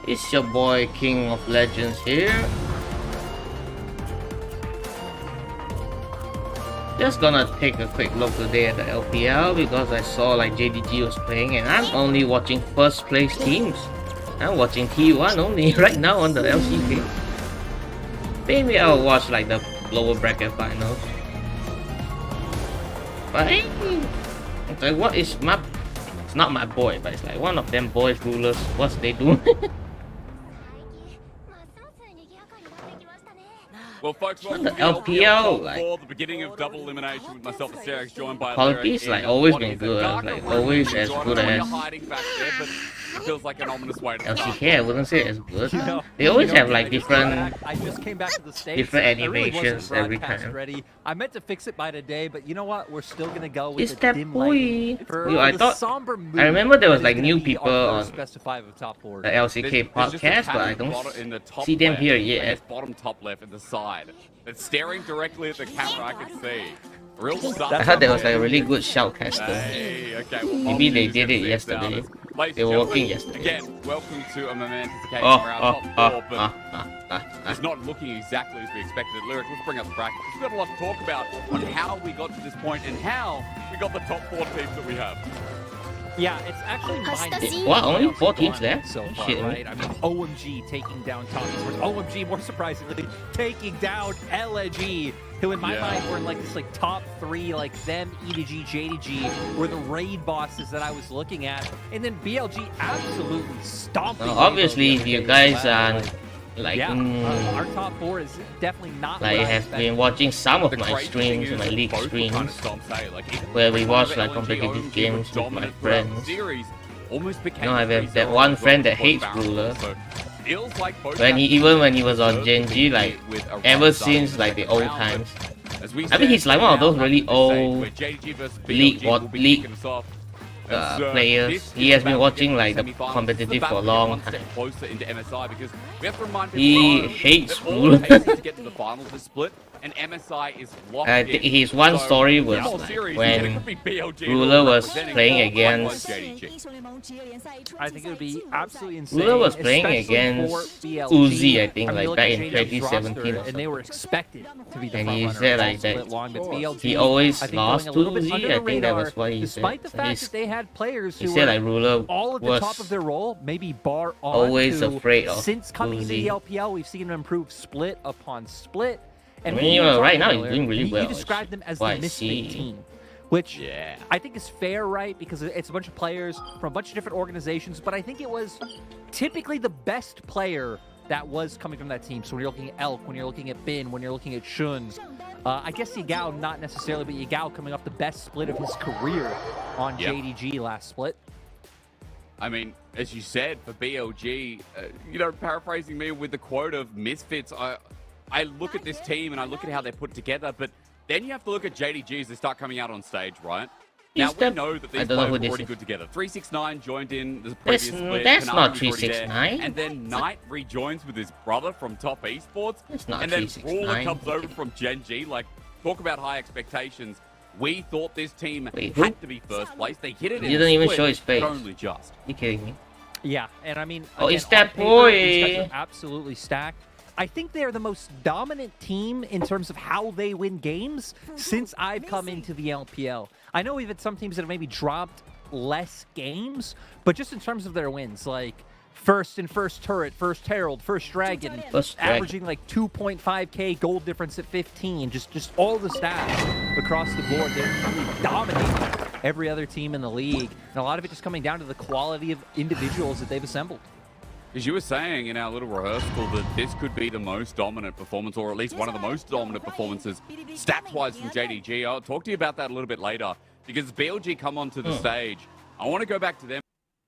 It's your boy King of Legends here. Just gonna take a quick look today at the LPL because I saw like JDG was playing and I'm only watching first place teams. I'm watching T1 only right now on the LCK. Maybe I'll watch like the lower bracket finals. But hey, it's like what is my... It's not my boy, but it's like one of them boys rulers. What's they doing? Well, folks, welcome the to LPL, like, for the beginning of double elimination with myself and Sarah, joined by quality's like always been good, like always as good as hiding back there, but it feels like an ominous way to LCK. I wouldn't say as good. They always have like different different animations every time. Ready. I meant to fix it by today, but you know what? We're still gonna go with It's that boy. I thought I remember there was like new people on the LCK podcast, but I don't see them here yet. Bottom top left at the side. It's staring directly at the camera. I can see. Real I heard there was like a really good shoutcaster. Hey, okay, well, maybe they did it yesterday. They were working yesterday. Again, welcome to a momentous occasion where our top four, but it's not looking exactly as we expected. Lyric, let's bring up the bracket. We've got a lot to talk about on how we got to this point and how we got the top 4 teams that we have. Yeah, it's actually mind. What? Only 4 teams left? So far, Shit. right? I mean, OMG taking down Tommy Sports. OMG, more surprisingly, taking down LG, who in my mind were in like this like top 3, like them, EDG, JDG, were the raid bosses that I was looking at, and then BLG absolutely stomping. Obviously, if you guys are like our top 4 is definitely not like have been watching some of my streams, my league streams, where we watch like competitive games with my friends. You know, I have that one friend that hates Ruler. When he was on Genji, like ever since like the old times. I mean, he's like one of those really old league players. He has been watching like the competitive for a long time. He hates Ruler. I think his one story was like when Ruler was playing against. I think it would be absolutely insane. Ruler was playing against Uzi, I think, like back in 2017 and they were expected to be the and he said like that he always lost to Uzi. I think that was what he said. Despite the fact that they had players who he said like Ruler all at the top of their role, maybe bar on always afraid of since coming into the Uzi. LPL, we've seen him improve split upon split. And I mean, right now he's doing really well. You described them as the misfit team, which I think is fair, right? Because it's a bunch of players from a bunch of different organizations, but I think it was typically the best player that was coming from that team. So when you're looking at Elk, when you're looking at Bin, when you're looking at Shun, I guess Yagao not necessarily, but Yagao coming off the best split of his career on JDG last split. I mean, as you said, for BLG, you know, paraphrasing me with the quote of misfits, I look at this team and I look at how they're put together, but then you have to look at JDG as they start coming out on stage, right? Now, we know that these players are already good together. 369 joined in. There's a previous split. That's not 369. And then Knight rejoins with his brother from Top Esports. That's not and then 369. Ruler comes over from Genji. Like, talk about high expectations. We thought this team had to be first place. They hit it in You didn't even split, show his face. but only just. You kidding me? Yeah, and I mean, oh, again, it's that on paper, boy. these guys are absolutely stacked. I think they're the most dominant team in terms of how they win games since I've come into the LPL. I know we've had some teams that have maybe dropped less games, but just in terms of their wins, like first turret, first herald, first dragon, averaging like 2.5k gold difference at 15, just all the stats across the board. They're really dominating every other team in the league, and a lot of it just coming down to the quality of individuals that they've assembled. As you were saying in our little rehearsal, that this could be the most dominant performance, or at least one of the most dominant performances, stats-wise from JDG. I'll talk to you about that a little bit later, because BLG come onto the stage. I want to go back to them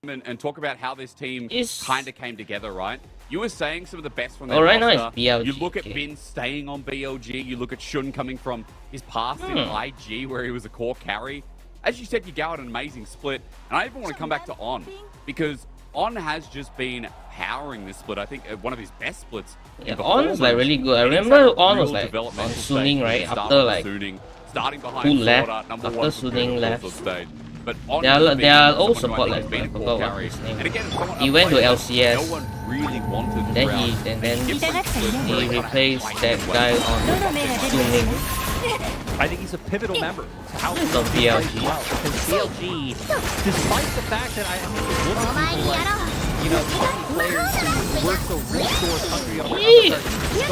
and talk about how this team kind of came together, right? You were saying some of the best from their right now roster. it's BLG. You look at Bin staying on BLG. You look at Shun coming from his past in IG, where he was a core carry. As you said, you go out an amazing split. And I even want to come back to On, because On has just been powering this split. I think one of his best splits. Yeah, On is like really good. I remember On was like on Suning, right? After like starting behind who left, Florida, number after one Suning left. Stage. But On They are all support like like been I a core forgot what carry. his name. And again, He went to LCS. No one really wanted Then throughout. he replaced that guy on Suning. I think he's a pivotal member to how He's on BLG. Well, because BLG, despite the fact that I think it looks people like, you know, so many players who work so resource hungry on the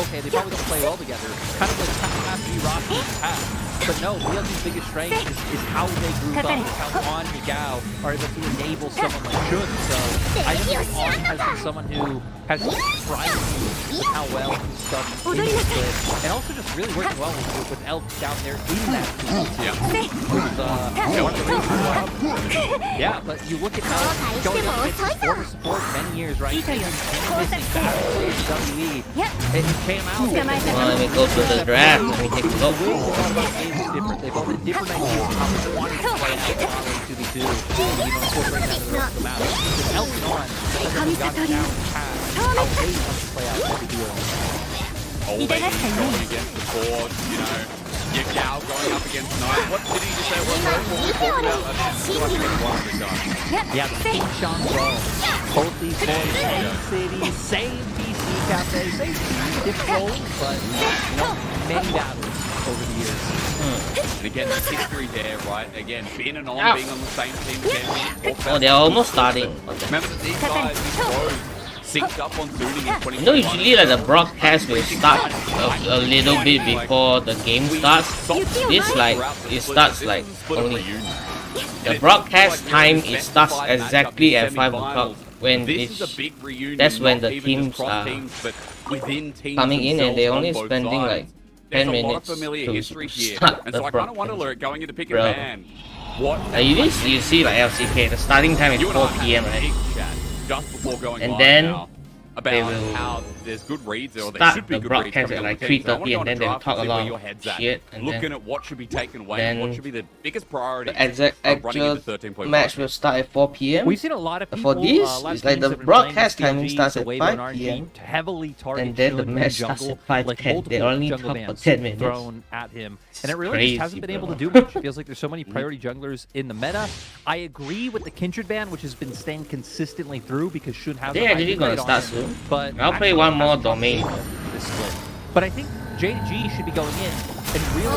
okay, they probably don't play well together. Kind of like have to be Rocky in the past. But no, BLG's biggest strength is how they group up, how On and Gao are able to enable someone like Shun. So I think On has been someone who has surprised me with how well he's done in the split, and also just really working well with Elk down there in that team. One of the reasons yeah, but you look at Elk going up against former support many years, right? Missing battles in WWE, and he came out. Well, let me go to the draft. Let me take a look. Different. They've all been different ideas of how they wanted to play out 2v2, and incorporate that into the rest of the map. With Elk and On, they've gotten down past how they want to play out 2v2. Always going against the board, you know. Your Gao going up against Knight. What did he just say? What we talked about? Yeah, the King Sean Brawl. Both these boys, same city, same PC cafe, same different roles, but you know, many battles over the years. And again, the history there, right? Again, Ben and On being on the same team again. Oh, they're almost starting. Remember that these guys, these pros, synced up on Suning in 2021. You know, usually like the broadcast will start a little bit before the game starts. This like it starts like only the broadcast time. It starts exactly at 5 o'clock when that's when the teams are coming in, and they're only spending like 10 minutes to start and the so I kind of wonder, broadcast. going into pick and ban, what You see like LCK, the starting time is 4 PM, right? Just before going And live then now, about they will how there's good reads or there start should be the good reads broadcast coming at on like the team. So I 3:30, wanna go and then on they'll draft talk to see a lot where your of head's at. shit, and looking then at what should be taken away, then what should be the biggest priority. the exact running into actual 13.5. match will start at 4 PM. We've seen a lot of people. For this, a lot of it's like teams the have been broadcast playing timing BLG, starts so at Wave 5 and RNG PM. to heavily target And then the Shun match in starts jungle, at 5:10. like They multiple only jungle talk for bans 10 minutes. thrown at him, and it really Crazy, just hasn't been able to bro. do much. It feels like there's so many priority junglers in the meta. I agree with the Kindred ban, which has been staying consistently through because Shun has. They're a high actually hit gonna rate on start him, soon. but I'll play one more domain. this split. But I think JDG should be going in and really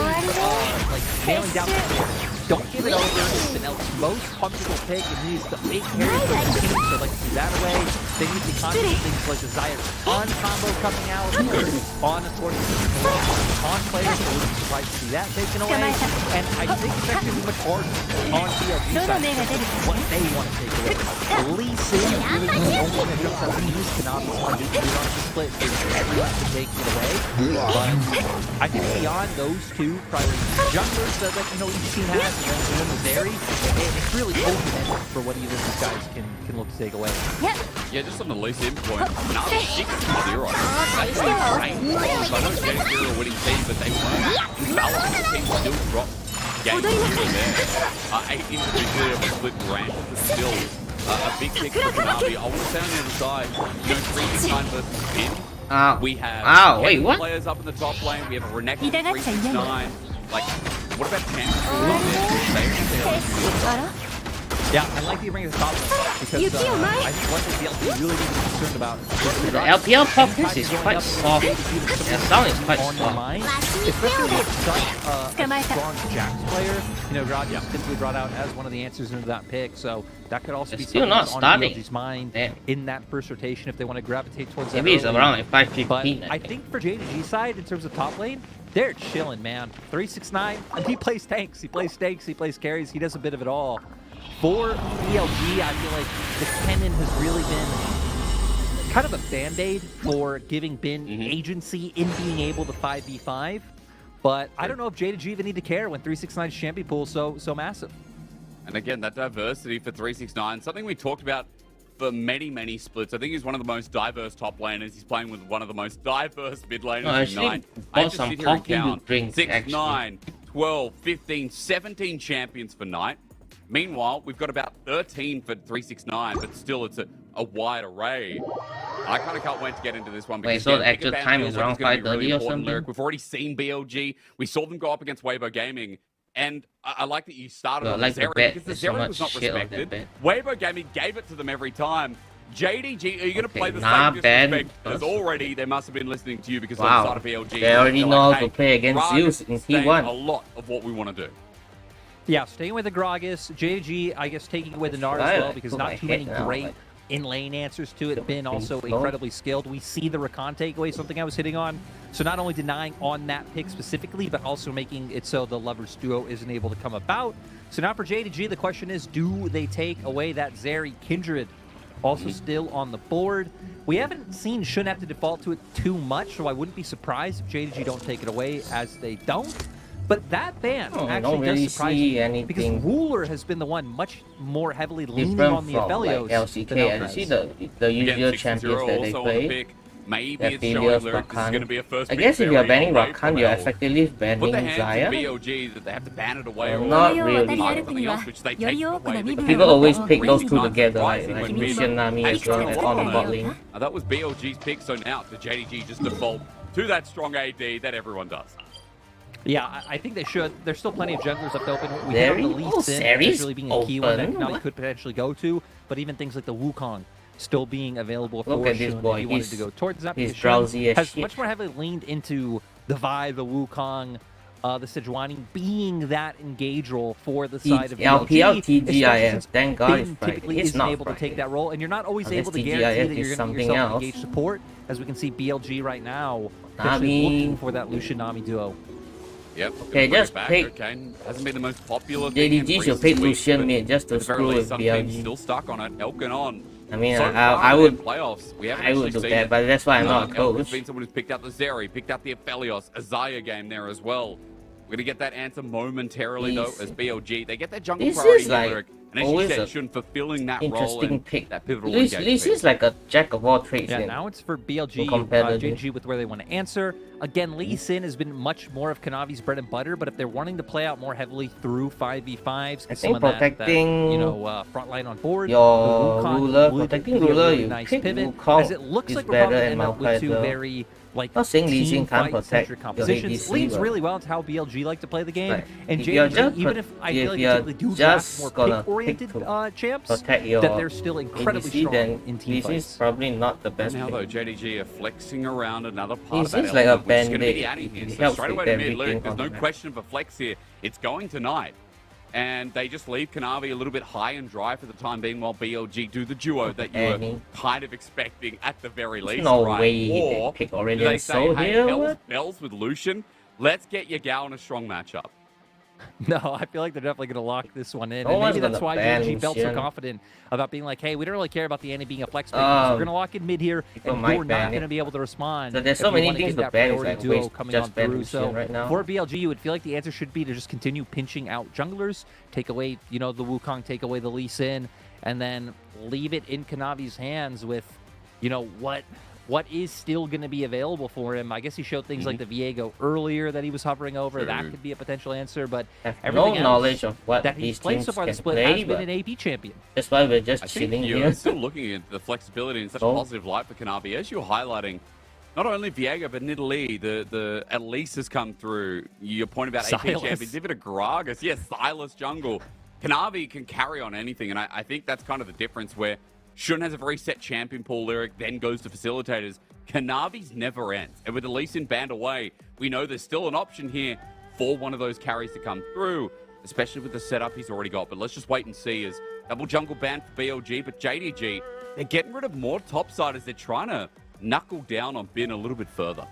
like nailing down the board. Don't give it over. It's been Elk's most comfortable pick, and he's the big carry for the team, so like to do that away. They need to constantly things like the Zyre on combo coming out, on according to on players, so we'll be surprised to see that taken away. And I think it's actually much harder on BLG side in terms of what they want to take away. Lee Sin is really the only one that jumps out to use Konami's on the split is everyone to take it away. But I think beyond those two priority junglers that you know each team has, and then the Zeri, it's really open-ended for what either of these guys can look to take away. Yeah, just on the Lee Sin point, now 6-0. That's insane. I know JDG are a winning team, but they weren't balanced. The team still dropped games here and there. 8 individually of a split rank is still a big pick for Konami. I want to say on the other side, you know, 369 versus Finn. We have wait, what? players up in the top lane. We have a Renekton 369. Like, what about champions? Yeah, I like that you bring this top because I think one thing the LPL really needs to be concerned about is The LPL podcast is quite soft. The sound is quite on your soft. mind, especially with such a strong Jax player. You know, Grod is typically brought out as one of the answers into that pick, so that could also It's be still something not that's on starting. BLG's mind Damn. in that first rotation if they want to gravitate towards that. Maybe it's early. around like But 5:15. I think for JDG side, in terms of top lane, they're chilling, man. 369, and he plays tanks, he plays stakes, he plays carries, he does a bit of it all. For BLG, I feel like the Kennen has really been kind of a band-aid for giving Ben agency in being able to 5v5. But I don't know if JDG even need to care when 369's champion pool is so massive. And again, that diversity for 369, something we talked about for many, many splits. I think he's one of the most diverse top laners. He's playing with one of the most diverse mid laners No, in actually, Night. bought I have to some sit here and coffee to count drink, 6, actually. 9, 12, 15, 17 champions for Night. Meanwhile, we've got about 13 for 369, but still it's a wide array. I kind of can't wait to get into this one. Wait, so the actual time is around 5:30 or something? Lyric. We've already seen BLG. We saw them go up against Weibo Gaming. And I like that you started on the Zeri, because the Zeri was not respected. Weibo Gaming gave it to them every time. JDG, are you going to play the same disrespect as already? They must have been listening to you because of the start of BLG. They already know how to play against you in T1. A lot of what we want to do. Yeah, staying with the Gragas. JDG, I guess, taking away the Nard as well, because not too many great in-lane answers to it. Bin also incredibly skilled. We see the Rakan takeaway, something I was hitting on. So not only denying on that pick specifically, but also making it so the Lovers duo isn't able to come about. So now for JDG, the question is, do they take away that Zeri Kindred? Also still on the board. We haven't seen Shun have to default to it too much, so I wouldn't be surprised if JDG don't take it away, as they don't. But that ban actually does surprise me, because Ruler has been the one much more heavily leaning on the Aphelios LCK, and you see the usual champions that they play. Maybe it's showing Lyric this is going to be a first. I guess if you're banning Rakan, you're effectively banning Xayah. BLG that they have to ban it away. Well, not really. People always pick those two together, like Lucian, Nami as well, and on the bot lane. That was BLG's pick, so now the JDG just default to that strong AD that everyone does. Yeah, I think they should. There's still plenty of junglers left open. We hit on the Lee Sin as really being a key one that Navi could potentially go to, but even things like the Wukong still being available for Shun if he wanted to go towards that. He's drowsy as has shit. Much more heavily leaned into the Vi, the Wukong, the Sejuani being that engage role for the side of LPL BLG, TGIF. Thank God it's typically isn't able to take that role, and you're not always able to guarantee that you're going to get yourself engaged support, as we can see BLG right now looking for that Lucian Nami duo. Yep. Okay, just pick. Hasn't been the most popular JDG should pick Lucian mid just to screw with BLG. Still stuck on it. Elkin on. I mean, So I would playoffs. We haven't I would do seen that, it. but that's why I'm not a Elkin's coach. been someone who's picked up the Zeri, picked up the Aphelios, a Xayah game there as well. We're gonna get that answer momentarily though, as BLG. They get that jungle This priority is like Lyric, and as you said, Shun fulfilling that role interesting and pick. that pivotal This engagement. is like a jack of all trades. Yeah, now it's for BLG, JDG with where they want to answer. Again, Lee Sin has been much more of Kanavi's bread and butter, but if they're wanting to play out more heavily through 5v5s, I think protecting front line on board, your Ruler, protecting Ruler, really you nice pick pivot, Wukong as it looks is like we're better probably and end up with two Malphite, very not saying Lee Sin can't protect your compositions. ADC, Leans but really well into how BLG like to play the game, right. and If you're JDG, just even if I feel like you're they typically do just more gonna pick-oriented pick champs, protect your that they're still incredibly ADC, strong then in team this fights. is probably not the best Now pick. though, JDG are flexing around another part This of that is like a element, which is going to be band-aid. the Annie here. It So helps straight with away to mid everything Lyric, there's on no the map. question for flex here. It's going tonight. And they just leave Kanavi a little bit high and dry for the time being, while BLG do the duo that you were kind of expecting at the very least. No right? way Or they pick do Aurelion they say, Sol hey, here. Bells with Lucian, let's get your gal in a strong matchup. No, I feel like they're definitely going to lock this one in. No And one's maybe that's gonna why ban JDG felt so Lucian. confident about being like, hey, we don't really care about the Annie being a flex pick. So we're going to lock in mid here, people and might you're ban not going it. to be able to respond. So there's if so you many wanna things get to that ban, it's priority like, duo wait, coming just on ban through. Lucian So right now. for BLG, you would feel like the answer should be to just continue pinching out junglers, take away, the Wukong, take away the Lee Sin, and then leave it in Kanavi's hands with, what is still going to be available for him. I guess he showed things like the Viego earlier that he was hovering over. That could be a potential answer, but everything No knowledge of what that these he's played teams so far can the split play, has been but an AP champion. that's why we're just I think chilling you're here. still looking at the flexibility in such a positive light for Kanavi. As you're highlighting, not only Viego, but Nidalee, the Elise has come through. Your point about AP Silas. champions, even a Gragas, yes, Silas jungle. Kanavi can carry on anything, and I think that's kind of the difference where Shun has a very set champion pool Lyric, then goes to facilitators. Kanavi's never ends. And with Elise in banned away, we know there's still an option here for one of those carries to come through, especially with the setup he's already got. But let's just wait and see as double jungle ban for BLG, but JDG, they're getting rid of more topside as they're trying to knuckle down on Bin a little bit further.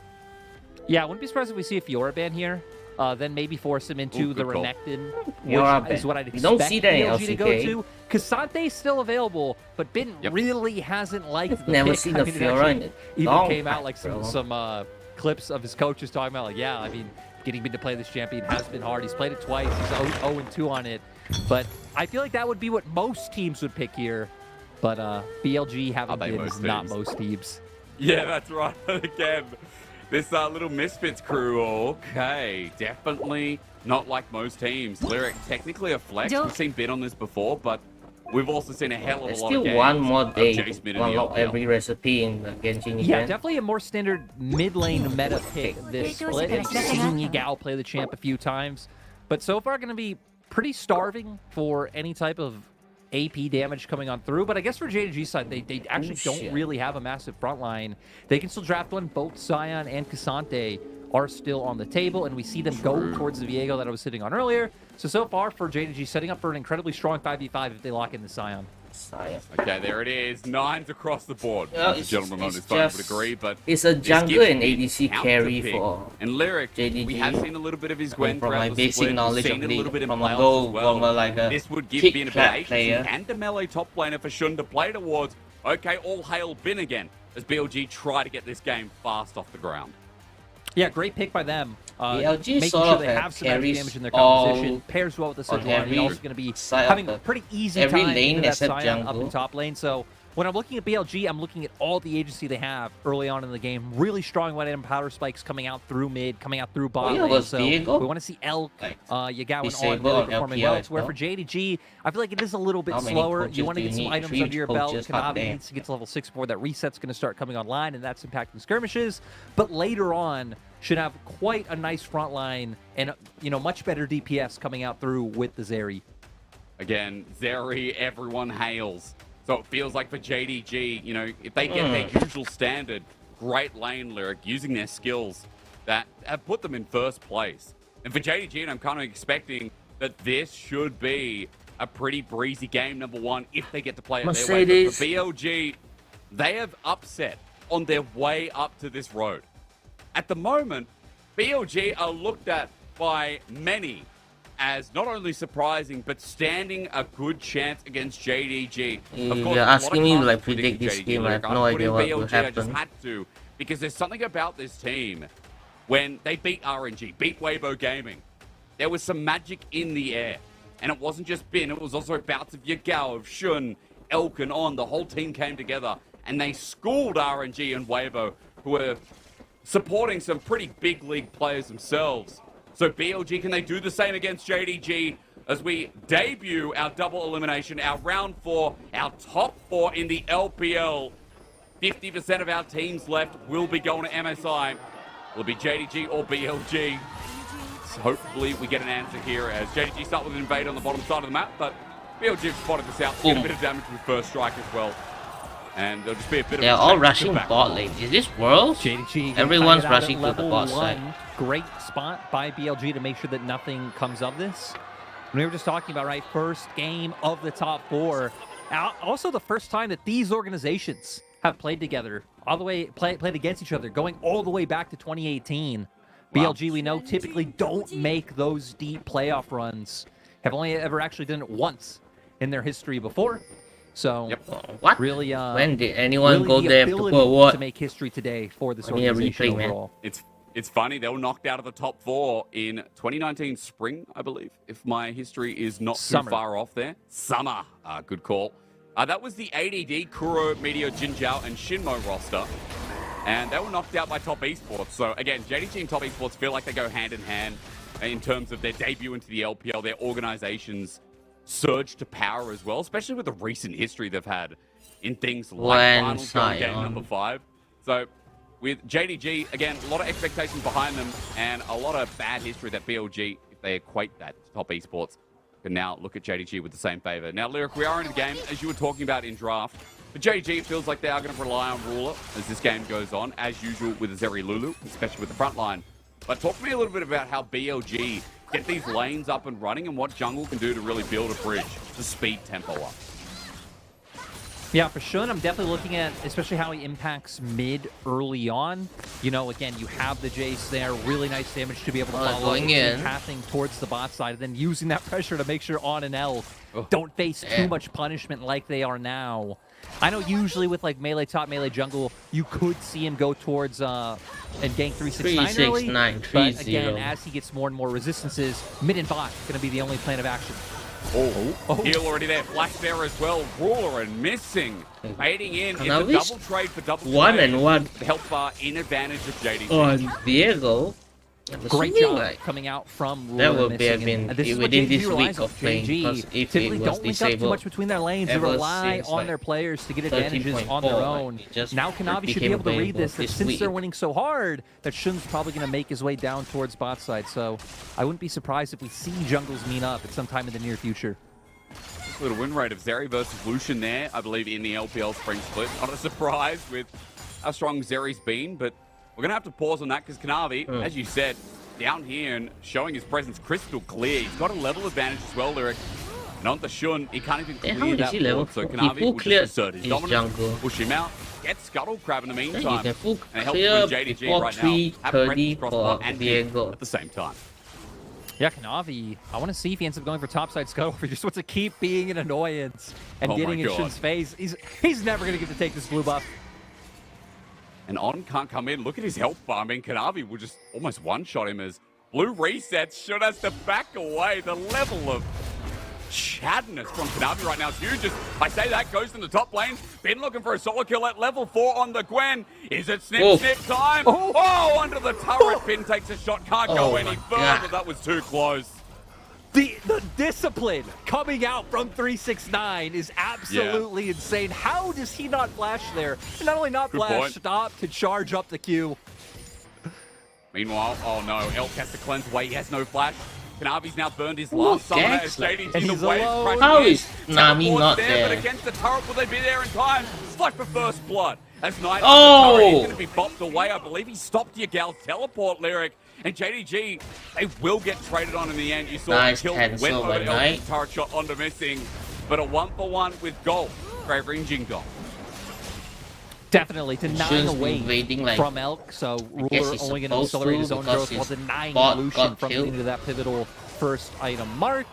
Yeah, I wouldn't be surprised if we see a Fiora ban here. Then maybe force him into the call. Renekton, Fiora which is ban. what I'd You expect don't see that in BLG to go LCK. to. Kasante's still available, but Bin really hasn't liked the Never pick. seen I the mean, it Fiora in actually a even long came out time, like bro. some clips of his coaches talking about, like, yeah, I mean, getting Bin to play this champion has been hard. He's played it twice. He's 0-2 on it. But I feel like that would be what most teams would pick here. But BLG having Bin is not most teams. Yeah, that's right. Again, This little Misfits crew, okay, definitely not like most teams. Lyric, technically a flex. We've seen bid on this before, but we've also seen a hell of a There's lot still of games one more day of Jace mid to in the unlock LPL. every recipe in the Genshin event. Yeah, definitely a more standard mid lane meta pick this split. And seen Yagao play the champ a few times, but so far going to be pretty starving for any type of AP damage coming on through. But I guess for JDG's side, they actually don't really have a massive front line. They can still draft one. Both Sion and Cassante are still on the table, and we see them go towards the Viego that I was sitting on earlier. So far for JDG, setting up for an incredibly strong 5v5 if they lock in the Sion. Okay, there it is. 9s across the board. Well, The gentleman on his phone would agree, but it's a jungle and gives ADC count carry to pick. for And Lyric, JDG. we have seen a little bit of his Gwen from my throughout the basic split. knowledge We've seen of it a little League, bit in from a playoffs goal, as well. from a, like a This would give kick Bin a bit clap of player. agency and a melee top laner for Shun to play towards. Okay, all hail Bin again as BLG try to get this game fast off the ground. Yeah, great pick by them. BLG making sort sure of they have some carries damage in their all composition. Pairs well with the Sigil, and every also going to be side having of a the- pretty easy every time lane into that except Sion up jungle. in top lane. So when I'm looking at BLG, I'm looking at all the agency they have early on in the game. Really strong one-item powder spikes coming out through mid, coming out through bot yeah, lane. was So Viego. we want to see Elk, Yagao, and Disable On really on performing LPL well. as To where well. for JDG, I feel like it is a little bit How many slower. coaches You want to do you get some need? items 3 under your belt. coaches, Kanavi hot damn. needs to get to level 6 before that reset's going to start coming online, and that's impacting skirmishes. But later on, should have quite a nice front line and, much better DPS coming out through with the Zeri. Again, Zeri, everyone hails. So it feels like for JDG, if they get their usual standard, great lane Lyric, using their skills that have put them in first place. And for JDG, and I'm kind of expecting that this should be a pretty breezy game, number one, if they get to play it their way. But for BLG, they have upset on their way up to this road. At the moment, BLG are looked at by many as not only surprising, but standing a good chance against JDG. Of course, You're asking me to like predict this game. I have Lyric. no I've put idea in what will BLG, I just happen. had to, because there's something about this team. When they beat RNG, beat Weibo Gaming, there was some magic in the air. And it wasn't just Bin, it was also bouts of Yagao, of Shun, Elk, and On. The whole team came together, and they schooled RNG and Weibo, who were supporting some pretty big league players themselves. So BLG, can they do the same against JDG as we debut our double elimination, our round 4, our top 4 in the LPL? 50% of our teams left will be going to MSI. Will it be JDG or BLG? So hopefully we get an answer here as JDG start with an invade on the bottom side of the map, but BLG spotted this out, get a bit of damage with first strike as well. And there'll just be a bit They're of all rushing bot lane. Is this Worlds? JDG Everyone's find it out rushing at to the level bot 1. side. Great spot by BLG to make sure that nothing comes of this. And we were just talking about, right, first game of the top 4. Also the first time that these organizations have played together, all the way played against each other, going all the way back to 2018. Wow. BLG, we know, typically don't make those deep playoff runs. Have only ever actually done it once in their history before. So, What? really, When did anyone really go the there to ability put what? to make history today for this I need a organization replay, man. overall. It's funny, they were knocked out of the top 4 in 2019 spring, I believe, if my history is not Summer. too far off there. Summer, good call. That was the ADD, Kuro, Meteor, Jinzhao, and Shinmo roster. And they were knocked out by Top Esports. So again, JDG and Top Esports feel like they go hand in hand in terms of their debut into the LPL, their organizations surge to power as well, especially with the recent history they've had in things like finals going game number 5. So with JDG, again, a lot of expectations behind them and a lot of bad history that BLG, if they equate that to Top Esports, can now look at JDG with the same favor. Now, Lyric, we are in the game, as you were talking about in draft. For JDG, it feels like they are going to rely on Ruler as this game goes on, as usual with Zeri Lulu, especially with the front line. But talk to me a little bit about how BLG get these lanes up and running and what jungle can do to really build a bridge to speed tempo up. Yeah, for Shun, I'm definitely looking at especially how he impacts mid early on. Again, you have the Jace there, really nice damage to be able to follow going in. pathing towards the bot side, and then using that pressure to make sure On and L don't face too much punishment like they are now. I know usually with like melee top, melee jungle, you could see him go towards and gank 369 early. 369, But again, 3-0. as he gets more and more resistances, mid and bot going to be the only plan of action. Oh, heal already there. Flash there as well. Ruler and missing. Fading in. It's a double trade for double trade. 1-1 The health bar in advantage of JDG. on Diego. Great job coming out from Ruler. That would have missing. been This is what within JDG this relies week on. of playing, JDG because if typically it was don't link up too disabled much between their lanes. They ever rely since, on like, their players to get advantages on their 13.4, own. like, it just Now Kanavi should be became able to read available this, that this since week. they're winning so hard, that Shun's probably going to make his way down towards bot side. So I wouldn't be surprised if we see jungles meet up at some time in the near future. Little win rate of Zeri versus Lucian there, I believe, in the LPL spring split. Not a surprise with how strong Zeri's been, but we're going to have to pause on that because Kanavi, as you said, down here and showing his presence crystal clear. He's got a level advantage as well, Lyric. And on the Shun, he can't even How clear is that he level board, so 4? Kanavi He full will cleared just assert his his dominance, jungle. push him out, get Scuttle Crab in the Then meantime. you can full And help clear with JDG before right now. 3:30 Have presence across for bot and mid Diego. at the same time. Yeah, Kanavi, I want to see if he ends up going for topside scuttle, or if he just wants to keep being an annoyance and Oh my getting in God. Shun's face. He's never going to get to take this blue buff. And On can't come in. Look at his health bar. I mean, Kanavi will just almost one-shot him as blue resets. Shun has to back away. The level of chadness from Kanavi right now is huge. Just, I say that, goes in the top lane. Been looking for a solo kill at level 4 on the Gwen. Is it snip time? Oh, under the turret. Finn takes a shot. Can't go any further. God. That was too close. The discipline coming out from 369 is absolutely insane. How does he not flash there? And not only not Good flash, point. stop to charge up the Q. Meanwhile, oh no, Elk has to cleanse away. He has no flash. Kanavi's now burned his last summoner as Gangster. JDG And the he's waves alone. crashing How in. is Nami Teleport's not But there? against the turret, will they be there in time? Fight for first blood. As Knight Oh! on the turret, he's going to be bopped away. I believe he stopped Yagal's teleport, Lyric. And JDG, they will get traded on in the end. You saw Nice him kill cancel went over by to Knight. Elk's turret shot onto missing. But a 1-for-1 with gold. Favoring Jingo. Definitely denying Shun's away waiting, like, from Elk, so guess Ruler he's only going to supposed accelerate to his own because growth while his denying bot Lucian got from killed. getting to that pivotal first item mark.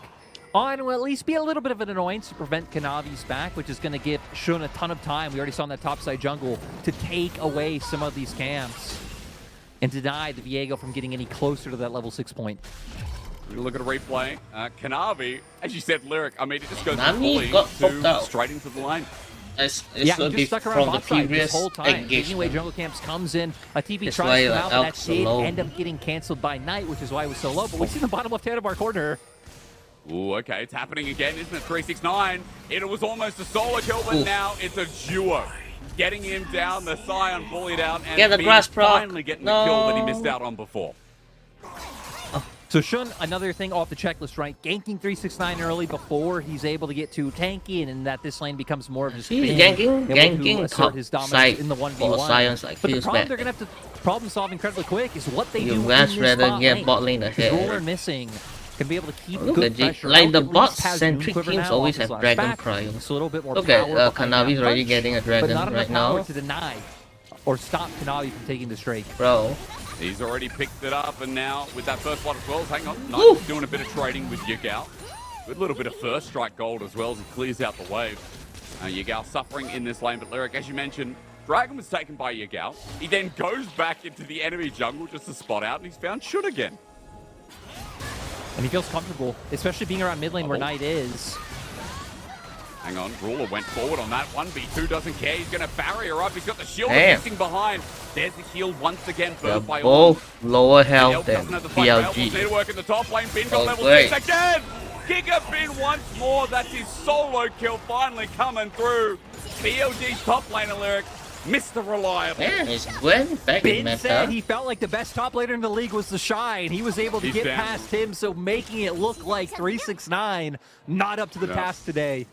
On will at least be a little bit of an annoyance to prevent Kanavi's back, which is going to give Shun a ton of time. We already saw in that topside jungle to take away some of these camps and deny the Viego from getting any closer to that level 6 point. We look at a replay. Kanavi, as you said, Lyric, I mean, it just goes Nami fully got popped out. straight into the lane. It's Yeah, so he just stuck around from the bot side this previous whole time. Taking away engagement. jungle camps comes in. A TP That's tries why, to come like, out, but that Elk's did alone. end up getting canceled by Knight, which is why it was so low. But we see the bottom left hand of our corner. Ooh, okay, it's happening again, isn't it? 369. It was almost a solo kill, but now it's a duo. Getting him down, the Scion bullied out, and Get the Finn grass proc. finally getting the kill that he missed out on before. So Shun, another thing off the checklist, right? Ganking 369 early before he's able to get to tanky, and in that this lane becomes more of just He's being ganking able to assert top his dominance side in the for 1v1. Science, like, But the feels problem bad. they're going to have to problem solve incredibly quick is what they You do in much this rather bot get lane. bot lane Because ahead. Ruler missing can be able to keep Look good at Jake. pressure Like, out. the At least bot-centric has Doomquiver teams now always off his have last Dragon back. Prime. So a little bit more Look at, power behind Kanavi's that already punch, getting a but Dragon not enough right power now. to deny or stop Kanavi from taking this Drake. Bro. He's already picked it up, and now with that first blood as well, hang on, Woo! Knight's doing a bit of trading with Yagal. Good little bit of first strike gold as well as he clears out the wave. Yagal suffering in this lane, but Lyric, as you mentioned, Dragon was taken by Yagal. He then goes back into the enemy jungle just to spot out, and he's found Shun again. And he feels comfortable, especially being around mid lane where Knight is. Hang on, Ruler went forward on that. 1v2 doesn't care. He's going to barrier up. He's got the shield Damn. missing behind. There's the shield once again. They're Burned by all. both lower health Elk than doesn't have the fight for Elk. Need to BLG. work in the top lane. Bin got Oh, level great. 6 again. Giga Bin once more. That's his solo kill finally coming through. BLG's top laner, Lyric. Mr. Reliable. Man, is Gwen back in Ben said meta? he felt like the best top laner in the league was the Shy, and he was able to He's get down. past him, so making it look like 369 not up to the Yeah. task today.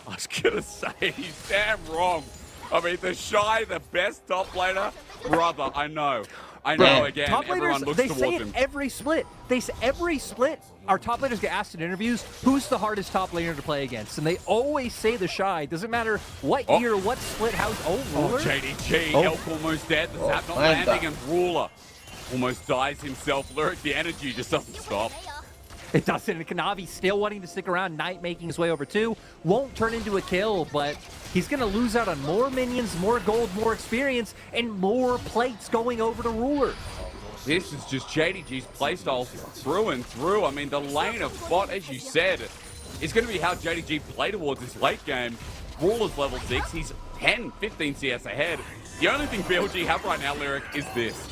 I was going to say, he's damn wrong. I mean, the Shy, the best top laner. Brother, I know. I know, Bro, again, Top everyone laners, looks they towards say it him. every split. They say every split, our top laners get asked in interviews, who's the hardest top laner to play against? And they always say the Shy. Doesn't matter what Oh. year, what split, house. Oh, Oh, Ruler. JDG, Oh. Elk almost dead. The zap not my landing, God. and Ruler almost dies himself. Lyric, the energy just doesn't stop. It doesn't. And Kanavi still wanting to stick around. Knight making his way over too. Won't turn into a kill, but he's going to lose out on more minions, more gold, more experience, and more plates going over to Ruler. This is just JDG's playstyle through and through. I mean, the lane of bot, as you said, is going to be how JDG play towards this late game. Ruler's level 6. He's 10, 15 CS ahead. The only thing BLG have right now, Lyric, is this.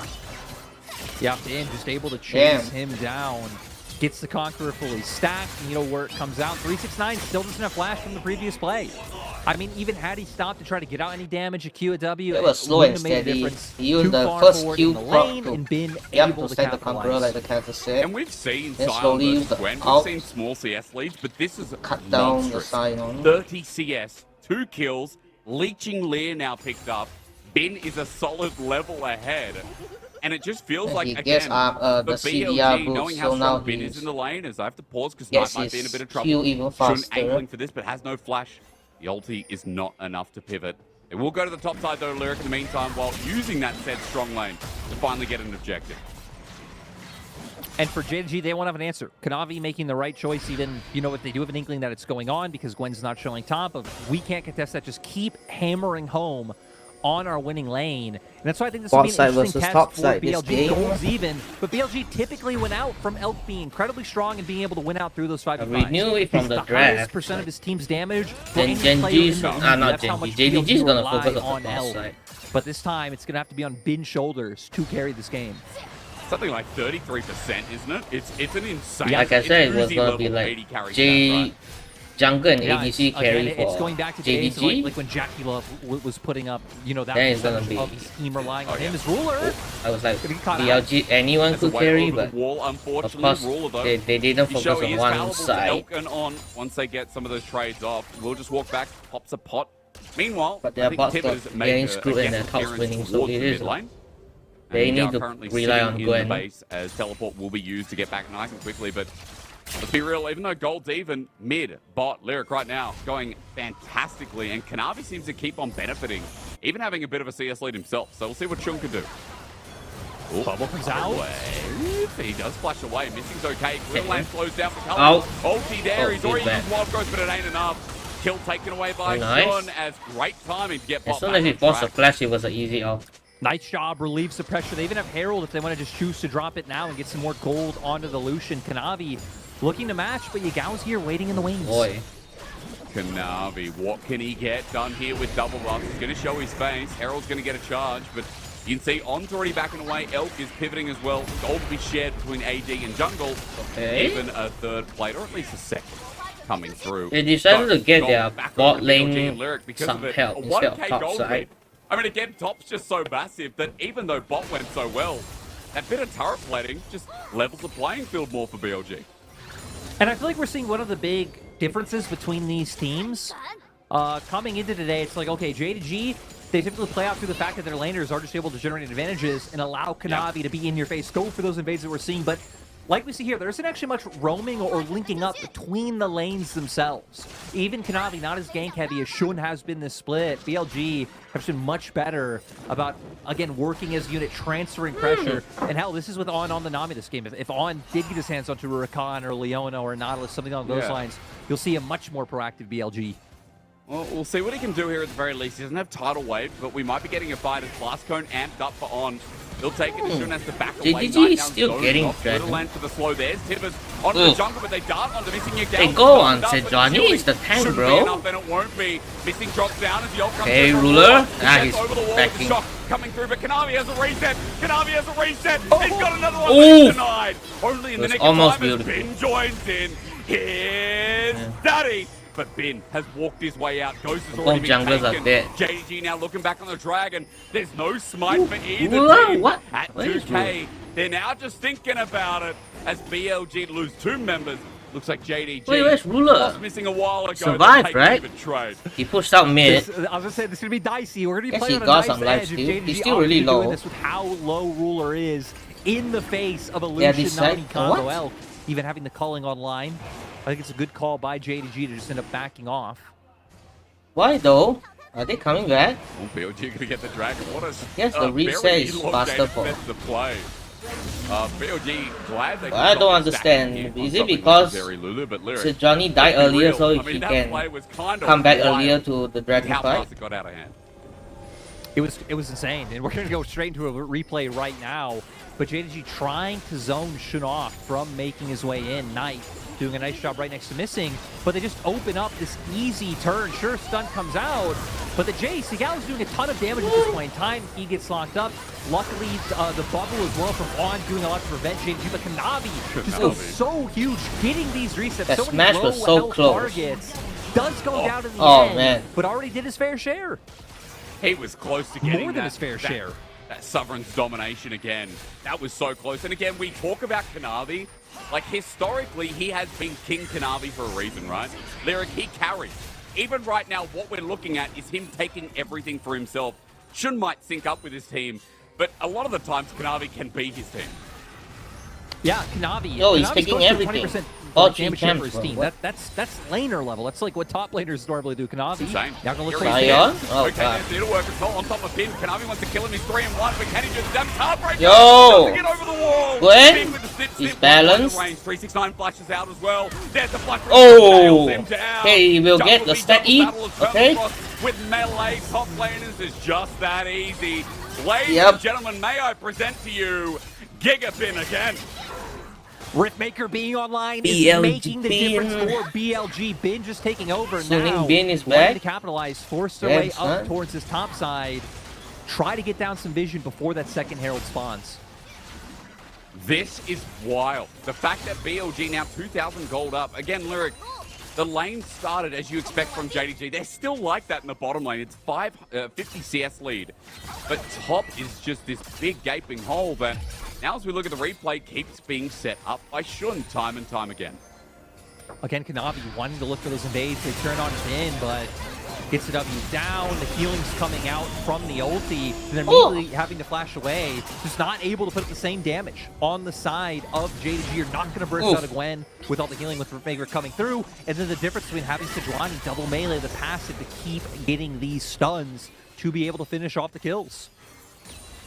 Yeah, Dan just able to chase him down. Gets the Conqueror fully stacked, and you know where it comes out. 369 still doesn't have flash from the previous play. I mean, even had he stopped to try to get out any damage at QW, it was slow and steady. He used the first Q proc to set the Conqueror, like the character said. And we've seen then Silent slowly use versus the Gwen. alt, We've seen small CS leads, but this is cut down the monstrous. side on. 30 CS, 2 kills, Leeching Lear now picked up. Bin is a solid level ahead. And it just feels and like, he again, gets up the for CDR BLG, boost, knowing so how now strong Bin is in the lane, as I have to pause because gets Knight might be in a bit of his trouble. Q even Shun faster. angling for this, but has no flash. The ulti is not enough to pivot. It will go to the top side, though, Lyric, in the meantime, while using that said strong lane to finally get an objective. And for JDG, they won't have an answer. Kanavi making the right choice, even, you know, if they do have an inkling that it's going on because Gwen's not showing top, but we can't contest that. Just keep hammering home on our winning lane. And that's why I think this will be an interesting test for BLG. Gold's even, but BLG typically went out from Elk being incredibly strong and being able to win out through those 5v5s. We knew it from the highest draft. percent of his team's damage. Then Genji's, not Genji. JDG is gonna focus on the bot side. But this time, it's gonna have to be on Bin's shoulders to carry this game. Something like 33%, isn't it? It's an insane. Like I said, it was Uzi gonna level be like 80 carry stats, right? jungle and Yeah, ADC carry again, for it's going back to days JDG. like when Jackie Love was putting up, you know, that Then it's gonna percentage be- of his team relying on him yeah. as ruler. I was like, Getting caught out. BLG, anyone There's a could way carry, over but the wall, of unfortunately, course, Ruler, though, they didn't he focus show he on is one palatable to side. Elk and on once they get some of those trades off. We'll just walk back, pops a pot. Meanwhile, But their I think bots Tibbers got made getting a screwed and their guest top's appearance winning, so towards it the is mid lane. they And need are to currently rely sitting on in Gwen. the base as teleport will be used to get back nice and quickly, but let's be real, even though Gold's even, mid, bot, Lyric right now, going fantastically, and Kanavi seems to keep on benefiting, even having a bit of a CS lead himself, so we'll see what Chung can do. Ooh, Bubble comes out. He does flash away, missing's okay, Grill Lane slows down for Out. Color. Ulti there, he's already bad. used Wild Growth, but it ain't enough. Kill taken away by Nice. Sean as great timing to get bot As soon back as he on forced a track. flash, it was an easy off. Nice job, relieves the pressure. They even have Herald if they want to just choose to drop it now and get some more gold onto the Lucian. Kanavi looking to match, but Yagao's here waiting in the wings. Boy. Kanavi, what can he get done here with double buffs? He's going to show his face. Herald's going to get a charge, but you can see On's already backing away. Elk is pivoting as well. Gold will be shared between AD and jungle. Okay. Even a third plate, or at least a second, coming through. They decided So, to get Gold their back bot over to BLG lane and Lyric because some of it. help A instead of 1K top gold side. lead. I mean, again, top's just so massive that even though bot went so well, that bit of turret plating just levels the playing field more for BLG. And I feel like we're seeing one of the big differences between these teams. Coming into today, it's like, okay, JDG, they typically play out through the fact that their laners are just able to generate advantages and allow Kanavi to be in your face, go for those invades that we're seeing. But like we see here, there isn't actually much roaming or linking up between the lanes themselves. Even Kanavi, not as gank heavy as Shun has been this split. BLG have been much better about, again, working as a unit, transferring pressure. And hell, this is with on the Nami this game. If On did get his hands onto a Rakan or Leona or a Nautilus, something along those lines, you'll see a much more proactive BLG. Well, we'll see what he can do here at the very least. He doesn't have Tidal Wave, but we might be getting a fight as Blast Cone amped up for On. He'll take it, Shun has to back away. JDG is still getting dragon. Little land for the slow. There's Tibbers onto the jungle, but they dart onto missing Yagao. They go on Sejuani, it's the tank, Shouldn't bro. be enough, then it won't be. Missing drops down as the ult comes Hey, through. Ruler. He Ah, gets he's over the wall backing. with the shock coming through, but Kanavi has a reset. Kanavi has a reset. He's got another one, Ooh. but denied. Only in the It was nick of almost time as beautiful. Bin joins in. Here's Daddy. But Bin has walked his way out. Ghost has already been junglers are taken. dead. JDG now looking back on the Dragon. There's no smite for either Ruler, team. what? At Where is 2K, they're now just thinking about it as BLG lose 2 members. Looks like JDG Wait, where's Ruler? was missing a while ago. Survived, They take right? even trade. He pushed out mid. I was gonna say this is gonna be dicey. We're gonna be Yes, playing he on a got nice some edge. life If steal. JDG He's still really opted to doing low. This with how low Ruler is in the face of a Yeah, Lucian this Nami side- combo what? Elk, even having the calling online. I think it's a good call by JDG to just end up backing off. Why though? Are they coming back? Oh, BLG gonna get the Dragon. What a Yes, the reset very is elongated faster for- defensive play. BLG glad they I don't understand. Is it because Lulu, but Lyric, Sejuani died let's be earlier real. so I he mean, that can play was kind of come back wild. earlier to the Dragon How fight? fast it got out of hand. It was insane, and we're going to go straight into a replay right now. But JDG trying to zone Shun off from making his way in. Knight doing a nice job right next to missing, but they just open up this easy turn. Sure, stun comes out, but the Jace, Sigala's doing a ton of damage at this point in time. He gets locked up. Luckily, the bubble as well from On doing a lot to prevent JDG, but Kanavi just goes so huge, getting these resets. That so smash many was low so health close. targets. Does go down in the end, man. but already did his fair share. He was close to getting More than his fair share. That Sovereign's domination again. That was so close. And again, we talk about Kanavi. Like, historically, he has been King Kanavi for a reason, right? Lyric, he carries. Even right now, what we're looking at is him taking everything for himself. Shun might sync up with his team, but a lot of the times, Kanavi can be his team. Yeah, Kanavi. Yo, he's Kanavi's taking close to everything. 20% All damage three share for his camps, team. bro. That's laner level. That's like what top laners normally do. Kanavi. Insane. Now gonna look for Here his he Zion? is. Oh, okay, God. there's Needlework as well on top of Finn. Kanavi wants to kill him. He's 3-1, but can he just damage Heartbreaker? Yo! Doesn't get over the wall. Gwen? Finn with the sit, He's sit, balanced. Range. 369 flashes out as well. There's the flash. Oh! Nails him down. Hey, he will Jungle get the V stat double E, battle as well okay? across with melee top laners is just that easy. Ladies Yep. and gentlemen, may I present to you Gigapin again. Riftmaker being online is BLG making the difference Bin. for BLG. Bin just taking over Swinging now. Bin is wanting back. to capitalize, force their Damn, way up son. towards his top side. Try to get down some vision before that second Herald spawns. This is wild. The fact that BLG now 2,000 gold up. Again, Lyric, the lane started as you expect from JDG. They're still like that in the bottom lane. It's 50 CS lead. But top is just this big gaping hole that now as we look at the replay, keeps being set up by Shun time and time again. Again, Kanavi wanting to look for those invades. They turn on Bin, but gets the W down. The healing's coming out from the ulti. And then immediately having to flash away. Just not able to put up the same damage on the side of JDG. You're not going to burst out of Gwen with all the healing with Riftmaker coming through. And then the difference between having Sejuani double melee the passive to keep getting these stuns to be able to finish off the kills.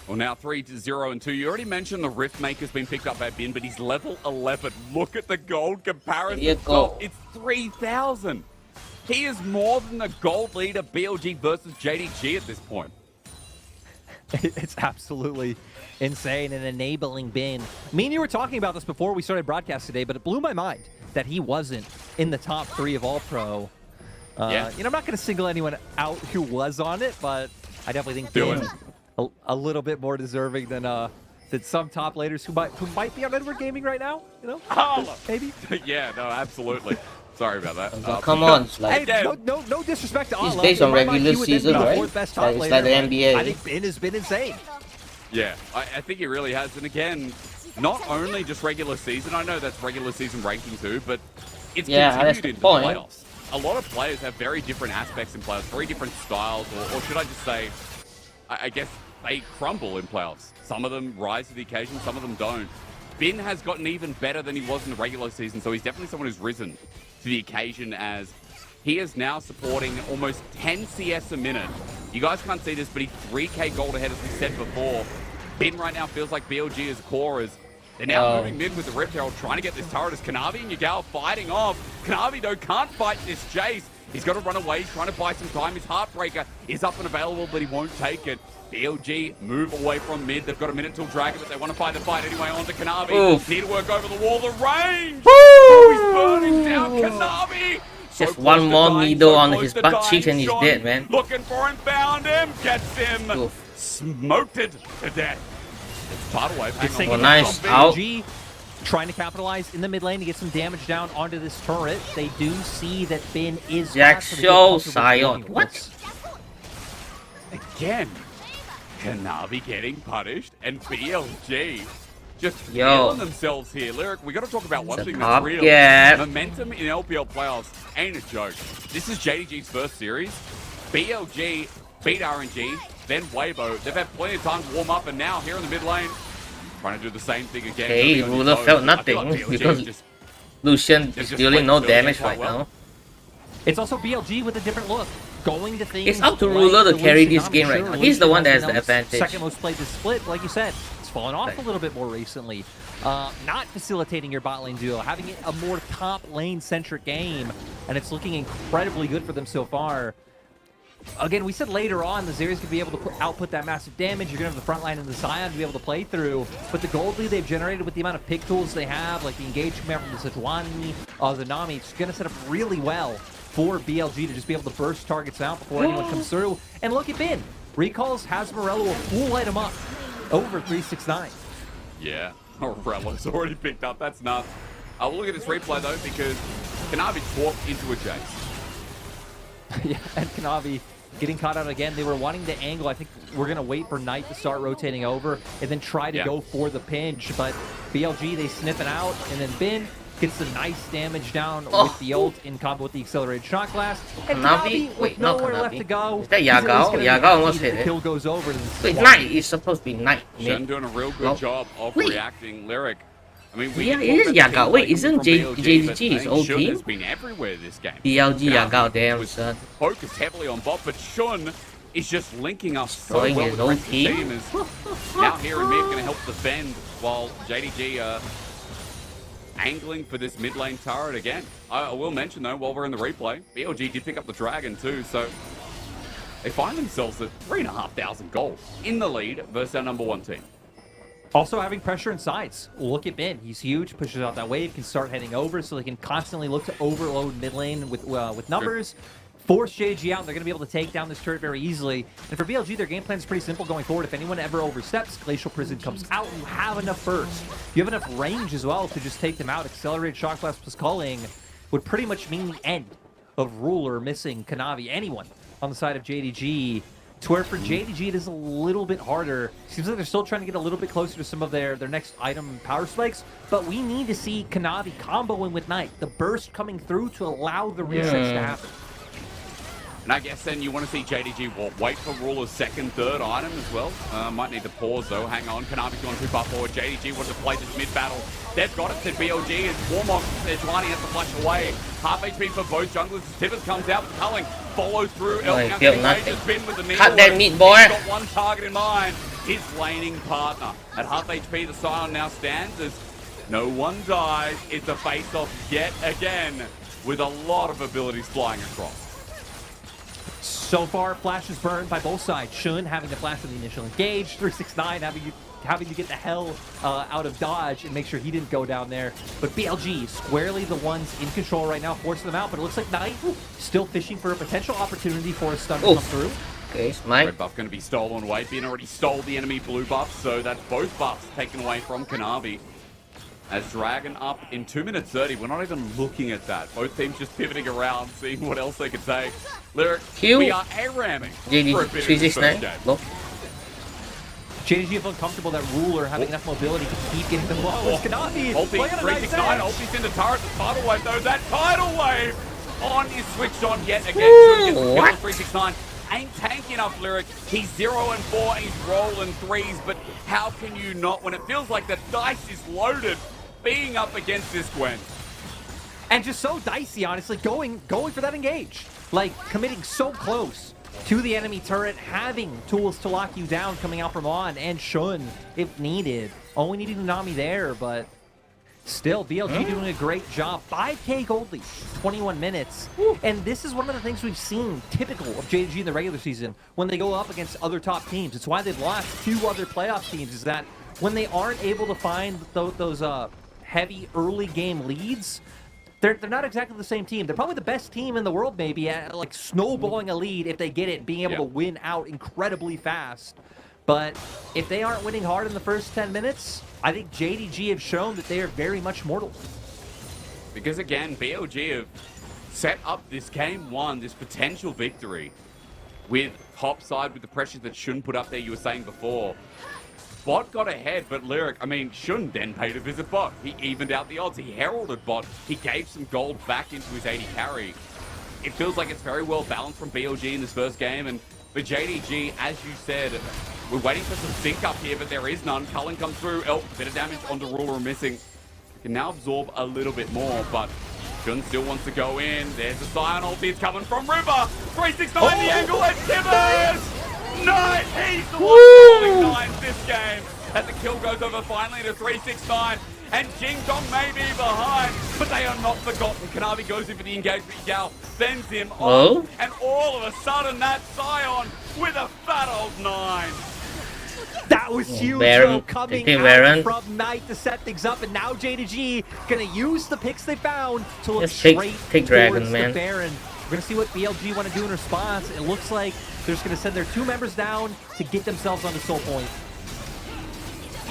Well, now 3-0 and 2. You already mentioned the Riftmaker's been picked up by Bin, but he's level 11. Look at the gold comparison. Here you go. It's 3,000. He is more than the gold leader BLG versus JDG at this point. It's absolutely insane and enabling Bin. Me and you were talking about this before we started broadcast today, but it blew my mind that he wasn't in the top 3 of All-Pro. Yeah. You know, I'm not going to single anyone out who was on it, but I definitely think Do Bin a little bit more deserving than some top laners who might be on Edward Gaming right now. You know, maybe. Yeah, no, absolutely. Sorry about that. Come on, Hey, like no disrespect to he's Allah. based In on my mind, regular he would then be season, the right? fourth best top It's laner, like the but NBA. I think Bin has been insane. Yeah, I think he really has. And again, not only just regular season, I know that's regular season ranking too, but it's Yeah, that's continued the into point. playoffs. A lot of players have very different aspects in playoffs, very different styles, or should I just say, I guess they crumble in playoffs. Some of them rise to the occasion, some of them don't. Bin has gotten even better than he was in the regular season, so he's definitely someone who's risen to the occasion as he is now supporting almost 10 CS a minute. You guys can't see this, but he's 3k gold ahead, as we said before. Bin right now feels like BLG is core as they're now moving mid with the Rift Herald, trying to get this turret as Kanavi and Yagao fighting off. Kanavi, though, can't fight this Jace. He's got to run away. He's trying to buy some time. His Heartbreaker is up and available, but he won't take it. BLG move away from mid. They've got a minute till Dragon, but they want to fight the fight anyway. On to Kanavi. Need to work over the wall. The range! Oh, he's burning down Kanavi! Just one more needle on his butt cheek and he's dead, man. Looking for him, found him, gets him, smoked it to death. It's tidal wave. Hang on. Nice out. BLG trying to capitalize in the mid lane to get some damage down onto this turret. They do see that Bin is Jack back, so they show feel comfortable Zion. going What? with Again, Kanavi getting punished and BLG just Yo. feeling themselves here. Lyric, we got to talk about one It's a thing top that's real. gap. Momentum in LPL playoffs ain't a joke. This is JDG's first series. BLG beat RNG, then Weibo. They've had plenty of time to warm up, and now here in the mid lane, trying to do the same thing again. Hey, Coming on Ruler his felt toes. I feel nothing like BLG because is just Lucian They're is just dealing playing no the damage game quite right well. now. It's also BLG with a different look. Going to things It's up to like Ruler to the carry Lucian. this I'm game right sure now. He's the Lucian one that has been the advantage. Second most played this split, like you said. It's fallen off a little bit more recently. Not facilitating your bot lane duo, having it a more top lane centric game, and it's looking incredibly good for them so far. Again, we said later on the Zeri's could be able to output that massive damage. You're going to have the front line and the Zion to be able to play through. But the gold lead they've generated with the amount of pick tools they have, like the engage command from the Sejuani, the Nami, it's going to set up really well for BLG to just be able to burst targets out before anyone comes through. And look at Bin. Recalls has Morello a full light him up over 369. Yeah, Morello's already picked up. That's nuts. We'll look at this replay, though, because Kanavi walked into a chase. Yeah, and Kanavi getting caught out again. They were wanting to angle. I think we're going to wait for Knight to start rotating over and then try to go for the pinch. But BLG, they snip it out, and then Bin gets the nice damage down with the ult in combo with the accelerated shot blast. And Kanavi, with nowhere left to go. Is that Yagao? Yagao almost hit the it. kill goes over. Wait, Knight. It's supposed to be Knight. Shun doing a real good job of reacting. Lyric. I mean, yeah, it is Yagao. Wait, isn't JDG his old Shun team? has been everywhere this game. BLG Yagao, damn son. Focused heavily on bot, but Shun is just linking us so Destroying well. his own team. Is now here and Miv going to help defend while JDG angling for this mid lane turret again. I will mention though, while we're in the replay, BLG did pick up the dragon too, so they find themselves at 3,500 gold in the lead versus our number 1 team. Also having pressure in sides. Look at Bin. He's huge, pushes out that wave, can start heading over, so they can constantly look to overload mid lane with numbers. Force JDG out, and they're going to be able to take down this turret very easily. And for BLG, their game plan is pretty simple going forward. If anyone ever oversteps, Glacial Prison comes out, you have enough burst. You have enough range as well to just take them out. Accelerated Shock Blast plus Culling would pretty much mean the end of Ruler missing Kanavi, anyone on the side of JDG. To where for JDG it is a little bit harder. Seems like they're still trying to get a little bit closer to some of their next item power spikes, but we need to see Kanavi comboing with Knight, the burst coming through to allow the resets to happen. And I guess then you want to see JDG wait for Ruler's second, third item as well. Might need to pause though. Hang on. Kanavi's gone too far forward. JDG wants to play this mid battle. They've got it to BLG. It's Warmok. Sejuani has to flash away. Half HP for both junglers. Tibbers comes out. Culling follows through. I feel nothing. With the Cut that meat, boy. He's got one target in mind. His laning partner. At half HP, the Scion now stands as no one dies. It's a face-off yet again with a lot of abilities flying across. So far, flash is burned by both sides. Shun having to flash with the initial engage. 369 having to get the hell out of dodge and make sure he didn't go down there. But BLG squarely the ones in control right now, forcing them out. But it looks like Knight still fishing for a potential opportunity for a stun to come through. Okay, Smite. Red buff going to be stolen away. Bin already stole the enemy blue buff, so that's both buffs taken away from Kanavi. As Dragon up in 2 minutes 30. We're not even looking at that. Both teams just pivoting around, seeing what else they could take. Lyric, we are A-ramming for a bit of this first game. Look. JDG feel comfortable that Ruler having enough mobility to keep getting them low. It's Kanavi. Ulti, 369, ulti's into turret. The tidal wave though, that tidal wave on is switched on yet again. What? 369 ain't tanky enough, Lyric. He's 0 and 4 and he's rolling threes, but how can you not when it feels like the dice is loaded being up against this Gwen? And just so dicey, honestly, going for that engage. Like, committing so close to the enemy turret, having tools to lock you down coming out from On and Shun if needed. Only needing Nami there, but still, BLG doing a great job. 5K gold lead, 21 minutes. And this is one of the things we've seen typical of JDG in the regular season when they go up against other top teams. It's why they've lost 2 other playoff teams, is that when they aren't able to find those heavy early game leads, they're not exactly the same team. They're probably the best team in the world, maybe, at like snowballing a lead if they get it, being able to win out incredibly fast. But if they aren't winning hard in the first 10 minutes, I think JDG have shown that they are very much mortal. Because again, BLG have set up this game 1, this potential victory with topside, with the pressures that Shun put up there, you were saying before. Bot got ahead, but Lyric, I mean, Shun then paid to visit bot. He evened out the odds. He heralded bot. He gave some gold back into his 80 carry. It feels like it's very well balanced from BLG in this first game. And for JDG, as you said, we're waiting for some sync up here, but there is none. Cullen comes through. Oh, bit of damage on the Ruler missing. Can now absorb a little bit more, but Shun still wants to go in. There's a Scion ulti. It's coming from River. 369 the angle and Tibbers! Knight, he's the one holding 9 this game. As the kill goes over finally to 369. and Jing Dong may be behind, but they are not forgotten. Kanavi goes in for the engagement. Yao sends him on, and all of a sudden that Scion with a fat old 9. That was huge, Baron, coming taking out Baron. from Knight to set things up, and now JDG gonna use the picks they found to look Just take straight Dragon, towards man. the Baron. We're gonna see what BLG want to do in response. It looks like they're just gonna send their 2 members down to get themselves on the soul point.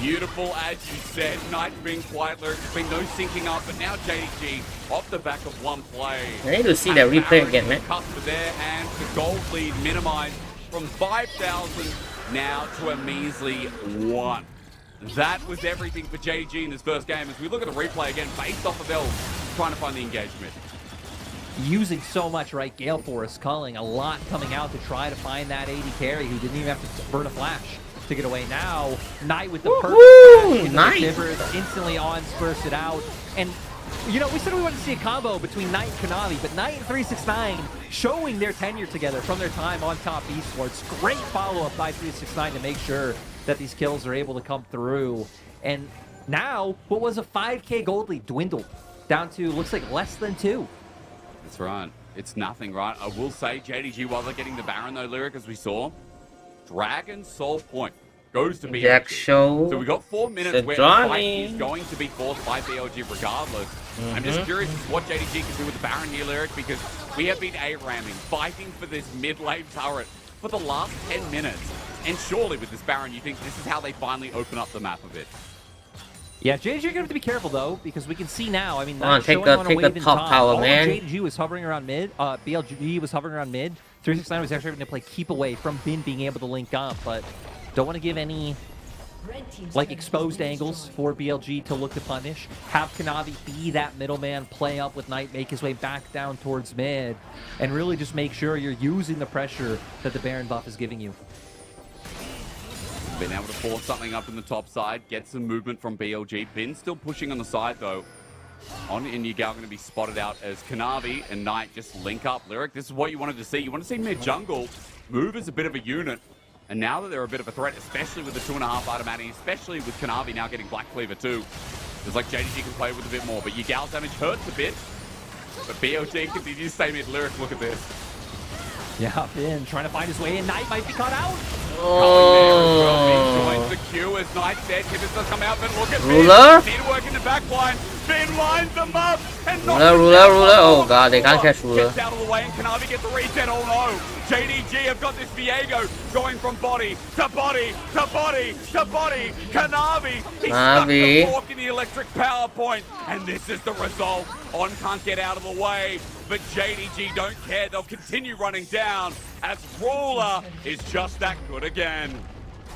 Beautiful, as you said. Knight being quiet, there's been no syncing up, but now JDG off the back of one play. I need to see that replay again, man. Cusp there, and the gold lead minimized from 5,000 now to a measly 1. That was everything for JDG in this first game. As we look at the replay again, based off of L, trying to find the engagement. Using so much, right? Gale Force culling, a lot coming out to try to find that AD carry who didn't even have to burn a flash to get away. Now, Knight with the perfect flash, Nice. Instantly on, spurs it out. And, you know, we said we wanted to see a combo between Knight and Kanavi, but Knight and 369 showing their tenure together from their time on top esports. Great follow-up by 369 to make sure that these kills are able to come through. And now, what was a 5K gold lead dwindled down to, looks like, less than 2. That's right. It's nothing, right? I will say JDG, while they're getting the Baron, though, Lyric, as we saw, Dragon Soul Point goes to BLG. Jack Show. So we got 4 minutes where the fight is going to be forced by BLG regardless. I'm just curious as to what JDG can do with the Baron here, Lyric, because we have been A-ramming, fighting for this mid-lane turret for the last 10 minutes. And surely with this Baron, you think this is how they finally open up the map a bit. Yeah, JDG are going to have to be careful, though, because we can see now, I mean, take the top tower, man. JDG was hovering around mid, BLG was hovering around mid. 369 was actually going to play keep away from Bin being able to link up, but don't want to give any, like, exposed angles for BLG to look to punish. Have Kanavi be that middleman, play up with Knight, make his way back down towards mid, and really just make sure you're using the pressure that the Baron buff is giving you. Been able to force something up in the top side, get some movement from BLG. Bin still pushing on the side, though. On in Yagao going to be spotted out as Kanavi and Knight just link up. Lyric, this is what you wanted to see. You want to see mid-jungle move as a bit of a unit. And now that they're a bit of a threat, especially with the 2.5 automatic, especially with Kanavi now getting Black Cleaver too. It's like JDG can play with a bit more, but Yagao's damage hurts a bit. But BLG continues to stay mid. Lyric, look at this. Yeah, Bin trying to find his way in. Knight might be caught out. Oh. Joins the queue as Knight said, Hibbers does come out, but look at Ruler? Bin. Need to work in the back line. Bin lines them up and Ruler. Oh god, they can't catch Ruler. Gets out of the way and Kanavi gets the reset. Oh no. JDG have got this Viego going from body to body to body to body. Kanavi, he's stuck the fork in the electric power point. And this is the result. On can't get out of the way, but JDG don't care. They'll continue running down as Ruler is just that good again.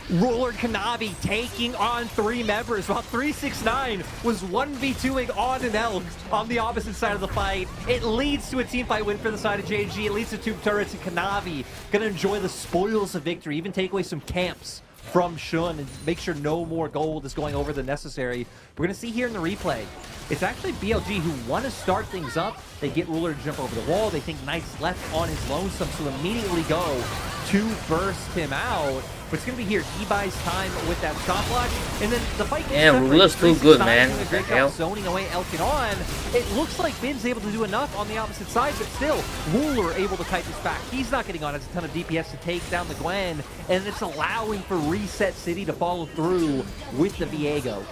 Ruler Kanavi taking on 3 members while 369 was 1v2ing on an Elk on the opposite side of the fight. It leads to a teamfight win for the side of JDG. It leads to 2 turrets, and Kanavi gonna enjoy the spoils of victory, even take away some camps from Shun and make sure no more gold is going over the necessary. We're gonna see here in the replay, it's actually BLG who want to start things up. They get Ruler to jump over the wall. They think Knight's left on his lonesome, so immediately go to burst him out. But it's going to be here. He buys time with that stopwatch. And then the fight gets separate. Ruler's too good, man. Doing a great job zoning away Elkin on. It looks like Bin's able to do enough on the opposite side, but still, Ruler able to kite this back. He's not getting on. It's a ton of DPS to take down the Gwen, and it's allowing for Reset City to follow through with the Viego.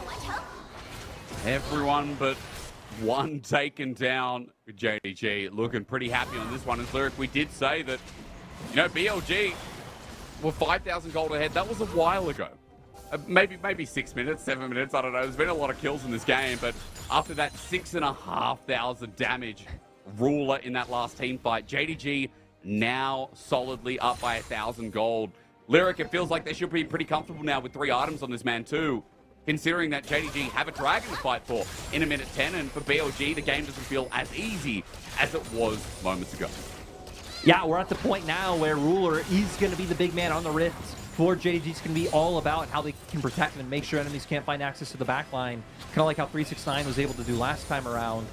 Everyone but one taken down. JDG looking pretty happy on this one. As Lyric, we did say that, you know, BLG were 5,000 gold ahead. That was a while ago. Maybe 6 minutes, 7 minutes, I don't know. There's been a lot of kills in this game, but after that 6,500 damage Ruler in that last team fight, JDG now solidly up by 1,000 gold. Lyric, it feels like they should be pretty comfortable now with 3 items on this man too, considering that JDG have a dragon to fight for in a minute 10, and for BLG, the game doesn't feel as easy as it was moments ago. Yeah, we're at the point now where Ruler is going to be the big man on the Rift. For JDG, it's going to be all about how they can protect and make sure enemies can't find access to the backline. Kind of like how 369 was able to do last time around.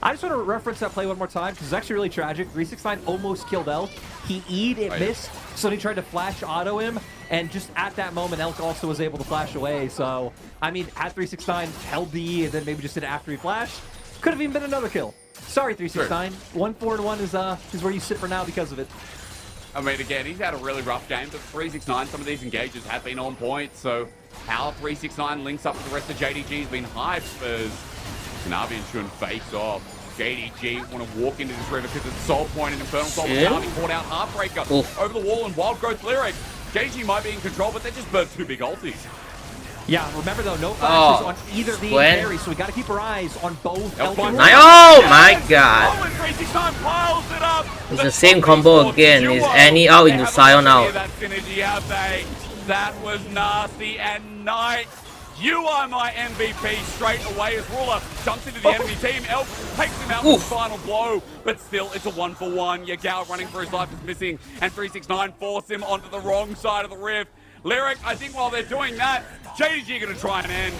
I just want to reference that play one more time because it's actually really tragic. 369 almost killed Elk. He E'd, it missed, so he tried to flash auto him, and just at that moment, Elk also was able to flash away. So, I mean, had 369 held the E and then maybe just did it after he flashed, could have even been another kill. Sorry, 369. 1-4-1 is where you sit for now because of it. I mean, again, he's had a really rough game, but 369, some of these engages have been on point, so how 369 links up with the rest of JDG has been hyped as Kanavi and Shun face off. JDG want to walk into this river because it's Soul Point and Infernal Soul. Kanavi caught out Heartbreaker over the wall and Wild Growth Lyric. JDG might be in control, but they just burnt 2 big ultis. Yeah, remember though, no flashes on either the carry, so we got to keep our eyes on both. Oh my god! It's the same combo again. Is Annie out into Sion out? That was nasty, and Knight, you are my MVP straight away as Ruler jumps into the enemy team. Elf takes him out with the final blow, but still it's a 1-for-1. Yagao running for his life is missing, and 369 force him onto the wrong side of the rift. Lyric, I think while they're doing that, JDG gonna try and end.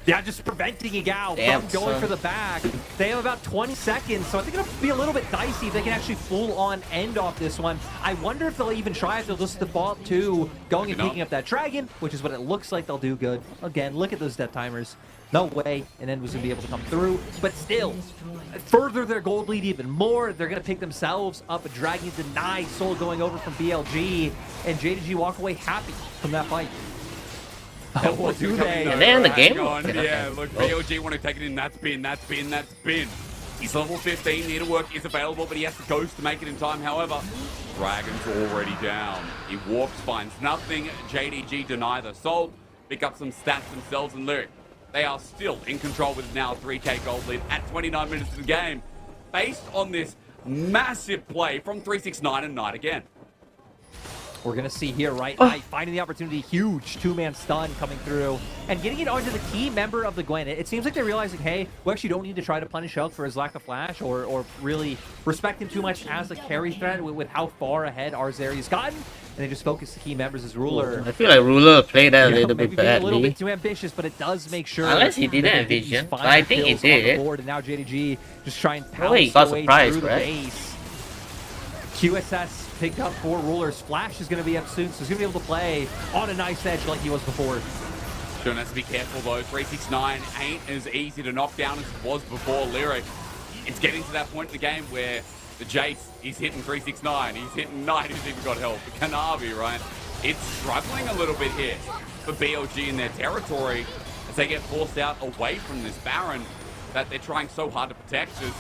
Yeah, just preventing Yagao from going for the back. They have about 20 seconds, so I think it'll be a little bit dicey if they can actually full-on end off this one. I wonder if they'll even try, if they'll just default to going and picking up that dragon, which is what it looks like they'll do good. Again, look at those death timers. No way an end was going to be able to come through, but still, further their gold lead even more. They're going to pick themselves up a dragon denied soul going over from BLG, and JDG walk away happy from that fight. Oh, well, do they? And they end the game? Yeah, look, BLG want to take it in. That's bin. He's level 15. Needlework is available, but he has to ghost to make it in time. However, Dragon's already down. He walks, finds nothing. JDG deny the soul, pick up some stats themselves, and Lyric. They are still in control with now a 3K gold lead at 29 minutes of the game, based on this massive play from 369 and Knight again. We're going to see here, right? Knight finding the opportunity, huge two-man stun coming through, and getting it onto the key member of the Gwen. It seems like they're realizing, hey, we actually don't need to try to punish Elk for his lack of flash or really respect him too much as a carry threat with how far ahead Arzeri's gotten. And they just focus the key members as Ruler. I feel like Ruler played that a little bit badly. A little bit too ambitious, but it does make sure. Unless he didn't envision, but I think he did. And now JDG just trying to pounce he got the way surprised, through right? the base. QSS picked up 4 Rulers. Flash is going to be up soon, so he's going to be able to play on a nice edge like he was before. Shun has to be careful though. 369 ain't as easy to knock down as it was before Lyric. It's getting to that point in the game where the Jace, he's hitting 369, he's hitting Knight, who's even got help. Kanavi, right? It's struggling a little bit here for BLG in their territory as they get forced out away from this Baron that they're trying so hard to protect. Just,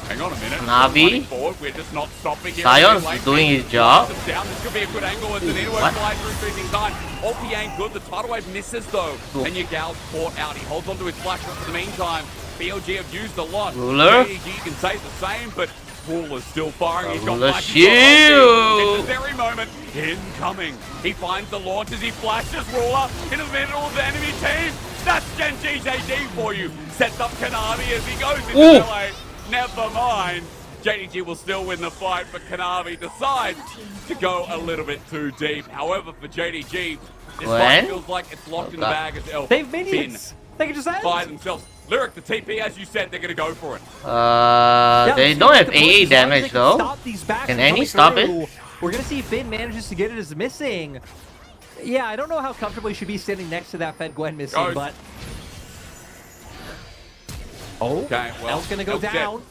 hang on a minute. Kanavi? We're just not stopping here. Sion's doing his job. Down. This could be a good angle as the Needlework flies through 369. Ulti ain't good. The tidal wave misses though. And Yagao's caught out. He holds onto his flash for the meantime. BLG have used a lot. Ruler? JDG can say the same, but Ruler's still firing. He's got Ruler flash. shield. At the very moment, incoming. He finds the launch as he flashes Ruler into the middle of the enemy team. That's Genshin JD for you. Sets up Kanavi as he goes into melee. Never mind. JDG will still win the fight, but Kanavi decides to go a little bit too deep. However, for JDG, this fight feels like it's locked in the bag as Elf. They've minions. They can just end. By themselves. Lyric, the TP, as you said, they're going to go for it. They don't have AA damage though. Can Annie stop it? We're going to see if Finn manages to get it as missing. Yeah, I don't know how comfortable he should be sitting next to that Fed Gwen missing, but... Okay, well, Elf's going to go down.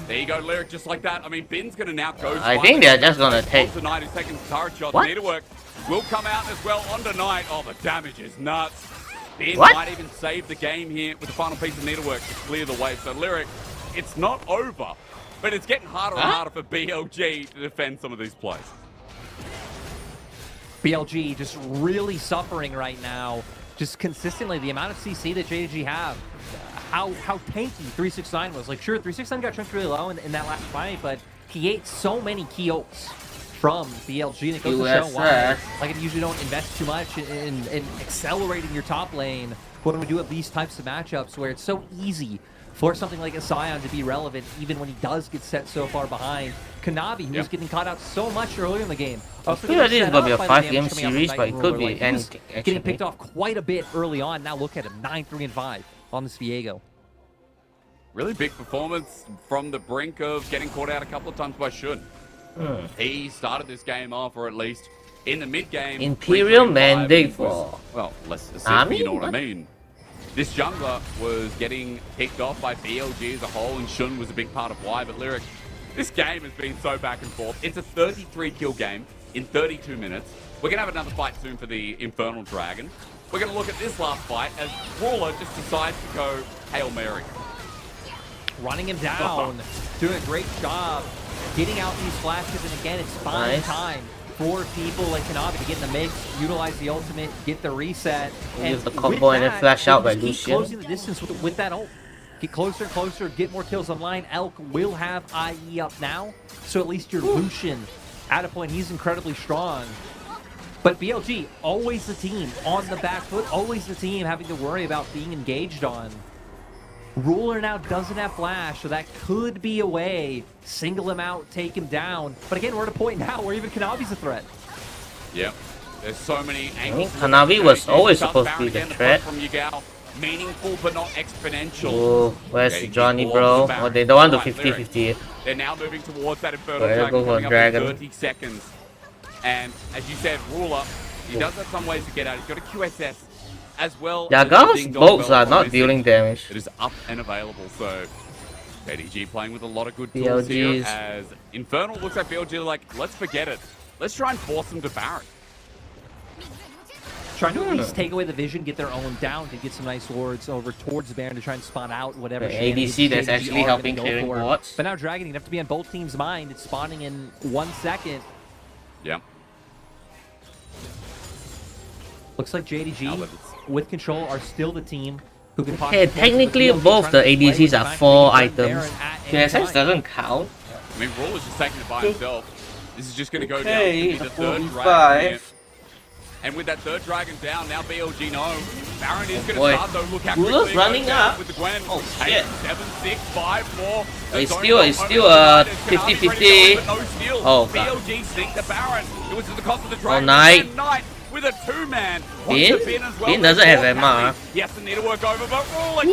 There you go, Lyric, just like that. I mean, Bin's going to now go... I think they're just going to take... ...90 seconds turret shot. Needlework will come out as well on Knight. Oh, the damage is nuts. Bin might even save the game here with the final piece of Needlework to clear the way. So, Lyric, it's not over, but it's getting harder and harder for BLG to defend some of these plays. BLG just really suffering right now. Just consistently, the amount of CC that JDG have. How tanky 369 was. Like, sure, 369 got tricked really low in that last fight, but he ate so many key ults from BLG, and it goes to show why. Like, you usually don't invest too much in accelerating your top lane when we do have these types of matchups where it's so easy for something like a Sion to be relevant, even when he does get set so far behind. Kanavi, who was getting caught out so much earlier in the game. I feel like this is going to be a 5-game series, but it could be anything. Getting picked off quite a bit early on. Now look at him, 9-3-5 on this Viego. Really big performance from the brink of getting caught out a couple of times by Shun. He started this game off, or at least in the mid game. Imperial Mandate for... Well, less assist, Army? but you know what I mean. This jungler was getting picked off by BLG as a whole, and Shun was a big part of why. But Lyric, this game has been so back and forth. It's a 33-kill game in 32 minutes. We're going to have another fight soon for the Infernal Dragon. We're going to look at this last fight as Ruler just decides to go Hail Mary. Running him down, doing a great job, getting out these flashes, and again, it's fine time for people like Kanavi to get in the mix, utilize the ultimate, get the reset, and use the combo and then flash out by keep Lucian. Closing the distance with that ult. Get closer and closer, get more kills online. Elk will have IE up now, so at least your Lucian at a point, he's incredibly strong. But BLG, always the team on the back foot, always the team having to worry about being engaged on. Ruler now doesn't have flash, so that could be a way. Single him out, take him down. But again, we're at a point now where even Kanavi's a threat. Yep. There's so many angles. Kanavi was always supposed to be the threat. From Yugao. Meaningful but not exponential. Oh, where's Johnny, bro? Oh, they don't want to 50-50. They're now moving towards that Infernal Dragon coming up in 30 seconds. And as you said, Ruler, he does have some ways to get out. He's got a QSS as well. Yagao's bolts are not dealing damage. It is up and available, so JDG playing with a lot of good tools here. As Infernal looks like BLG like, let's forget it. Let's try and force them to Baron. Trying to at least take away the vision, get their own down to get some nice wards over towards Baron to try and spawn out whatever. The ADC that's actually helping clearing wards. But now Dragon, you have to be on both teams' mind. It's spawning in 1 second. Yeah. Looks like JDG with control are still the team who can possibly... Yeah, technically both the ADCs are 4 items. QSS doesn't count. I mean, Ruler's just taking it by himself. This is just going to go down to be the third dragon. And with that third dragon down, now BLG no. Baron is going to start though. Look how Ruler's running up. With the Gwen. Oh shit. 7, 6, 5 more. It's still 50-50. Oh god. BLG sink the Baron. It was at the cost of the dragon. Oh, Knight. Knight with a 2-man. Bin doesn't have MR. Yes, they need to work over, but Ruler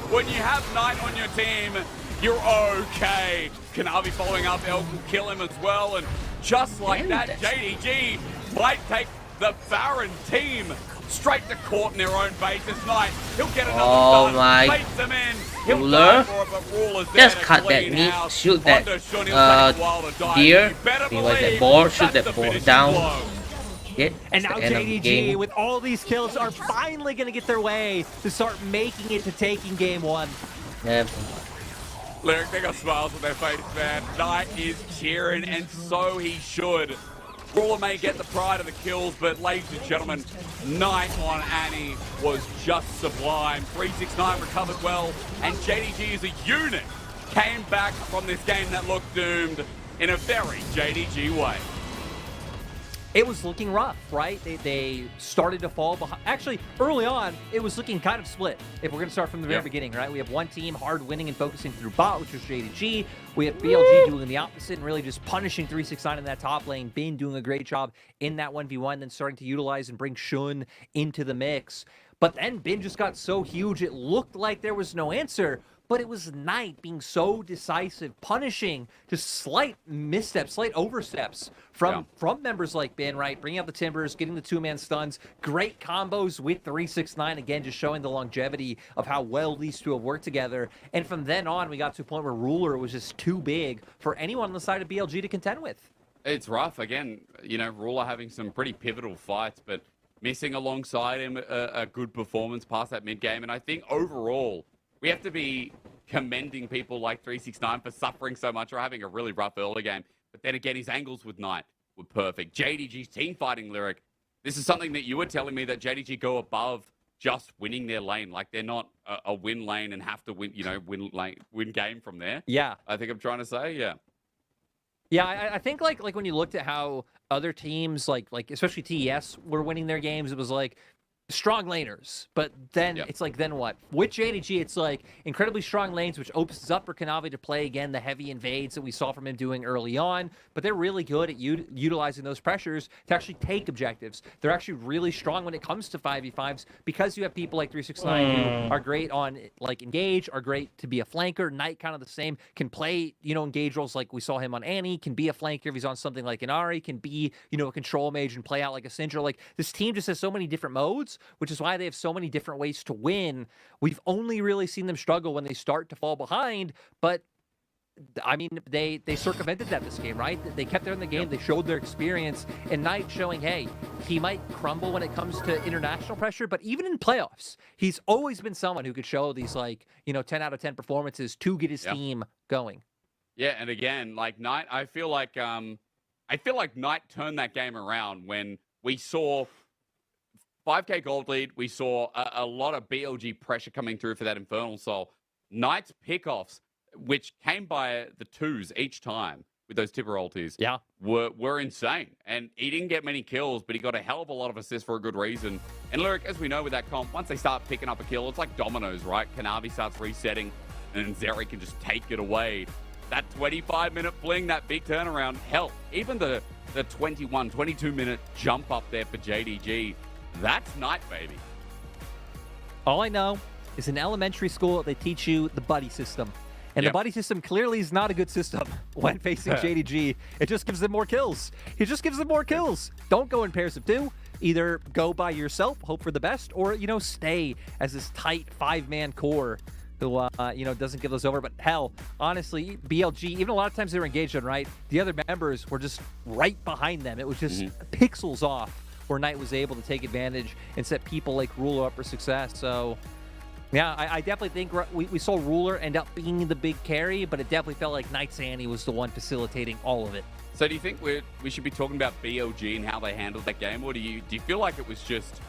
when you have Knight on your team, you're okay. Kanavi following up, Elk will kill him as well, and just like that, JDG might take the Baron team straight to court in their own base. It's Knight. He'll get another stun. Baits them in. He'll die for it, but Ruler's there just to cut that clean meat, house. shoot that deer, like that boar, shoot that boar down. And now JDG, with all these kills, are finally going to get their way to start making it to taking game 1. Yep. Lyric, they got smiles on their face, man. Knight is cheering, and so he should. Ruler may get the pride of the kills, but ladies and gentlemen, Knight on Annie was just sublime. 369 recovered well, and JDG as a unit came back from this game that looked doomed in a very JDG way. It was looking rough, right? They started to fall behind. Actually, early on, it was looking kind of split. If we're going to start from the very beginning, right? We have one team hard winning and focusing through bot, which was JDG. We have BLG doing the opposite and really just punishing 369 in that top lane. Bin doing a great job in that 1v1, then starting to utilize and bring Shun into the mix. But then Bin just got so huge, it looked like there was no answer. But it was Knight being so decisive, punishing just slight missteps, slight oversteps from members like Bin, right? Bringing out the Timbers, getting the 2-man stuns, great combos with 369, again, just showing the longevity of how well these two have worked together. And from then on, we got to a point where Ruler was just too big for anyone on the side of BLG to contend with. It's rough. Again, you know, Ruler having some pretty pivotal fights, but missing alongside him a good performance past that mid-game. And I think overall, we have to be commending people like 369 for suffering so much or having a really rough early game. But then again, his angles with Knight were perfect. JDG's team fighting Lyric. This is something that you were telling me, that JDG go above just winning their lane. Like, they're not a win lane and have to win, you know, win game from there. Yeah. I think I'm trying to say, yeah. Yeah, I think like when you looked at how other teams like especially TES were winning their games, it was like strong laners, but then it's like, then what? With JDG, it's like incredibly strong lanes, which opens up for Kanavi to play again the heavy invades that we saw from him doing early on. But they're really good at utilizing those pressures to actually take objectives. They're actually really strong when it comes to 5v5s because you have people like 369 who are great on like engage, are great to be a flanker. Knight kind of the same, can play, you know, engage roles like we saw him on Annie, can be a flanker if he's on something like an Ari, can be, you know, a control mage and play out like a Syndra. Like this team just has so many different modes, which is why they have so many different ways to win. We've only really seen them struggle when they start to fall behind, but I mean, they circumvented that this game, right? They kept there in the game. They showed their experience, and Knight showing, hey, he might crumble when it comes to international pressure, but even in playoffs, he's always been someone who could show these, like, you know, 10 out of 10 performances to get his team going. Yeah, and again, like Knight, I feel like Knight turned that game around when we saw 5K gold lead. We saw a lot of BLG pressure coming through for that Infernal Soul. Knight's pickoffs, which came by the twos each time with those tipper ultis, were insane. And he didn't get many kills, but he got a hell of a lot of assists for a good reason. And Lyric, as we know with that comp, once they start picking up a kill, it's like dominoes, right? Kanavi starts resetting, and then Zeri can just take it away. That 25-minute fling, that big turnaround, hell, even the 21, 22-minute jump up there for JDG, that's Knight, baby. All I know is in elementary school, they teach you the buddy system. And the buddy system clearly is not a good system when facing JDG. It just gives them more kills. It just gives them more kills. Don't go in pairs of two. Either go by yourself, hope for the best, or, you know, stay as this tight 5-man core who, you know, doesn't give those over. But hell, honestly, BLG, even a lot of times they were engaged on right, the other members were just right behind them. It was just pixels off where Knight was able to take advantage and set people like Ruler up for success. So, yeah, I definitely think we saw Ruler end up being the big carry, but it definitely felt like Knight's Annie was the one facilitating all of it. So do you think we should be talking about BLG and how they handled that game, or do you feel like it was just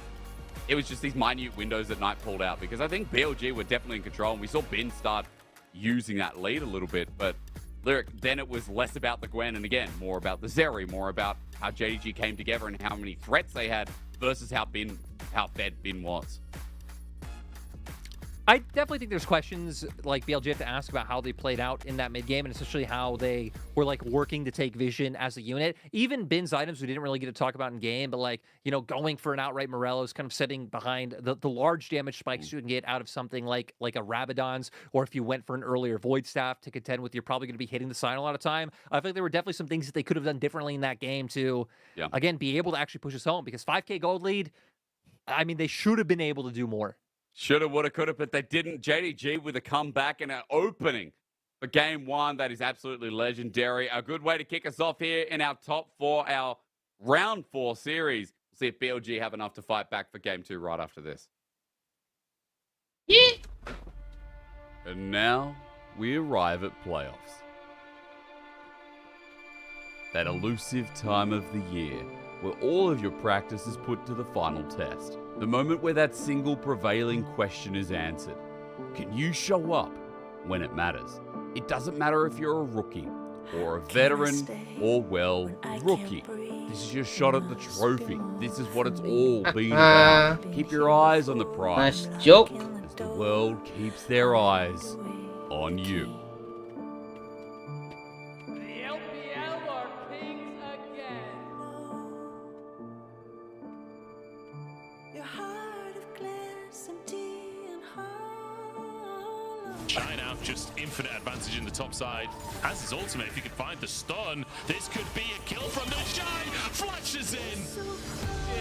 these minute windows that Knight pulled out? Because I think BLG were definitely in control, and we saw Bin start using that lead a little bit, but Lyric, then it was less about the Gwen, and again, more about the Zeri, more about how JDG came together and how many threats they had versus how fed Bin was. I definitely think there's questions like BLG have to ask about how they played out in that mid game, and especially how they were like working to take vision as a unit. Even Bin's items we didn't really get to talk about in game, but like, you know, going for an outright Morello's, kind of sitting behind the large damage spikes you can get out of something like a Rabadon's, or if you went for an earlier Void Staff to contend with, you're probably going to be hitting the sign a lot of time. I think there were definitely some things that they could have done differently in that game to, again, be able to actually push us home, because 5K gold lead, I mean, they should have been able to do more. Shoulda, woulda, coulda, but they didn't. JDG with a comeback and an opening for game one that is absolutely legendary. A good way to kick us off here in our top four, our round 4 series. We'll see if BLG have enough to fight back for game 2 right after this. Yeah. And now we arrive at playoffs. That elusive time of the year where all of your practice is put to the final test. The moment where that single prevailing question is answered. Can you show up when it matters? It doesn't matter if you're a rookie or a veteran or, well, rookie. This is your shot at the trophy. This is what it's all been about. Keep your eyes on the prize. Nice joke. As the world keeps their eyes on you. Shine out, just infinite advantage in the top side. Has his ultimate, if he could find the stun, this could be a kill from the Shine. Flashes in.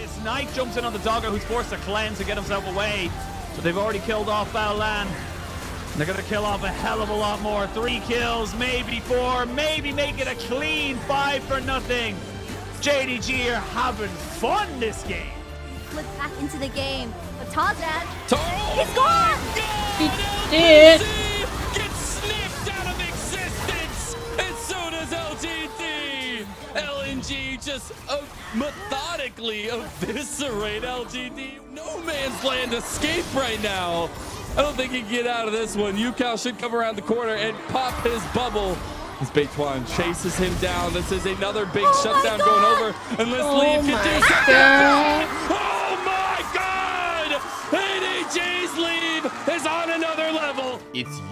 It's Knight jumps in on the Dogger, who's forced to cleanse to get himself away. But they've already killed off Baolan. They're going to kill off a hell of a lot more. 3 kills, maybe 4, maybe make it a clean 5-0. JDG are having fun this game. Look back into the game. But Tarzan, Oh, he's gone! God, did. LGD gets sniffed out of existence, and so does LGD. LNG just methodically eviscerate LGD. No man's land escape right now. I don't think he can get out of this one. Yukao should come around the corner and pop his bubble. As Beituan chases him down. This is another big shutdown going over. Unless Leaf can do something. Oh my God!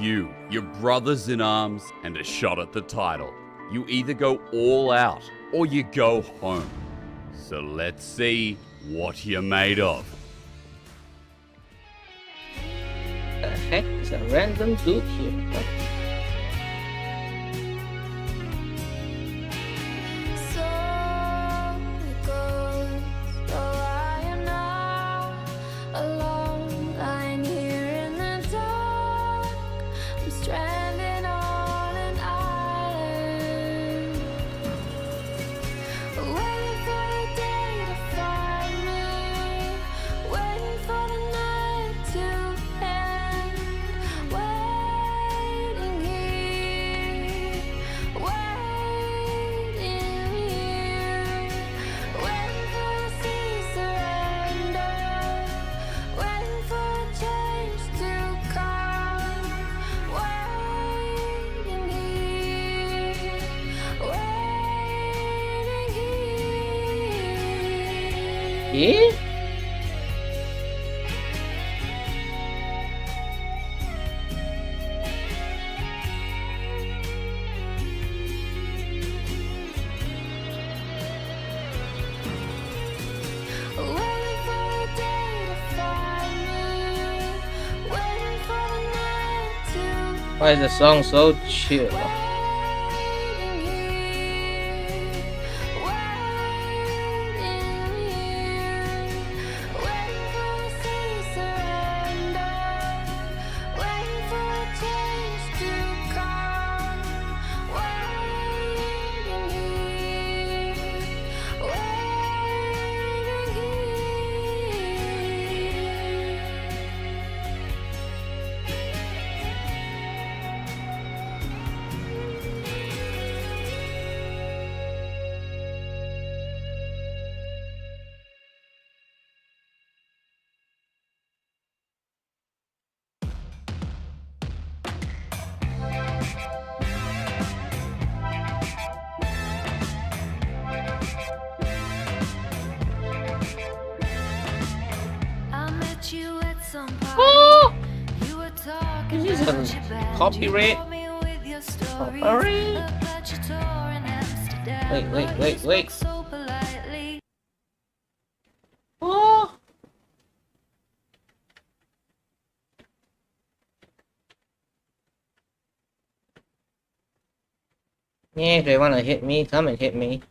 you, your brothers in arms, and a shot at the title. You either go all out or you go home. So let's see what you're made of. The heck is a random dude here? Yeah? Why is the song so chill? Oh! This is a copyright. Wait. Oh! Yeah, if they wanna hit me, come and hit me.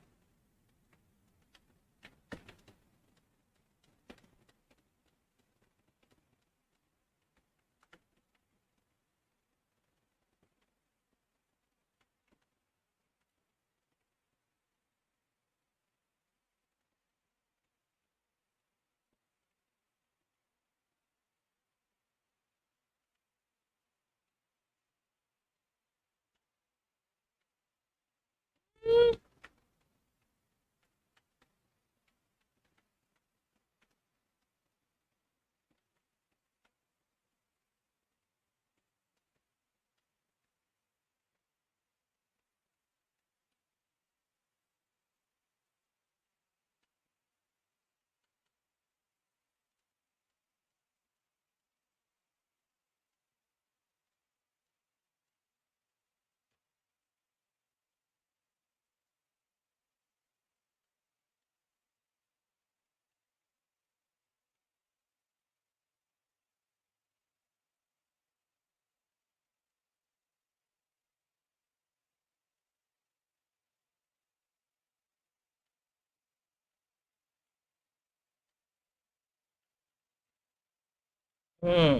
Hmm.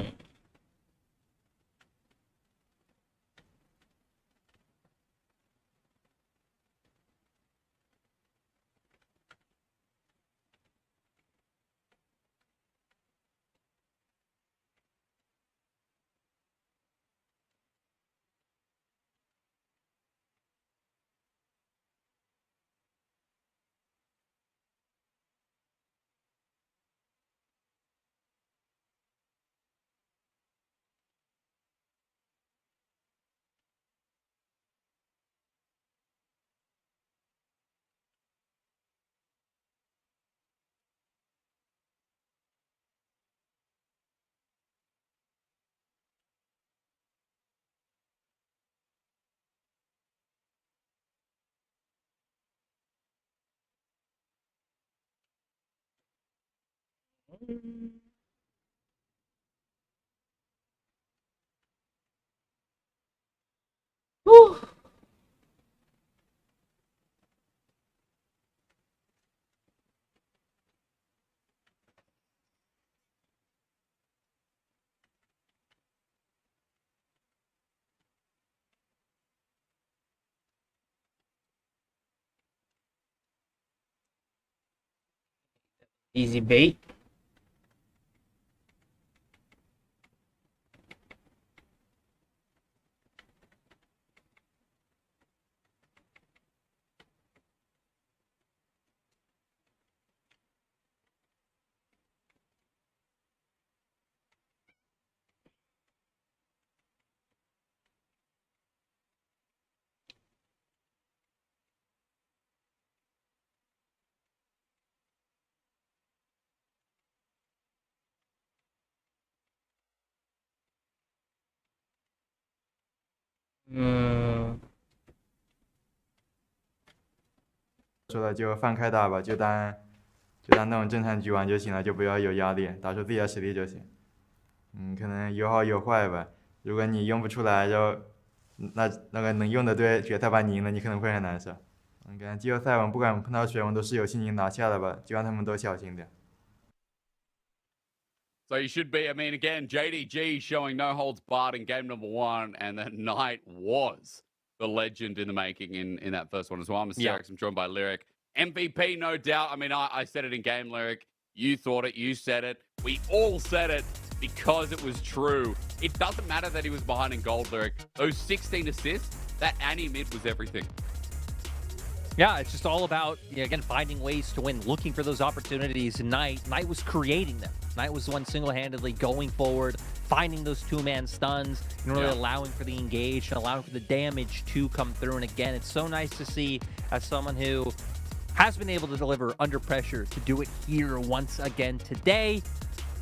Whew. Easy bait. Hmm. 说的就放开打吧，就当那种正常局玩就行了，就不要有压力，打出自己的实力就行。可能有好有坏吧。如果你用不出来，就那个能用的队决赛把你赢了，你可能会很难受。感觉季后赛我们不管碰到谁，我们都是有信心拿下的吧，就让他们都小心点。So you should be. I mean, again, JDG showing no holds barred in game number 1, and that Knight was the legend in the making in that first one as well. I'm Asterix. I'm joined by Lyric. MVP, no doubt. I mean, I said it in game, Lyric. You thought it. You said it. We all said it because it was true. It doesn't matter that he was behind in gold, Lyric. Those 16 assists, that Annie mid was everything. Yeah, it's just all about, again, finding ways to win, looking for those opportunities. Knight was creating them. Knight was the one single-handedly going forward, finding those two-man stuns, and really allowing for the engage and allowing for the damage to come through. And again, it's so nice to see as someone who has been able to deliver under pressure to do it here once again today,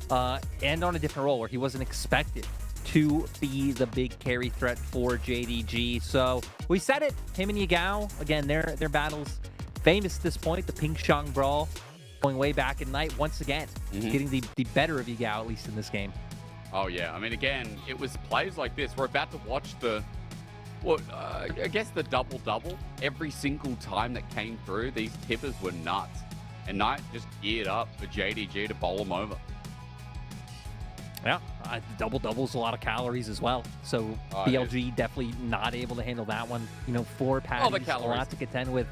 and on a different role where he wasn't expected to be the big carry threat for JDG. So we said it, him and Yagao, again, their battles famous at this point, the Ping Shang brawl, going way back in Knight once again, getting the better of Yagao, at least in this game. Oh, yeah. I mean, again, it was plays like this. We're about to watch I guess the double-double. Every single time that came through, these tippers were nuts. And Knight just geared up for JDG to bowl them over. Yeah, double-double's a lot of calories as well. So BLG definitely not able to handle that one. 4 patties, a lot to contend with.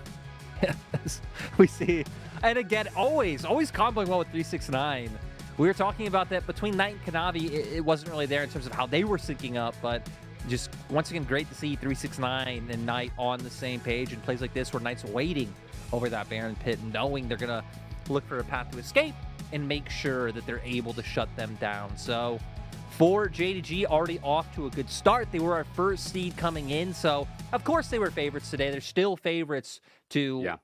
We see. And again, always comboing well with 369. We were talking about that between Knight and Kanavi. It wasn't really there in terms of how they were syncing up, but just once again, great to see 369 and Knight on the same page in plays like this where Knight's waiting over that Baron pit, knowing they're going to look for a path to escape and make sure that they're able to shut them down. So for JDG, already off to a good start. They were our first seed coming in, so of course they were favorites today. They're still favorites to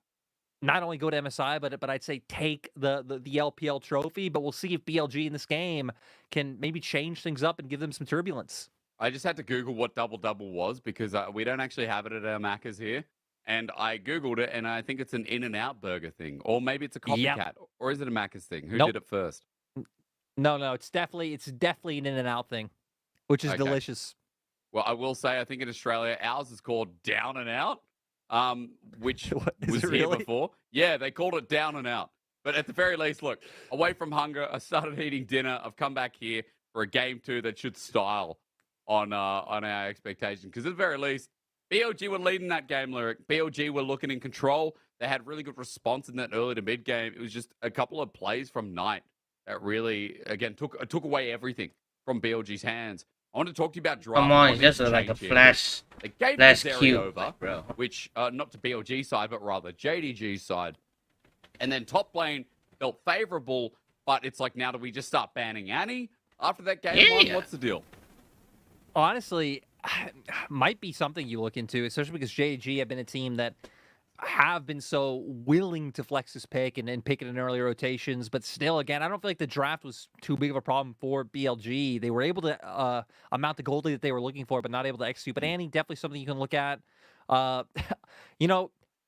not only go to MSI, but I'd say take the LPL trophy. But we'll see if BLG in this game can maybe change things up and give them some turbulence. I just had to Google what double-double was because we don't actually have it at our Macca's here. And I Googled it, and I think it's an In-N-Out burger thing. Or maybe it's a copycat. Or is it a Macca's thing? Who did it first? No, it's definitely an In-N-Out thing, which is delicious. Well, I will say, I think in Australia, ours is called Down and Out, which was here before. Yeah, they called it Down and Out. But at the very least, look, away from hunger, I started eating dinner. I've come back here for a game 2 that should style on our expectation. Because at the very least, BLG were leading that game, Lyric. BLG were looking in control. They had really good response in that early to mid game. It was just a couple of plays from Knight that really, again, took away everything from BLG's hands. I want to talk to you about draft. Come on, it's just like a flash cute over, bro. Which, not to BLG side, but rather JDG side. And then top lane felt favorable, but it's like, now do we just start banning Annie after that game 1? What's the deal? Honestly, might be something you look into, especially because JDG have been a team that have been so willing to flex this pick and pick it in early rotations. But still, again, I don't feel like the draft was too big of a problem for BLG. They were able to amount the gold that they were looking for, but not able to execute. But Annie, definitely something you can look at.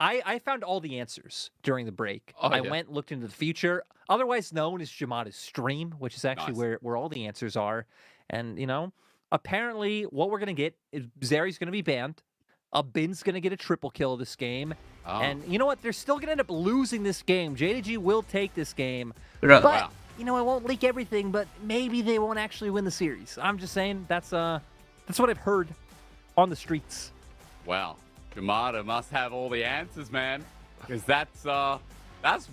I found all the answers during the break. Oh, I yeah. went, looked into the future, otherwise known as Jamada's stream, which is actually Nice. where all the answers are. And, apparently what we're going to get is Zeri's going to be banned. Bin's going to get a triple kill this game. Oh. And you know what? They're still going to end up losing this game. JDG will take this game. Bruh. But, Wow. I won't leak everything, but maybe they won't actually win the series. I'm just saying that's what I've heard on the streets. Wow. Jamada must have all the answers, man. Because that's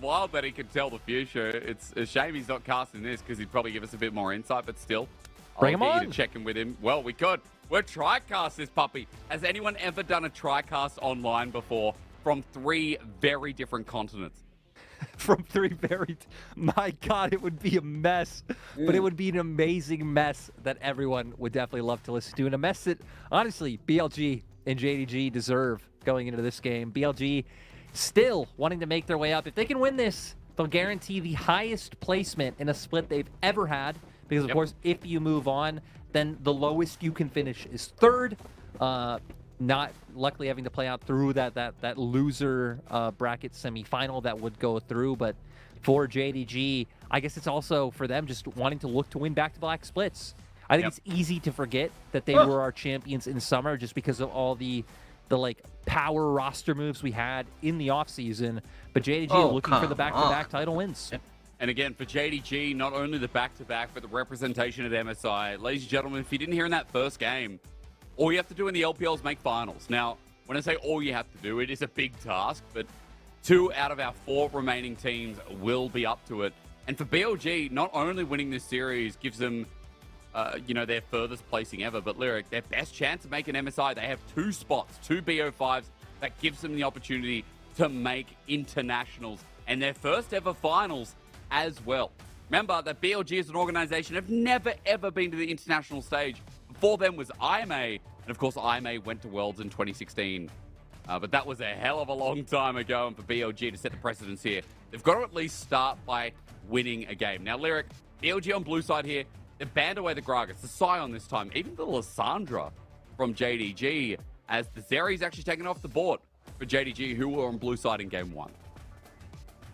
wild that he can tell the future. It's a shame he's not casting this because he'd probably give us a bit more insight, but still. Bring him I'll get on. you to check in with him. Well, we could. We're TriCast this puppy. Has anyone ever done a TriCast online before from 3 very different continents? From 3 my God, it would be a mess, but it would be an amazing mess that everyone would definitely love to listen to, and a mess that honestly BLG and JDG deserve going into this game. BLG still wanting to make their way up. If they can win this, they'll guarantee the highest placement in a split they've ever had, because of course if you move on, then the lowest you can finish is 3rd. Not luckily having to play out through that loser bracket semifinal that would go through, but for JDG, I guess it's also for them just wanting to look to win back-to-back splits. I think it's easy to forget that they were our champions in summer just because of all the like power roster moves we had in the offseason, but JDG looking for the back-to-back title wins. And again, for JDG, not only the back-to-back, but the representation at MSI. Ladies and gentlemen, if you didn't hear in that first game, all you have to do in the LPL is make finals. Now, when I say all you have to do, it is a big task, but 2 out of our 4 remaining teams will be up to it. And for BLG, not only winning this series gives them, their furthest placing ever, but Lyric, their best chance of making MSI, they have 2 spots, 2 BO5s, that gives them the opportunity to make internationals and their first ever finals as well. Remember that BLG as an organization have never ever been to the international stage. Before them was IMA, and of course IMA went to Worlds in 2016. But that was a hell of a long time ago, and for BLG to set the precedence here, they've got to at least start by winning a game. Now, Lyric, BLG on blue side here, they've banned away the Gragas, the Scion this time, even the Lissandra from JDG, as the Zeri's actually taken off the board for JDG, who were on blue side in game 1.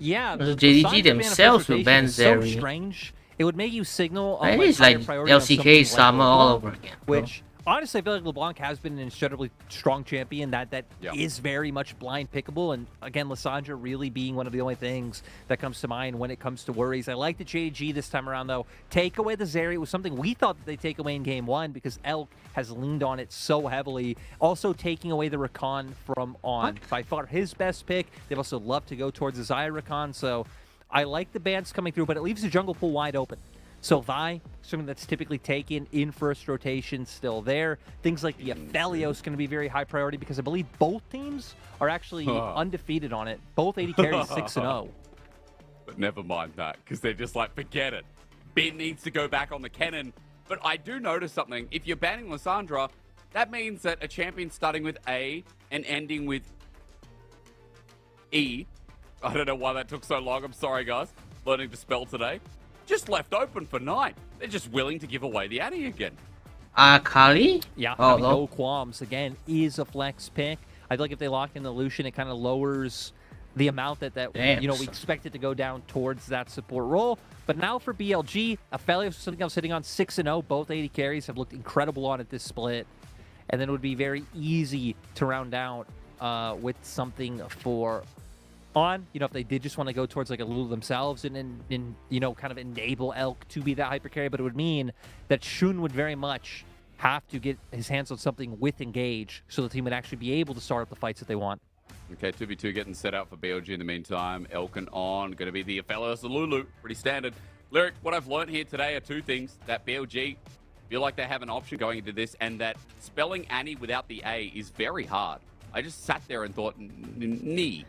Yeah, The JDG themselves will ban so Zeri. strange. It would make you signal It like is like higher priority on LCK something like summer LeBlanc, all over again, bro. Which honestly, I feel like LeBlanc has been an incredibly strong champion that is very much blind pickable. And again, Lissandra really being one of the only things that comes to mind when it comes to worries. I like the JDG this time around, though. Take away the Zeri. It was something we thought that they'd take away in game 1 because Elk has leaned on it so heavily. Also taking away the Rakan from On. By far his best pick. They've also loved to go towards the Xayah Rakan. So I like the bans coming through, but it leaves the jungle pool wide open. So Vi, something that's typically taken in first rotation, still there. Things like the Aphelios going to be very high priority because I believe both teams are actually undefeated on it. Both 80 carries 6-0. But never mind that, because they're just like, forget it. Ben needs to go back on the cannon. But I do notice something. If you're banning Lissandra, that means that a champion starting with A and ending with E, I don't know why that took so long. I'm sorry, guys. Learning to spell today. Just left open for 9. They're just willing to give away the Annie again. Akali? Yeah, Oh, having no. no qualms. Again, is a flex pick. I feel like if they lock in the Lucian, it kind of lowers the amount that Damn. we expect it to go down towards that support role. But now for BLG, Aphelios was something I was sitting on 6-0. Both 80 carries have looked incredible on it this split. And then it would be very easy to round out with something for On, if they did just want to go towards like a Lulu themselves and kind of enable Elk to be that hyper carry, but it would mean that Shun would very much have to get his hands on something with Engage so the team would actually be able to start up the fights that they want. Okay, 2v2 getting set out for BLG in the meantime. Elk and On going to be the Aphelios and Lulu. Pretty standard. Lyric, what I've learned here today are 2 things. That BLG feel like they have an option going into this, and that spelling Annie without the A is very hard. I just sat there and thought, knee.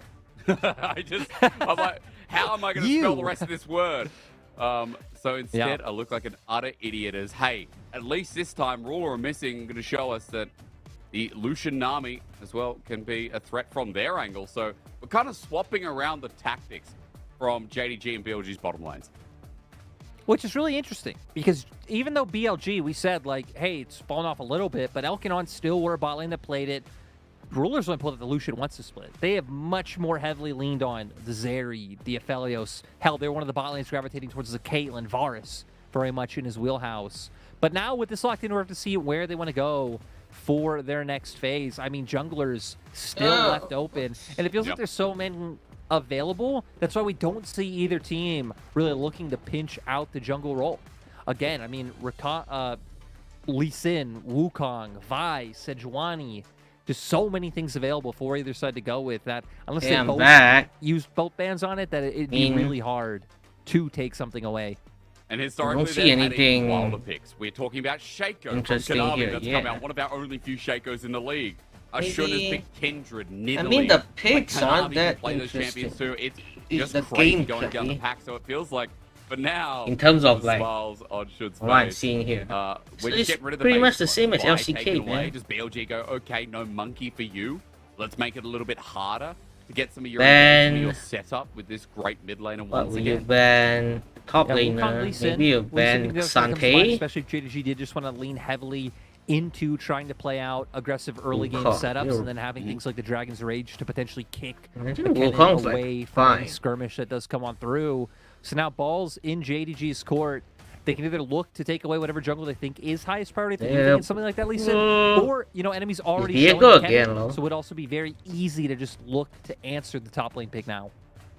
I'm like, how am I going to spell the rest of this word? So instead, I look like an utter idiot as, hey, at least this time, Ruler are missing, going to show us that the Lucian Nami as well can be a threat from their angle. So we're kind of swapping around the tactics from JDG and BLG's bottom lanes. Which is really interesting because even though BLG, we said like, hey, it's fallen off a little bit, but Elk and On still were a bot lane that played it Rulers only pulled out the Lucian once to split. They have much more heavily leaned on the Zeri, the Aphelios. Hell, they're one of the bot lanes gravitating towards the Caitlyn, Varus, very much in his wheelhouse. But now with this locked in, we have to see where they want to go for their next phase. I mean, junglers still left open, and it feels like there's so many available. That's why we don't see either team really looking to pinch out the jungle role. Again, I mean, Lee Sin, Wukong, Vi, Sejuani, just so many things available for either side to go with that unless they both use both bans on it, that it'd be really hard to take something away. And historically, I don't see anything wilder picks. We're talking about Shaco interesting from Konami here, that's come out, one of our only few Shakos in the league. Shun has picked Kindred, Nidalee. I mean, the picks like aren't that play those interesting. champions too. It's It's just the crazy gameplay. going down the pack, so it feels like. But now, In terms of, the like, smiles on Shun's what I'm face. seeing here. We're So just it's getting rid of the pretty base much the one. same as Why LCK, take it away? man. Does BLG go, okay, no monkey for you? Let's make it a little bit harder to get some of your Ban- engagement, your setup with this great mid laner What once will you again. ban? Top Yeah, Wukong, Lee laner. Sin. Maybe you Lee Sin ban think that's gonna come to mind, Sante. especially if JDG did just want to lean heavily into trying to play out aggressive early game Wukong, setups you're- and then having things like the Dragon's Rage to potentially kick I think the cannon Wukong's, away like, from any fine. skirmish that does come on through. So now ball's in JDG's court. They can either look to take away whatever jungle they think is highest priority, if they're Yep. thinking something like that, Lee Sin, or, you know, enemies already Diego showing the again, cannon, though. so it would also be very easy to just look to answer the top lane pick now.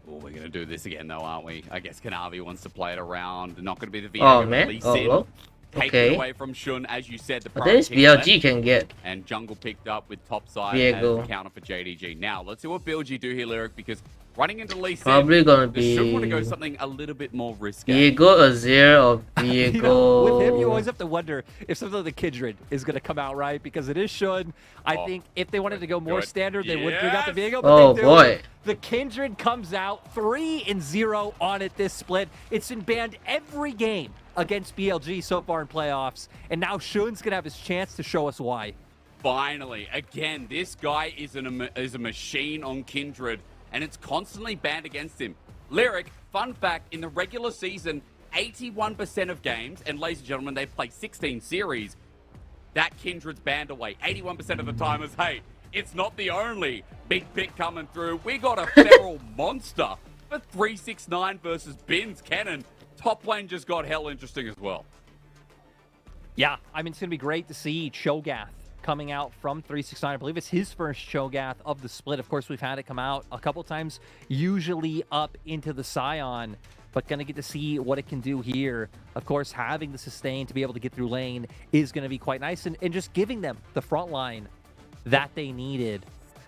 Well, we're going to do this again, though, aren't we? I guess Kanavi wants to play it around. Not going to be the Oh, Viego man. release Oh, in. look. Take Okay. it away from Shun, as you said. The But priority this pick BLG left, can get. and jungle picked up with top side Viego. as the counter for JDG. Now, let's see what BLG do here, Lyric, because running into Lee Sin, Probably gonna they should want to go be something a little bit more risky. Diego Azir or You know, with him, you always Viego. have to wonder if something like the Kindred is going to come out right, because it is Shun. I think if they wanted to go more good. standard, they would bring out the Viego, but Oh, they do. boy. The Kindred comes out 3-0 on it this split. It's been banned every game against BLG so far in playoffs, and now Shun's going to have his chance to show us why. Finally, again, this guy is a machine on Kindred, and it's constantly banned against him. Lyric, fun fact, in the regular season, 81% of games, and ladies and gentlemen, they play 16 series, that Kindred's banned away. 81% of the time is, hey, it's not the only big pick coming through. We got a feral monster for 369 versus Bin's Cannon. Top lane just got hell interesting as well. Yeah, I mean, it's going to be great to see Cho'Gath coming out from 369. I believe it's his first Cho'Gath of the split. Of course, we've had it come out a couple times, usually up into the Scion, but going to get to see what it can do here. Of course, having the sustain to be able to get through lane is going to be quite nice, and just giving them the front line that they needed.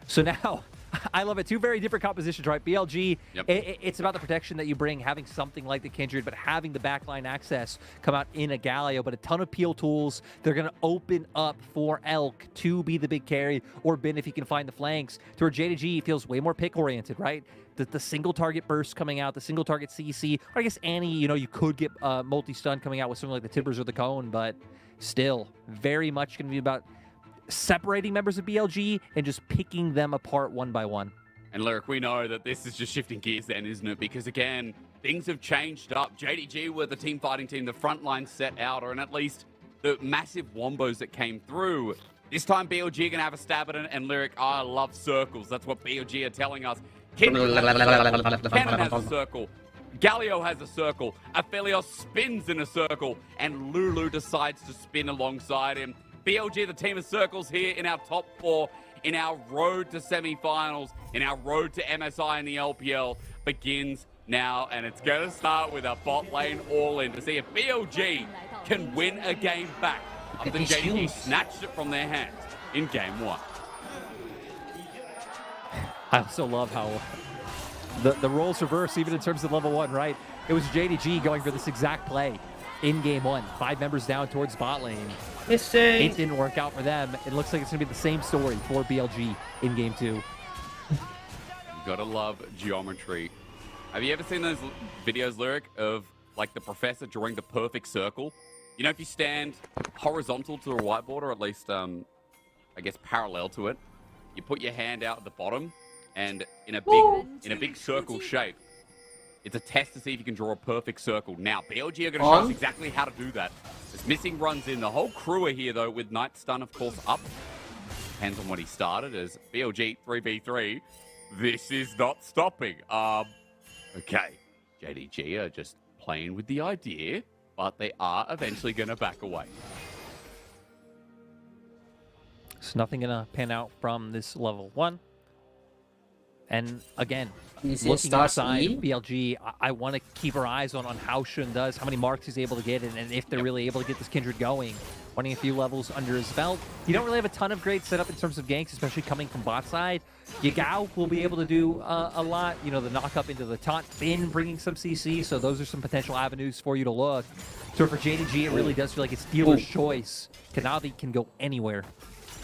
So now, I love it. Two very different compositions, right? BLG, Yep. it's about the protection that you bring, having something like the Kindred, but having the backline access come out in a Galio, but a ton of peel tools. They're going to open up for Elk to be the big carry, or Bin if he can find the flanks, to where JDG feels way more pick-oriented, right? The single target burst coming out, the single target CC, or I guess Annie, you know, you could get multi-stun coming out with something like the Timbers or the Cone, but still, very much going to be about separating members of BLG and just picking them apart one by one. And Lyric, we know that this is just shifting gears then, isn't it? Because again, things have changed up. JDG were the team fighting team, the front line set out, or at least the massive wombos that came through. This time BLG are going to have a stab at it, and Lyric, I love circles. That's what BLG are telling us. Kindred has a circle. Cannon has a circle. Galio has a circle. Aphelios spins in a circle, and Lulu decides to spin alongside him. BLG, the team of circles here in our top four, in our road to semi-finals, in our road to MSI in the LPL, begins now, and it's going to start with a bot lane all-in to see if BLG can win a game back after these JDG skills. snatched it from their hands in game one. I also love how the roles reverse, even in terms of level one, right? It was JDG going for this exact play in game one. 5 members down towards bot lane. It didn't work out for them. It looks like it's going to be the same story for BLG in game 2. You gotta love geometry. Have you ever seen those videos, Lyric, of like the professor drawing the perfect circle? You know, if you stand horizontal to the whiteboard, or at least, I guess, parallel to it, you put your hand out at the bottom, and in a big circle shape, it's a test to see if you can draw a perfect circle. Now, BLG are going to show us exactly how to do that. As Missing runs in. The whole crew are here, though, with Night Stun, of course, up. depends on what he started as BLG 3v3. This is not stopping. Okay. JDG are just playing with the idea, but they are eventually going to back away. So nothing going to pan out from this level 1. And again, looking outside BLG, I want to keep our eyes on how Shun does, how many marks he's able to get, and if they're really able to get this Kindred going. Running a few levels under his belt. You don't really have a ton of great setup in terms of ganks, especially coming from bot side. Yagao will be able to do a lot. You know, the knock up into the taunt, Finn bringing some CC, so those are some potential avenues for you to look. So for JDG, it really does feel like it's dealer's choice. Kanavi can go anywhere.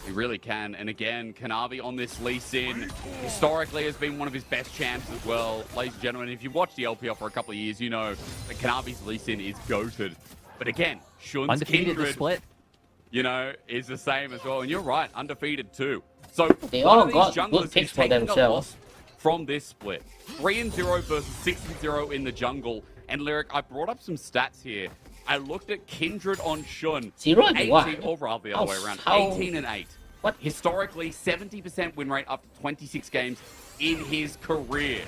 He really can. And again, Kanavi on this Lee Sin historically has been one of his best champs as well. Ladies and gentlemen, if you've watched the LPL for a couple of years, you know that Kanavi's Lee Sin is goated. But again, Shun's undefeated Kindred, split, you know, is the same as well. And you're right, undefeated too. So they all got good picks for themselves from this split. 3-0 versus 6-0 in the jungle. And Lyric, I brought up some stats here. I looked at Kindred on Shun. 0-1. Or rather the other way around. 18-8. What? Historically, 70% win rate up to 26 games in his career.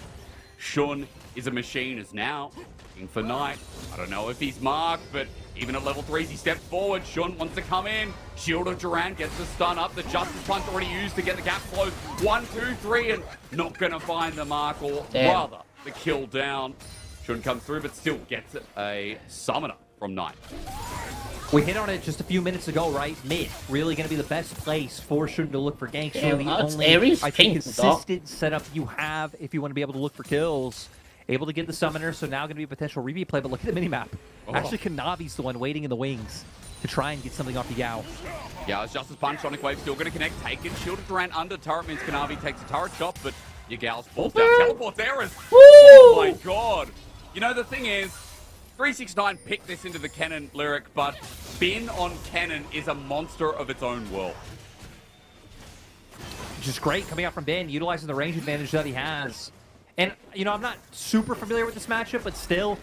Shun is a machine as now. Looking for Knight. I don't know if he's marked, but even at level 3s, he steps forward. Shun wants to come in. Shield of Durant gets the stun up. The Justice Punch already used to get the gap closed. 1, 2, 3, and not going to find the mark, or rather, the kill down. Shun comes through, but still gets a summoner from Knight. We hit on it just a few minutes ago, right? Mid, really going to be the best place for Shun to look for ganks. The only, I think, consistent setup you have if you want to be able to look for kills. Able to get the summoner, so now going to be a potential repeat play, but look at the minimap. Actually, Kanavi's the one waiting in the wings to try and get something off the Yao. Yeah, it's Justice Punch, Sonic Wave still going to connect. Taken, Shield of Durant under turret means Kanavi takes a turret shot, but Yagal's falls down. Teleports errors. Oh my god. You know, the thing is, 369 picked this into the Kennen, Lyric, but Bin on Kennen is a monster of its own world. Just great coming out from Ben, utilizing the range advantage that he has. And, you know, I'm not super familiar with this matchup, but still,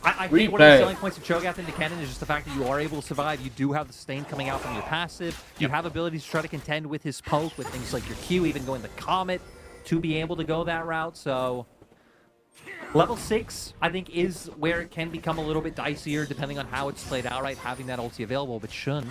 I think one of the selling points of Cho'Gath into Kennen is just the fact that you are able to survive. You do have the sustain coming out from your passive. You have abilities to try to contend with his poke, with things like your Q, even going the Comet, to be able to go that route. So, level 6, I think, is where it can become a little bit dicier, depending on how it's played out, right? Having that ulti available, but Shun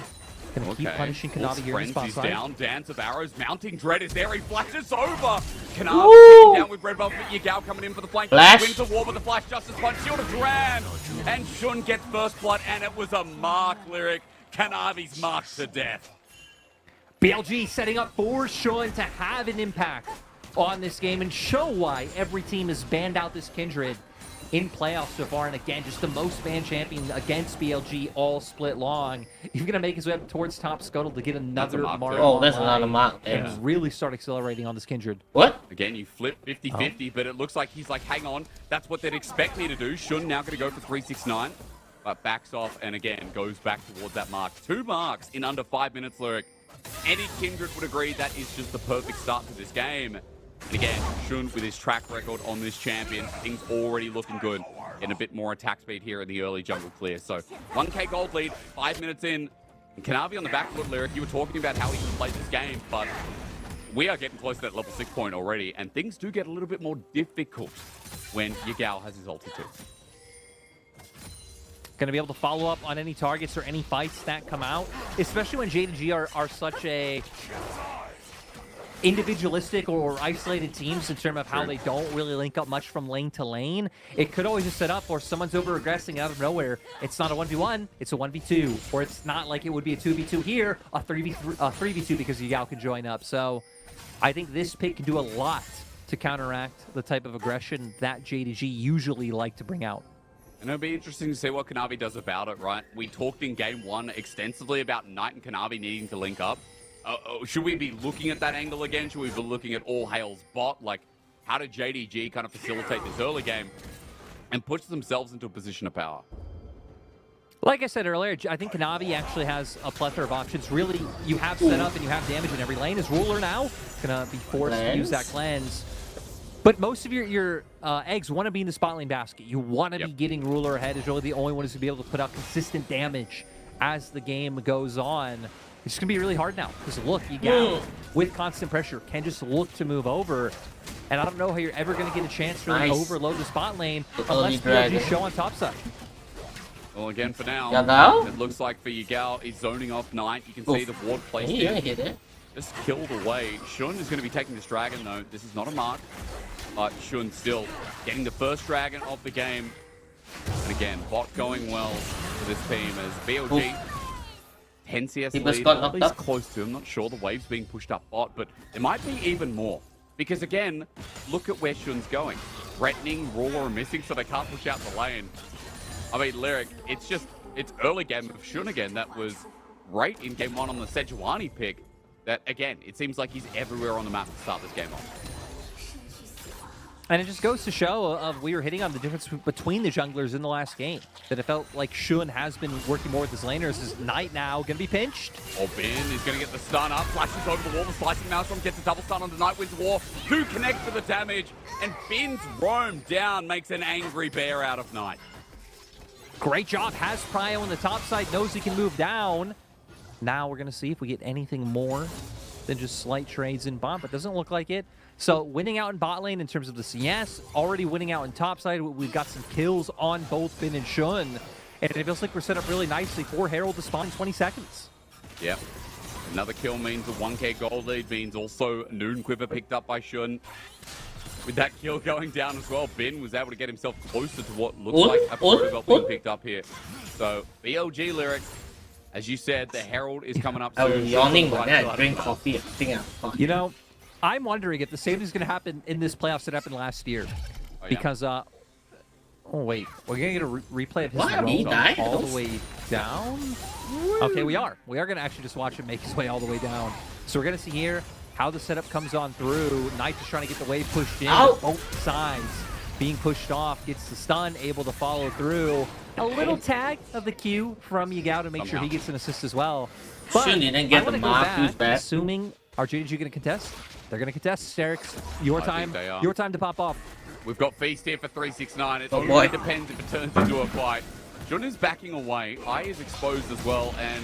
gonna keep punishing Kanavi here in spot side. Down, Dance of Arrows, mounting Dread is there, he flashes over. Kanavi down with Red Buff, Yagao coming in for the flank. Wins the war with the flash, Justice Punch, Shield of Duran. And Shun gets first blood, and it was a mark, Lyric. Kanavi's marked to death. BLG setting up for Shun to have an impact on this game and show why every team has banned out this Kindred in playoffs so far. And again, just the most banned champion against BLG all split long. He's going to make his way up towards top scuttle to get another mark. Oh, that's another mark. And really start accelerating on this Kindred. What? Again, you flip 50-50, but it looks like he's like, hang on, that's what they'd expect me to do. Shun now going to go for 369, but backs off and again goes back towards that mark. 2 marks in under 5 minutes, Lyric. Any Kindred would agree that is just the perfect start to this game. And again, Shun with his track record on this champion, things already looking good. Getting a bit more attack speed here in the early jungle clear. So 1k gold lead, 5 minutes in. And Kanavi on the back foot, Lyric, you were talking about how he can play this game, but we are getting close to that level 6 point already, and things do get a little bit more difficult when Yagao has his ulti too. Going to be able to follow up on any targets or any fights that come out, especially when JDG are such a individualistic or isolated teams in terms of how they don't really link up much from lane to lane. It could always just set up or someone's over-aggressing out of nowhere. It's not a 1v1, it's a 1v2. Or it's not like it would be a 2v2 here, a 3v2 because Yagao can join up. So I think this pick can do a lot to counteract the type of aggression that JDG usually like to bring out. And it'll be interesting to see what Kanavi does about it, right? We talked in game 1 extensively about Knight and Kanavi needing to link up. Should we be looking at that angle again? Should we be looking at all hails bot? Like, how did JDG kind of facilitate this early game and push themselves into a position of power? Like I said earlier, I think Kanavi actually has a plethora of options. Really, you have setup and you have damage in every lane. Is Ruler now going to be forced to use that cleanse? But most of your eggs want to be in the spot lane basket. You want to be getting Ruler ahead. Is really the only one who's going to be able to put out consistent damage as the game goes on. It's going to be really hard now. Because look, Yagao, with constant pressure, can just look to move over. And I don't know how you're ever going to get a chance to really overload the spot lane unless BLG show on top side. Well, again, for now, Yagao? it looks like for Yagao, he's zoning off Knight. You can see the ward placed He's gonna hit it. just killed away. Shun is going to be taking this dragon, though. This is not a mark. But Shun still getting the first dragon of the game. And again, bot going well for this team as BLG, 10 CS lead. He's close to him. Not sure the wave's being pushed up bot, but it might be even more. Because again, look at where Shun's going. Threatening, Ruler are missing, so they can't push out the lane. I mean, Lyric, it's early game of Shun again. That was right in game 1 on the Sejuani pick. That, again, it seems like he's everywhere on the map to start this game off. And it just goes to show of we were hitting on the difference between the junglers in the last game. That it felt like Shun has been working more with his laners. Is Knight now going to be pinched? Oh, Ben is going to get the stun up. Flashes over the wall. The slicing Maelstrom gets a double stun on the Night Wind's War. 2 connect for the damage. And Ben's roam down makes an angry bear out of Knight. Great job. Has Prio on the top side. Knows he can move down. Now we're going to see if we get anything more than just slight trades in bot, but doesn't look like it. So winning out in bot lane in terms of the CS, already winning out in top side. We've got some kills on both Bin and Shun. And it feels like we're set up really nicely for Herald to spawn in 20 seconds. Yep. Another kill means a 1k gold lead, means also Noon Quiver picked up by Shun. With that kill going down as well, Bin was able to get himself closer to what looks like a protocol being picked up here. So BLG Lyric, as you said, the Herald is coming up soon. I was yawning, but then I drink coffee. I think you know, I'm wondering if the same is going to happen in this playoffs that happened last year. Because, oh wait, we're going to get a replay of his roll all the way down? Okay, we are. We are going to actually just watch him make his way all the way down. So we're going to see here how the setup comes on through. Knight is trying to get the wave pushed in. Both sides being pushed off. Gets the stun, able to follow through. A little tag of the Q from Yagao to make sure he gets an assist as well. But Shun didn't get the mark. Who's back? Assuming, are JDG going to contest? They're going to contest. Sterix, your time to pop off. We've got Feast here for 369. It really depends if it turns into a fight. Shun is backing away. Eye is exposed as well, and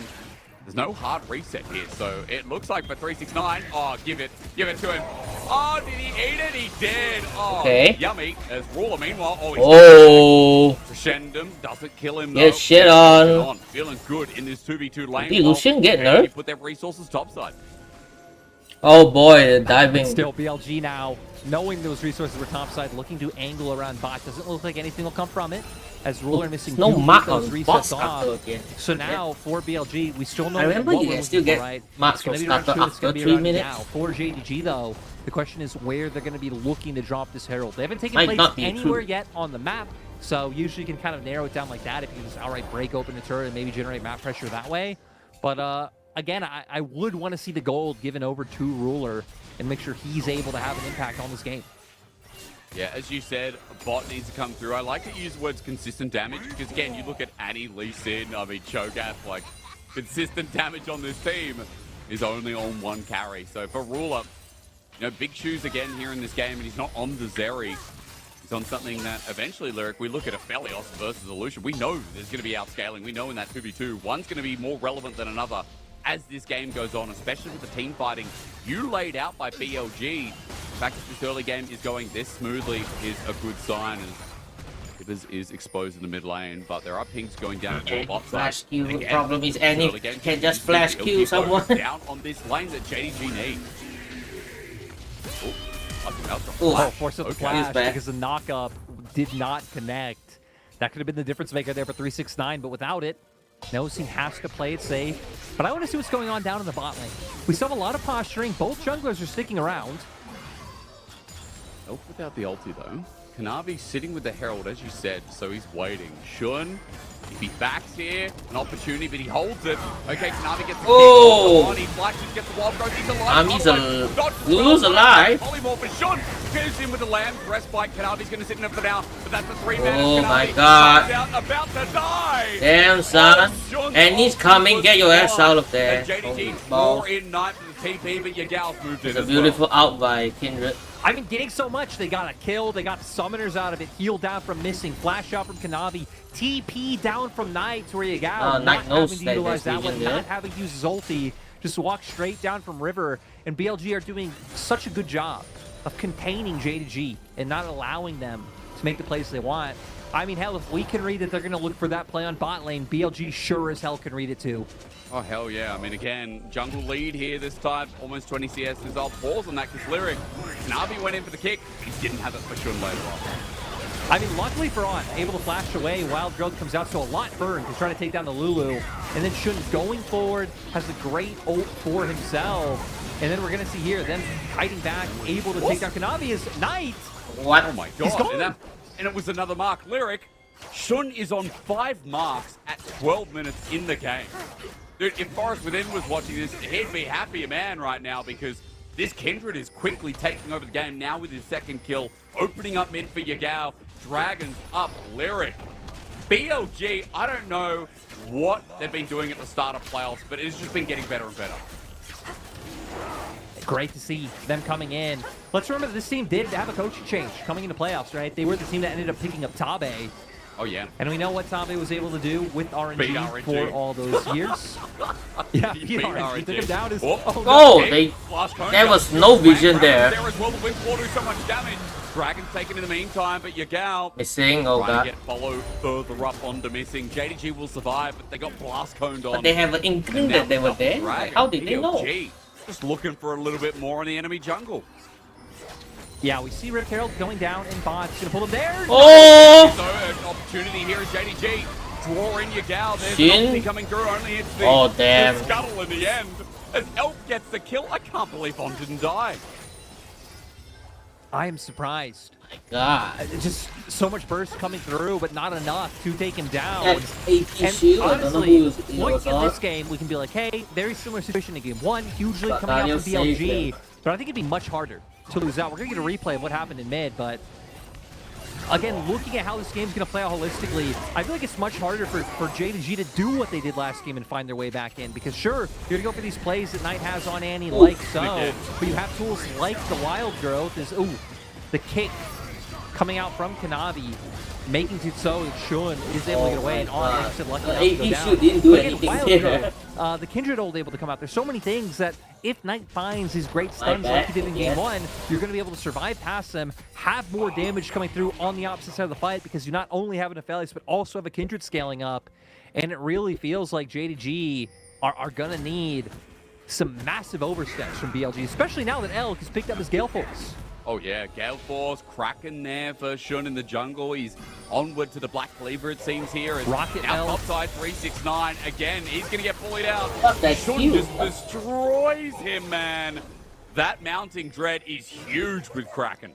there's no hard reset here. So it looks like for 369, oh, give it to him. Oh, did he eat it? He did. Oh, yummy. As Ruler, meanwhile, Crescendum doesn't kill him. Get shit on. Feeling good in this 2v2 lane. Did Lucian get nerfed? Put their resources topside. Oh boy, diving. Still BLG now, knowing those resources were topside, looking to angle around bot. Doesn't look like anything will come from it. As Ruler missing no mark those on resets off. So now for BLG, we still know. I remember you can still get marks on starter after 3 minutes. Now for JDG though, the question is where they're going to be looking to drop this Herald. They haven't taken place anywhere yet on the map, so usually you can kind of narrow it down like that if you can just outright break open a turret and maybe generate map pressure that way. But again, I would want to see the gold given over to Ruler and make sure he's able to have an impact on this game. Yeah, as you said, bot needs to come through. I like to use words consistent damage because, again, you look at Annie, Lee Sin, I mean, Cho'Gath, like, consistent damage on this team is only on 1 carry. So for Ruler, you know, big shoes again here in this game, and he's not on the Zeri. He's on something that eventually, Lyric, we look at a Felios versus Illusion. We know there's going to be outscaling. We know in that 2v2, one's going to be more relevant than another as this game goes on, especially with the team fighting you laid out by BLG. The fact that this early game is going this smoothly is a good sign, as Ibis is exposed in the mid lane, but there are pings going down to the bot side. Flash Q, the problem is Annie can just flash Q someone. Down on this lane that JDG needs. Force up the flash because the knock-up did not connect. That could have been the difference maker there for 369, but without it, Nosy has to play it safe. But I want to see what's going on down in the bot lane. We still have a lot of posturing. Both junglers are sticking around. Nope, without the ulti though. Kanavi sitting with the Herald, as you said, so he's waiting. Shun, if he backs here, an opportunity, but he holds it. Okay, Kanavi gets the kick. He flashes, gets the wild growth, he's alive. Lulu's alive. Polymorph for Shun. Goes in with the land, respite. Kanavi's going to sit in it for now, but that's a 3-man. Oh my god. About to die. Damn, son. And he's coming, get your ass out of there. JDG more in Knight for the TP, but Yagal's moved in. It's a beautiful out by Kindred. I've been getting so much. They got a kill. They got summoners out of it. Heal down from missing. Flash out from Kanavi. TP down from Knight to where Yagao. Knight knows having to utilize that one. Not having to use his ulti just walk straight down from River, and BLG are doing such a good job of containing JDG and not allowing them to make the plays they want. I mean, hell, if we can read that they're going to look for that play on bot lane, BLG sure as hell can read it too. Oh, hell yeah. I mean, again, jungle lead here this time. Almost 20 CSs. I'll pause on that because Lyric, Navi went in for the kick. He didn't have it for Shun later on. I mean, luckily for On, able to flash away. Wild Growth comes out, so a lot burned. He's trying to take down the Lulu. And then Shun going forward, has a great ult for himself. And then we're going to see here, them fighting back, able to take down Kanavi is Knight. What? Oh my god. And it was another mark. Lyric, Shun is on 5 marks at 12 minutes in the game. Dude, if Forest Within was watching this, he'd be happy man right now because this Kindred is quickly taking over the game now with his 2nd kill, opening up mid for Yagao. Dragons up, Lyric. BLG, I don't know what they've been doing at the start of playoffs, but it's just been getting better and better. Great to see them coming in. Let's remember that this team did have a coaching change coming into playoffs, right? They were the team that ended up picking up Tabe. Oh, yeah. And we know what Tabe was able to do with RNG, RNG. for all those years. Yeah, he beat RNG. Took him down his... Oh, there was no vision there. There as well, the Wind will do so much damage. Dragon's taken in the meantime, but Yagao Missing, oh trying to god. get followed further up onto missing. JDG will survive, but they got blast coned on. But they have an inkling that they were there? Dragon, How did they know? BLG, just looking for a little bit more in the enemy jungle. Yeah, we see Rip Herald going down in bot. He's gonna pull him there. Oh! So an opportunity here is JDG. Draw in Yagao. There's Shin? nothing coming through. Only it's the, Oh, damn. the scuttle in the end. As Elk gets the kill, I can't believe On didn't die. I am surprised. My god. Just so much burst coming through, but not enough to take him down. That's AP And shield. I don't know honestly, who was looking at this game, we can be like, hey, very similar situation to game 1, huge lead coming out from Daniel saved BLG. it. But I think it'd be much harder to lose out. We're going to get a replay of what happened in mid, but again, looking at how this game's going to play out holistically, I feel like it's much harder for JDG to do what they did last game and find their way back in. Because sure, you're going to go for these plays that Knight has on Annie like so, but you have tools like the Wild Growth is, ooh, the kick coming out from Kanavi, making it so that Shun is able to get away and On is lucky enough to go down. AP didn't do But again, anything Wild there. Growth, the Kindred ult able to come out. There's so many things that if Knight finds his great stuns like he did in game 1, you're going to be able to survive past them, have more damage coming through on the opposite side of the fight because you not only have an Aphelios, but also have a Kindred scaling up. And it really feels like JDG are going to need some massive oversteps from BLG, especially now that Elk has picked up his Gale Force. Oh yeah, Gale Force, Kraken there for Shun in the jungle. He's onward to the Black Cleaver, it seems here. And Rocket now Elk. topside 369 again. He's going to get bullied out. Fuck that Shun cute. just destroys him, man. That mounting dread is huge with Kraken.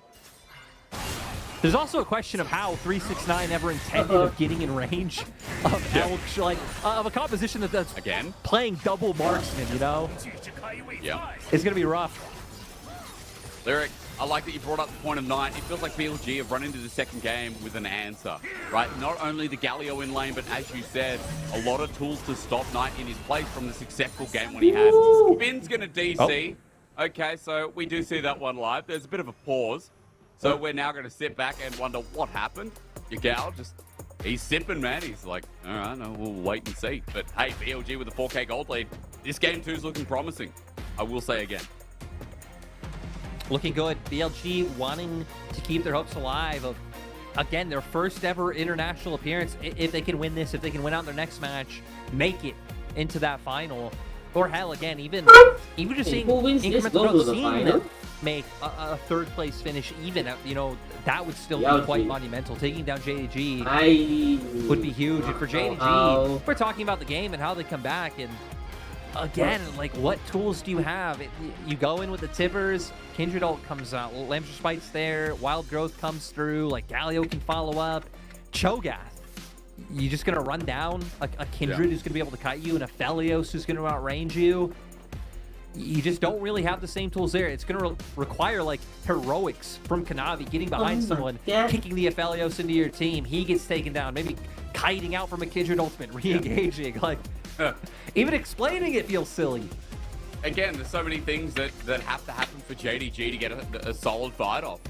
There's also a question of how 369 ever intended of getting in range of Elk, like of a composition that's Again? playing double marksman, you know? Yeah. It's going to be rough. Lyric, I like that you brought up the point of Knight. It feels like BLG have run into the second game with an answer, right? Not only the Galio in lane, but as you said, a lot of tools to stop Knight in his place from the successful game when he had. Finn's going to DC. Okay, so we do see that one live. There's a bit of a pause. So we're now going to sit back and wonder what happened. Yagao just, he's sipping, man. He's like, all right, no, we'll wait and see. But hey, BLG with a 4K gold lead. This game too is looking promising. I will say again. Looking good. BLG wanting to keep their hopes alive of, again, their first ever international appearance. If they can win this, if they can win out their next match, make it into that final. Or hell, again, even just seeing who wins this incremental goes to growth, the seeing final? them make a third place finish even, you know, that would still be BLG. quite monumental. Taking down JDG I would be huge. And for JDG, we're talking about the game and how they come back. And again, like, what tools do you have? You go in with the tippers, Kindred ult comes out, Lamster Spite's there, Wild Growth comes through, like Galio can follow up, Cho'Gath. You just gonna run down a Kindred who's gonna be able to kite you, and a Aphelios who's gonna outrange you. You just don't really have the same tools there. It's gonna require like heroics from Kanavi, getting behind someone, kicking the Aphelios into your team. He gets taken down, maybe kiting out from a Kindred ultimate, re-engaging. Like, even explaining it feels silly. Again, there's so many things that have to happen for JDG to get a solid fight off.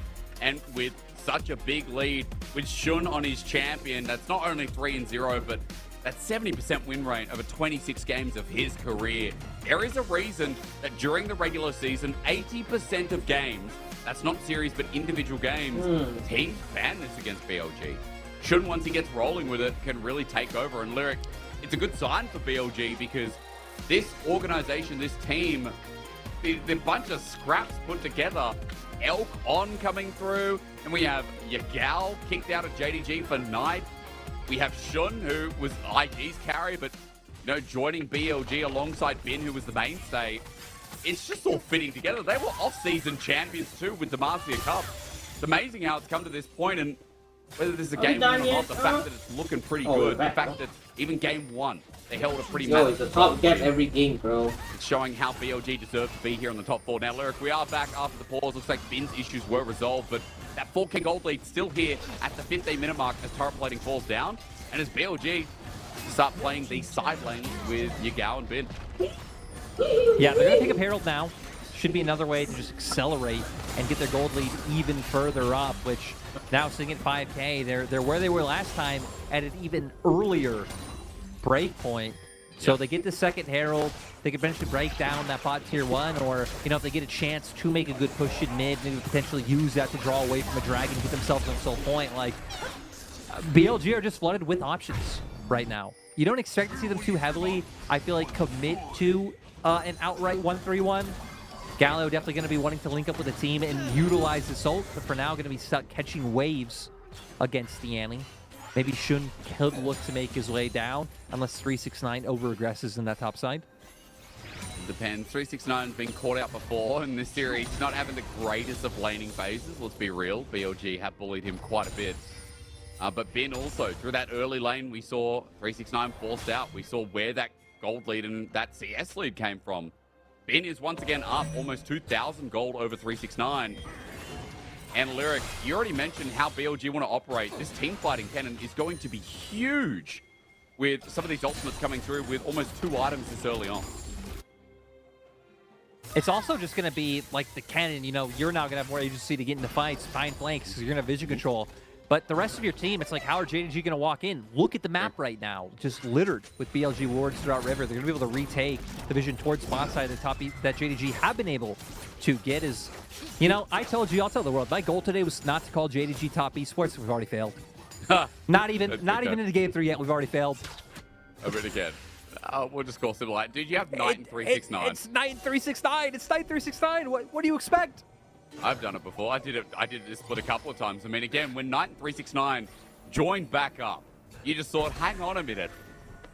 And with such a big lead, with Shun on his champion, that's not only 3-0, but That 70% win rate over 26 games of his career. There is a reason that during the regular season, 80% of games, that's not series but individual games, teams ban this against BLG. Shun, once he gets rolling with it, can really take over. And Lyric, it's a good sign for BLG because this organization, this team, the bunch of scraps put together, Elk on coming through, and we have Yagao kicked out of JDG for Knight. We have Shun, who was IG's carry, but joining BLG alongside Bin, who was the mainstay. It's just all fitting together. They were off-season champions too with the Marcia Cup. It's amazing how it's come to this point, and whether this is a game win or not, the fact that it's looking pretty good, the fact that even game one, they held a pretty it's a top gap every game, bro. It's showing how BLG deserve to be here on the top 4. Now, Lyric, we are back after the pause. Looks like Bin's issues were resolved, but that 4K gold lead still here at the 15-minute mark as turret plating falls down, and as BLG start playing these side lanes with Yagao and Bin. Yeah, they're going to pick up Herald now. Should be another way to just accelerate and get their gold lead even further up, which now sitting at 5K, they're where they were last time at an even earlier break point. So they get the second Herald, they could eventually break down that bot tier 1, or if they get a chance to make a good push in mid, maybe potentially use that to draw away from a dragon, get themselves on a soul point. Like, BLG are just flooded with options right now. You don't expect to see them too heavily, I feel like, commit to an outright 1-3-1. Gallo definitely going to be wanting to link up with the team and utilize Assault, but for now going to be stuck catching waves against the Annie. Maybe Shun could look to make his way down, unless 369 over-aggresses in that top side. Depends. 369's been caught out before in this series, not having the greatest of laning phases, let's be real. BLG have bullied him quite a bit. But Bin also, through that early lane, we saw 369 forced out. We saw where that gold lead and that CS lead came from. Bin is once again up almost 2,000 gold over 369. And Lyric, you already mentioned how BLG want to operate. This team fighting cannon is going to be huge with some of these ultimates coming through with almost 2 items this early on. It's also just going to be like the cannon, you're now going to have more agency to get into fights, find flanks, because you're going to have vision control. But the rest of your team, it's like, how are JDG going to walk in? Look at the map right now, just littered with BLG wards throughout River. They're going to be able to retake the vision towards spot side of the top that JDG have been able to get. Is, I told you, I'll tell the world, my goal today was not to call JDG top esports. We've already failed. not even into game 3 yet. We've already failed. I really can. We'll just call Civil Light. Dude, you have Knight and 369. It's Knight and 369. It's Knight 369. What do you expect? I've done it before. I did this split a couple of times. I mean, again, when Knight and 369 joined back up, you just thought, hang on a minute.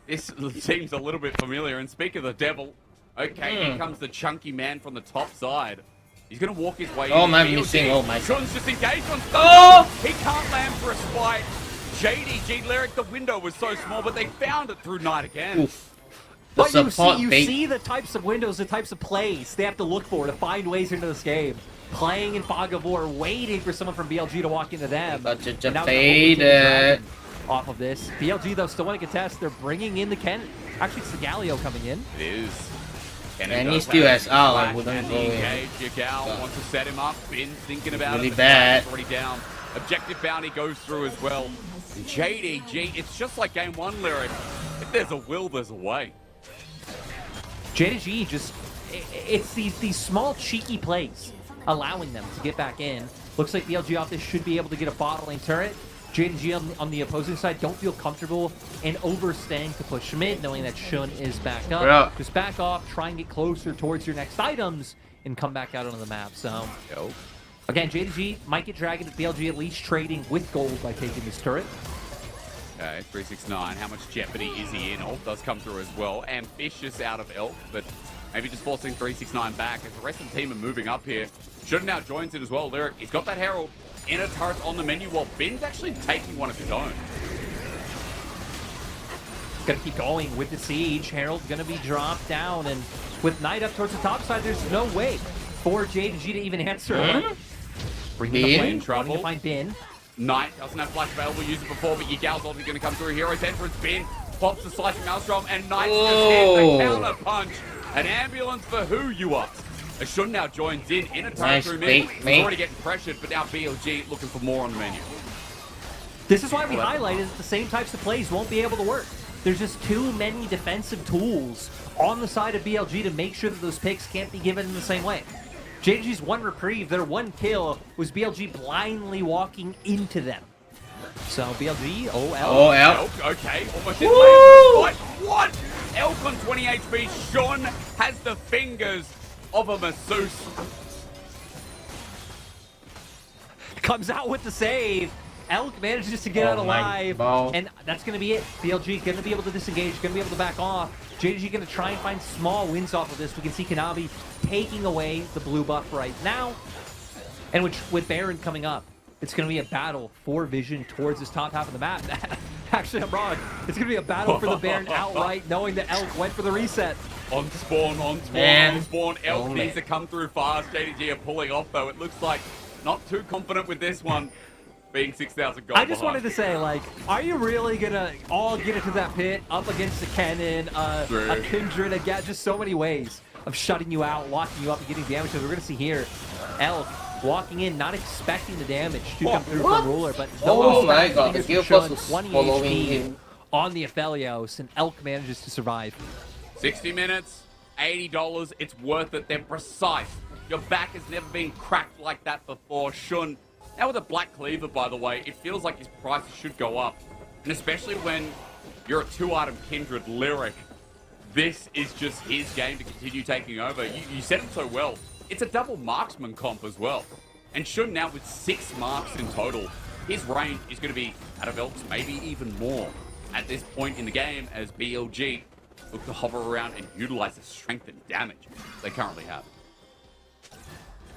This seems a little bit familiar. And speak of the devil, okay, here comes the chunky man from the top side. He's going to walk his way in. Oh, man, missing. Oh, my. Shun's just engaged on stuff. He can't land for a spike. JDG Lyric, the window was so small, but they found it through Knight again. Oof. But you see the types of windows, the types of plays they have to look for to find ways into this game. Playing in Fog of War, waiting for someone from BLG to walk into them. But just faded off of this. BLG, though, still want to contest. They're bringing in the Ken. Actually, it's the Galio coming in. It is. And he still has I wouldn't go in. Yagao wants to set him up. Bin's thinking about really it. Bad. Already down. Objective bounty goes through as well. JDG, it's just like game 1, Lyric. If there's a will, there's a way. JDG just, it's these small cheeky plays allowing them to get back in. Looks like BLG off this should be able to get a bottling turret. JDG on the opposing side don't feel comfortable in overstaying to push mid, knowing that Shun is back up. Yeah. Just back off, try and get closer towards your next items, and come back out onto the map. So, again, JDG might get dragged at BLG, at least trading with gold by taking this turret. Okay, 369. How much jeopardy is he in? Ult does come through as well. Ambitious out of Elk, but maybe just forcing 369 back as the rest of the team are moving up here. Shun now joins in as well. Lyric, he's got that Herald in a turret on the menu while Bin's actually taking one of his own. Gonna keep going with the siege. Herald's gonna be dropped down, and with Knight up towards the top side, there's no way for JDG to even answer. Bringing the flame, trouble. To find Bin. Knight doesn't have flash available, used it before, but Yagao's ultimately going to come through. Hero's entrance, Bin pops the slicing maelstrom, and Knight's just hit the counter punch. An ambulance for who you are. Shun now joins in a turret through mid. He's already getting pressured, but now BLG looking for more on the menu. This is why we highlighted that the same types of plays won't be able to work. there's just too many defensive tools on the side of BLG to make sure that those picks can't be given in the same way. JDG's one reprieve, their one kill, was BLG blindly walking into them. So BLG, OL. Okay, almost in lane. What? Elk on 20 HP. Sean has the fingers of a masseuse. Comes out with the save. Elk manages to get out alive, and that's going to be it. BLG going to be able to disengage, going to be able to back off. JDG going to try and find small wins off of this. We can see Kanabi taking away the blue buff right now. And with Baron coming up, it's going to be a battle for Vision towards this top half of the map. Actually, I'm wrong. It's going to be a battle for the Baron outright, knowing that Elk went for the reset. On spawn. Elk needs to come through fast. JDG are pulling off, though. It looks like not too confident with this one. Being 6,000 gold I just wanted to say, like, are you really gonna all get into that pit up against a cannon, a Kindred, just so many ways of shutting you out, locking you up, and getting damage? So we're gonna see here, Elk walking in, not expecting the damage to come through from Ruler, but oh my god, the kill was 20 following HP him on the Aphelios, and Elk manages to survive. 60 minutes, $80. It's worth it. They're precise. Your back has never been cracked like that before. Shun. Now with a Black Cleaver, by the way, it feels like his price should go up. And especially when you're a 2-item Kindred Lyric, this is just his game to continue taking over. You said it so well. It's a double marksman comp as well. And Shun now with 6 marks in total, his range is going to be out of Elks, maybe even more at this point in the game as BLG look to hover around and utilize the strength and damage they currently have.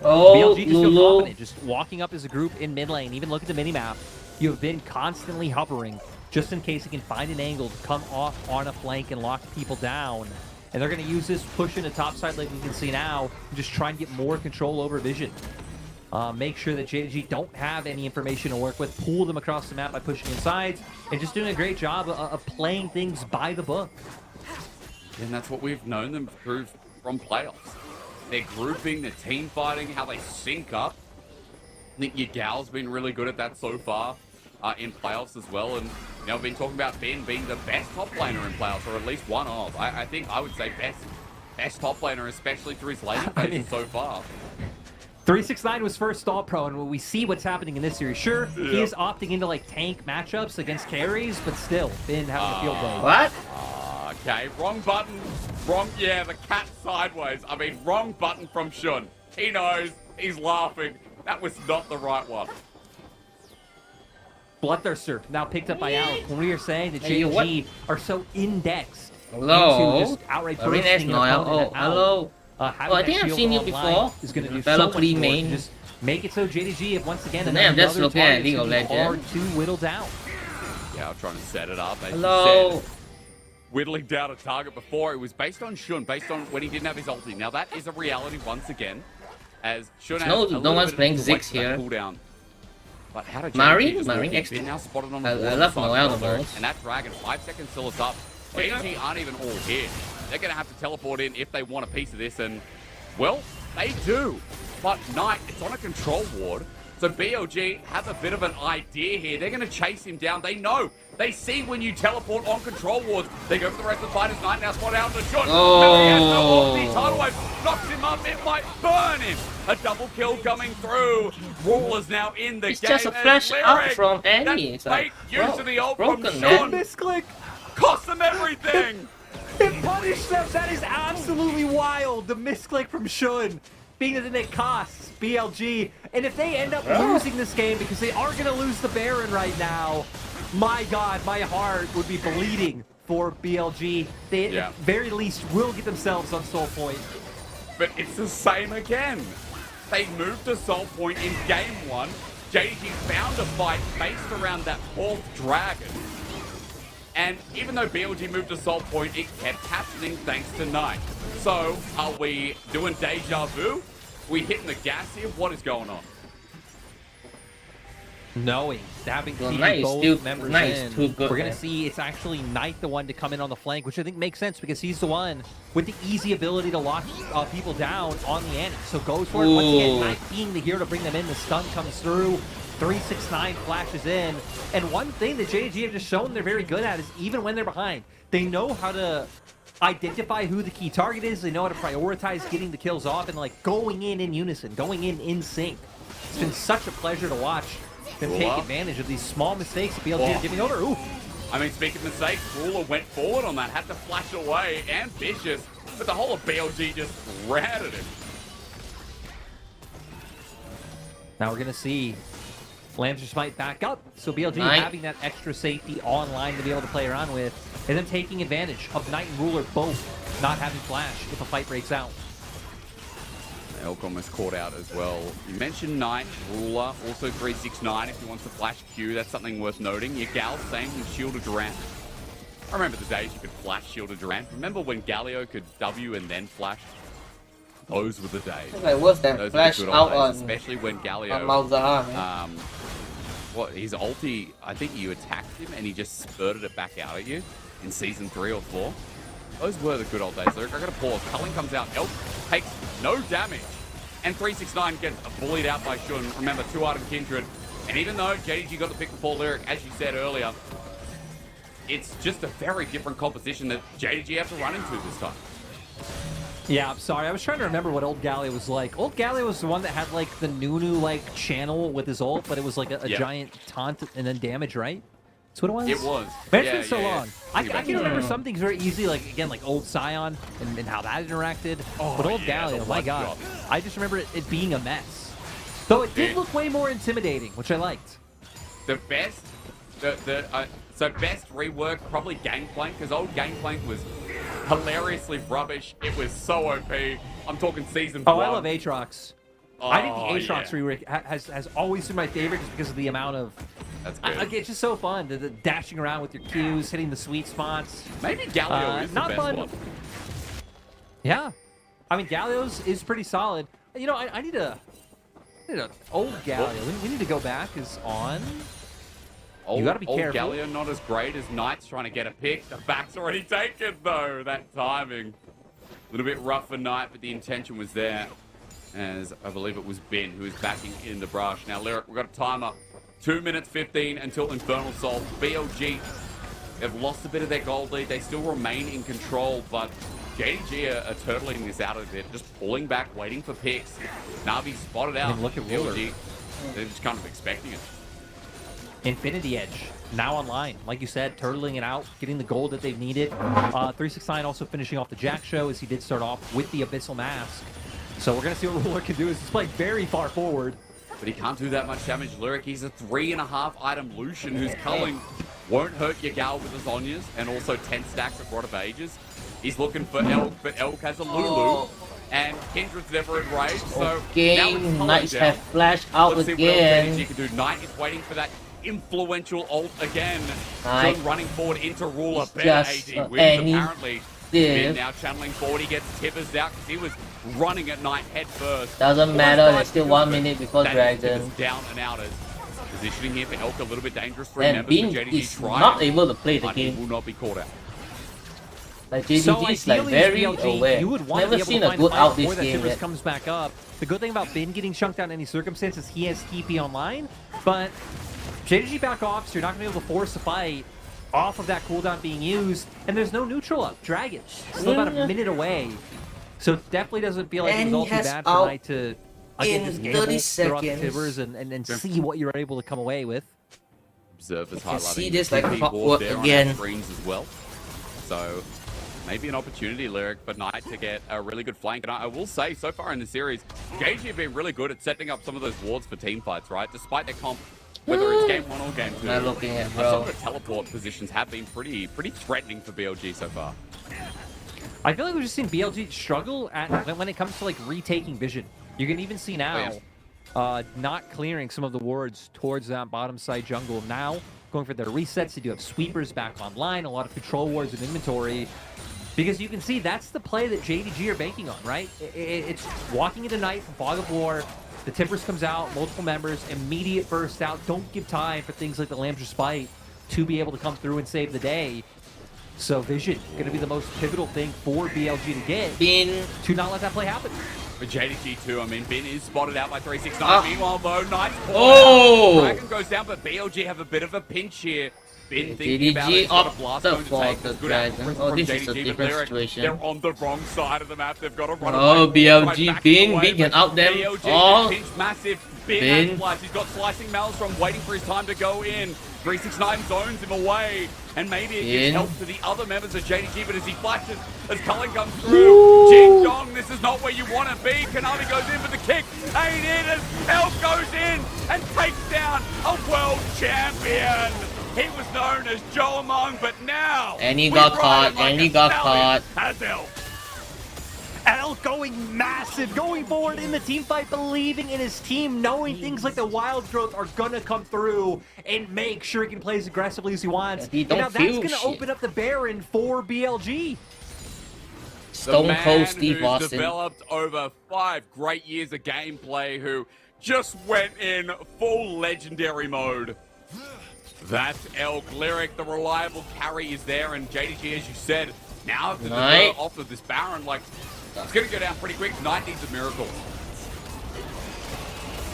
BLG just feels confident, just walking up as a group in mid lane. Even look at the minimap. You have been constantly hovering just in case he can find an angle to come off on a flank and lock people down. And they're going to use this push into top side like we can see now and just try and get more control over Vision. Make sure that JDG don't have any information to work with. Pull them across the map by pushing inside and just doing a great job of playing things by the book. And that's what we've known them through from playoffs. Their grouping, their team fighting, how they sync up. I think Yagal's been really good at that so far in playoffs as well. And you know, we've been talking about Ben being the best top laner in playoffs, or at least one of. I think I would say best top laner, especially through his laning phases so far. 369 was first All-Pro, and when we see what's happening in this series, sure, he is opting into like tank matchups against carries, but still, Ben having a field day. What? Okay, wrong button. Yeah, the cat sideways. I mean, wrong button from Shun. He knows. He's laughing. That was not the right one. Bloodthirster now picked up by Alec. When we are saying that JDG are so indexed into just outright bursting an opponent hello. I think I've seen you before. Is going to do so much more to just make it so JDG, if once again, another target is going to be hard to whittle down. Yeah, I'm trying to set it up. As you said, whittling down a target before, it was based on Shun, based on when he didn't have his ulti. Now that is a reality once again, as Shun has no one's playing Ziggs here. Cooldown. But how did Marine extra now spotted on the I love Noel the most. And that dragon, 5 seconds still is up. JDG aren't even all here. They're going to have to teleport in if they want a piece of this, and, well, they do. But Knight, it's on a control ward, so BLG have a bit of an idea here. They're going to chase him down. They know. They see when you teleport on control wards. They go for the rest of the fighters. Knight now spot out the shot. Oh. He has no ulti. Tidal Wave knocks him up. It might burn him. A double kill coming through. Ruler's now in the game. It's just a flash up from Annie. It's like, use of the ult from broken, Sean. Misclick. Cost them everything. It punished them. That is absolutely wild. The misclick from Shun being that it costs BLG. And if they end up losing this game, because they are going to lose the Baron right now, my God, my heart would be bleeding for BLG. They at very least will get themselves on Soul Point. But it's the same again. They moved to Soul Point in game 1. JDG found a fight based around that 4th dragon. And even though BLG moved to Soul Point, it kept happening thanks to Knight. So, are we doing deja vu? We hitting the gas here? What is going on? Knowing, having seen both members in, we're going to see it's actually Knight the one to come in on the flank, which I think makes sense because he's the one with the easy ability to lock people down on the Annie. So goes for it. Once again, Knight being the hero to bring them in. The stun comes through. 369 flashes in. And one thing that JDG have just shown they're very good at is even when they're behind, they know how to identify who the key target is. They know how to prioritize getting the kills off and like going in unison, going in sync. It's been such a pleasure to watch them take advantage of these small mistakes that BLG are giving over. Ooh. I mean, speaking of mistakes, Ruler went forward on that, had to flash away. Ambitious, but the whole of BLG just routed him. Now we're going to see Lambs might back up, so BLG having that extra safety online to be able to play around with, and then taking advantage of Knight and Ruler both not having flash if a fight breaks out. Elk almost caught out as well. You mentioned Knight, Ruler, also 369 if he wants to flash Q. That's something worth noting. Your Gal, same with Shielded Durant. I remember the days you could flash Shielded Durant. Remember when Galio could W and then flash? Those were the days. Like worse than Those flash were the good out old days, on especially when Galio. Malzahar, man. What his ulti? I think you attacked him and he just spurted it back out at you in season 3 or 4. Those were the good old days. Look, I gotta pause. Culling comes out. Elk takes no damage. And 369 gets bullied out by Shun. Remember, 2-item Kindred. And even though JDG got the pick before Lyric, as you said earlier, it's just a very different composition that JDG have to run into this time. Yeah, I'm sorry. I was trying to remember what old Galio was like. Old Galio was the one that had like the Nunu like channel with his ult, but it was like a giant taunt and then damage, right? That's what it was? It was. But it's been so long. I can remember some things very easy, like, again, like old Scion and how that interacted. But old Galio, my God. I just remember it being a mess. Though it did look way more intimidating, which I liked. The best, so best rework, probably Gangplank, because old Gangplank was hilariously rubbish. It was so OP. I'm talking season 1. Oh, I love Aatrox. I think the Aatrox rework has always been my favorite just because of the amount of... That's good. It's just so fun, the dashing around with your Qs, hitting the sweet spots. Maybe Galio is the best one. Yeah. I mean, Galio's is pretty solid. You know, I need a old Galio. We need to go back is on. You gotta be careful. Old Galio not as great as Knight's trying to get a pick. The back's already taken, though. That timing. A little bit rough for Knight, but the intention was there. As I believe it was Ben who was backing in the brush. Now, Lyric, we've got a timer. 2 minutes 15 until Infernal Soul. BLG have lost a bit of their gold lead. They still remain in control, but JDG are turtling this out a bit, just pulling back, waiting for picks. Navi spotted out. Look at BLG. They're just kind of expecting it. Infinity Edge now online. Like you said, turtling it out, getting the gold that they've needed. 369 also finishing off the Jack show as he did start off with the Abyssal Mask. So we're going to see what Ruler can do as he's playing very far forward. But he can't do that much damage. Lyric, he's a 3.5-item Lucian who's culling. Won't hurt your Gal with the Zhonyas, and also 10 stacks of Rod of Ages. He's looking for Elk, but Elk has a Lulu. And Kindred's never in rage, so now Knights have flashed out Let's again. See what JDG can do. Knight is waiting for that influential ult again. Knight. Shun running forward into Ruler. Just AD wins apparently. Ben now channeling forward. He gets Tibbers out because he was running at Knight head first. Doesn't matter, there's still 1 minute before Dragon. Tibbers down and out as positioning here for Elk a little bit dangerous for And members. Bin JDG is trying, not able to play the but he game. will not be caught out. Like JDG is like very aware. You would want Never to be seen able a to good find out before this that game Tibbers yet. comes back up. The good thing about Bin getting chunked out in any circumstance is he has TP online, but JDG back off, so you're not going to be able to force a fight off of that cooldown being used, and there's no neutral up. Dragon, still about a minute away. So it definitely doesn't feel like it was all too bad for Knight to again, just gamble, throw out the Tibbers and see what you're able to come away with. Observers You can highlighting see this like the clockwork board there again. on our screens as well. So maybe an opportunity, Lyric, for Knight to get a really good flank. And I will say, so far in the series, JDG have been really good at setting up some of those wards for team fights, right? Despite their comp, whether it's game 1 or game 2. Not looking at, Some bro. of the teleport positions have been pretty threatening for BLG so far. I feel like we've just seen BLG struggle when it comes to like retaking vision. You can even see now not clearing some of the wards towards that bottom side jungle. Now going for their resets. They do have sweepers back online, a lot of control wards and inventory. Because you can see that's the play that JDG are banking on, right? It's walking into Knight from Fog of War. The Timbers comes out, multiple members, immediate burst out. Don't give time for things like the Lamb's Respite to be able to come through and save the day. So Vision going to be the most pivotal thing for BLG to get Bin to not let that play happen. For JDG too, I mean, Bin is spotted out by 369. Meanwhile, though, Knight's caught Oh! out. Dragon goes down, but BLG have a bit of a pinch here. Bin thinking about it, JDG he's got a up blast the going to for take the this good Dragon. output Oh, from this is a JDG, but different Lyric, situation. they're on the wrong side of the map. They've got to run Oh, away. BLG, Back Bin, away, Bin can but out them. BLG Oh. pinch massive. Bin Bin. has slice. He's got slicing Maelstrom waiting for his time to go in. 369 zones him away, and maybe it gives Bin. help to the other members of JDG, but as he flashes, as Cullen comes through, Jing Dong, this is not where you want to be. Kanavi goes in for the kick, ain't it, as Elf goes in and takes down a world champion. He was known as Joe Among, but now And he we got ride caught, him like and a he got stallion caught. as Elf. Elk going massive, going forward in the team fight, believing in his team, knowing things like the wild growth are gonna come through, and make sure he can play as aggressively as he wants. He And don't now that's feel gonna shit. open up the Baron for BLG. Stone Cold Steve who's Austin. developed over 5 great years of gameplay, who just went in full legendary mode. That's Elk. Lyric, the reliable carry is there, and JDG, as you said, now to Knight. defer off of this Baron, like, it's gonna go down pretty quick. Knight needs a miracle.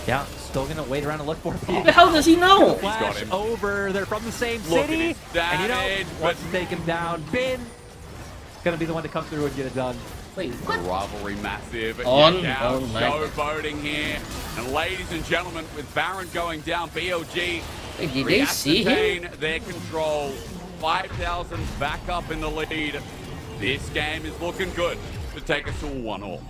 Yeah, still gonna wait around and look for How the hell does he know? He's got Flash him. over. They're from the same Look at city, his and you know, damage, once but- you take him down, Bin gonna be the one to come through and get it done. Wait, The what? rivalry massive. On, Yet now, oh my showboating here. And ladies and gentlemen, with Baron going down, BLG Wait, did they see him? reascertain their control. 5,000 back up in the lead. This game is looking good to take us to a 1-all.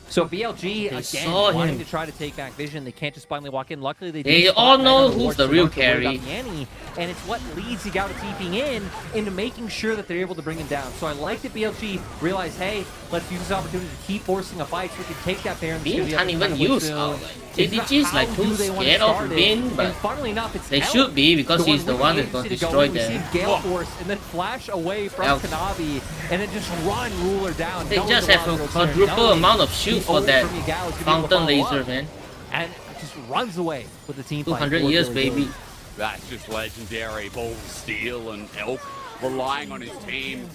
So BLG, again, saw wanting him. to try to take back Vision. They can't just finally walk in. Luckily, they They do spot all Knight know on the who's ward, the so real don't have to worry carry. about Yanni, and it's what leads Yigao to TPing in into making sure that they're able to bring him down. So I like that BLG realized, hey, let's use this opportunity to keep forcing a fight so we can take that Baron. Bin can't even use Outline. It's JDG is not like how too do they want to scared of start it. Bin, but And funnily enough, it's they Elk, should be because he's the with one the that's going to agency destroy go in. We see them. Gale Force and then flash away from Elk. Kanavi and then just run Ruler down. They knowing just the have Wild a Girl's there, quadruple knowing amount of the shoot for ult that from Yigao is gonna be able to fountain follow laser, up. man. And just runs away with the team fight. 200 Really, years, really baby. good. That's just legendary. Ball Steel and Elk relying on his team.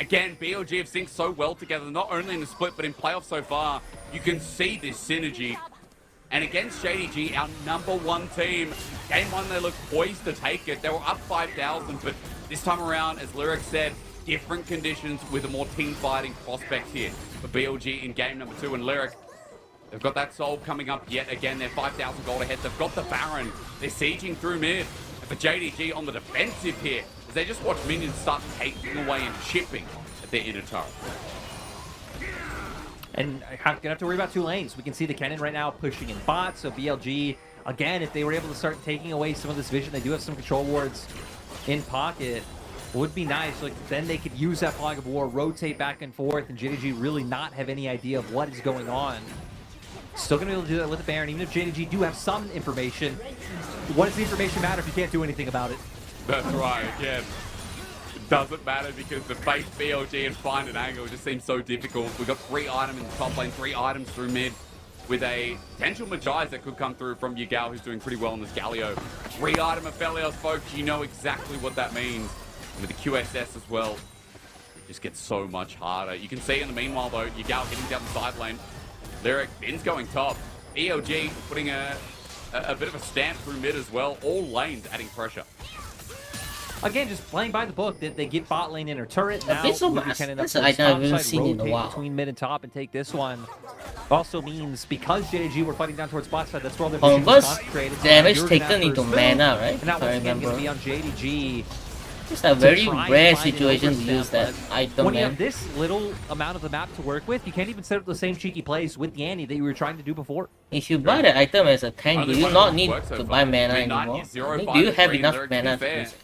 Again, BLG have synced so well together, not only in the split, but in playoffs so far. You can see this synergy. And against JDG, our #1 team, game 1, they looked poised to take it. They were up 5,000, but this time around, as Lyric said, different conditions with a more team fighting prospects here for BLG in game number 2. And Lyric, they've got that soul coming up yet again. They're 5,000 gold ahead. They've got the Baron. They're sieging through mid. And for JDG on the defensive here, as they just watch minions start taking away and chipping at their inner turret. And gonna have to worry about 2 lanes. We can see the cannon right now pushing in bot. So BLG, again, if they were able to start taking away some of this vision, they do have some control wards in pocket. Would be nice. Like then they could use that flag of war, rotate back and forth, and JDG really not have any idea of what is going on. Still gonna be able to do that with the Baron, even if JDG do have some information. What does the information matter if you can't do anything about it? That's right, again. It doesn't matter because the face BLG and find an angle just seems so difficult. We've got 3 items in the top lane, 3 items through mid, with a potential Magi's that could come through from Yigao, who's doing pretty well in this Galio. 3 item Aphelios, folks, you know exactly what that means. And with the QSS as well, it just gets so much harder. You can see in the meanwhile, though, Yigao hitting down the side lane. Lyric, Bin's going top. BLG putting a bit of a stamp through mid as well. All lanes adding pressure. Again, just playing by the book. They get bot lane in her turret now. Abyssal Ruby Mask, can end that's up an with item I haven't topside, seen in a rotate while. between mid and top and take this one. Also means because JDG were fighting down towards bot side, that's where all their vision was Converse concentrated. damage You're taken gonna have into first mana, fill, right? And now If I once again remember. going to be on JDG. It's a very try and rare find an situation to overstep, use that but item, when you have man. this little amount of the map to work with, you can't even set up the same cheeky plays with Yanni that you were trying to do before. If you buy the item as a tank, Only do you one not of need them works so to far. buy mana I mean, 9 anymore? is 0, I mean, 5 do you and have 3, enough Lyric, to be mana to fair. use it?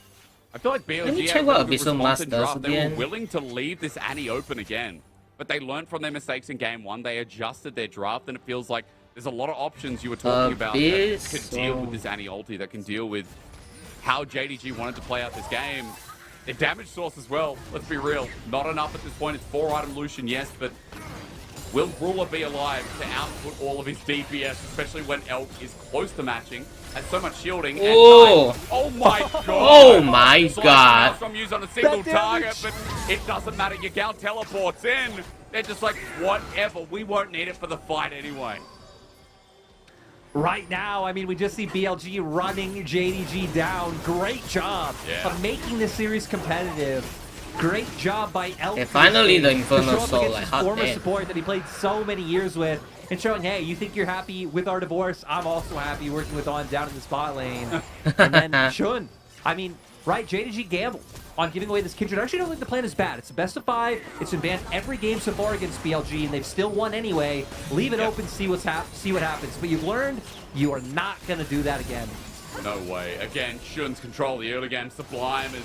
I feel like BLG Let me had check a what really good Abyssal response Mask in does draft. They were again. willing to leave this Annie open again, but they learned from their mistakes in game 1. They adjusted their draft, and it feels like there's a lot of options you were talking about that could deal with this Annie ulti, that can deal with how JDG wanted to play out this game. Their damage source as well, let's be real, not enough at this point. It's 4 item Lucian, yes, but Will Ruler be alive to output all of his DPS, especially when Elk is close to matching? Has so much shielding. And Oh. oh my god! Oh my Slash god! from used on a single That target, damage. but it doesn't matter. Yagao teleports in. They're just like, whatever. We won't need it for the fight anyway. Right now, I mean, we just see BLG running JDG down. Great job of making this series competitive. Great job by Elk. Yeah, finally the to Infernal show up Soul, against like, his hot former damn. support that he played so many years with, and showing, hey, you think you're happy with our divorce? I'm also happy working with On down in the spot lane. And then Shun, I mean, right, JDG gambled on giving away this Kindred. I actually don't think the plan is bad. It's a best of 5. It's been banned every game so far against BLG, and they've still won anyway. Leave it open, see what happens. But you've learned you are not going to do that again. No way. Again, Shun's control the early game. Sublime as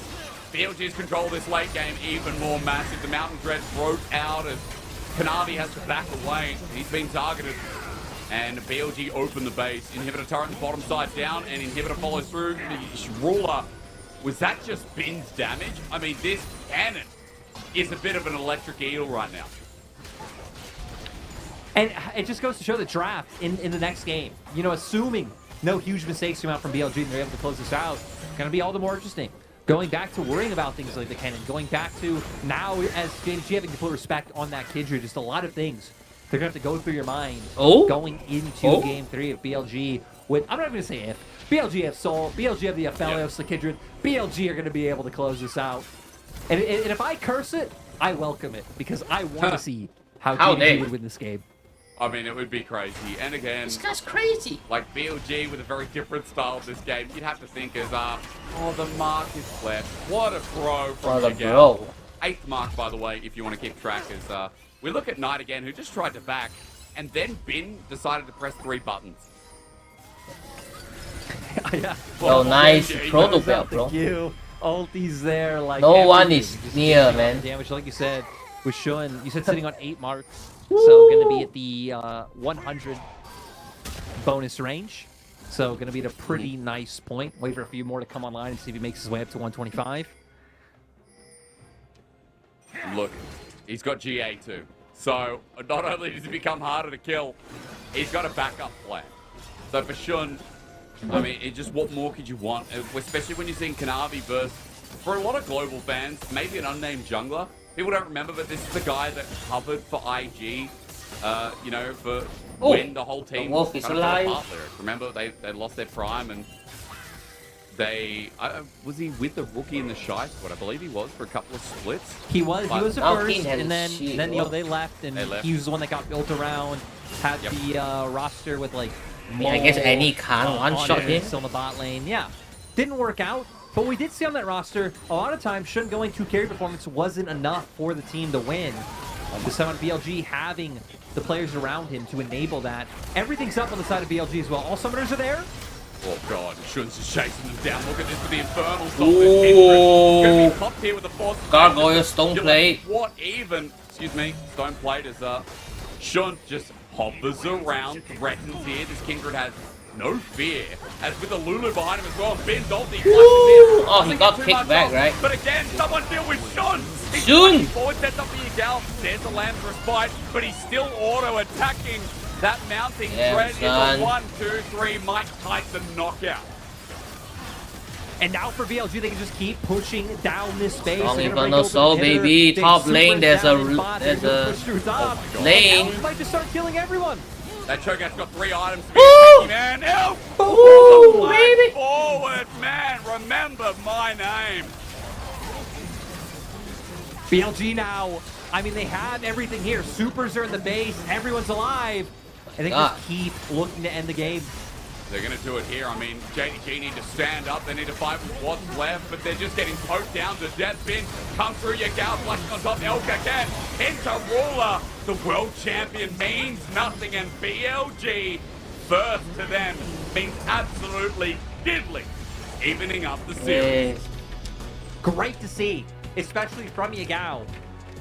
BLG's control this late game even more massive. The Mountain Dread broke out as Kanavi has to back away. He's been targeted. And BLG opened the base. Inhibitor turret on the bottom side down, and Inhibitor follows through. The Ruler, was that just Bin's damage? I mean, this cannon is a bit of an electric eel right now. And it just goes to show the draft in the next game. You know, assuming no huge mistakes come out from BLG and they're able to close this out, going to be all the more interesting. Going back to worrying about things like the cannon, going back to now as JDG having to put respect on that Kindred, just a lot of things they're going to have to go through your mind going into Game 3 of BLG. With, I'm not even going to say if. BLG have Soul, BLG have the Aphelios, the Kindred. BLG are going to be able to close this out. And if I curse it, I welcome it because I want to see how JDG would win this game. I mean, it would be crazy. And again, This guy's crazy. like BLG with a very different style of this game, you'd have to think as, oh, the mark is left. What a throw from What a Miguel. bro. 8th mark, by the way, if you want to keep track, is we look at Knight again, who just tried to back, and then Bin decided to press 3 buttons. Yeah. Oh, nice JDG proto Goes belt, out the bro. queue. Ulti's there, like No one everything. is Just near, man. damage, like you said, with Shun. You said sitting on 8 marks, so going to be at the 100 bonus range. So going to be at a pretty nice point. Wait for a few more to come online and see if he makes his way up to 125. Look, he's got GA too. So not only does it become harder to kill, he's got a backup plan. So for Shun, I mean, it just, what more could you want? Especially when you're seeing Kanavi versus, for a lot of global fans, maybe an unnamed jungler. People don't remember, but this is the guy that covered for IG, you know, for when the whole team Wolf is kind of fell alive. apart there. Remember, they lost their prime, and they, was he with the rookie in the Shy Squad? I believe he was for a couple of splits. He was at Now first, King has and then shield. you know they left, and They left. he was the one that got built around. Had the roster with like. I mean, I guess Maul, any can one-shot Honor, him. still in the bot lane. Yeah, didn't work out. But we did see on that roster, a lot of times Shun going to carry performance wasn't enough for the team to win. This time on BLG having the players around him to enable that. Everything's up on the side of BLG as well. All summoners are there. Oh god, Shun's just chasing them down. Look at this with the Infernal Ooh. Gonna be popped here with the force. Gargoyle, Stone You're Plate. like, what even? Excuse me, Stone Plate is Shun just hovers around, threatens here. This Kindred has no fear. As with the Lulu behind him as well, Ben's ulti flashes in. Oh, he Doesn't got get too kicked much back, off, right? But again, someone deal with Shun. He's Shun! pushing forward, sets up the Egal. There's the Lamb's respite, but he's still auto-attacking. That mounting Yeah, threat is son. a 1, 2, 3 Mike Tyson knockout. And now for BLG, they can just keep pushing down this space. Strong They're gonna Infernal break open Soul, the hitter. baby. They Top super lane, there's down a- in bot. They're there's gonna a push through top. lane. Elf might just start killing everyone. That Cho'Gath's got 3 items to be Woo! a man. Elf! Ooh, Flag baby. forward, man. Remember my name. BLG now, I mean, they have everything here. Supers are in the base. Everyone's alive. And they God. just keep looking to end the game. They're going to do it here. I mean, JDG need to stand up. They need to fight with what's left, but they're just getting poked down to death. Bin, come through your gal, flashing on top. Elk again into Ruler. The world champion means nothing, and BLG first to them means absolutely diddly, evening up the series. Yes. Great to see, especially from Yagao.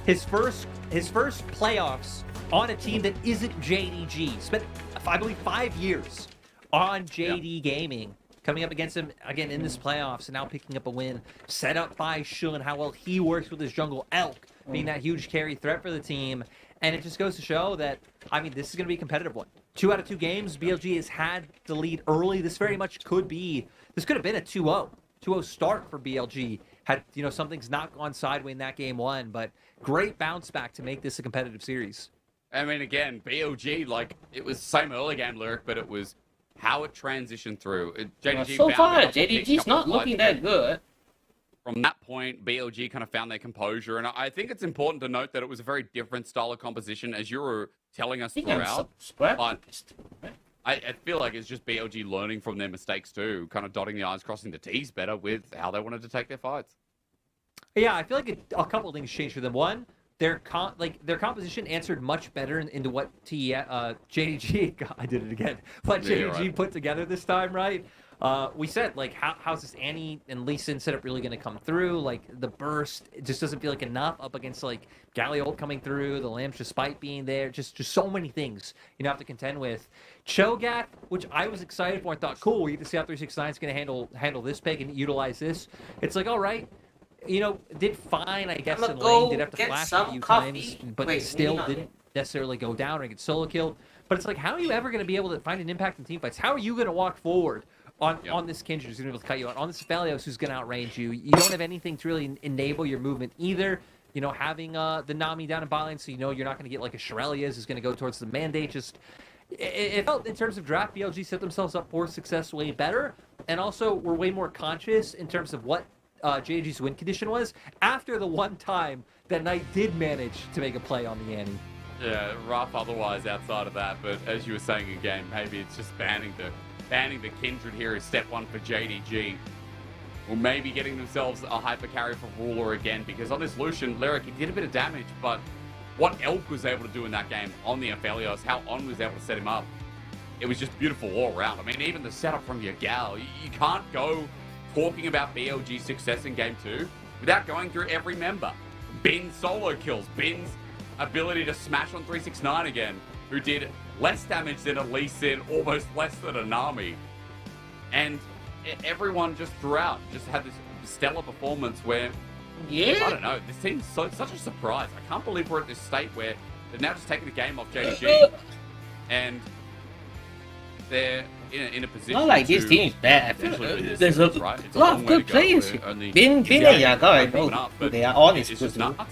His first playoffs on a team that isn't JDG. Spent, I believe, 5 years on JD Gaming. coming up against him again in this playoffs and now picking up a win. Set up by Shun, how well he works with his jungle. Elk being that huge carry threat for the team. And it just goes to show that, I mean, this is going to be a competitive one. 2 out of 2 games, BLG has had the lead early. This very much could have been a 2-0 start for BLG had, something's not gone sideways in that game 1. But great bounce back to make this a competitive series. I mean, again, BLG, it was the same early game lyric, but it was how it transitioned through. JDG So far, found JDG's not looking that good. From that point, BLG kind of found their composure, and I think it's important to note that it was a very different style of composition, as you were telling us throughout. But I feel like it's just BLG learning from their mistakes too, kind of dotting the I's, crossing the T's better with how they wanted to take their fights. Yeah, I feel like a couple of things changed for them. One, their composition answered much better into what JDG God, I did it again. What JDG put together this time, right? We said how's this Annie and Lee Sin setup really going to come through? The burst, it just doesn't feel like enough up against Galliot coming through, the Lambs despite being there, just so many things have to contend with. Cho'Gath, which I was excited for and thought, cool, we get to see how 369 is going to handle this pick and utilize this. It's all right. Did fine, I guess, in lane. Did have to flash a few times, but still didn't necessarily go down or get solo killed. But it's how are you ever going to be able to find an impact in teamfights? How are you going to walk forward on this Kindred who's going to be able to cut you out, on this Aphelios who's going to outrange you? You don't have anything to really enable your movement either. Having the Nami down in bot lane, so you're not going to get a Shirelias who's going to go towards the mandate. It felt in terms of draft, BLG set themselves up for success way better, and also were way more conscious in terms of what JDG's win condition was after the one time that Knight did manage to make a play on the Annie. Yeah, rough otherwise outside of that, but as you were saying again, maybe it's just banning the Kindred here is step 1 for JDG. Or maybe getting themselves a hyper carry for Ruler again, because on this Lucian, Lyric, he did a bit of damage, but what Elk was able to do in that game on the Aphelios, how On was able to set him up, it was just beautiful all around. I mean, even the setup from your gal, you can't go talking about BLG's success in Game 2 without going through every member. Bin's solo kills, Bin's ability to smash on 369 again, who did less damage than a Lee Sin, almost less than a Nami. And everyone just throughout just had this stellar performance where, I don't know, this team's such a surprise. I can't believe we're at this state where they've now just taken the game off JDG and they're in a position. Not like this team is bad. I feel like there's a lot of good players here. Bin and Yaga, I know they are honest. It's just nuts.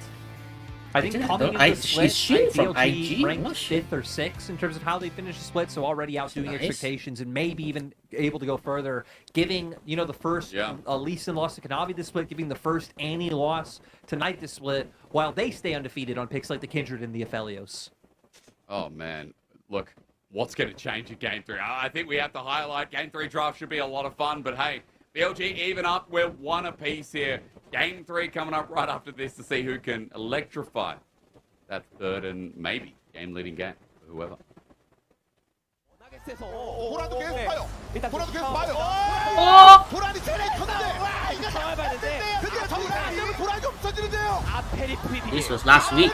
I think coming into the split, Shin from BLG IG ranked 5th or 6th in terms of how they finished the split, so already outdoing expectations and maybe even able to go further, giving, the first Lee Sin loss to Kanavi this split, giving the first Annie loss to Knight this split, while they stay undefeated on picks like the Kindred and the Aphelios. Oh, man. Look, what's going to change in Game 3? I think we have to highlight Game 3 draft should be a lot of fun, but hey, BLG even up, we're 1 apiece here. Game 3 coming up right after this to see who can electrify that third and maybe game-leading game for whoever. 보라도 계속 봐요. 보라도 계속 봐요. 보라니 제일 컸는데 이거 잡아야 되는데 드디어 정말 안 되면 보라니 없어지는데요. This was last week.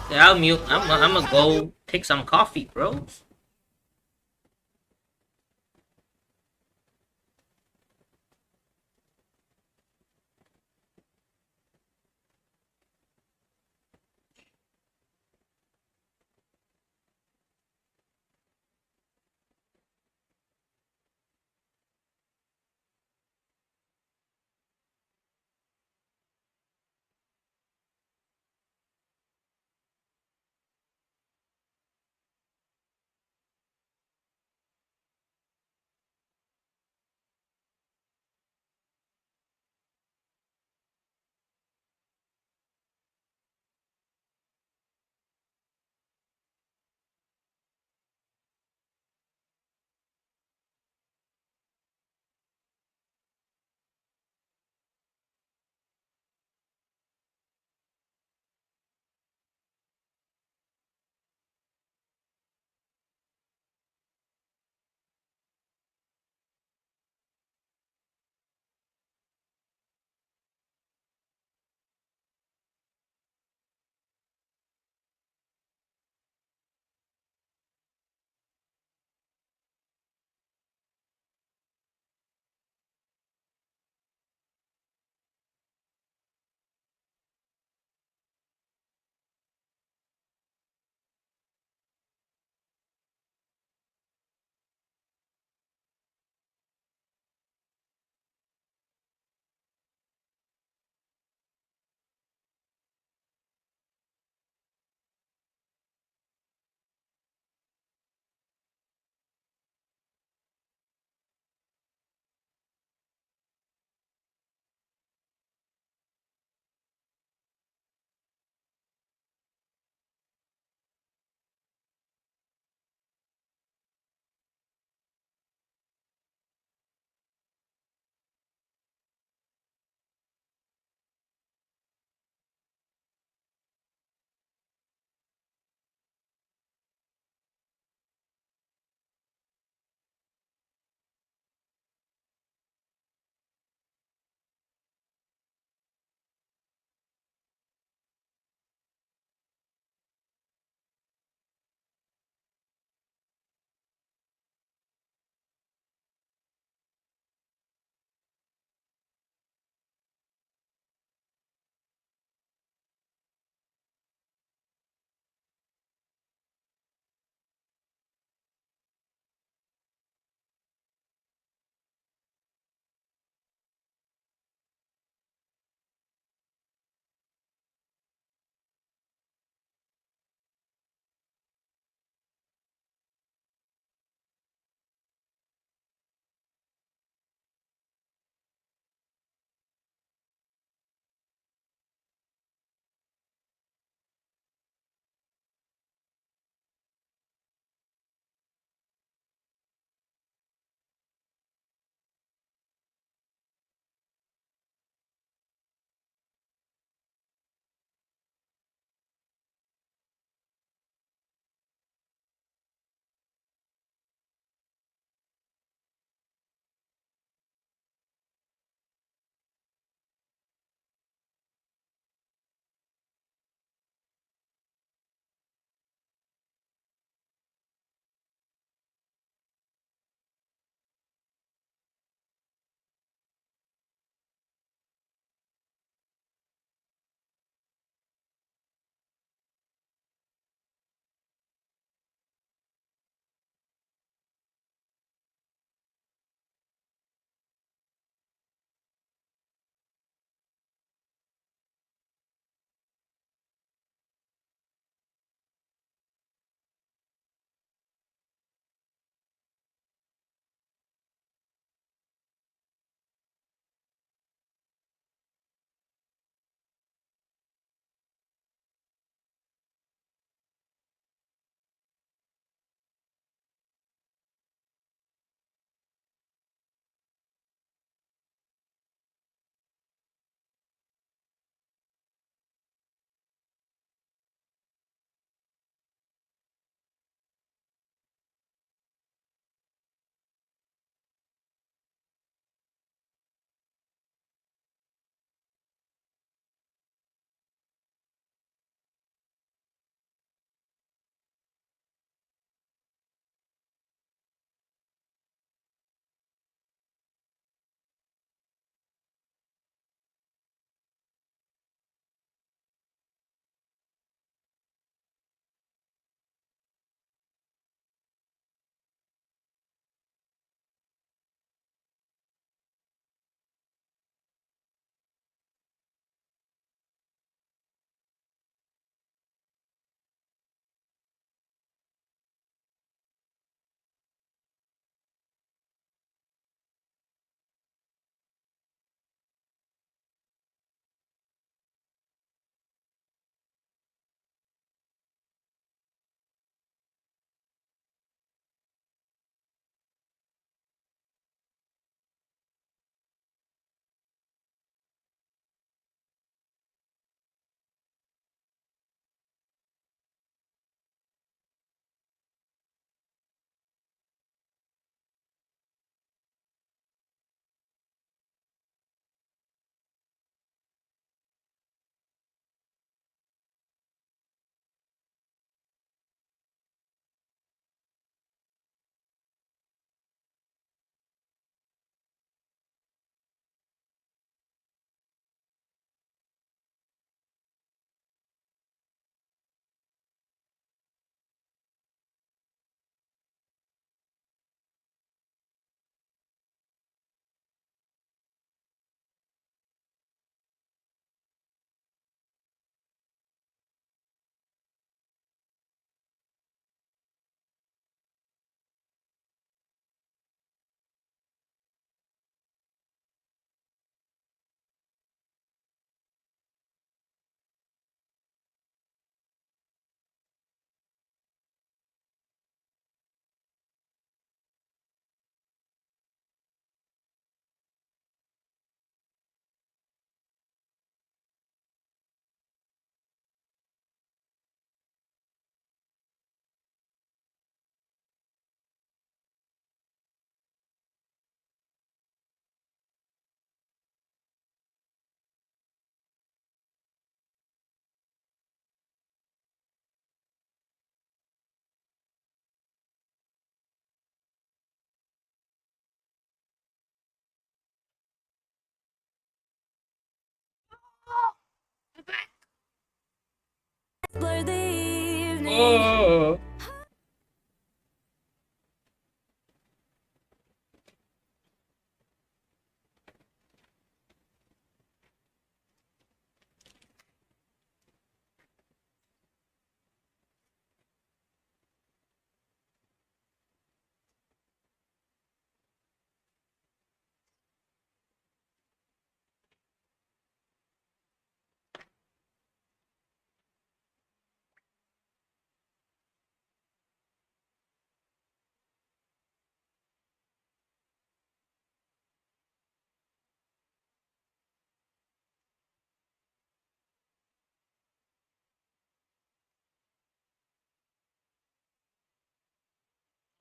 Yeah, I'll mute. I'm gonna go take some coffee, bro.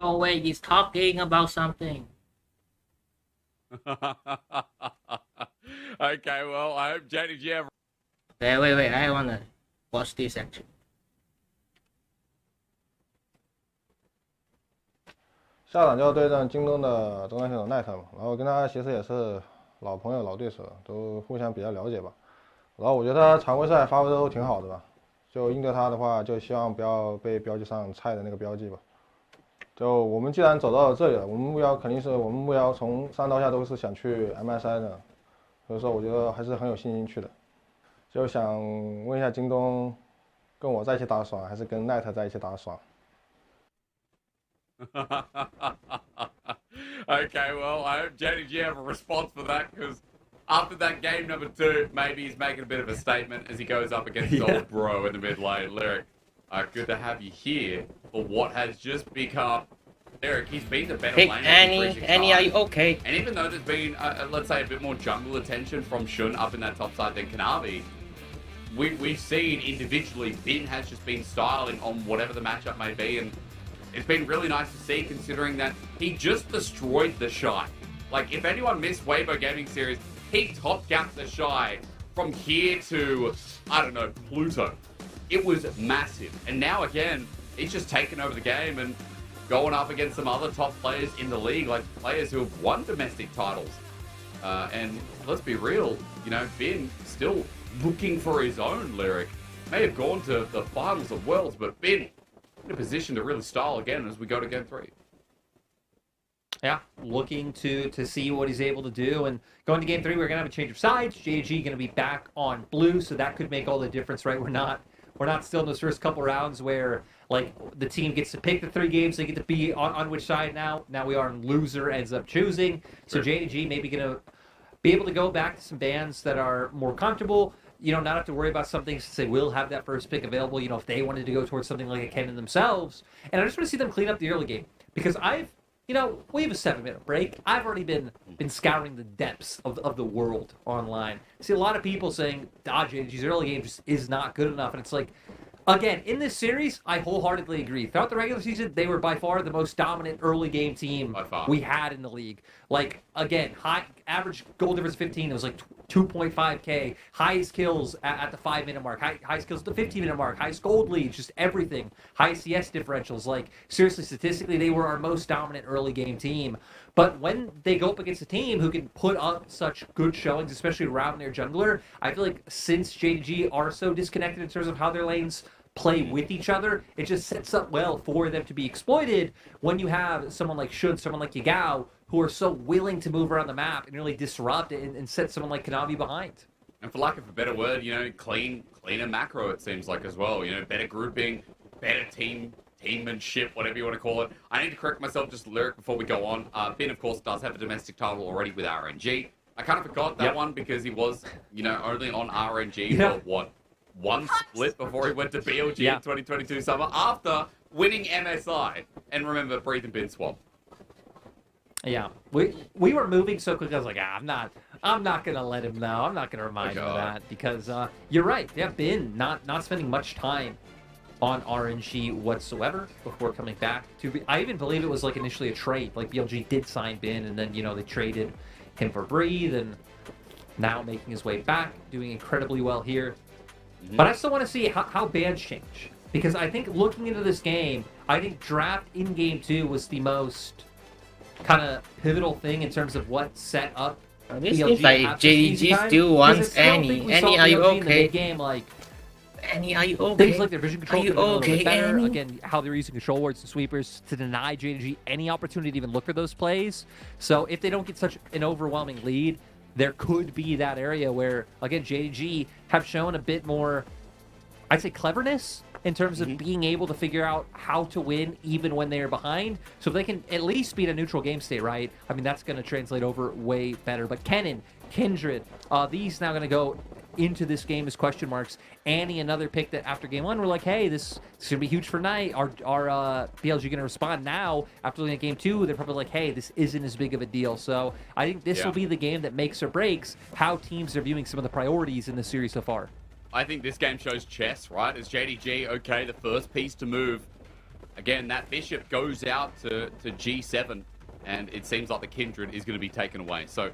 Oh wait, he's talking about something. Okay, well, I hope JDG ever. Wait, I wanna watch this actually. 下场就要对阵京东的中单选手奈特嘛，然后跟他其实也是老朋友、老对手，都互相比较了解吧。然后我觉得他常规赛发挥都挺好的吧，就应对他的话，就希望不要被标记上菜的那个标记吧。就我们既然走到了这里了，我们目标肯定是我们目标从上到下都是想去 MSI 的，所以说我觉得还是很有信心去的。就想问一下京东，跟我在一起打爽，还是跟奈特在一起打爽？ Okay, well, I hope JDG have a response for that, because after that game number 2, maybe he's making a bit of a statement as he goes up against old bro in the mid lane. Lyric, good to have you here for what has just become... Lyric, he's been the better Hey, laner. Annie, are you okay? And even though there's been, let's say, a bit more jungle attention from Shun up in that top side than Kanavi, we've seen individually Bin has just been styling on whatever the matchup may be, and it's been really nice to see, considering that he just destroyed the Shy. Like, if anyone missed Weibo Gaming Series, he top-gapped the Shy from here to, I don't know, Pluto. It was massive. And now, again, he's just taken over the game and going up against some other top players in the league, like players who have won domestic titles. And let's be real, you know, Bin still looking for his own. Lyric. May have gone to the finals of Worlds, but Bin in a position to really style again as we go to Game 3. Yeah, looking to see what he's able to do. And going to Game 3, we're going to have a change of sides. JDG going to be back on blue, so that could make all the difference, right? We're not still in those first couple rounds where, like, the team gets to pick the 3 games. They get to be on which side now. Now we are in loser ends up choosing. So JDG maybe going to be able to go back to some bands that are more comfortable. You know, not have to worry about something since they will have that first pick available, you know, if they wanted to go towards something like a Kennen themselves. And I just want to see them clean up the early game. Because we have a 7-minute break. I've already been scouring the depths of the world online. I see a lot of people saying, JDG's early game just is not good enough. And it's like, again, in this series, I wholeheartedly agree. Throughout the regular season, they were by far the most dominant early game team we had in the league. Like, again, high average goal difference 15. It was like 2.5K. Highest kills at the 5-minute mark. Highest kills at the 15-minute mark. Highest gold leads, just everything. Highest CS differentials. Like, seriously, statistically, they were our most dominant early game team. But when they go up against a team who can put up such good showings, especially around their jungler, I feel like since JDG are so disconnected in terms of how their lanes play with each other, it just sets up well for them to be exploited when you have someone like Shun, someone like Yagao, who are so willing to move around the map and really disrupt it and set someone like Kanavi behind. And for lack of a better word, you know, cleaner macro, it seems like, as well. You know, better grouping, better teammanship, whatever you want to call it. I need to correct myself, just Lyric, before we go on. Bin, of course, does have a domestic title already with RNG. I kind of forgot that one because he was, you know, only on RNG for, what, one split before he went to BLG in 2022 summer after winning MSI. And remember, Breathe and Bin swap. Yeah, we were moving so quickly. I was like, I'm not gonna let him know. I'm not gonna remind him of that because you're right. Yeah, Bin not spending much time on RNG whatsoever before coming back to. I even believe it was like initially a trade. Like BLG did sign Bin, and then they traded him for Breathe, and now making his way back, doing incredibly well here. But I still want to see how bands change because I think looking into this game, I think draft in Game 2 was the most kind of pivotal thing in terms of what set up. This seems like JDG still wants Annie. Annie, are you okay? Game, like, Annie, are you okay? Things like their vision control. Are you okay, better. Annie? Again, how they're using control wards and sweepers to deny JDG any opportunity to even look for those plays. So if they don't get such an overwhelming lead, there could be that area where, again, JDG have shown a bit more, I'd say, cleverness in terms of being able to figure out how to win even when they're behind. So if they can at least beat a neutral game state, right? I mean, that's going to translate over way better. But Kennen, Kindred, these now going to go into this game as question marks. Annie, another pick that after game 1, we're like, hey, this is going to be huge for Knight. Are BLG going to respond now? After looking at game 2, they're probably like, hey, this isn't as big of a deal. So I think this will be the game that makes or breaks how teams are viewing some of the priorities in the series so far. I think this game shows chess, right? As JDG, okay, the first piece to move again, that Bishop goes out to G7, and it seems like the Kindred is going to be taken away. So,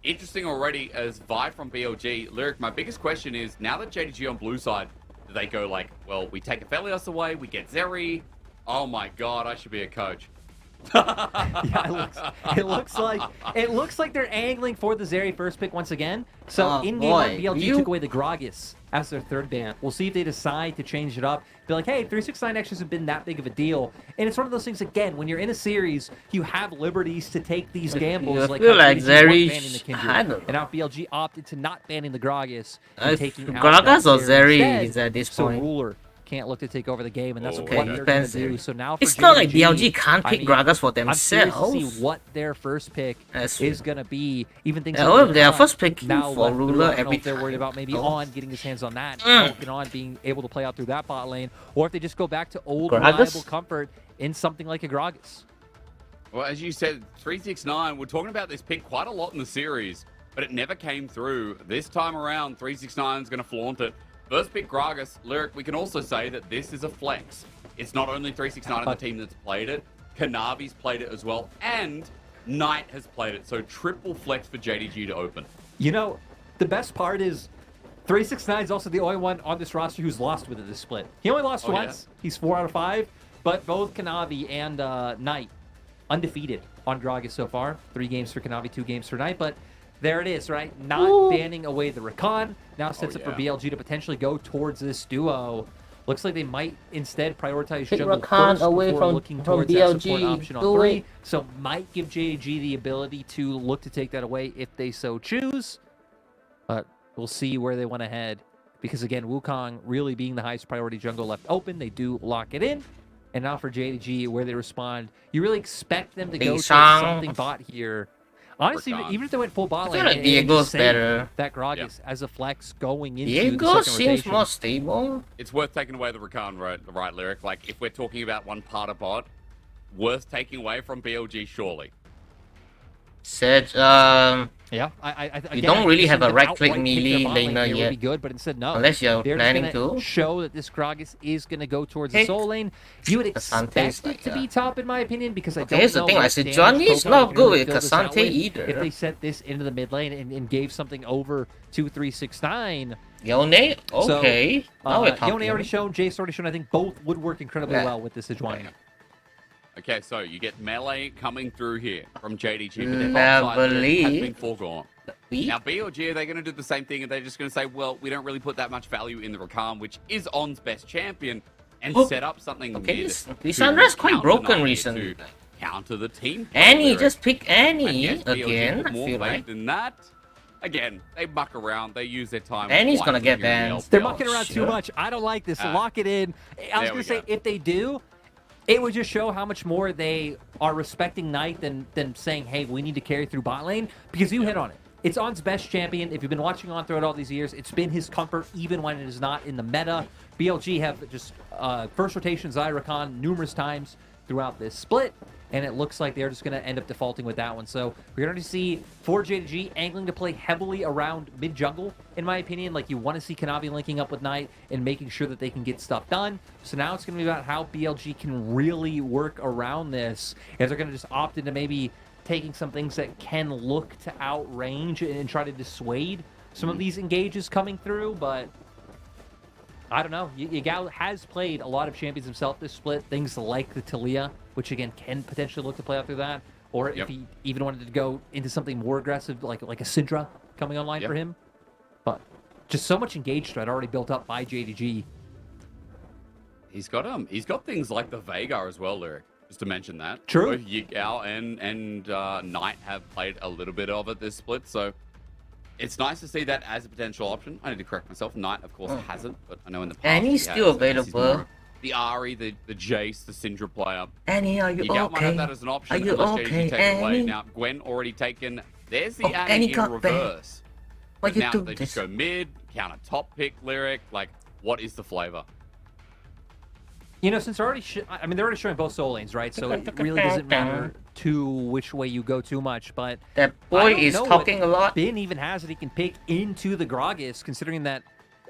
interesting already as Vi from BLG. Lyric, my biggest question is, now that JDG on blue side, do they go like, well, we take Aphelios away, we get Zeri? Oh my god, I should be a coach. Yeah, it looks like they're angling for the Zeri first pick once again. So in game one, BLG took away the Gragas as their third ban. We'll see if they decide to change it up. Be like, hey, 369 actually hasn't been that big of a deal. And it's one of those things, again, when you're in a series, you have liberties to take these gambles. I feel like Zeri, and now BLG opted to not banning the Gragas and taking out Gragas or Zeri instead. is at this So point. Ruler can't look to take over the game, and that's what Okay, they're going to do. So now for it's not like JDG, BLG can't pick Gragas for I'm curious to themselves. see what their first pick is going to be. Even things Oh, like their first pick now for left Ruler through. I don't know every if they're worried about maybe time. On getting his hands on that, and On being able to play out through that bot lane, or if they just go back to old Gragas? reliable comfort in something like a Gragas. Well, as you said, 369, we're talking about this pick quite a lot in the series, but it never came through. This time around, 369 is going to flaunt it. First pick Gragas. Lyric, we can also say that this is a flex. It's not only 369 on the team that's played it, Kanavi's played it as well, and Knight has played it. So triple flex for JDG to open. You know, the best part is 369 is also the only one on this roster who's lost with it this split. He only lost once. Yeah. He's 4 out of 5, but both Kanavi and Knight undefeated on Gragas so far. 3 games for Kanavi, 2 games for Knight, but there it is, right? Not banning away the Rakan. Now sets up for BLG to potentially go towards this duo. Looks like they might instead prioritize jungle first away before from looking towards BLG. that support option on 3. So might give JDG the ability to look to take that away if they so choose. But we'll see where they want to head. Because again, Wukong really being the highest priority jungle left open. They do lock it in. And now for JDG, where they respond, you really expect them to go to something bot here. Honestly, even if they went full bot lane, like Diego's better. That Gragas as a flex going into Diego the second seems rotation. more stable. It's worth taking away the Rakan, right, Lyric? Like, if we're talking about one part of bot, worth taking away from BLG, surely. Said, yeah, you don't really have a right-click melee laner yet. yet. Would be good, but instead, no. Unless you're They're planning to show that this Gragas is going to go towards the soul lane. You would expect it to be top, in my opinion, because I don't know. Here's the thing, I said Johnny's not good with Cassante either. If they set this into the mid lane and gave something over to 369. Yone? Okay. Yone already shown, Jace already shown. I think both would work incredibly well with this Sejuani. Okay, so you get melee coming through here from JDG, but their bot side has been foregone. Now, BLG, are they going to do the same thing? Are they just going to say, well, we don't really put that much value in the Rakan, which is On's best champion, and set up something mid? Lissandra's quite broken recently. To counter the team. Annie, just pick Annie again. I feel like than that. Again, they muck around. They use their time. Annie's going to get banned. They're mucking around too much. I don't like this. Lock it in. I was going to say, if they do, it would just show how much more they are respecting Knight than saying, hey, we need to carry through bot lane, because you hit on it. It's On's best champion. If you've been watching On throughout all these years, it's been his comfort even when it is not in the meta. BLG have just first rotation Zyrakan numerous times throughout this split, and it looks like they're just going to end up defaulting with that one. So we're going to see for JDG angling to play heavily around mid-jungle, in my opinion. Like, you want to see Kanavi linking up with Knight and making sure that they can get stuff done. So now it's going to be about how BLG can really work around this, as they're going to just opt into maybe taking some things that can look to outrange and try to dissuade some of these engages coming through, but I don't know. Yagao has played a lot of champions himself this split, things like the Talia, which again can potentially look to play out through that, or if he even wanted to go into something more aggressive, like a Syndra coming online for him. But just so much engaged threat already built up by JDG. He's got things like the Veigar as well, Lyric. Just to mention that. True. Both Yigao and Knight have played a little bit of it this split, so it's nice to see that as a potential option. I need to correct myself. Knight, of course, hasn't, but I know in the past. And he's still available. The Ahri, the Jace, the Syndra player. Annie, are you Yigao might have that as an option. Are you okay, Annie? Now, Gwen already taken. There's the Annie in reverse. Why you now do they this? just go mid, counter top pick, Lyric. Like, what is the flavor? You know, since they're already, I mean, they're already showing both soul lanes, right? So it really doesn't matter which way you go too much. But that boy is talking a lot. Bin even has that he can pick into the Gragas, considering that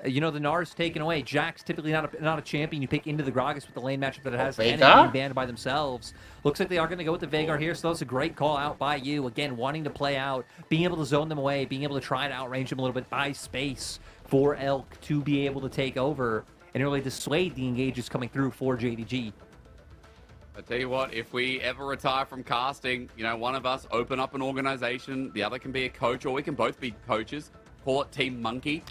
You know, the Nar's taken away. Jack's typically not a champion you pick into the Gragas with the lane matchup that it has. And Veigar? being banned by themselves. Looks like they are going to go with the Veigar here, so that's a great call out by you. Again, wanting to play out, being able to zone them away, being able to try to outrange them a little bit, buy space for Elk to be able to take over and really dissuade the engages coming through for JDG. I tell you what, if we ever retire from casting, you know, one of us open up an organization, the other can be a coach, or we can both be coaches. Call it Team Monkey,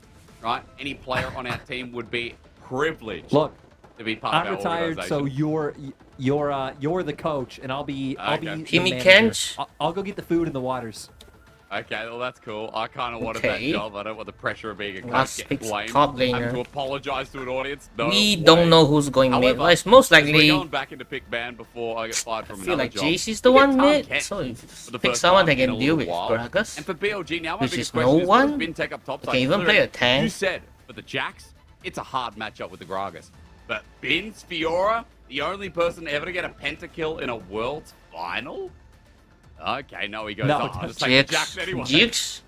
right? Any player on our team would be privileged. Look, to be part I'm of our retired, so organization. you're the coach, and I'll be the Timmy manager. Kench? I'll go get the food in the waters. Okay, well that's cool. I kind of wanted Okay. that job. I don't want the pressure of being a coach Last getting pick's blamed. top laner. Having to apologize to an audience. No We way. don't know who's going mid. However, Well, it's most as we're likely. going back into pick ban before I get fired I from feel another like job. JC's the We get one Tom mid. Kent So for the pick first someone time that in can a deal little with while. Gragas. And for BLG, now my Which biggest is no question is, what does one? Bin take up top side? Okay, even Clearly, play a tank. You said for the Jax, it's a hard matchup with the Gragas. But Bin's Fiora, the only person ever to get a pentakill in a Worlds final? Okay, no, he goes, No, I'll just take the Jax Jix. anyway. Jix?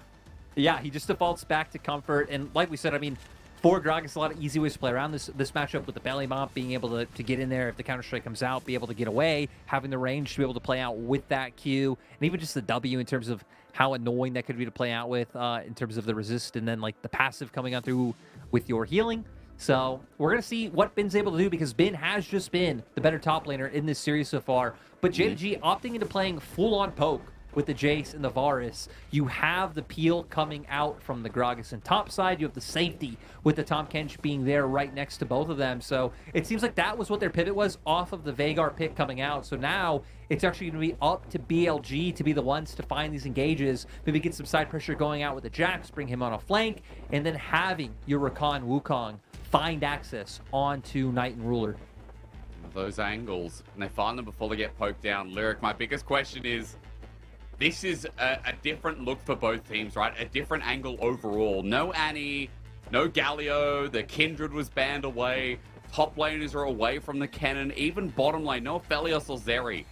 Yeah, he just defaults back to comfort, and like we said, I mean, for Gragas, a lot of easy ways to play around this matchup with the belly bump, being able to get in there if the counter-strike comes out, be able to get away, having the range to be able to play out with that Q, and even just the W in terms of how annoying that could be to play out with in terms of the resist, and then like the passive coming on through with your healing. So we're going to see what Bin's able to do, because Bin has just been the better top laner in this series so far, but JDG opting into playing full-on poke with the Jace and the Varus. You have the peel coming out from the Gragas and top side. You have the safety with the Tahm Kench being there right next to both of them. So it seems like that was what their pivot was off of the Veigar pick coming out. So now it's actually going to be up to BLG to be the ones to find these engages, maybe get some side pressure going out with the Jax, bring him on a flank, and then having your Rakan Wukong find access onto Knight and Ruler. Those angles, and they find them before they get poked down. Lyric, my biggest question is, this is a different look for both teams, right? A different angle overall. No Annie, no Galio, the Kindred was banned away, top laners are away from the cannon, even bottom lane, no Aphelios or Zeri.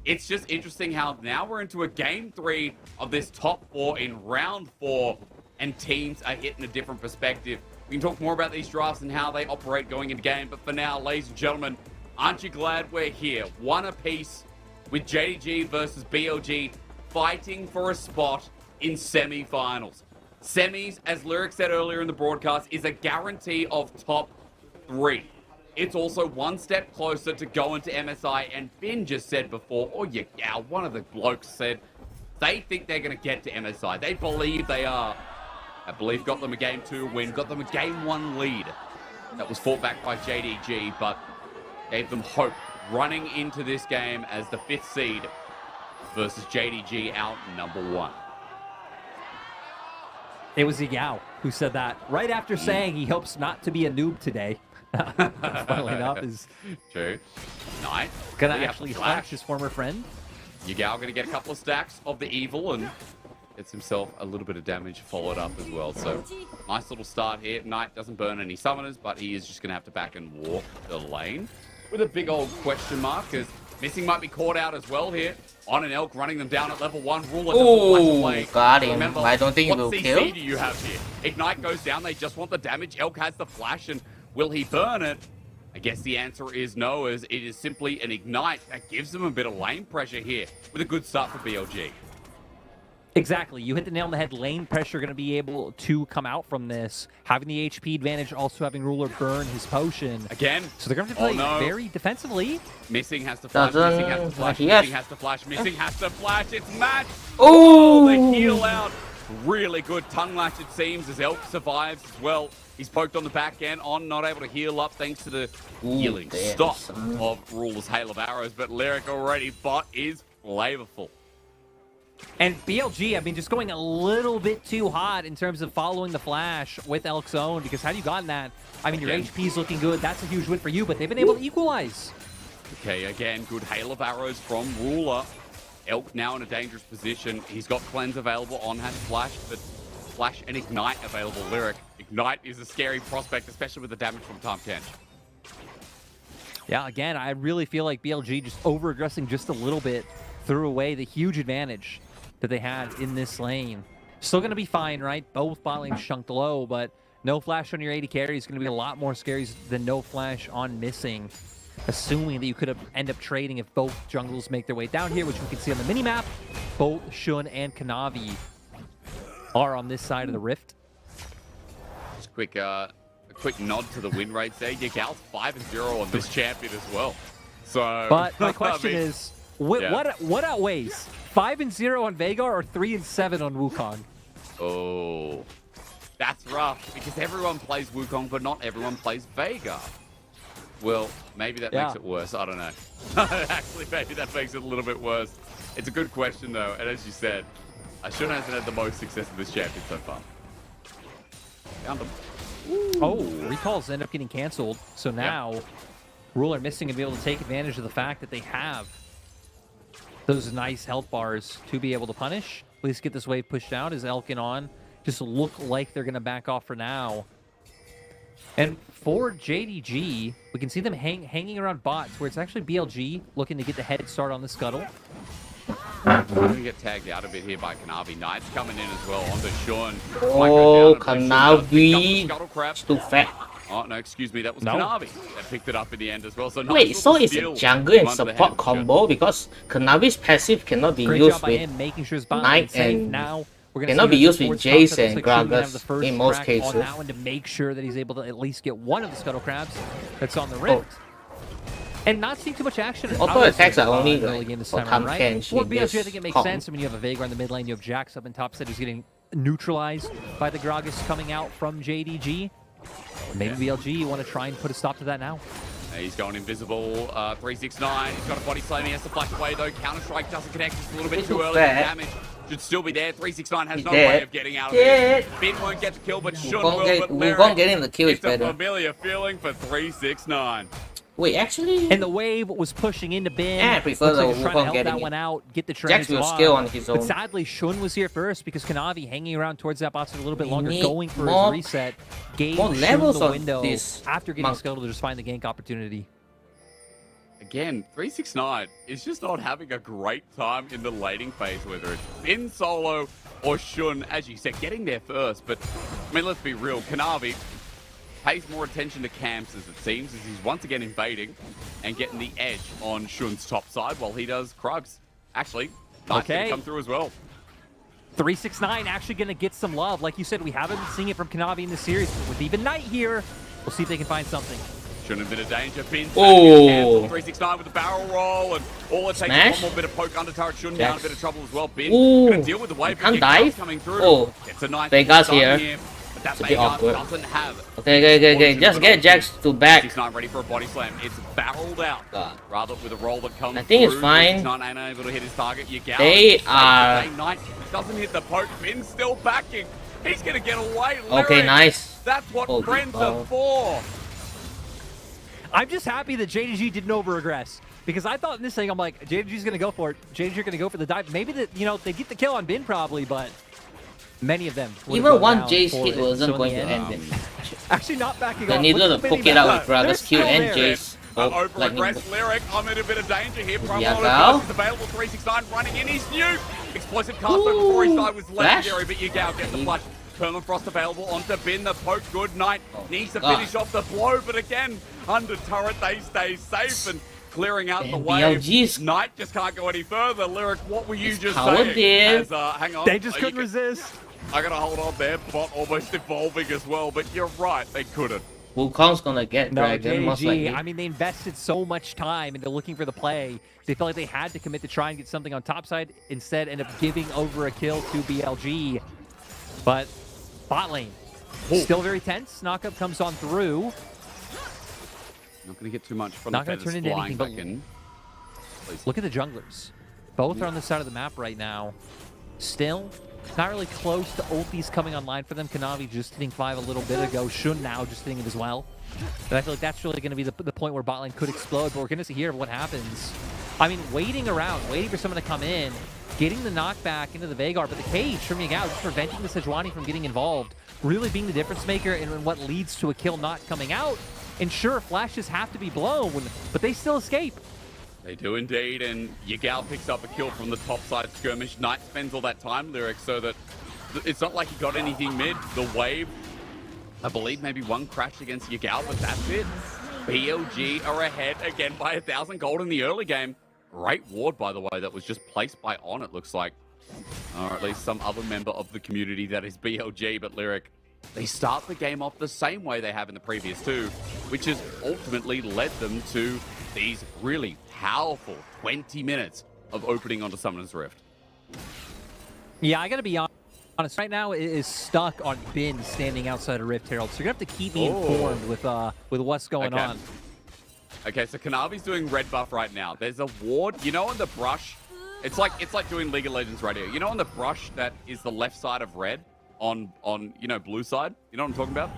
It's just interesting how now we're into a game 3 of this top 4 in round 4, and teams are hitting a different perspective. We can talk more about these drafts and how they operate going into game, but for now, ladies and gentlemen, aren't you glad we're here? One apiece with JDG versus BLG, fighting for a spot in semi-finals. Semis, as Lyric said earlier in the broadcast, is a guarantee of top 3. It's also one step closer to going to MSI, and Bin just said before, one of the blokes said, they think they're going to get to MSI. They believe they are. I believe got them a Game 2 win, got them a Game 1 lead. That was fought back by JDG, but gave them hope running into this game as the 5th seed versus JDG out number 1. It was Yao who said that right after saying he hopes not to be a noob today. Funnily enough, is true. Knight gonna actually flash his former friend. Yao gonna get a couple of stacks of the evil and gets himself a little bit of damage followed up as well. So nice little start here. Knight doesn't burn any summoners, but he is just gonna have to back and walk the lane with a big old question mark, because Missing might be caught out as well here. On an Elk running them down at level 1. Ruler doesn't flash away. Got him. Remember, I don't think he will what CC kill. do you have here? Ignite goes down. They just want the damage. Elk has the flash, and will he burn it? I guess the answer is no, as it is simply an Ignite that gives them a bit of lane pressure here with a good start for BLG. Exactly. You hit the nail on the head. Lane pressure going to be able to come out from this. Having the HP advantage, also having Ruler burn his potion. Again. So they're going to play very defensively. Missing has to flash. Missing has to flash. Missing has to flash. Missing has to flash. It's match. Oh, the heal out. Really good tongue lash, it seems, as Elk survives as well. He's poked on the back end, not able to heal up thanks to the healing stop of Ruler's Hail of Arrows. But Lyric already, bot is flavorful. And BLG, I mean, just going a little bit too hot in terms of following the flash with Elk's own, because had you gotten that, I mean, your HP's looking good. That's a huge win for you, but they've been able to equalize. Okay, again, good Hail of Arrows from Ruler. Elk now in a dangerous position. He's got Cleanse available on, has Flash, but Flash and Ignite available. Lyric. Ignite is a scary prospect, especially with the damage from Tahm Kench. Yeah, again, I really feel like BLG just over-aggressing just a little bit threw away the huge advantage that they had in this lane. Still going to be fine, right? Both bot lanes chunked low, but No flash on your AD carry is going to be a lot more scary than no flash on missing. Assuming that you could end up trading if both jungles make their way down here, which we can see on the minimap. Both Shun and Kanavi are on this side of the rift. Just a quick nod to the win rates there. Yagal's 5-0 on this champion as well. So, but my question is, what outweighs 5-0 on Veigar or 3-7 on Wukong? Oh, that's rough because everyone plays Wukong, but not everyone plays Veigar. Well, maybe that makes it worse. I don't know. Actually, maybe that makes it a little bit worse. It's a good question, though. And as you said, Shun hasn't had the most success with this champion so far. Found him. Oh, recalls end up getting canceled. So now, Ruler missing and be able to take advantage of the fact that they have those nice health bars to be able to punish. At least get this wave pushed out as Elkin on. Just look like they're going to back off for now. And for JDG, we can see them hanging around bots, where it's actually BLG looking to get the head start on the scuttle. We're going to get tagged out a bit here by Kanavi. Knight's coming in as well onto Shun. Oh, Kanavi. It's too fat. Oh, no, excuse me. That was Kanavi that picked it up in the end as well. So wait, so it's a jungle and support combo because Kanavi's passive cannot be used with making sure his bot Knight and now. Cannot be used with Jace and Gragas in most cases. On that one to make sure that he's able to at least get one of the scuttle crabs that's on the rift. And not seeing too much action. Auto attacks are only for Tam right? Kench. For BLG, I think it makes sense. I mean, you have a Veigar in the mid lane, you have Jax up in top set who's getting neutralized by the Gragas coming out from JDG. Maybe BLG, you want to try and put a stop to that now. He's going invisible. 369. He's got a body slam. He has to flash away though. Counter strike doesn't connect. It's a little bit too early. Damage should still be there. 369 has no way of getting out of it. Bin won't get the kill, but Shun will. Wukong getting the kill is better. It's a familiar feeling for 369. Wait, actually... And the wave was pushing into Bin. Yeah, I prefer the Wukong getting that one out, get the Jax will skill on his own. But sadly, Shun was here first because Kanavi hanging around towards that bot a little bit longer, going for his reset. Gave Shun the window after getting scuttled to just find the gank opportunity. Again, 369 is just not having a great time in the laning phase, whether it's Bin solo or Shun, as you said, getting there first. But, I mean, let's be real. Kanavi pays more attention to camps, as it seems, as he's once again invading and getting the edge on Shun's top side while he does Krugs. Actually, Knight's going to come through as well. 369 actually going to get some love. Like you said, we haven't seen it from Kanavi in this series, but with even Knight here, we'll see if they can find something. Shouldn't have been a danger. Bin 369 with the barrel roll, and all it takes is one more bit of poke under turret. Shouldn't down a bit of trouble as well. Bin gonna deal with the wave. Can't dive. Coming through. Oh, it's a nice Veigar's here. But that it's a bit awkward. Doesn't have. Okay. Just get Jax to back. 69 ready for a body slam. It's barreled out. Rather with a roll that comes. I think it's fine. Not able to hit his target. They are. Knight doesn't hit the poke. Bin's still backing. He's gonna get away. Okay, nice. That's what friends are for. I'm just happy that JDG didn't over-aggress. Because I thought in this thing, I'm like, JDG's going to go for it. JDG's going to go for the dive. Maybe, they get the kill on Bin probably, but many of them. Even one Jace hit wasn't going to end it. Actually not backing off. They needed to poke it out with Gragas Q and Jace. Over-aggressed Lyric. I'm in a bit of danger here. Yagao is available. 369 running in. He's nuke. Explosive cast over before his side was legendary, but Yagao gets the flush. Permafrost available onto Bin, the poke. Good Knight needs to finish off the blow, but again, under turret, they stay safe and clearing out the wave. Knight just can't go any further. Lyric, what were you just saying? As, hang on. They just couldn't resist. I gotta hold on there. Bot almost evolving as well, but you're right, they couldn't. Wukong's gonna get Dragon, most likely. I mean, they invested so much time into looking for the play. They felt like they had to commit to try and get something on top side. Instead, end up giving over a kill to BLG. But bot lane, still very tense. Knockup comes on through. Not going to get too much from Not the going to turn into anything, back in. Look at the junglers. Both are on the side of the map right now. Still, not really close to ultis coming online for them. Kanavi just hitting 5 a little bit ago. Shun now just hitting it as well. But I feel like that's really going to be the point where bot lane could explode. But we're going to see here what happens. I mean, waiting around, waiting for someone to come in, getting the knockback into the Veigar, but the cage from Yagao just preventing the Sejuani from getting involved, really being the difference maker in what leads to a kill not coming out. And sure, flashes have to be blown, but they still escape. They do indeed, and Yagao picks up a kill from the top side skirmish. Knight spends all that time, Lyric, so that it's not like he got anything mid. The wave I believe maybe one crash against Yagao, but that's it. BLG are ahead again by 1,000 gold in the early game. Great ward, by the way, that was just placed by On, it looks like. Or at least some other member of the community that is BLG, but Lyric, they start the game off the same way they have in the previous two, which has ultimately led them to these really powerful 20 minutes of opening onto Summoner's Rift. Yeah, I gotta be honest. Right now, it is stuck on Bin standing outside of Rift Herald, so you're gonna have to keep me informed with what's going on. Okay, so Kanavi's doing red buff right now. There's a ward, you know, on the brush. It's like doing League of Legends radio. You know, on the brush that is the left side of red, on you know, blue side. You know what I'm talking about,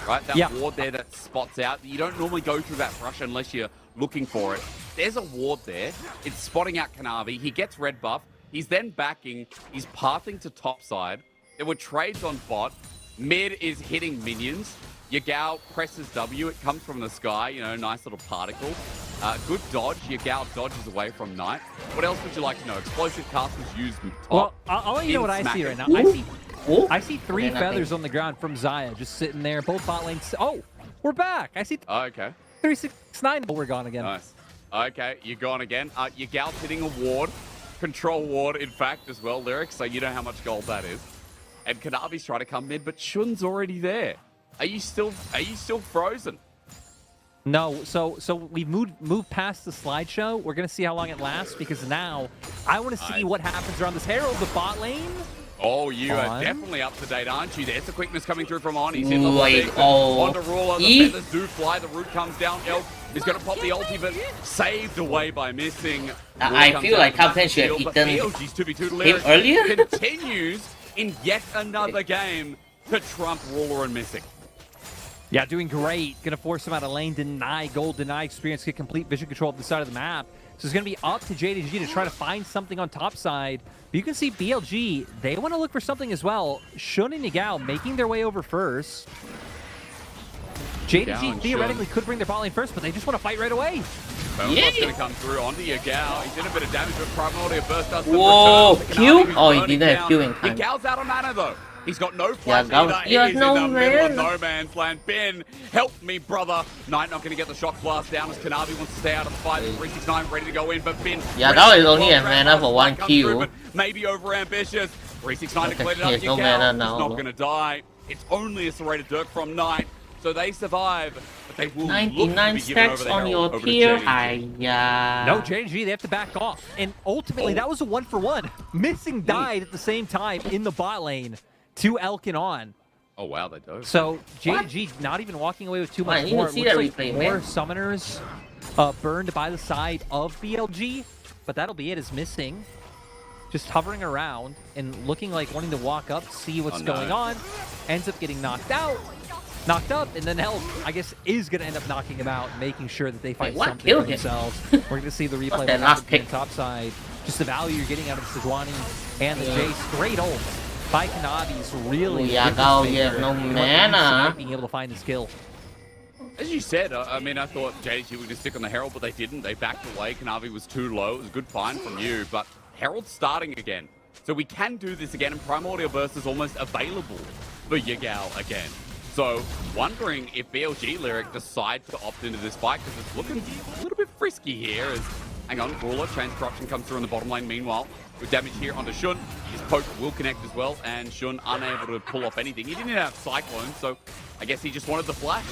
right? That ward there that spots out. You don't normally go through that brush unless you're looking for it. There's a ward there. It's spotting out Kanavi. He gets red buff. He's then backing. He's pathing to top side. There were trades on bot. Mid is hitting minions. Yagao presses W. It comes from the sky. You know, nice little particle. Good dodge. Yagao dodges away from Knight. What else would you like to know? Explosive cast was used top. Well, I'll let you know what I see right now. I see 3 feathers on the ground from Xayah just sitting there. Both bot lanes. Oh, we're back. I see. Okay. 369. We're gone again. Nice. Okay, you're gone again. Yagao's hitting a ward. Control ward, in fact, as well, Lyric, so you know how much gold that is. And Kanavi's trying to come mid, but Shun's already there. Are you still frozen? No, so we've moved past the slideshow. We're gonna see how long it lasts because now I want to see what happens around this Herald, the bot lane. Oh, you are definitely up to date, aren't you? There's the quickness coming through from On. He's in the onto Ruler. The feathers do fly. The root comes down. Elk is going to pop the ulti, but saved away by missing. I feel like Captain should have eaten him earlier. Continues in yet another game to trump Ruler and missing. Yeah, doing great. Going to force him out of lane, deny gold, deny experience, get complete vision control of the side of the map. So it's going to be up to JDG to try to find something on top side. But you can see BLG, they want to look for something as well. Shun and Yagao making their way over first. JDG theoretically could bring their bot lane first, but they just want to fight right away. He's going to come through onto Yagao. He did a bit of damage with Primordial Burst. Whoa, Q? Oh, he didn't have Q in time. Yagao's out of mana though. He's got no flash He has He's no in the middle of mana. no man's land. Ben, help me, brother. Knight not going to get the shock blast down as Kanavi wants to stay out of the fight. 369 ready to go in, but Ben... Yagao is only a mana for 1 Q. Maybe over ambitious. 369 declared it up. He has no mana now. He's not going to die. It's only a serrated Dirk from Knight. So they survive, but they will 99 stacks on your tier. No, JDG, they have to back off. And ultimately, that was a 1-for-1. Missing died at the same time in the bot lane to Elkin On. Oh, wow, they do. So JDG not even walking away with too much more. It looks like more summoners burned by the side of BLG, but that'll be it. Is missing. Just hovering around and looking like wanting to walk up, see what's going on. Ends up getting knocked out. Knocked up, and then Elk, I guess, is going to end up knocking him out, making sure that they fight something for themselves. We're going to see the replay of last pick top side. Just the value you're getting out of Sejuani and the Jace. Great ult by Kanavi's really Yagao, he has no mana. Being able to find his kill. As you said, I mean, I thought JDG would just stick on the Herald, but they didn't. They backed away. Kanavi was too low. It was a good find from you, but Herald's starting again. So we can do this again, and Primordial Burst is almost available for Yagao again. So, wondering if BLG Lyric decide to opt into this fight, because it's looking a little bit frisky here as, hang on, Ruler, Chains Corruption comes through in the bottom lane. Meanwhile, with damage here onto Shun, his poke will connect as well, and Shun unable to pull off anything. He didn't have Cyclone, so I guess he just wanted the flash.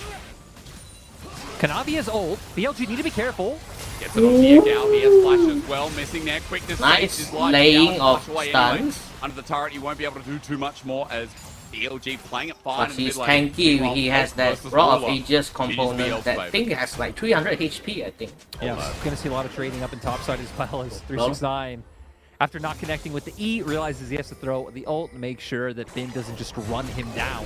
Kanavi has ult. BLG need to be careful. Gets it on Yagao. He has flash as well, missing there. Quickness saves his life. Laying of stuns. Anyway. Under the turret, he won't be able to do too much more as BLG playing it fine. But he's tanky. He has that Rod of Aegis component that I think has like 300 HP, I think. Yeah, going to see a lot of trading up in topside as well as 369. After not connecting with the E, realizes he has to throw the ult and make sure that Bin doesn't just run him down.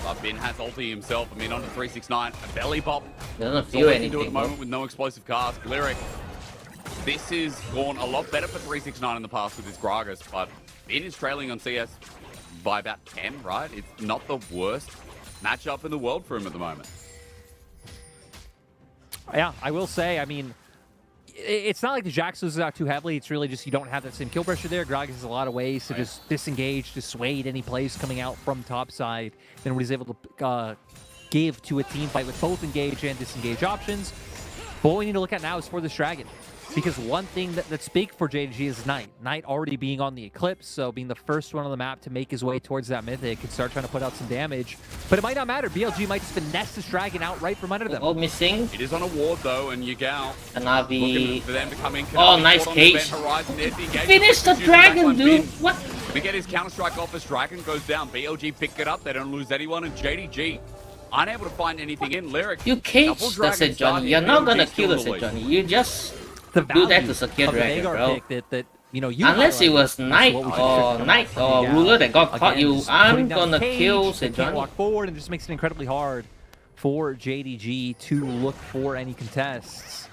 But Bin has ulti himself. I mean, onto 369, a belly pop. Doesn't feel anything. At the moment with no explosive cast. Lyric, this has gone a lot better for 369 in the past with his Gragas, but Bin is trailing on CS by about 10, right? It's not the worst matchup in the world for him at the moment. Yeah, I will say, I mean, it's not like the Jax loses out too heavily. It's really just you don't have that same kill pressure there. Gragas has a lot of ways to just disengage, dissuade any plays coming out from top side than what he's able to give to a team fight with both engage and disengage options. But what we need to look at now is for this Dragon. Because one thing that's big for JDG is Knight. Knight already being on the Eclipse, so being the first one on the map to make his way towards that Mythic and start trying to put out some damage. But it might not matter. BLG might just finesse this Dragon out right from under them. Oh, missing. It is on a ward though, and Yagao Kanavi. looking for them to come in. Oh, nice cage. Finish the Dragon, dude. What? To get his counter-strike off as Dragon goes down. BLG pick it up. They don't lose anyone, and JDG unable to find anything in. Lyric. You caged the St. Johnny. You're not gonna kill the St. Johnny. You just do that to secure Dragon, bro. That, you unless it was Knight or Ruler that got caught, you aren't gonna kill St. Johnny. Walk forward and just makes it incredibly hard for JDG to look for any contests.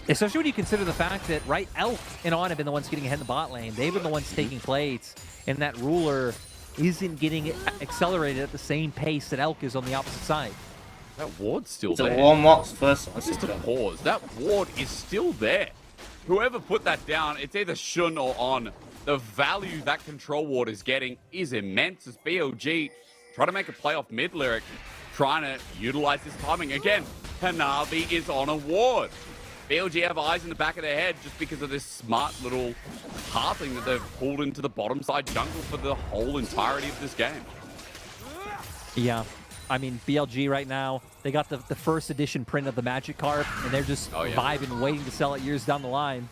Especially when you consider the fact that, right, Elk and On have been the ones getting ahead in the bot lane. They've been the ones taking plates, and that Ruler isn't getting accelerated at the same pace that Elk is on the opposite side. That ward's still it's there. It's a warm-up's first one. Just a pause. That ward is still there. Whoever put that down, it's either Shun or On. The value that control ward is getting is immense as BLG try to make a play off mid Lyric, trying to utilize this timing. Again, Hanabi is on a ward. BLG have eyes in the back of their head just because of this smart little pathing that they've pulled into the bottom side jungle for the whole entirety of this game. Yeah. I mean, BLG right now, they got the first edition print of the Magic card, and they're just vibing, waiting to sell it years down the line.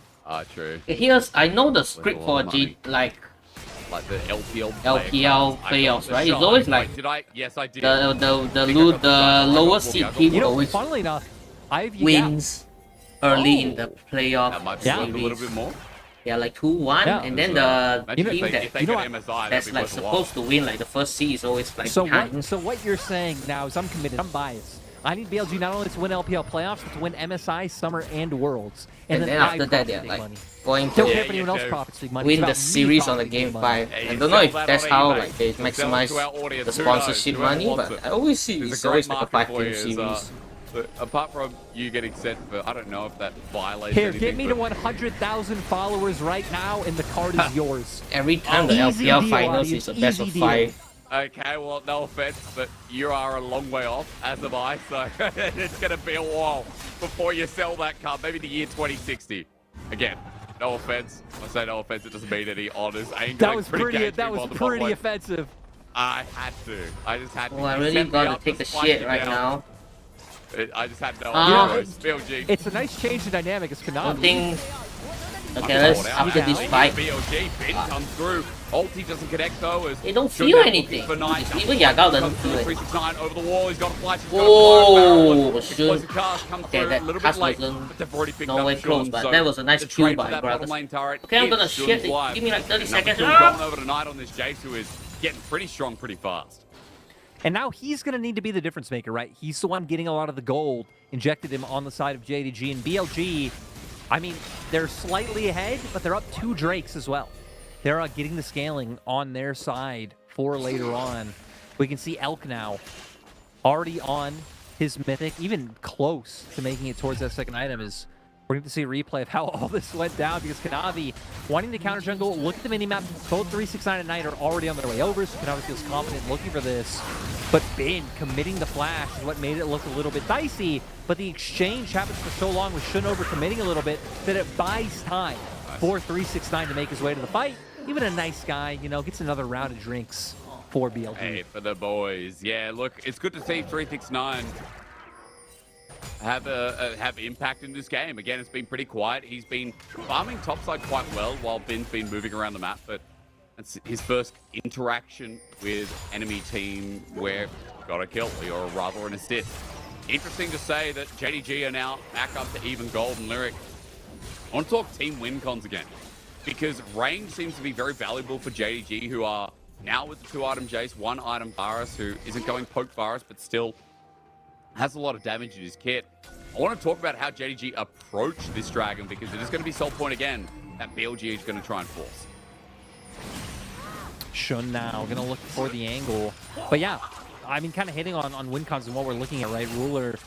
True. Here's, I know the script for like the LPL playoffs, right? It's always like did I? Yes, I did. The lower seed team always funnily enough, wins early in the playoff. That might be a little bit more. Yeah, like 2-1, and then the team that's like supposed to win like the first seed is always like so what you're saying now is I'm committed. I'm biased. I need BLG not only to win LPL playoffs, but to win MSI, Summer, and Worlds. And then after that, they're like going to win the series on the Game 5. I don't know if that's how like they maximize the sponsorship money, but I always see it's always like a 5-game series. But apart from you getting set for, I don't know if that violates Here, anything, get me to 100,000 followers right now, and the card is yours. Every time the LPL finals is a best of 5. Okay, well, no offense, but you are a long way off, as am I, so it's going to be a while before you sell that card, maybe the year 2060. Again, no offense. I say no offense, it doesn't mean any honors. That was pretty offensive. I had to. I just had to. Well, I really got to take a shit right now. I just had no idea. BLG. It's a nice change in dynamic. It's Konami. Okay, let's after this fight. BLG, Bin comes through. Ulti doesn't connect though. As they don't feel anything. Even Yagao doesn't feel it. 369 over the wall. He's got a flash. Oh, shoot. Okay, that pass wasn't nowhere close, but that was a nice kill by brothers. Okay, I'm gonna shit. Give me like 30 seconds. Going over tonight on this Jace, who is getting pretty strong pretty fast. And now he's going to need to be the difference maker, right? He's the one getting a lot of the gold injected him on the side of JDG. And BLG, I mean, they're slightly ahead, but they're up 2 Drakes as well. They're getting the scaling on their side for later on. We can see Elk now already on his Mythic, even close to making it towards that second item. Is we're going to see a replay of how all this went down because Kanavi wanting to counter jungle. Look at the minimap. Both 369 and Knight are already on their way over, so Kanavi feels confident looking for this. But Bin committing the flash is what made it look a little bit dicey. But the exchange happens for so long with Shun over committing a little bit that it buys time for 369 to make his way to the fight. Even a nice guy, you know, gets another round of drinks for BLG. Hey, for the boys. Yeah, look, it's good to see 369 have impact in this game. Again, it's been pretty quiet. He's been farming topside quite well while Bin's been moving around the map, but it's his first interaction with enemy team where got a kill, or rather an assist. Interesting to say that JDG are now back up to even gold and Lyric. I want to talk team win cons again, because range seems to be very valuable for JDG, who are now with the 2-item Jace, 1-item Varus, who isn't going poke Varus, but still has a lot of damage in his kit. I want to talk about how JDG approach this Dragon, because it is going to be sole point again that BLG is going to try and force. Shun now going to look for the angle. But yeah, I mean, kind of hitting on WinCons and what we're looking at, right? Ruler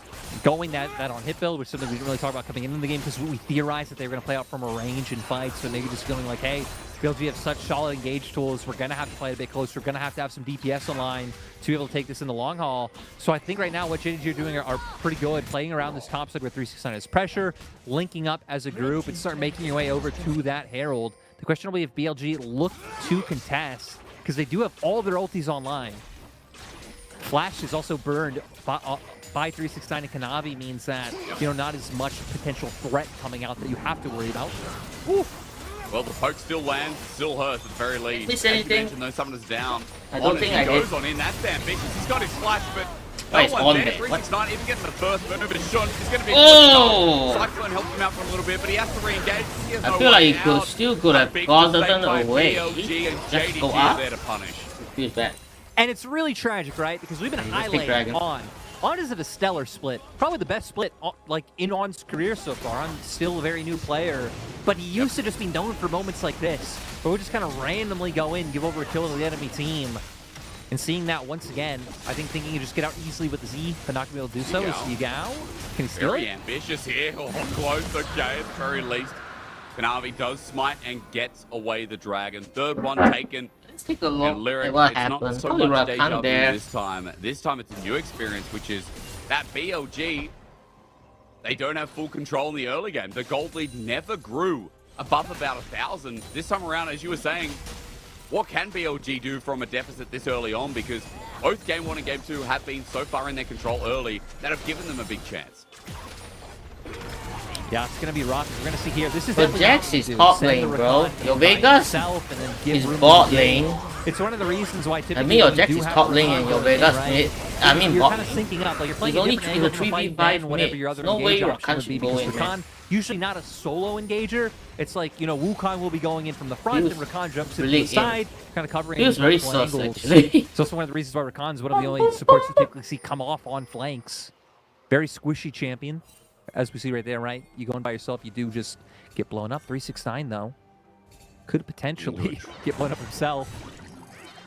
going that on hit build, which is something we didn't really talk about coming into the game because we theorized that they were going to play out from a range in fights. So maybe just feeling like, hey, BLG have such solid engage tools. We're going to have to play a bit closer. We're going to have some DPS online to be able to take this in the long haul. So I think right now what JDG are doing are pretty good, playing around this top side where 369 is pressure, linking up as a group, and start making your way over to that Herald. The question will be if BLG look to contest, because they do have all their ultis online. Flash is also burned by 369, and Kanavi means that, you know, not as much potential threat coming out that you have to worry about. Oof. Well, the poke still lands, still hurts at the very least. Is anything? Though summoners down. I don't think I goes hit. on in. That's ambitious. He's got his flash, but It's no on one there. there. 369 even getting the first move, but Sean is going to be. Oh! Cyclone helps him out for a little bit, but he has to re-engage. He has I no feel like way he could out. still could A have big gotten mistake by away. BLG and Just JDG go is up. there to punish. Feels bad. And it's really tragic, right? Because we've been highlighting On is a stellar split. Probably the best split like in On's career so far. I'm still a very new player, but he used to just be known for moments like this, where we just kind of randomly go in, give over a kill to the enemy team. And seeing that once again, I think thinking you just get out easily with the Z, but not going to be able to do so is Yigao. Can he steal Very it? ambitious here. Oh, close, okay, at the very least. Kanavi does smite and gets away the dragon. Third one taken. Let's take a look Lyric, at what it's not happened. so Probably much deja Rakan vu there. this time. This time it's a new experience, which is that BLG, they don't have full control in the early game. The gold lead never grew above about 1,000. This time around, as you were saying, what can BLG do from a deficit this early on? Because both Game 1 and Game 2 have been so far in their control early that have given them a big chance. Yeah, it's going to be rough. We're going to see here. This is But Jax is top lane, bro. Your Vegas is bot lane. It's one of the reasons why typically I mean, your when you Jax do is have top a lane and your Rakan Vegas right? mid. I mean, you're bot. kind of syncing up. Like you're playing He's a only different angle from a fight 3v5 than whatever mid. your other No way engage option Rakan would be. should Because go in Rakan, usually not a solo engager. It's like, you know, Wukong will be going in from the front, and Rakan jumps to the side, kind of covering He was very multiple sus, angles. actually. It's also one of the reasons why Rakan's one of the only supports you typically see come off on flanks. Very squishy champion, as we see right there, right? You go in by yourself, you do just get blown up. 369, though, could potentially get blown up himself.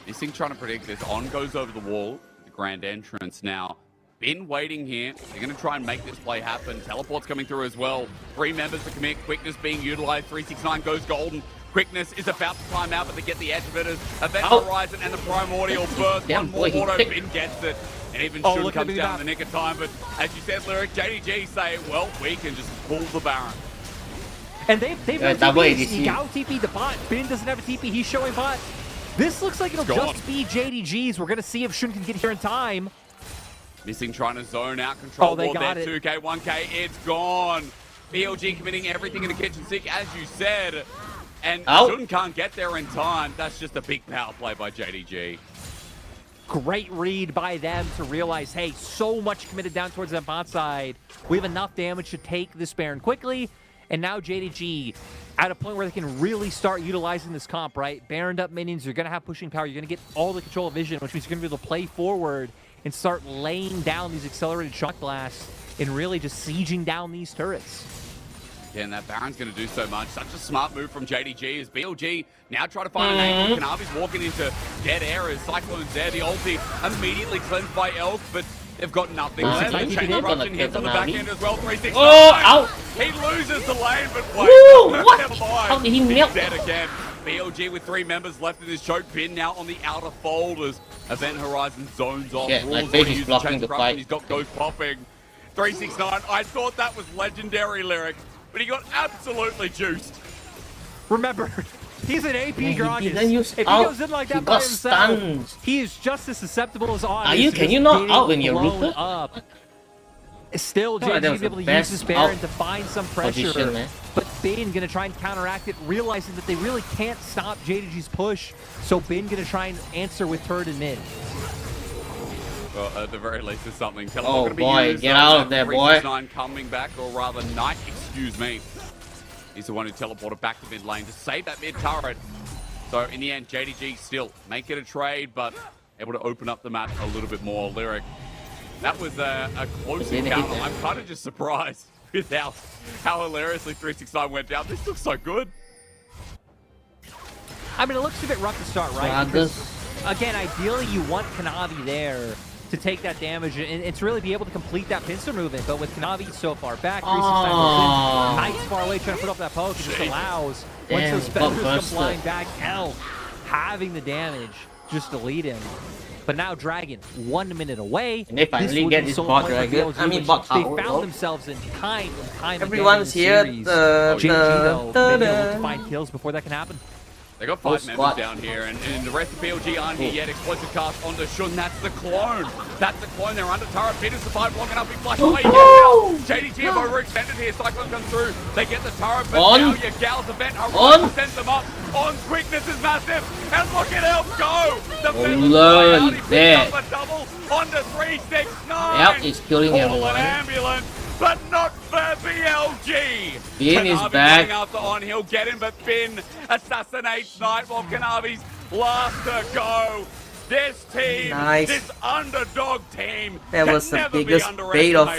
This thing trying to predict this. On goes over the wall, the grand entrance now. Been waiting here. They're going to try and make this play happen. Teleport's coming through as well. 3 members to commit. Quickness being utilized. 369 goes golden. Quickness is about to time out, but they get the edge of it as Event Horizon and the Primordial Burst. One more auto. Bin gets it. And even Shun comes down in the nick of time. But as you said, Lyric, JDG say, well, we can just pull the Baron. And they've Yigao TP the bot. Bin doesn't have a TP. He's showing bot. This looks like it'll just be JDG's. We're going to see if Shun can get here in time. Missing trying to zone out control. Oh, they got it. 2K, 1K, it's gone. BLG committing everything in the kitchen sink, as you said. And Shun can't get there in time. That's just a big power play by JDG. Great read by them to realize, hey, so much committed down towards that bot side. We have enough damage to take this Baron quickly. And now JDG at a point where they can really start utilizing this comp, right? Baroned up minions, you're going to have pushing power. You're going to get all the control of vision, which means you're going to be able to play forward and start laying down these accelerated shock blasts and really just sieging down these turrets. Yeah, and that Baron's going to do so much. Such a smart move from JDG as BLG now try to find an angle. Kanavi's walking into dead air as Cyclone's there. The ulti immediately cleansed by Elk, but they've got nothing left. Chain Eruption hits on the back end as well. 369. Oh, he loses the lane, but wait. Woo, what? How did he melt? Dead again. BLG with 3 members left in this choke. Bin now on the outer fold as Event Horizon zones off. Yeah, my face is blocking the fight. He's got Ghost popping. 369. I thought that was legendary, Lyric, but he got absolutely juiced. Remember, he's an AP Gragas. If he goes in like that by himself, stunned. he is just as susceptible as On. Can you not out when you're Rupert? Up. Still, JDG will be able to use this Baron to find some pressure. But Bin going to try and counteract it, realizing that they really can't stop JDG's push. So Bin going to try and answer with turret and mid. Well, at the very least, there's something. Oh boy, get out of there, boy. 369 coming back, or rather, Knight, excuse me. He's the one who teleported back to mid lane to save that mid turret. So in the end, JDG still make it a trade, but able to open up the map a little bit more. Lyric. That was a close encounter. I'm kind of just surprised with how hilariously 369 went down. This looks so good. I mean, it looks a bit rough to start, right? Because, again, ideally you want Kanavi there to take that damage and to really be able to complete that pincer movement. But with Kanavi so far back, 369 Knight's far away trying to put up that poke. It just allows, once those feathers come flying back, Elk having the damage just to lead him. But now Dragon, 1 minute away. And they finally get this bot Dragon. I mean bot They tower. found themselves in time and time Everyone's again here. JDG, though, maybe able to find kills before that can happen. They got 5 members down here, and the rest of BLG aren't here yet. Explosive cast onto Shun. That's the clone. That's the clone. They're under turret. Bit is survived long enough. He flashed away. JDG have overextended here. Cyclone comes through. They get the turret, but now your Gal's event sends them up. On quickness is massive. And look at Elf go. The Lord, he picks up a double onto 369. Yep, he's killing Call everyone. an ambulance. But not for BLG. Bin is Kanavi back. going after on, he'll get him, but Bin assassinates Knight while Kanavi's last to go. This team, this underdog team, that was the biggest bait of.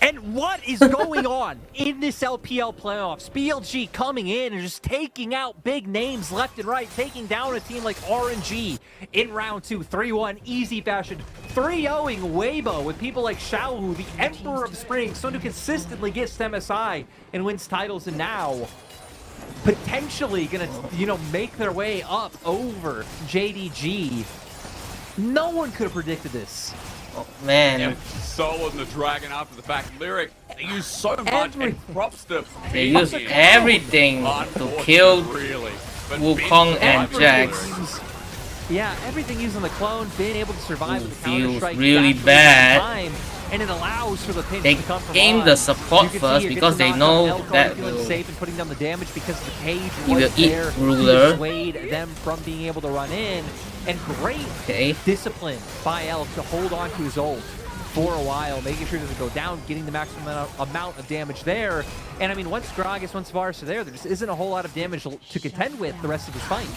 And what is going on in this LPL playoffs? BLG coming in and just taking out big names left and right, taking down a team like RNG in round 2, 3-1, easy fashion, 3-0ing Weibo with people like Xiaohu, the Emperor of Spring, someone who consistently gets MSI and wins titles, and now potentially gonna, make their way up over JDG. No one could have predicted this. Oh, man. Yeah, soloing the Dragon after the fact. Lyric, they use so much and props to They use everything to kill Wukong and Jax. Yeah, everything using the clone, being able to survive with the counter strike. Really bad. Time, and it allows for the pinch They to come from aim on. the support first because they know that feeling safe and putting down the damage because the cage he will was eat there to Ruler. dissuade them from being able to run in. And great discipline by Elk to hold on to his ult for a while, making sure it doesn't go down, getting the maximum amount of damage there. And I mean, once Gragas, once Varus are there just isn't a whole lot of damage to contend with the rest of this fight.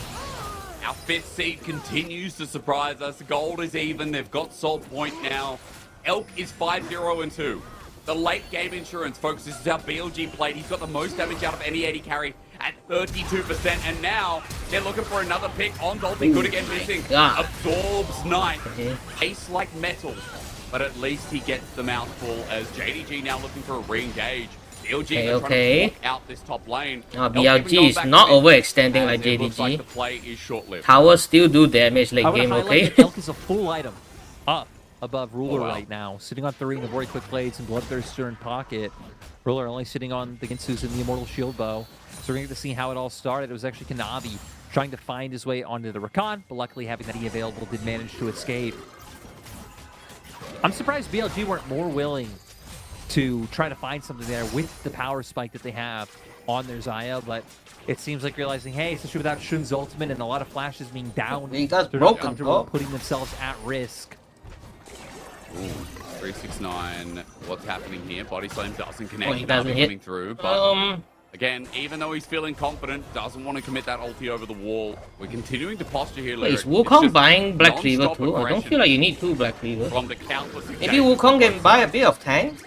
Our 5th seed continues to surprise us. Gold is even. They've got Soul Point now. Elk is 5-0-2. The late game insurance, folks. This is how BLG played. He's got the most damage out of any AD carry at 32%. And now they're looking for another pick on Dolphin. Good again, missing. Absorbs Knight. Pace like metal. But at least he gets the mouthful as JDG now looking for a re-engage. BLG trying to walk out this top lane. BLG is not overextending like Like the JDG. play is short-lived. Towers still do damage late game, okay? That Elk is a full item up above Ruler right now, sitting on 3 in the very quick blades and Bloodthirster in pocket. Ruler only sitting on the Ginsus and the Immortal Shield Bow. So we're going to get to see how it all started. It was actually Kanavi trying to find his way onto the Rakan, but luckily having that E available did manage to escape. I'm surprised BLG weren't more willing to try to find something there with the power spike that they have on their Xayah, but it seems like realizing, hey, especially without Shun's ultimate and a lot of flashes being down, He got they're broken, not comfortable putting themselves at risk. Ooh, 369. What's happening here? Body slam doesn't connect. He doesn't hit. Coming through, but again, even though he's feeling confident, doesn't want to commit that ulti over the wall. We're continuing to posture here. Wait, is Wukong buying Black Cleaver too? I don't feel like you need 2 Black Cleavers. From the countless Maybe Wukong can buy a bit of tank.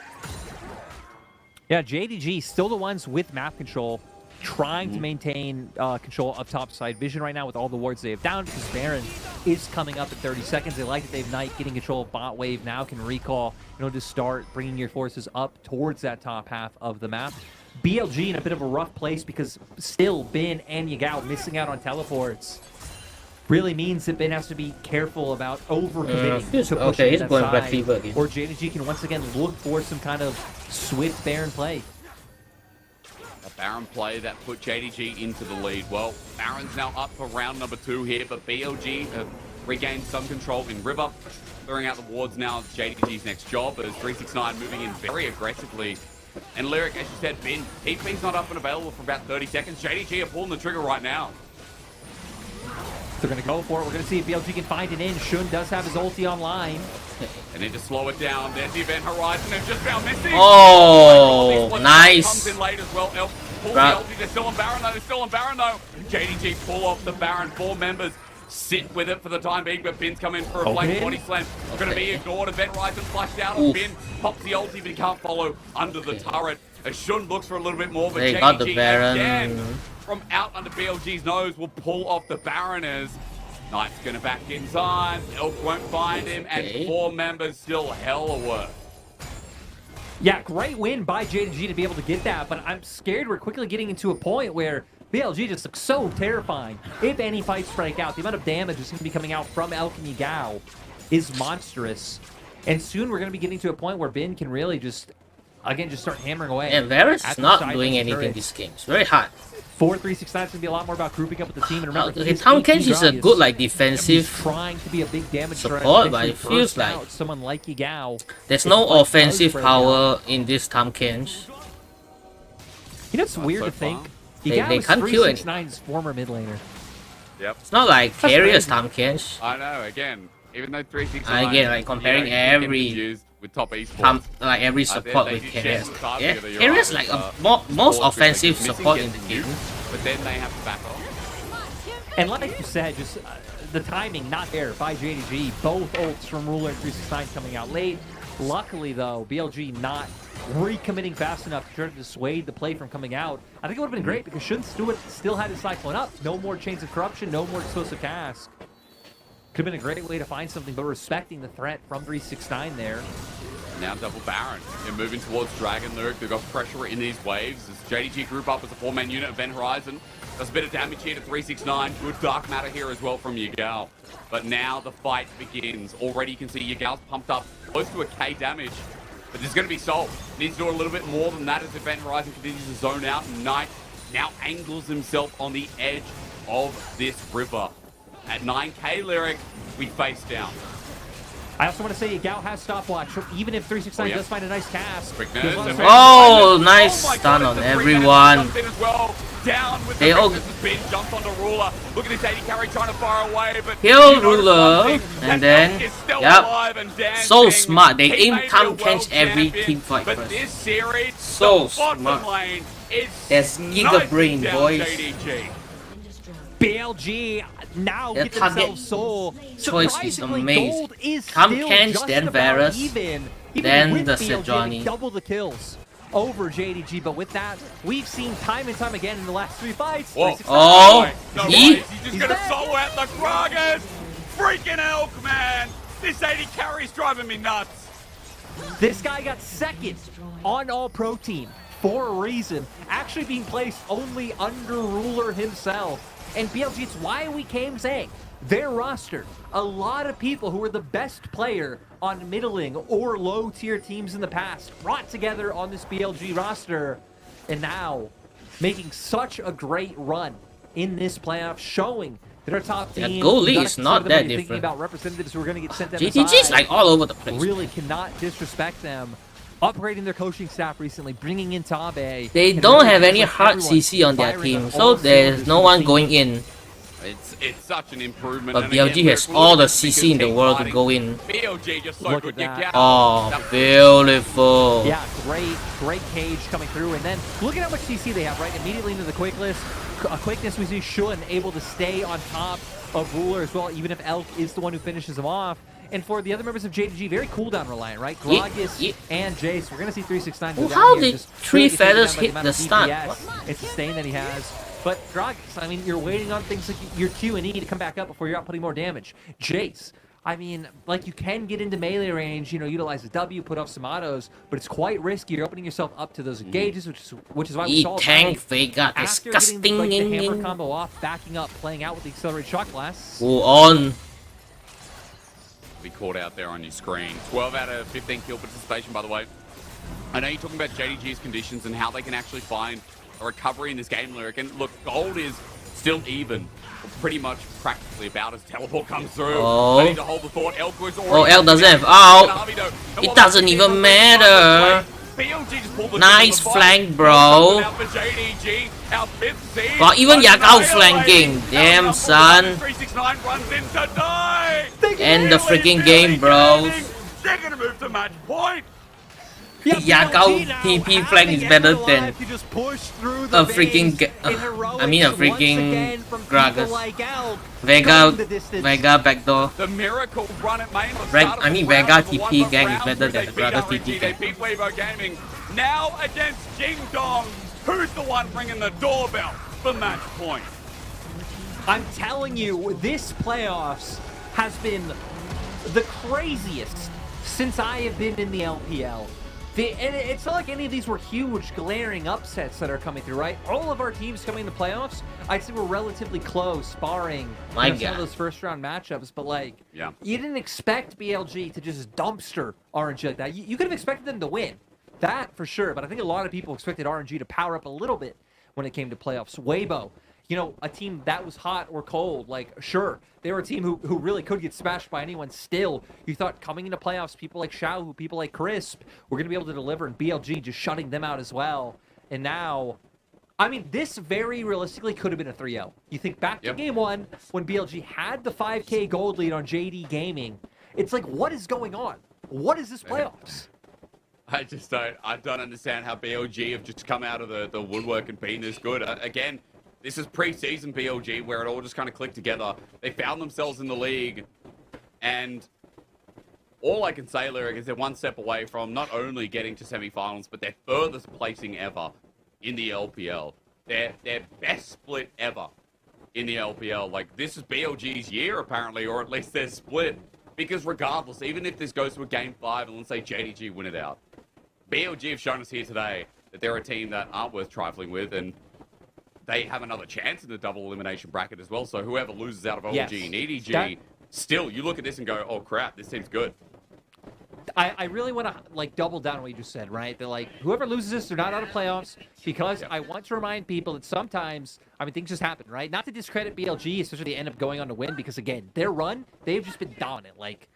Yeah, JDG still the ones with map control, trying to maintain control of top side vision right now with all the wards they have down, because Baron is coming up at 30 seconds. They like that they've Knight getting control of bot wave now, can recall, to start bringing your forces up towards that top half of the map. BLG in a bit of a rough place because still Bin and Yagao missing out on teleports. Really means that Ben has to be careful about over-committing to pushing he's that going side, Black Cleaver again. or JDG can once again look for some kind of swift Baron play. A Baron play that put JDG into the lead. Well, Baron's now up for round number 2 here, but BLG have regained some control in River. Throwing out the wards now, JDG's next job as 369 moving in very aggressively. And Lyric, as you said, Bin, TP's not up and available for about 30 seconds. JDG are pulling the trigger right now. They're going to go for it. We're going to see if BLG can find it in. Shun does have his ulti online. They need to slow it down. There's the event horizon. They've just found missing. Oh, nice. Comes in late as well. Elf pull the ulti. They're still on Baron though. They're still on Baron though. JDG pull off the Baron. 4 members sit with it for the time being, but Bin's come in for a flank body slam. Going to be ignored. Event horizon flashed out on Bin. Pops the ulti, but he can't follow under the turret. As Shun looks for a little bit more, but they got the JDG Baron. again from out under BLG's nose will pull off the Baroners. Knight's gonna back in time. Elk won't find him, and 4 members still hella work. Yeah, great win by JDG to be able to get that, but I'm scared we're quickly getting into a point where BLG just looks so terrifying. If any fights break out, the amount of damage that's going to be coming out from Elk and Yagao is monstrous. And soon we're going to be getting to a point where Bin can really just start hammering away. And Varus is not doing anything this game. It's very hard. 4-3-6-9 is going to be a lot more about grouping up with the team. And remember, Tahm Kench is a good like defensive trying to be a big damage support, but it feels like someone like Yagao. There's no offensive power in this Tahm Kench. You know, it's weird to think. They can't kill it. 369's former mid laner. Yep. It's not like carriers Tahm Kench. I know. Again, even though 369. Again, like comparing every with top esports, like every support with carriers. Yeah, together, carriers like a most offensive support in the game. But then they have to back off. And like you said, just the timing not there by JDG. Both ults from Ruler and 369 coming out late. Luckily, though, BLG not recommitting fast enough to try to dissuade the play from coming out. I think it would have been great because Shun Stewart still had his Cyclone up. No more Chains of Corruption, no more Explosive Cask. Could have been a great way to find something, but respecting the threat from 369 there. Now double Baron. They're moving towards Dragon Lurk. They've got pressure in these waves. As JDG group up as a 4-man unit, Event Horizon does a bit of damage here to 369. Good Dark Matter here as well from Yagao. But now the fight begins. Already you can see Yagao's pumped up close to a K damage. But there's going to be Soul. Needs to do a little bit more than that as Event Horizon continues to zone out. Knight now angles himself on the edge of this river. At 9k Lyric, we face down. I also want to say Yagao has stopwatch, even if 369 does find a nice cast. Oh, nice stun on everyone. They all jumped onto Ruler. Look at this 80 carry trying to fire away, but kill Ruler, and then yep, so smart. They aim Tahm Kench every team fight first. This series, so smart. That's Giga Brain, boys. BLG now get themselves Soul. Choice is amazing. Is Tahm Kench, then Varus, even then the BLG Sejuani. Double the kills over JDG, but with that, we've seen time and time again in the last 3 fights. Oh, he's gonna solo out the Gragas. Freaking Elk, man. This 80 carry's driving me nuts. This guy got second on All-Pro team for a reason, actually being placed only under Ruler himself. And BLG, it's why we came saying their roster, a lot of people who were the best player on middling or low tier teams in the past brought together on this BLG roster, and now making such a great run in this playoff, showing that our top team, goalie is not that different. Thinking about representatives who are going to get sent to JDG is like all over the place. Really cannot disrespect them. Upgrading their coaching staff recently, bringing in Tabe. They don't have any hard CC on their team, so there's no one going in. It's such an improvement. But BLG has all the CC in the world to go in. BLG just so good. Oh, beautiful. Yeah, great cage coming through. And then look at how much CC they have, right? Immediately into the quickness. Quickness we see Shun able to stay on top of Ruler as well, even if Elk is the one who finishes him off. And for the other members of JDG, very cooldown reliant, right? Gragas and Jace. We're going to see 369 go down how here. did 3 feathers hit the stun? It's a stain that he has. But Gragas, I mean, you're waiting on things like your Q and E to come back up before you're out putting more damage. Jace, I mean, like you can get into melee range, you know, utilize the W, put off some autos, but it's quite risky. You're opening yourself up to those engages, which is why we saw tank Vega, after disgusting. getting like, the hammer combo off, backing up, playing out with the accelerated shot blast. Go on. Be caught out there on your screen. 12 out of 15 kill participation, by the way. I know you're talking about JDG's conditions and how they can actually find a recovery in this game, Lyric. And look, gold is still even. Pretty much practically about as teleport comes through. They need to hold the thought. Elk was already Elk doesn't have out. It doesn't even matter. Nice flank, bro. But even Yagao flanking. Damn, son. End the freaking game, bro. They're gonna move to match point. Yagao TP flank is better than a freaking Gragas. Vega backdoor. The miracle run at main. Vega TP gang is better than the Gragas TP gang. Evo Gaming now against Jing Dong. Who's the one ringing the doorbell for match point? I'm telling you, this playoffs has been the craziest since I have been in the LPL. And it's not like any of these were huge, glaring upsets that are coming through, right? All of our teams coming in the playoffs, I'd say were relatively close, barring some of those first-round matchups. But, like, you didn't expect BLG to just dumpster RNG like that. You could have expected them to win. That, for sure. But I think a lot of people expected RNG to power up a little bit when it came to playoffs. Weibo, you know, a team that was hot or cold, like, sure, they were a team who really could get smashed by anyone still. You thought coming into playoffs, people like Xiao, people like Crisp were going to be able to deliver, and BLG just shutting them out as well. And now, I mean, this very realistically could have been a 3-0. You think back to game one, when BLG had the 5K gold lead on JD Gaming. It's like, what is going on? What is this playoffs? I don't understand how BLG have just come out of the woodwork and been this good. Again, this is pre-season BLG, where it all just kind of clicked together. They found themselves in the league, and all I can say, Lyric, is they're one step away from not only getting to semifinals, but their furthest placing ever in the LPL. Their best split ever in the LPL. Like, this is BLG's year, apparently, or at least their split. Because regardless, even if this goes to a Game 5, and let's say JDG win it out, BLG have shown us here today that they're a team that aren't worth trifling with, and they have another chance in the double elimination bracket as well. So whoever loses out of OG and EDG, still, you look at this and go, oh crap, this team's good. I really want to, like, double down on what you just said, right? They're like, whoever loses this, they're not out of playoffs, because I want to remind people that sometimes, I mean, things just happen, right? Not to discredit BLG, especially they end up going on to win, because, again, their run, they've just been dominant. Like,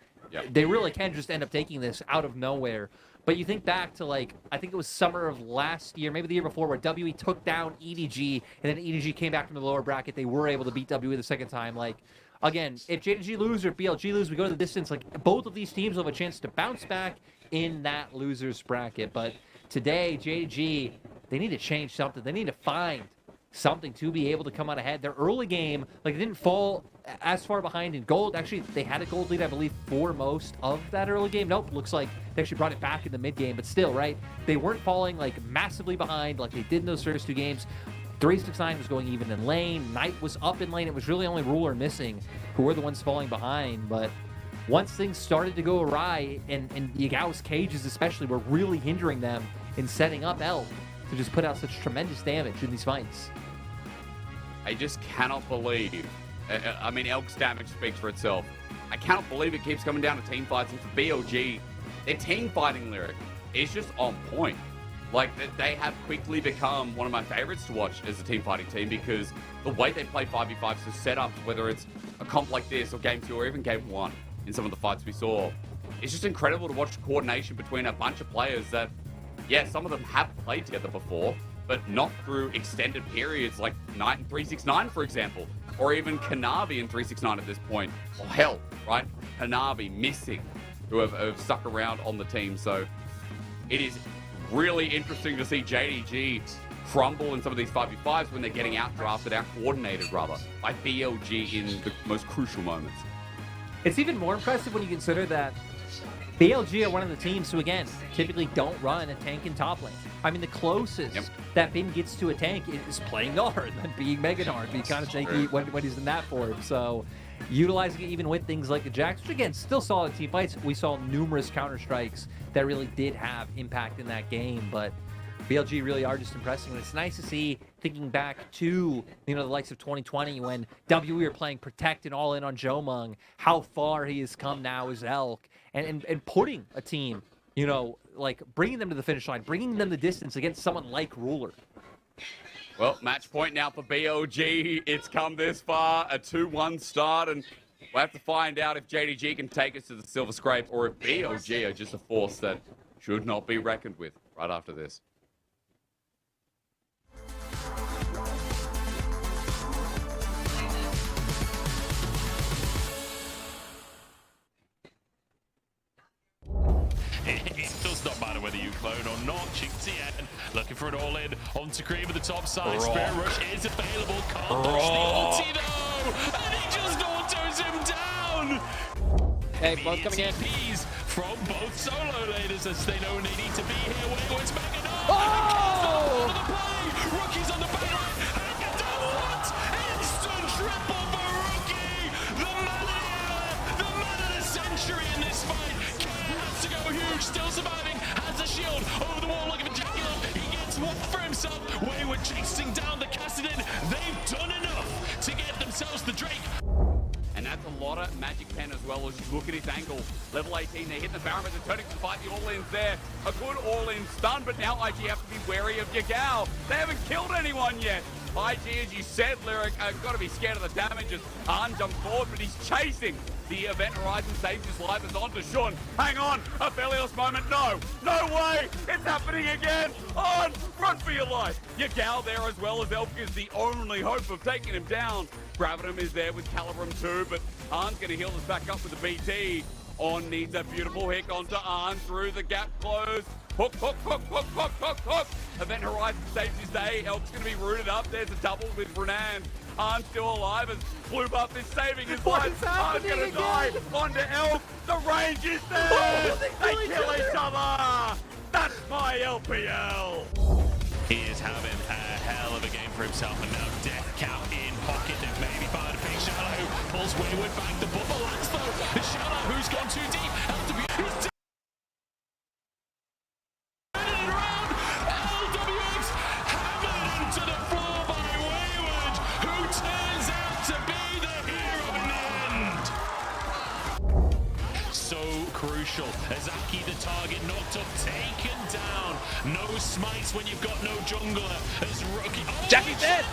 they really can just end up taking this out of nowhere. But you think back to, like, I think it was summer of last year, maybe the year before, where WE took down EDG, and then EDG came back from the lower bracket. They were able to beat WE the second time. Like, again, if JDG lose or BLG lose, we go to the distance. Like, both of these teams will have a chance to bounce back in that loser's bracket. But today, JDG, they need to change something. They need to find something to be able to come out ahead. Their early game, like, they didn't fall as far behind in gold. Actually, they had a gold lead, I believe, for most of that early game. Nope, looks like they actually brought it back in the mid game. But still, right, they weren't falling, like, massively behind like they did in those first two games. 369 was going even in lane. Knight was up in lane. It was really only Ruler missing, who were the ones falling behind. But once things started to go awry, and Yagao's cages especially were really hindering them in setting up Elk to just put out such tremendous damage in these fights. I just cannot believe. I mean, Elk's damage speaks for itself. I cannot believe it keeps coming down to team fights. And for BLG, their team fighting Lyric is just on point. Like, they have quickly become one of my favorites to watch as a team fighting team, because the way they play 5v5s, the setups, whether it's a comp like this or game 2 or even game 1 in some of the fights we saw, it's just incredible to watch the coordination between a bunch of players that, yeah, some of them have played together before, but not through extended periods like Knight and 369, for example, or even Kanavi and 369 at this point, or hell, right? Kanavi missing, who have stuck around on the team. So it is really interesting to see JDG crumble in some of these 5v5s when they're getting out-drafted, out-coordinated, rather, by BLG in the most crucial moments. It's even more impressive when you consider that BLG are one of the teams who, again, typically don't run a tank in top lane. I mean, the closest that Bin gets to a tank is playing Nard and being Mega Nard, being kind of tanky when he's in that form. So, utilizing it even with things like the Jax, which, again, still solid team fights. We saw numerous counter-strikes that really did have impact in that game, but BLG really are just impressing. And it's nice to see, thinking back to, you know, the likes of 2020 when WE were playing Protect and all in on Jomung, how far he has come now as Elk, and putting a team, you know, like bringing them to the finish line, bringing them the distance against someone like Ruler. Well, match point now for BLG. It's come this far, a 2-1 start, and we'll have to find out if JDG can take us to the Silver Scrape or if BLG are just a force that should not be reckoned with right after this. It does not matter whether you clone or not. Chinktien looking for an all-in onto Cream at the top side. Spirit Rush is available. Can't push the ulti though, and he just autos him down. Hey, both coming in. TPs from both solo laners as they know they need to be here. Wayward's Mega Nard. Oh! The play. Rookie's on the back line. What? Instant triple luxury in this fight. Care has to go huge, still surviving. Has a shield over the wall looking for Dracula. He gets one for himself. Wayward chasing down the Cassidin. They've done enough to get themselves the Drake. And that's a lot of Magic Pen as well. As you look at his angle. Level 18, they're hitting the Baron, but they're turning to fight the all-ins there. A good all-in stun, but now IG have to be wary of Yagao. They haven't killed anyone yet. IG, as you said, Lyric, got to be scared of the damage as Arn jumps forward, but he's chasing. The Event Horizon saves his life. It's on to Shun. Hang on, a Felios moment. No, no way. It's happening again. On, run for your life. Yagao there as well as Elk is the only hope of taking him down. Gravitum is there with Calibrum too, but Arn's going to heal us back up with the BT. On needs a beautiful hit onto Arn through the gap close. Hook, hook, hook, hook, hook, hook, hook. Event Horizon saves his day. Elk's going to be rooted up. There's a double with Renan. Arn's still alive as Blue Buff is saving his life. Arn's going to die onto Elk. The range is there. They kill each other. That's my LPL. He is having a hell of a game for himself, and now Death Count in pocket. They've maybe found a big Shadow who pulls Wayward back. The bubble lands though. The Shadow who's gone too deep. LWX turning it around. LWX hammered into the floor by Wayward, who turns out to be the hero in the end. So crucial. Azaki, the target, knocked up, taken down. No smites when you've got no jungler. As Rookie. Oh, Jackie's dead.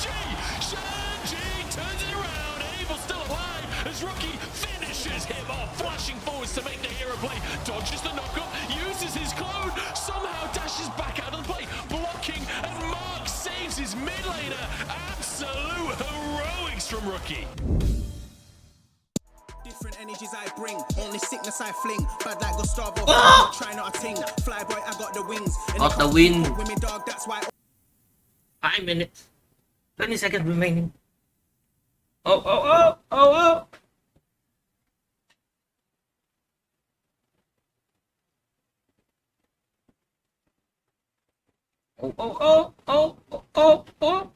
Shanji turns it around. Abel still alive as Rookie finishes him off, flashing forwards to make the hero play. Dodges the knockup, uses his clone, somehow dashes back out of the play, blocking, and Mark saves his mid laner. Absolute heroics from Rookie. Different energies I bring, only sickness I fling. Bad like Gustavo, try not a ting. Flyboy, I got the wings. Got the win. With me dog, that's why. 5 minutes. 20 seconds remaining. Oh, oh, oh, oh, oh. Oh, oh, oh, oh, oh, oh.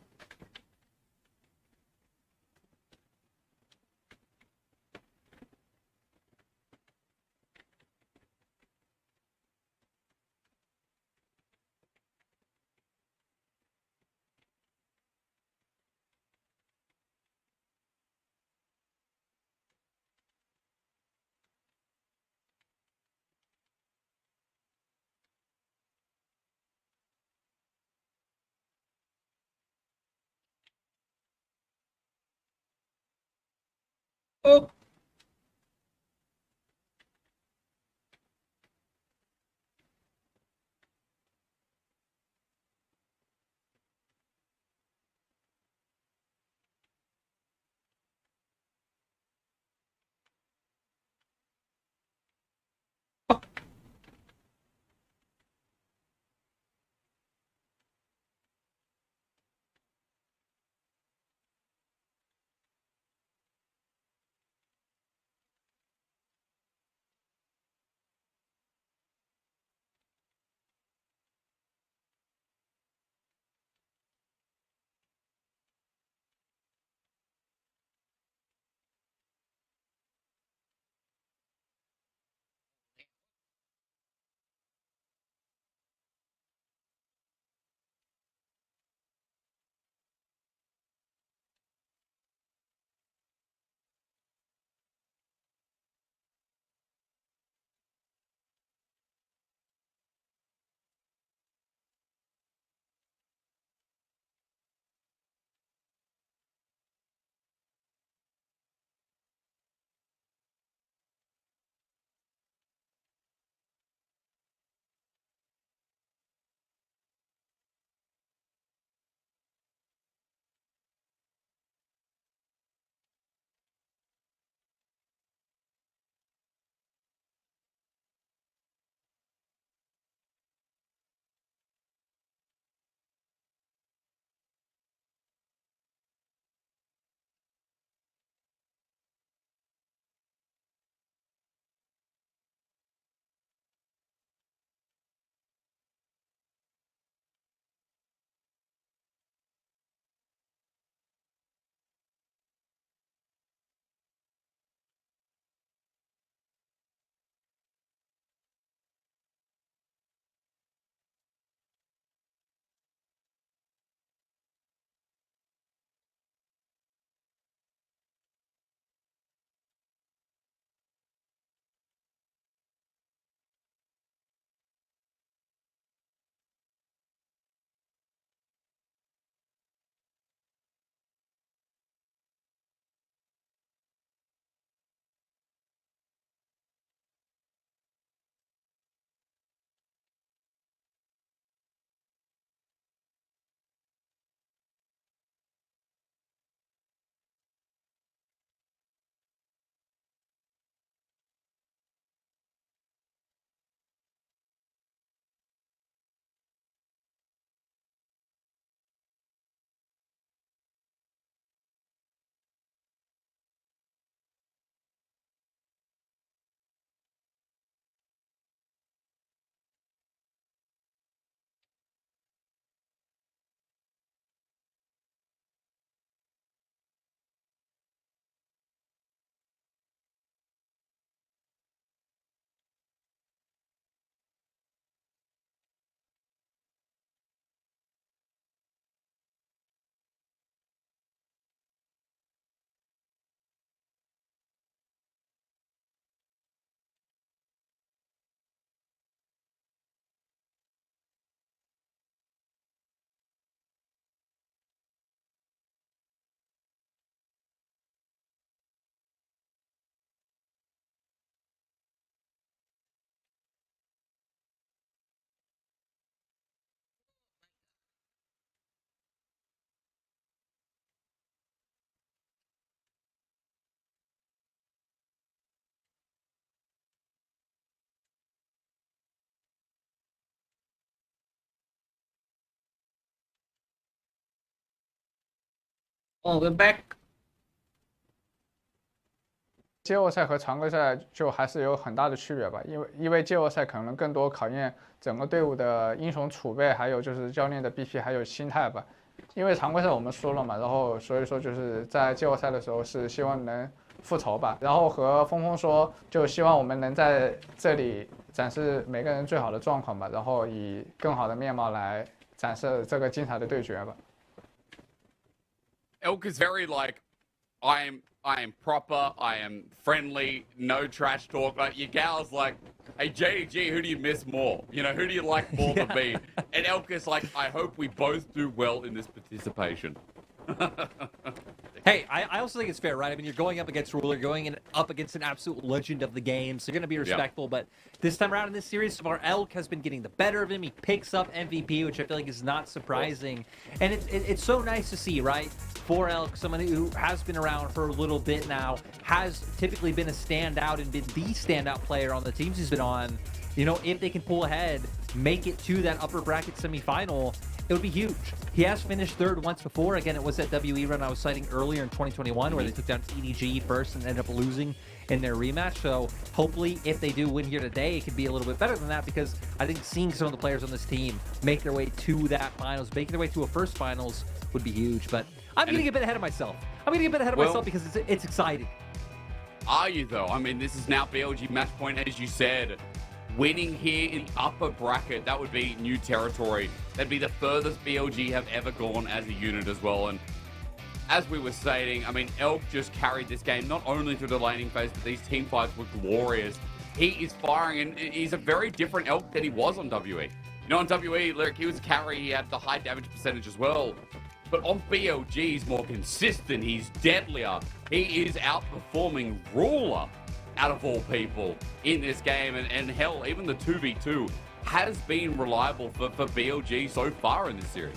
Oh. Oh, we're back. 季后赛和常规赛就还是有很大的区别吧，因为季后赛可能更多考验整个队伍的英雄储备，还有就是教练的 BP 还有心态吧。因为常规赛我们输了嘛，然后所以说就是在季后赛的时候是希望能复仇吧，然后和峰峰说，就希望我们能在这里展示每个人最好的状况吧，然后以更好的面貌来展示这个精彩的对决吧。Elk is very like, I am proper, I am friendly, no trash talk. Like your gal's like, hey JDG, who do you miss more? You know, who do you like more than me? And Elk is like, I hope we both do well in this participation. Hey, I also think it's fair, right? I mean, you're going up against Ruler, up against an absolute legend of the game, so you're going to be respectful. But this time around in this series, so far, Elk has been getting the better of him. He picks up MVP, which I feel like is not surprising. And it's so nice to see, right? For Elk, someone who has been around for a little bit now, has typically been a standout and been the standout player on the teams he's been on. You know, if they can pull ahead, make it to that upper bracket semifinal, it would be huge. He has finished third once before. Again, it was that WE run I was citing earlier in 2021 where they took down JDG first and ended up losing in their rematch. So hopefully if they do win here today, it could be a little bit better than that, because I think seeing some of the players on this team make their way to that finals, making their way to a first finals would be huge. But I'm going to get a bit ahead of myself. Myself because it's exciting. Are you though? I mean, this is now BLG match point, as you said. Winning here in the upper bracket, that would be new territory. That'd be the furthest BLG have ever gone as a unit as well. And as we were stating, I mean, Elk just carried this game not only through the laning phase, but these team fights were glorious. He is firing, and he's a very different Elk than he was on WE. You know, on WE, Lyric, he was a carry, he had the high damage percentage as well. But on BLG, he's more consistent, he's deadlier. He is outperforming Ruler, out of all people, in this game. And hell, even the 2v2 has been reliable for BLG so far in this series.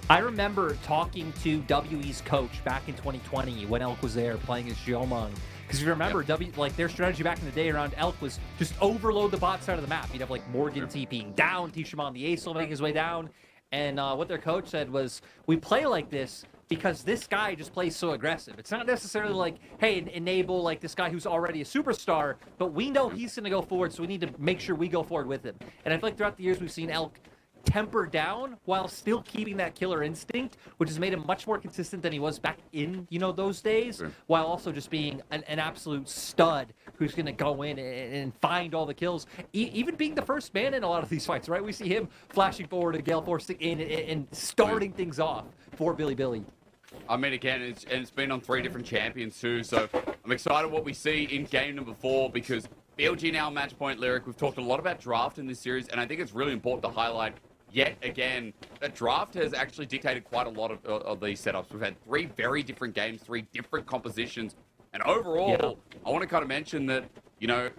I remember talking to WE's coach back in 2020 when Elk was there playing as Xiaomeng. Because if you remember, their strategy back in the day around Elk was just overload the bot side of the map. You'd have like Morgan TPing down, teach him on the ace making his way down. And what their coach said was, we play like this because this guy just plays so aggressive. It's not necessarily like, hey, enable like this guy who's already a superstar, but we know he's going to go forward, so we need to make sure we go forward with him. And I feel like throughout the years we've seen Elk temper down while still keeping that killer instinct, which has made him much more consistent than he was back in, you know, those days, while also just being an absolute stud who's going to go in and find all the kills, even being the first man in a lot of these fights, right? We see him flashing forward and Gale forcing in and starting things off for Billy. I mean, again, it's been on 3 different champions too, so I'm excited what we see in game number 4, because BLG now match point, Lyric. We've talked a lot about draft in this series, and I think it's really important to highlight yet again that draft has actually dictated quite a lot of these setups. We've had 3 very different games, 3 different compositions, and overall, I want to kind of mention that, you know,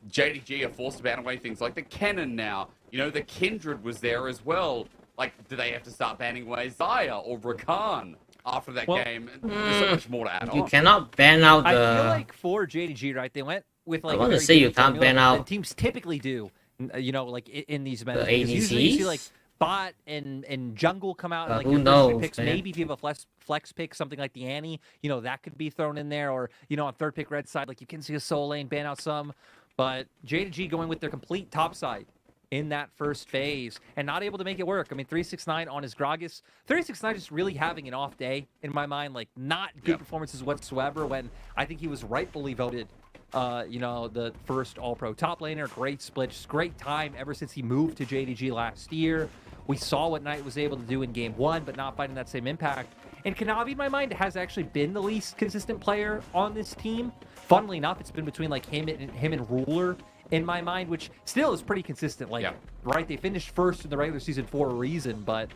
JDG are forced to ban away things like the Cannon now. You know, the Kindred was there as well. Like, do they have to start banning away Zaya or Rakan after that game? There's so much more to add on. You cannot ban out the... I feel like for JDG, right, they went with like... I want to say you can't ban out... Teams typically do, you know, like in these events. The ADCs? Usually you see like bot and jungle come out and like who your knows, picks. man. Maybe if you have a flex pick, something like the Annie, you know, that could be thrown in there. Or, you know, on third pick red side, like you can see a soul lane ban out some. But JDG going with their complete top side in that first phase and not able to make it work. I mean, 369 on his Gragas. 369 just really having an off day in my mind, like not good performances whatsoever, when I think he was rightfully voted, you know, the first all-pro top laner. Great split, just great time ever since he moved to JDG last year. We saw what Knight was able to do in game 1, but not finding that same impact. And Kanavi, in my mind, has actually been the least consistent player on this team. Funnily enough, it's been between like him and Ruler in my mind, which still is pretty consistent. Like, right, they finished first in the regular season for a reason, but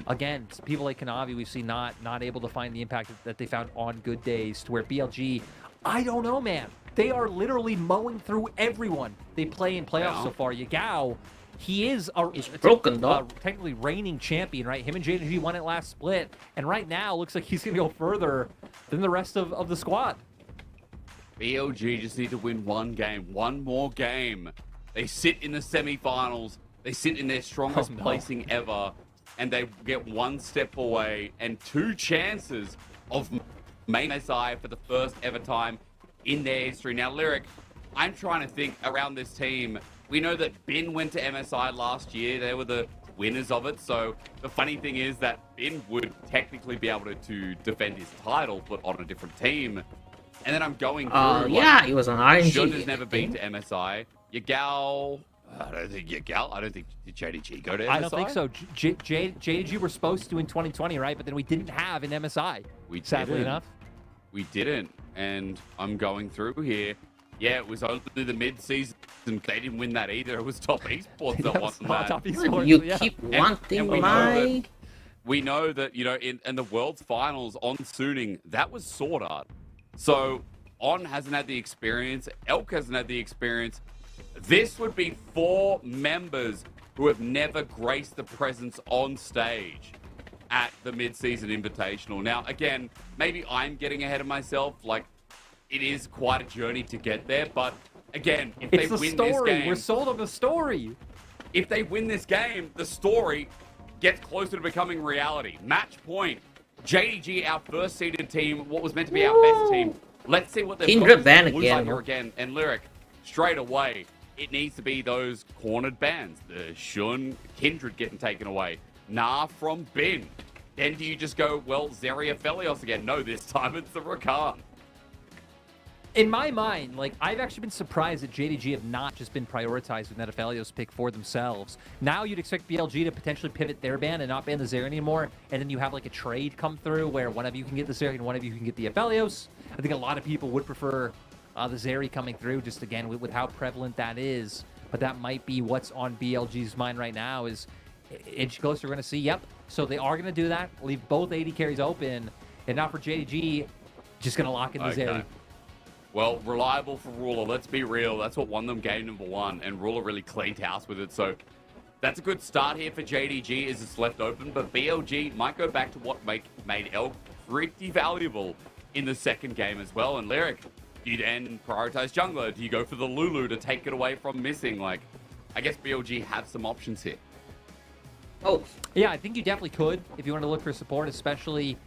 again, people like Kanavi we've seen not able to find the impact that they found on good days, to where BLG, I don't know, man. They are literally mowing through everyone they play in playoffs so far. Yagao, he is technically reigning champion, right? Him and JDG won it last split, and right now looks like he's going to go further than the rest of the squad. BLG just need to win one more game. They sit in the semifinals. They sit in their strongest placing ever. and they get one step away and 2 chances of making MSI for the first ever time in their history. Now, Lyric, I'm trying to think around this team. We know that Bin went to MSI last year. They were the winners of it. So the funny thing is that Bin would technically be able to defend his title, but on a different team. And then I'm going through. Yeah, he was on RNG. Shun has never been to MSI. Yagao. I don't think Yagao. I don't think did JDG go to MSI. I don't think so. JDG were supposed to in 2020, right? But then we didn't have an MSI. Sadly enough. We didn't. And I'm going through here. Yeah, it was only the mid-season. They didn't win that either. It was Top Esports that won that. Top Esports, you yeah. keep wanting we know that, you know, in the World's Finals on Suning, that was Sword Art. So, On hasn't had the experience. Elk hasn't had the experience. This would be 4 members who have never graced the presence on stage at the mid-season invitational. Now, again, maybe I'm getting ahead of myself. Like, it is quite a journey to get there, but again, if they win this game, we're sold on the story. If they win this game, the story gets closer to becoming reality. Match point. JDG, our first seeded team, what was meant to be our best team. Let's see what they've Kindred ban again. And Lyric, straight away, it needs to be those cornered bans. The Shun, Kindred getting taken away. Nah from Bin. Then do you just go, well, Zeria Felios again? No, this time it's the Rakan. In my mind, like, I've actually been surprised that JDG have not just been prioritized with that Aphelios pick for themselves. Now you'd expect BLG to potentially pivot their ban and not ban the Zeri anymore, and then you have like a trade come through where one of you can get the Zeri and one of you can get the Aphelios. I think a lot of people would prefer the Zeri coming through, just again with how prevalent that is. But that might be what's on BLG's mind right now is inch closer we're going to see, yep. So they are going to do that, leave both 80 carries open, and now for JDG, just going to lock in the Zeri. Well, reliable for Ruler. Let's be real. That's what won them game number 1, and Ruler really cleaned house with it. So that's a good start here for JDG as it's left open, but BLG might go back to what made Elk pretty valuable in the second game as well. And Lyric, do you then prioritize jungler? Do you go for the Lulu to take it away from missing? Like, I guess BLG have some options here. Oh, yeah, I think you definitely could if you want to look for support, especially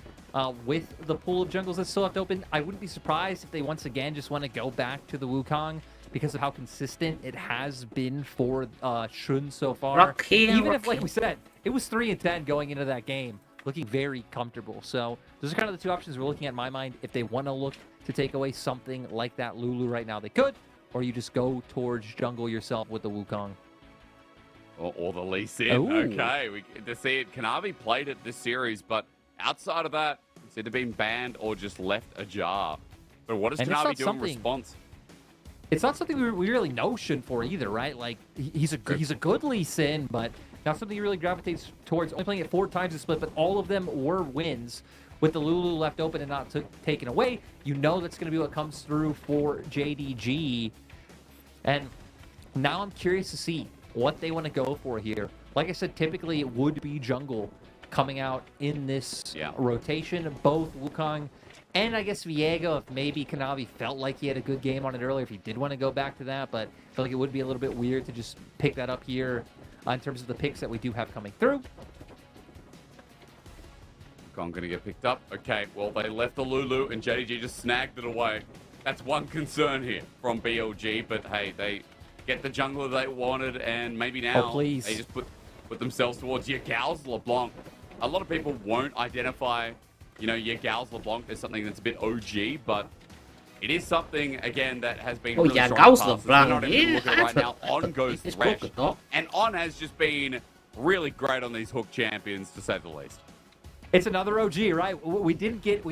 with the pool of jungles that's still left open. I wouldn't be surprised if they once again just want to go back to the Wukong because of how consistent it has been for Shun so far. Even if, like we said, it was 3-10 going into that game, looking very comfortable. So those are kind of the 2 options we're looking at in my mind. If they want to look to take away something like that Lulu right now, they could, or you just go towards jungle yourself with the Wukong. Or the Lee Sin. Ooh. Okay, we get to see it. Kanavi played it this series, but outside of that, it's either been banned or just left ajar. But what does Kanavi do in response? It's not something we really know Shun for either, right? Like, he's a good Lee Sin, but not something he really gravitates towards. Only playing it 4 times a split, but all of them were wins. With the Lulu left open and not taken away, you know that's going to be what comes through for JDG. And now I'm curious to see what they want to go for here. Like I said, typically it would be jungle coming out in this rotation. Both Wukong and I guess Viego, if maybe Kanavi felt like he had a good game on it earlier, if he did want to go back to that, but I feel like it would be a little bit weird to just pick that up here in terms of the picks that we do have coming through. Wukong going to get picked up. Okay, well, they left the Lulu and JDG just snagged it away. That's one concern here from BLG, but hey, they get the jungler they wanted, and maybe now they just put themselves towards Yagal's LeBlanc. A lot of people won't identify, you know, Yagal's LeBlanc as something that's a bit OG, but it is something, again, that has been really Yagal's strong. LeBlanc, Not even looking right now. On goes Thresh, and On has just been really great on these hook champions, to say the least. It's another OG, right? We didn't get the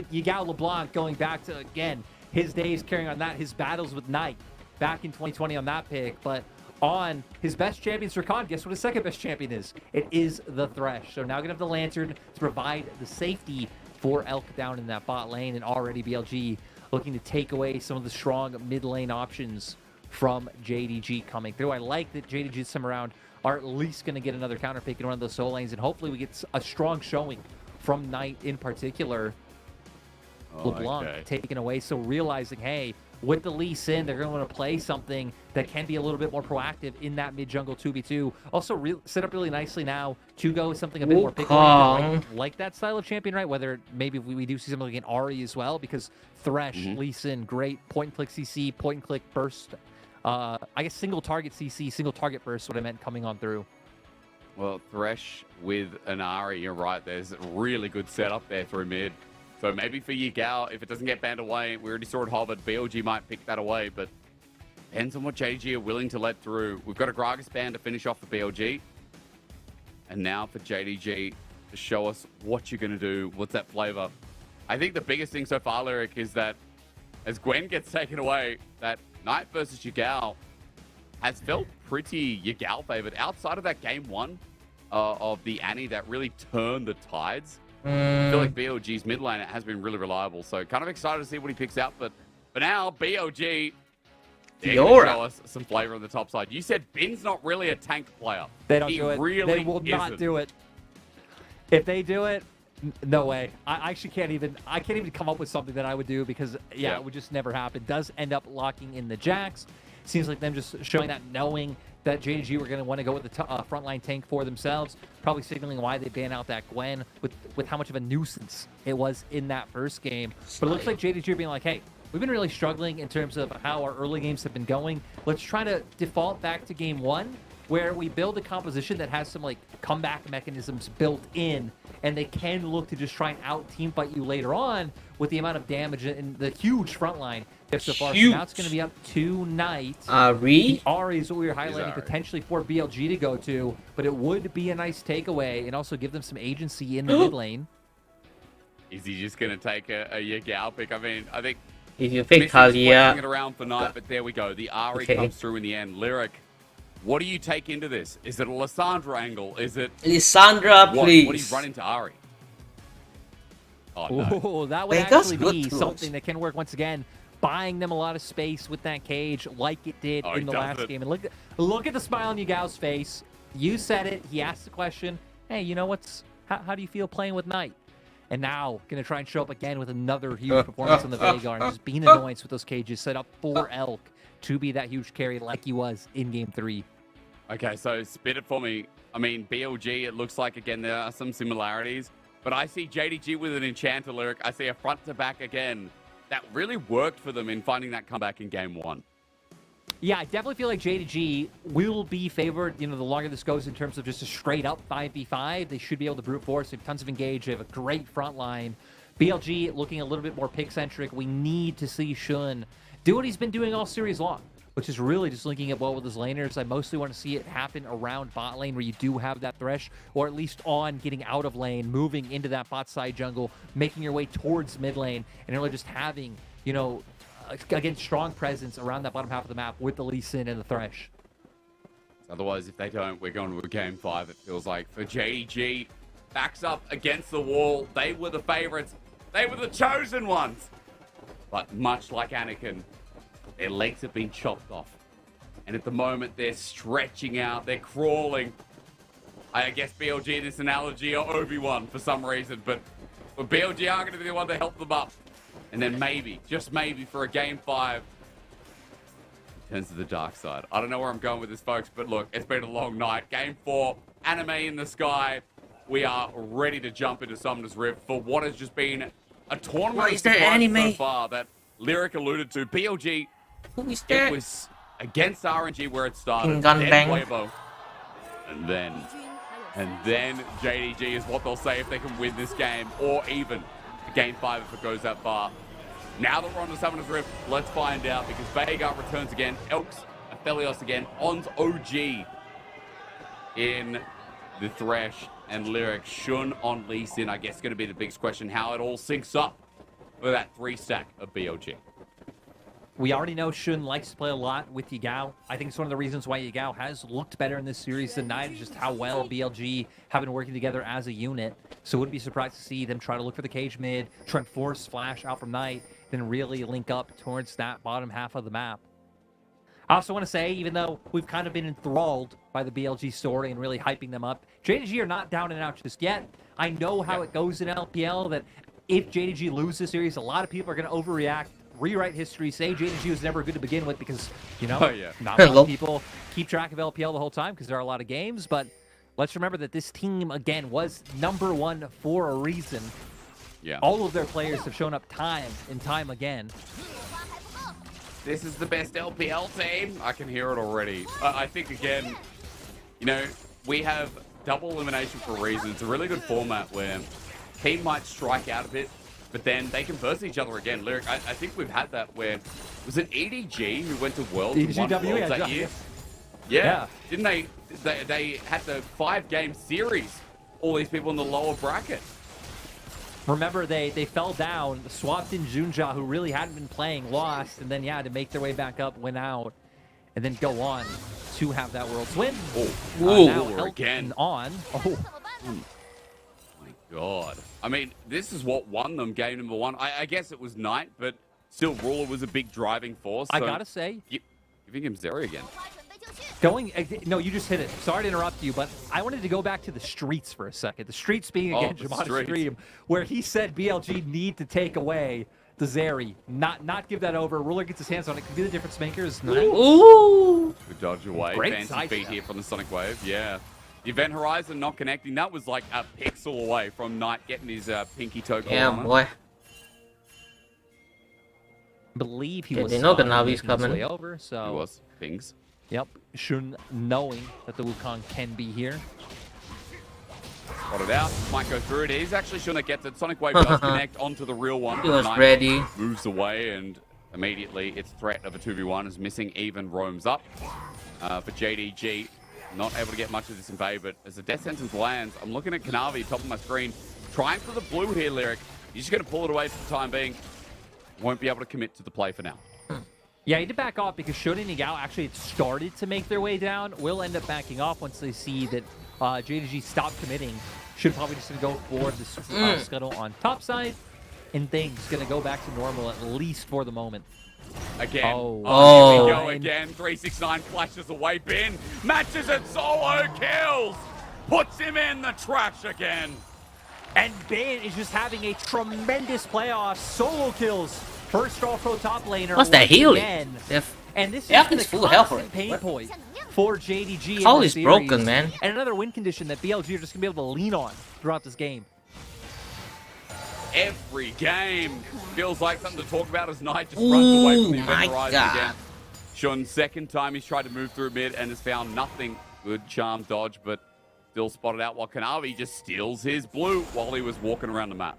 Yagal LeBlanc going back to, again, his days carrying on that, his battles with Knight back in 2020 on that pick, but on his best champion, Rakan, guess what his second best champion is? It is the Thresh. So now going to have the Lantern to provide the safety for Elk down in that bot lane, and already BLG looking to take away some of the strong mid lane options from JDG coming through. I like that JDG this time around are at least going to get another counter pick in one of those soul lanes, and hopefully we get a strong showing from Knight in particular. LeBlanc taken away, so realizing, hey, with the Lee Sin, they're going to want to play something that can be a little bit more proactive in that mid-jungle 2v2. Also, set up really nicely now to go with something a bit more pick-oriented, like that style of champion, right? Whether maybe we do see something like an Ahri as well, because Thresh, Lee Sin, great point-and-click CC, point-and-click burst. I guess single-target CC, single-target burst, what I meant coming on through. Well, Thresh with an Ahri, you're right. There's a really good setup there through mid. So maybe for Yagao, if it doesn't get banned away, we already saw it hovered, BLG might pick that away, but depends on what JDG are willing to let through. We've got a Gragas ban to finish off the BLG. And now for JDG to show us what you're going to do, what's that flavor. I think the biggest thing so far, Lyric, is that as Gwen gets taken away, that Knight versus Yagao has felt pretty Yagao favored. Outside of that game 1 of the Annie that really turned the tides, I feel like BLG's mid lane has been really reliable. So kind of excited to see what he picks out. But for now, BLG, they're going to show us some flavor on the top side. You said Bin's not really a tank player. They don't do it. Really they will not do it. If they do it, no way. I actually can't even come up with something that I would do because, it would just never happen. Does end up locking in the Jax. Seems like them just showing that, knowing that JDG were going to want to go with the frontline tank for themselves, probably signaling why they ban out that Gwen with how much of a nuisance it was in that first game. But it looks like JDG are being like, hey, we've been really struggling in terms of how our early games have been going. Let's try to default back to game 1, where we build a composition that has some like comeback mechanisms built in, and they can look to just try and out team fight you later on with the amount of damage in the huge front line so far. So now it's going to be up to Knight. Ahri is what we were highlighting potentially for BLG to go to, but it would be a nice takeaway and also give them some agency in the mid lane. Is he just going to take a Yagao pick? I mean, I think if you pick Talia, it around for Knight, but there we go. The Ahri comes through in the end. Lyric, what do you take into this? Is it a Lissandra angle? Is it Lissandra, please? What do you run into Ahri? Oh, no. Ooh, that would actually be something that can work once again, buying them a lot of space with that cage like it did in the last game. And look at the smile on Yagao's face. You said it. He asked the question, hey, you know how do you feel playing with Knight? And now going to try and show up again with another huge performance on the Veigar and just being annoyance with those cages, set up for Elk to be that huge carry like he was in game 3. Okay, so spit it for me. I mean, BLG, it looks like, again, there are some similarities. But I see JDG with an Enchanter, Lyric. I see a front-to-back again. That really worked for them in finding that comeback in game 1. Yeah, I definitely feel like JDG will be favored, the longer this goes in terms of just a straight-up 5v5. They should be able to brute force. They have tons of engage. They have a great front line. BLG looking a little bit more pick-centric. We need to see Shun do what he's been doing all series long, which is really just linking it well with his laners. I mostly want to see it happen around bot lane where you do have that Thresh, or at least on getting out of lane, moving into that bot side jungle, making your way towards mid lane, and really just having, again, strong presence around that bottom half of the map with the Lee Sin and the Thresh. Otherwise, if they don't, we're going to a game 5, it feels like. For JDG, backs up against the wall. They were the favorites. They were the chosen ones. But much like Anakin, their legs have been chopped off. And at the moment, they're stretching out. They're crawling. I guess BLG in this analogy are Obi-Wan for some reason. But BLG are going to be the one to help them up. And then maybe, just maybe, for a game 5, turns to the dark side. I don't know where I'm going with this, folks. But look, it's been a long night. Game 4, anime in the sky. We are ready to jump into Summoner's Rift for what has just been a tournament so far that Lyric alluded to. BLG, it was against RNG where it started. Then Weibo. And then JDG is what they'll say if they can win this game, or even game 5 if it goes that far. Now that we're on the Summoner's Rift, let's find out, because Veigar returns again, Elks, Aphelios again, On's OG in the Thresh, and Lyric, Shun on Lee Sin. I guess going to be the biggest question, how it all syncs up for that 3-stack of BLG. We already know Shun likes to play a lot with Yagao. I think it's one of the reasons why Yagao has looked better in this series than Knight, is just how well BLG have been working together as a unit. So wouldn't be surprised to see them try to look for the cage mid, try and force Flash out from Knight, then really link up towards that bottom half of the map. I also want to say, even though we've kind of been enthralled by the BLG story and really hyping them up, JDG are not down and out just yet. I know how it goes in LPL, that if JDG loses this series, a lot of people are going to overreact, rewrite history, say JDG was never good to begin with because, you know, not a lot Hello. of people keep track of LPL the whole time because there are a lot of games. But let's remember that this team, again, was #1 for a reason. Yeah. All of their players have shown up time and time again. This is the best LPL team. I can hear it already. I think, again, you know, we have double elimination for a reason. It's a really good format where team might strike out a bit, but then they can verse each other again. Lyric, I think we've had that where, was it EDG who went to Worlds and won EDGW, Worlds that year? Yeah. Didn't they? They had the 5-game series. All these people in the lower bracket. Remember, they fell down, swapped in Junja, who really hadn't been playing, lost, and then, yeah, to make their way back up, went out, and then go on to have that Worlds win. Now again. On. Oh. My God. I mean, this is what won them game #1. I guess it was Knight, but still, Ruler was a big driving force. So I gotta say, giving him Zeri again. No, you just hit it. Sorry to interrupt you, but I wanted to go back to the streets for a second. The streets being, again, Jamada's stream, where he said BLG need to take away the Zeri, not give that over. Ruler gets his hands on it. Could be the difference makers. Ooh! Good dodge away. Great Fancy feet here from the Sonic Wave. Yeah. The Event Horizon not connecting. That was like a pixel away from Knight getting his pinky toe. Yeah, boy. Believe he was. They know Ganavi's coming. Way over, so. He was. Things. Yep. Shun knowing that the Wukong can be here. Got it out. Might go through it. He's actually Shun that gets it. Sonic Wave does connect onto the real one. He was Knight ready. Moves away and immediately its threat of a 2v1 is missing. Even roams up for JDG. Not able to get much of this invade, but as the death sentence lands, I'm looking at Kanavi top of my screen. Trying for the blue here, Lyric. He's just going to pull it away for the time being. Won't be able to commit to the play for now. Yeah, he did back off because Shun and Yagao actually had started to make their way down. Will end up backing off once they see that JDG stopped committing. Should probably just go for the scuttle on top side. And things going to go back to normal, at least for the moment. Again. Oh. Here we go again. 369 flashes away. Bin matches it. Solo kills. Puts him in the trash again. And Bin is just having a tremendous playoff. Solo kills. First all-pro top laner. What's that healing? And this is full health for it. Pain point for JDG. How is broken, man. And another win condition that BLG are just going to be able to lean on throughout this game. Every game feels like something to talk about as Knight just runs away from the Event Horizon again. Shun, second time he's tried to move through mid and has found nothing. Good charm dodge, but still spotted out while Kanavi just steals his blue while he was walking around the map.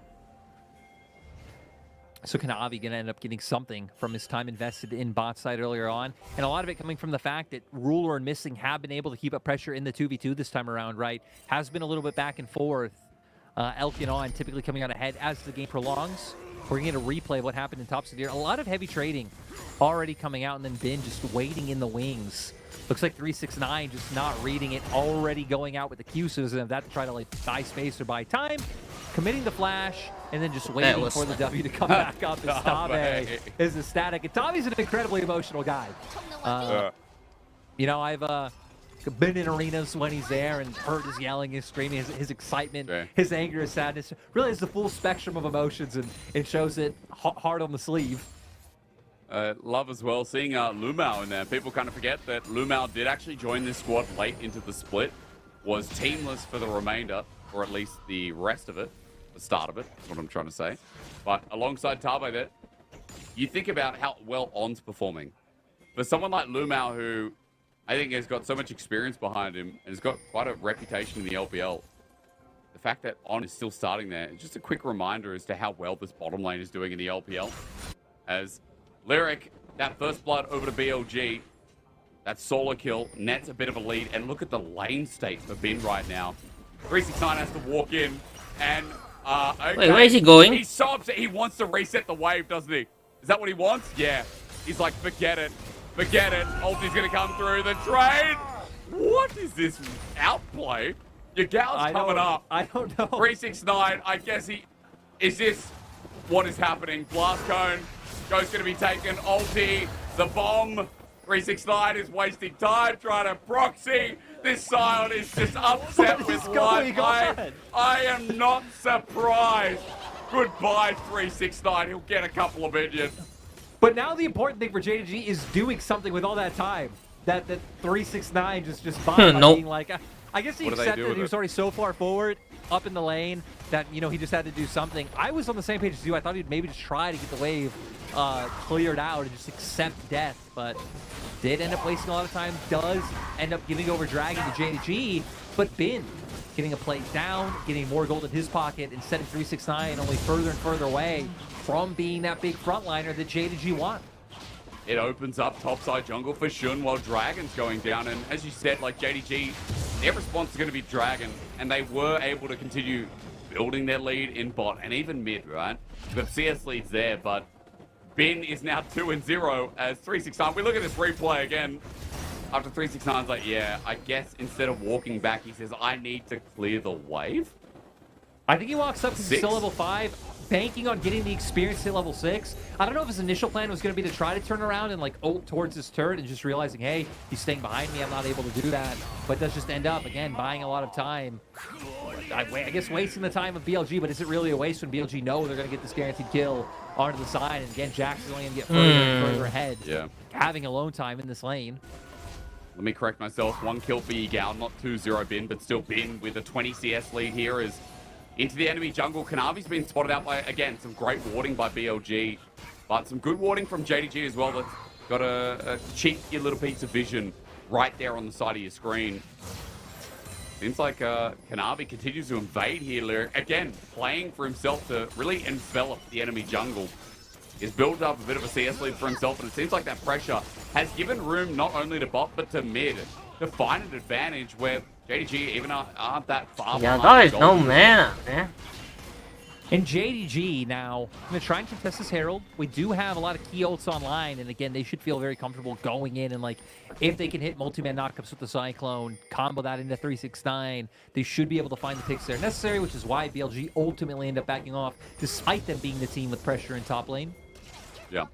So Kanavi going to end up getting something from his time invested in bot side earlier on. And a lot of it coming from the fact that Ruler and Missing have been able to keep up pressure in the 2v2 this time around, right? Has been a little bit back and forth. Elk and On typically coming out ahead as the game prolongs. We're going to replay what happened in top tier. A lot of heavy trading already coming out, and then Bin just waiting in the wings. Looks like 369 just not reading it, already going out with the Q, so doesn't have that to try to like buy space or buy time. Committing the flash, and then just waiting for the W to come back up as Tabe is the static. And Tabe's an incredibly emotional guy. You know, I've been in arenas when he's there and heard his yelling, his screaming, his excitement, his anger, his sadness. Really is the full spectrum of emotions, and it shows it hard on the sleeve. Love as well, seeing Lumao in there. People kind of forget that Lumao did actually join this squad late into the split, was teamless for the remainder, or at least the rest of it, the start of it, is what I'm trying to say. But alongside Tabe there, you think about how well On's performing. For someone like Lumao, who I think has got so much experience behind him and has got quite a reputation in the LPL, the fact that On is still starting there is just a quick reminder as to how well this bottom lane is doing in the LPL. As Lyric, that first blood over to BLG, that solo kill, nets a bit of a lead, and look at the lane state for Bin right now. 369 has to walk in, and okay. Wait, where is he going? He's so upset. He wants to reset the wave, doesn't he? Is that what he wants? Yeah. He's like, forget it. Forget it. Ulti's gonna come through the trade. What is this outplay? Your gal's coming up. I don't know. 369, I guess is this what is happening? Blast cone. Ghost gonna be taken. Ulti. The bomb. 369 is wasting time trying to proxy. This Sion is just upset with life. I am not surprised. Goodbye, 369. He'll get a couple of minions. But now the important thing for JDG is doing something with all that time. That 369 just bought by Nope. being like, I guess he What do they do accepted with he was it? already so far forward, up in the lane, that, you know, he just had to do something. I was on the same page as you. I thought he'd maybe just try to get the wave cleared out and just accept death, but did end up wasting a lot of time. Does end up giving over Dragon to JDG, but Bin getting a plate down, getting more gold in his pocket, and setting 369 only further and further away from being that big frontliner that JDG want. It opens up topside jungle for Shun while Dragon's going down. And as you said, like JDG, their response is going to be Dragon. And they were able to continue building their lead in bot and even mid, right? But CS leads there, but Bin is now 2-0 as 369. We look at this replay again. After 369's like, yeah, I guess instead of walking back, he says, I need to clear the wave. I think he walks up because he's still level 5, banking on getting the experience to level 6. I don't know if his initial plan was going to be to try to turn around and like ult towards his turret and just realizing, hey, he's staying behind me, I'm not able to do that. But does just end up, again, buying a lot of time. I guess wasting the time of BLG, but is it really a waste when BLG know they're going to get this guaranteed kill onto the side? And again, Jax is only going to get further and further ahead. Yeah. Having alone time in this lane. Let me correct myself. 1 kill for Yigao, not 2-0 Bin, but still Bin with a 20 CS lead here is into the enemy jungle. Kanavi's been spotted out by, again, some great warding by BLG, but some good warding from JDG as well. That's got a cheeky little piece of vision right there on the side of your screen. Seems like Kanavi continues to invade here, Lyric. Again, playing for himself to really envelop the enemy jungle. He's built up a bit of a CS lead for himself, and it seems like that pressure has given room not only to bot, but to mid to find an advantage where JDG even aren't that far. Yeah, that is no mana, man. And JDG now, I'm going to try and contest this Herald. We do have a lot of key ults online, and again, they should feel very comfortable going in, and like, if they can hit multi-man knockups with the Cyclone, combo that into 369, they should be able to find the picks that are necessary, which is why BLG ultimately end up backing off, despite them being the team with pressure in top lane. Yeah.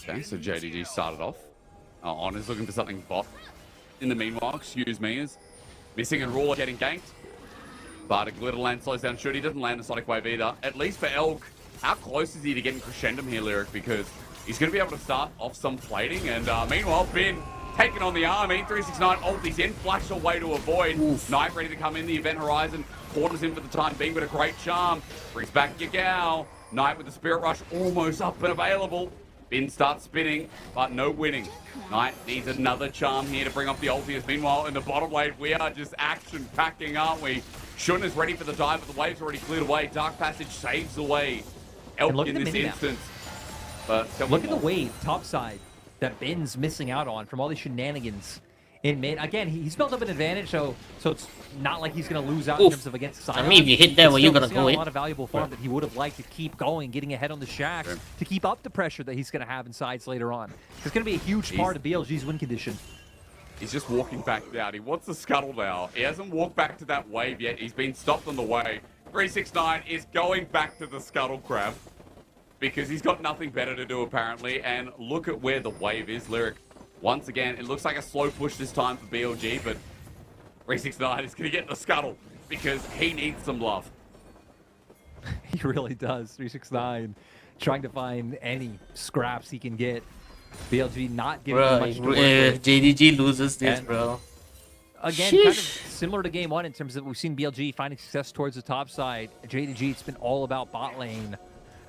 Okay, so JDG started off. On is looking for something bot. In the meanwhile, excuse me, is missing and Ruler getting ganked. But a Glitter Land slows down Shoot. He doesn't land the Sonic Wave either. At least for Elk, how close is he to getting Crescendum here, Lyric? Because he's going to be able to start off some plating. And meanwhile, Bin taking on the army. 369 ulti's in. Flash away to avoid. Oof. Knight ready to come in. The Event Horizon quarters in for the time being, but a great charm. Brings back Yigao. Knight with the Spirit Rush almost up and available. Bin starts spinning, but no winning. Knight needs another charm here to bring up the ultimates. Meanwhile, in the bottom lane, we are just action-packing, aren't we? Shun is ready for the dive, but the wave's already cleared away. Dark Passage saves the way. Elk in this instance. But look at the wave, topside, that Bin's missing out on from all these shenanigans in mid. Again, he's built up an advantage, so it's not like he's going to lose out in terms of against Sion. I mean, if you hit that, well, you're going to go a in. lot of valuable farm that he would have liked to keep going, getting ahead on the Shax, to keep up the pressure that he's going to have in sides later on. It's going to be a huge part of BLG's win condition. He's just walking back down. He wants the scuttle now. He hasn't walked back to that wave yet. He's been stopped on the way. 369 is going back to the scuttle crab because he's got nothing better to do apparently. And look at where the wave is, Lyric. Once again, it looks like a slow push this time for BLG, but 369 is going to get the scuttle because he needs some love. He really does. 369 trying to find any scraps he can get. BLG not giving him much to work if with. JDG loses this, And bro. Again, kind of similar to game one in terms of we've seen BLG finding success towards the top side. JDG, it's been all about bot lane.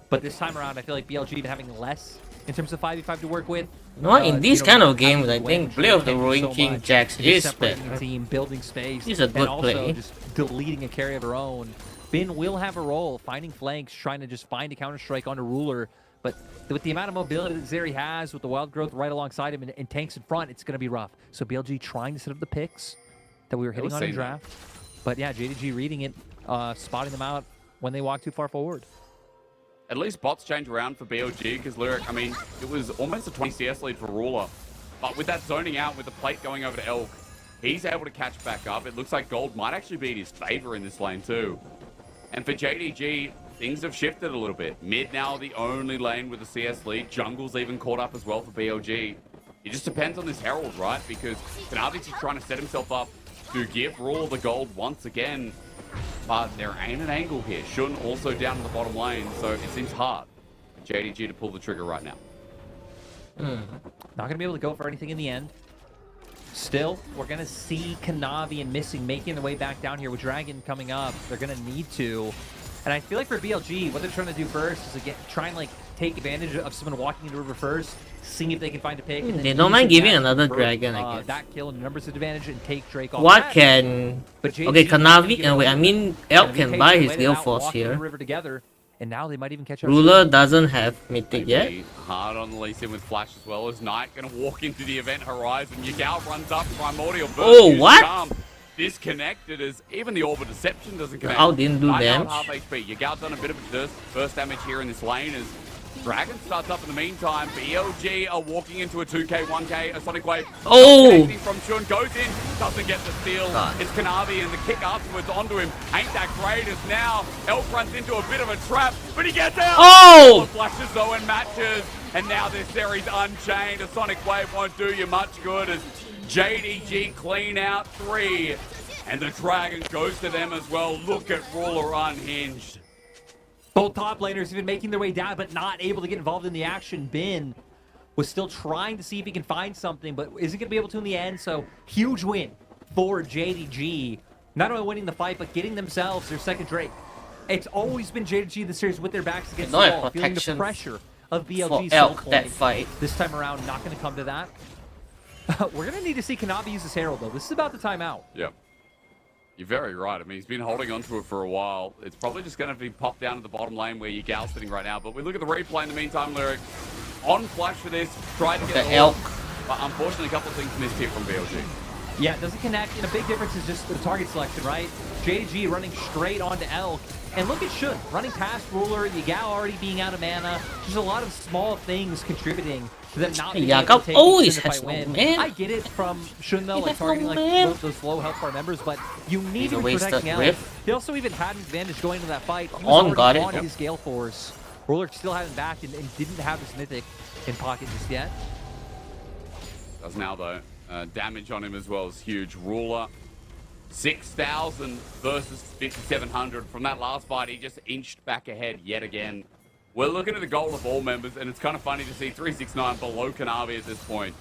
But this time around, I feel like BLG been having less in terms of 5v5 to work with. Not in these kind of games, I think Play of the Roaring King Jax is separating the better. team, building space, He's a good and also play. just deleting a carry of her own. Bin will have a role, finding flanks, trying to just find a counter-strike on a Ruler. But with the amount of mobility that Zeri has, with the wild growth right alongside him and tanks in front, it's going to be rough. So BLG trying to set up the picks that we were hitting on in draft. But yeah, JDG reading it, spotting them out when they walk too far forward. At least bots change around for BLG because Lyric, I mean, it was almost a 20 CS lead for Ruler. But with that zoning out, with the plate going over to Elk, he's able to catch back up. It looks like gold might actually be in his favor in this lane too. And for JDG, things have shifted a little bit. Mid now the only lane with the CS lead. Jungle's even caught up as well for BLG. It just depends on this Herald, right? Because Kanavi's is trying to set himself up to give Ruler the gold once again. but there ain't an angle here. Shun also down in the bottom lane, so it seems hard for JDG to pull the trigger right now. Not going to be able to go for anything in the end. Still, we're going to see Kanavi and Missing making their way back down here with Dragon coming up. They're going to need to. And I feel like for BLG, what they're trying to do first is again, try and like take advantage of someone walking into river first, seeing if they can find a pick. And then they don't mind giving another for, Dragon, I guess. That kill and numbers advantage and take Drake off. What can... Okay, Kanavi... I mean, Elk can buy his Gale Force here. River together, and now they might even catch up. Ruler doesn't have Mythic yet. Hard on the Lee Sin with Flash as well as Knight going to walk into the event horizon. Yagao runs up, Primordial Burst. Oh, what? Disconnected as even the Orb of Deception doesn't connect. Yagao didn't do Knight damage. Half HP. Yagao's done a bit of burst damage here in this lane as Dragon starts up in the meantime. BLG are walking into a 2k, 1k, a Sonic Wave. Oh! From Shun, goes in, doesn't get the steal. God. It's Kanavi and the kick afterwards onto him. Ain't that great as now Elk runs into a bit of a trap, but he gets out. Oh! The flashes though and matches. And now this series unchained. A Sonic Wave won't do you much good as JDG clean out 3. And the Dragon goes to them as well. Look at Ruler unhinged. Both top laners even making their way down, but not able to get involved in the action. Bin was still trying to see if he can find something, but isn't going to be able to in the end. So, huge win for JDG. Not only winning the fight, but getting themselves their second Drake. It's always been JDG in the series with their backs against the wall, feeling the pressure of BLG's Elk, that fight. This time around, not going to come to that. We're going to need to see Kanavi use his Herald, though. This is about the timeout. Yeah. You're very right. I mean, he's been holding on to it for a while. It's probably just going to be popped down to the bottom lane where Yagao's sitting right now. But we look at the replay in the meantime, Lyric. On flash for this, tried to get the Elk. But unfortunately, a couple of things missed here from BLG. Yeah, it doesn't connect. And a big difference is just the target selection, right? JDG running straight onto Elk. And look at Shun, running past Ruler, Yagao already being out of mana. There's a lot of small things contributing to them not being able to take always if I win. I get it from Shun though, like targeting like those low health bar members, but you need to be protecting Elk. He also even had an advantage going into that fight. He was already on his Gale Force. Ruler still hadn't backed and didn't have his Mythic in pocket just yet. Does now though. Damage on him as well is huge. Ruler 6,000 versus 5,700. From that last fight, he just inched back ahead yet again. We're looking at the goal of all members, and it's kind of funny to see 369 below Kanavi at this point.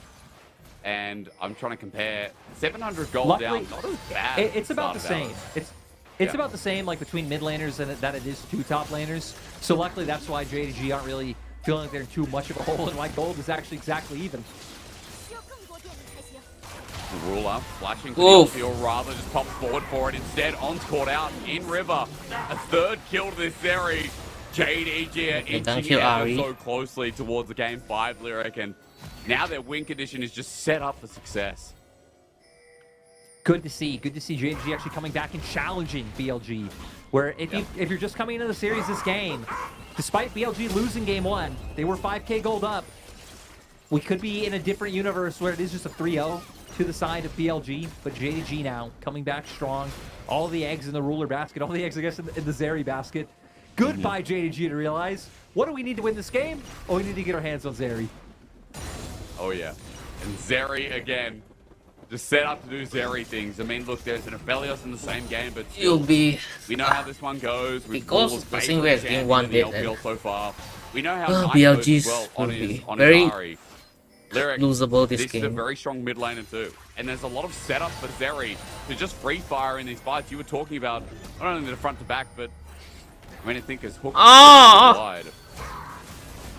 And I'm trying to compare 700 gold down. Not as bad. It's about the same. It's about the same, like between mid laners and that it is two top laners. So luckily, that's why JDG aren't really feeling like they're in too much of a hole, and why gold is actually exactly even. Ruler flashing to the or rather just pops forward for it. Instead, On's caught out in river. A third kill to this series. JDG inching ever so closely towards the game 5 Lyric, and now their win condition is just set up for success. Good to see JDG actually coming back and challenging BLG. Where if you're just coming into the series this game, despite BLG losing game 1, they were 5k gold up. We could be in a different universe where it is just a 3-0 to the side of BLG, but JDG now coming back strong. All the eggs in the Ruler basket, all the eggs, I guess, in the Zeri basket. Goodbye, JDG, to realize, what do we need to win this game? Oh, we need to get our hands on Zeri. Oh, yeah. And Zeri, again, just set up to do Zeri things. I mean, look, there's an Aphelios in the same game, but still, we know how this one goes. Because the single has been one bit so far. We know how BLG's well will on be his very Ahri. Lyric, losable this is a very strong mid laner too. And there's a lot of setup for Zeri to just free fire in these fights. You were talking about not only the front to back, but I mean, I think as hook wide.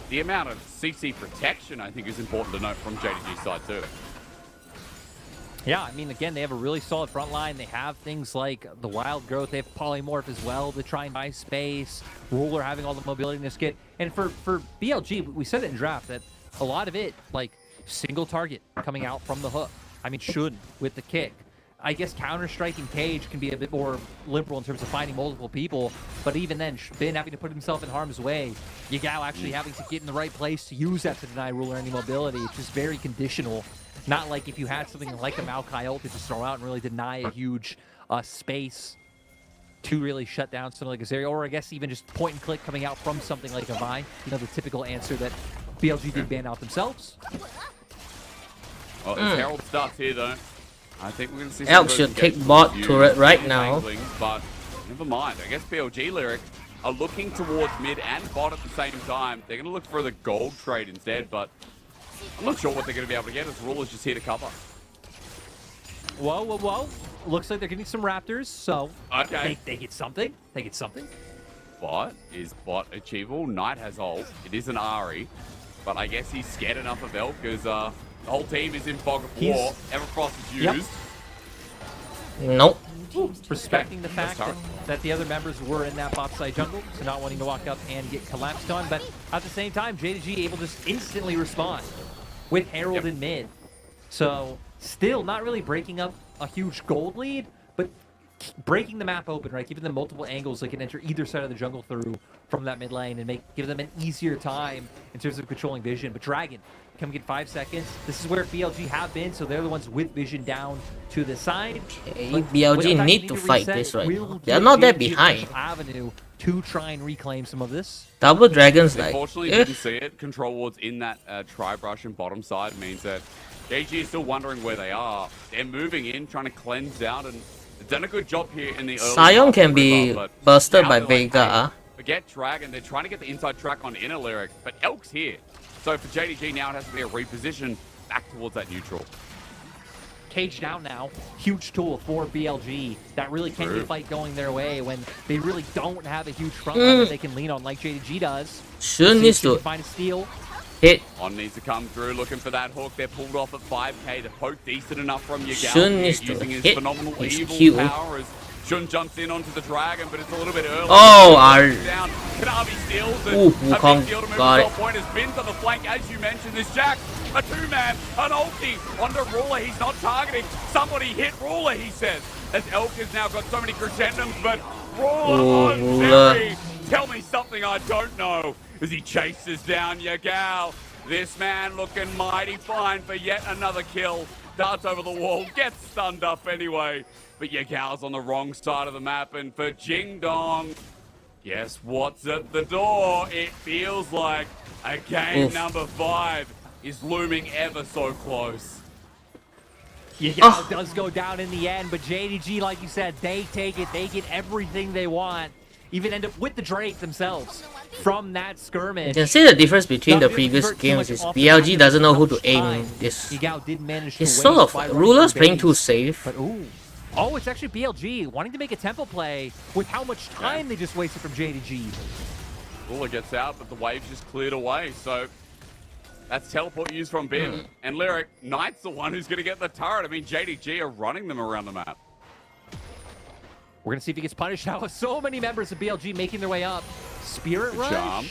The amount of CC protection, I think, is important to note from JDG's side too. Yeah, I mean, again, they have a really solid front line. They have things like the Wild Growth. They have Polymorph as well to try and buy space. Ruler having all the mobility in this kit. And for BLG, we said it in draft that a lot of it, like, single target coming out from the hook. I mean, Shun with the kick. I guess Counter-Strike and Cage can be a bit more liberal in terms of finding multiple people, but even then, Bin having to put himself in harm's way. Yagao actually having to get in the right place to use that to deny Ruler any mobility. It's just very conditional. Not like if you had something like a Maokai ult to just throw out and really deny a huge space to really shut down something like a Zeri, or I guess even just point and click coming out from something like a Vine. You know, the typical answer that BLG did ban out themselves. Well, it's Herald starts here though. I think we're going to see Elk should take bot turret right now. But never mind. I guess BLG Lyric are looking towards mid and bot at the same time. They're going to look for the gold trade instead, but I'm not sure what they're going to be able to get as Ruler's just here to cover. Whoa, whoa, whoa. Looks like they're getting some Raptors, so okay. they get something. They get something. But is bot achievable? Knight has ult. It is an Ari, but I guess he's scared enough of Elk because the whole team is in fog of war. Everfrost is used. Nope. Respecting the fact that the other members were in that bot side jungle, so not wanting to walk up and get collapsed on, but at the same time, JDG able to just instantly respond with Herald in mid. So still not really breaking up a huge gold lead, but breaking the map open, right? Giving them multiple angles they can enter either side of the jungle through from that mid lane and give them an easier time in terms of controlling vision. But Dragon come get 5 seconds. This is where BLG have been, so they're the ones with vision down to the side. Okay, BLG need to fight this right now. They're not that behind. Avenue to try and reclaim some of this. Double Dragons, like, unfortunately didn't see it. Control wards in that tri-brush and bottom side means that JG is still wondering where they are. They're moving in, trying to cleanse out, and they've done a good job here in the early Sion can be bursted by Vega. Forget Dragon. They're trying to get the inside track on inner Lyric, but Elk's here. So for JDG now, it has to be a reposition back towards that neutral. Cage down now. Huge tool for BLG. That really can be a fight going their way when they really don't have a huge front line that they can lean on like JDG does. Shun needs to find a steal. Hit. On needs to come through, looking for that hook. They're pulled off at 5k. The poke decent enough from Yagao. Shun needs to using his hit phenomenal his evil Q. power as Shun jumps in onto the Dragon, but it's a little bit early. Oh, down. Kanavi steals it. Ooh, A big Wukong deal to move got the it. top point has been on the flank, as you mentioned. This Jack, a two-man, an ulti onto Ruler. He's not targeting. Somebody hit Ruler, he says. As Elk has now got so many crescendos, but Ruler on Zeri. Tell me something I don't know. As he chases down Yagao. This man looking mighty fine for yet another kill. Darts over the wall, gets stunned up anyway. But Yagao's on the wrong side of the map, and for Jing Dong, guess what's at the door? It feels like a game number 5 is looming ever so close. Yagao does go down in the end, but JDG, like you said, they take it. They get everything they want. Even end up with the Drake themselves from that skirmish. You can see the difference between the previous games is BLG doesn't know who to aim this. It's sort of Ruler's playing too safe. But oh, it's actually BLG wanting to make a tempo play with how much time they just wasted from JDG. Ruler gets out, but the wave's just cleared away, so that's teleport used from Bin. And Lyric, Knight's the one who's going to get the turret. I mean, JDG are running them around the map. We're going to see if he gets punished now with so many members of BLG making their way up. Spirit Rush. Charm.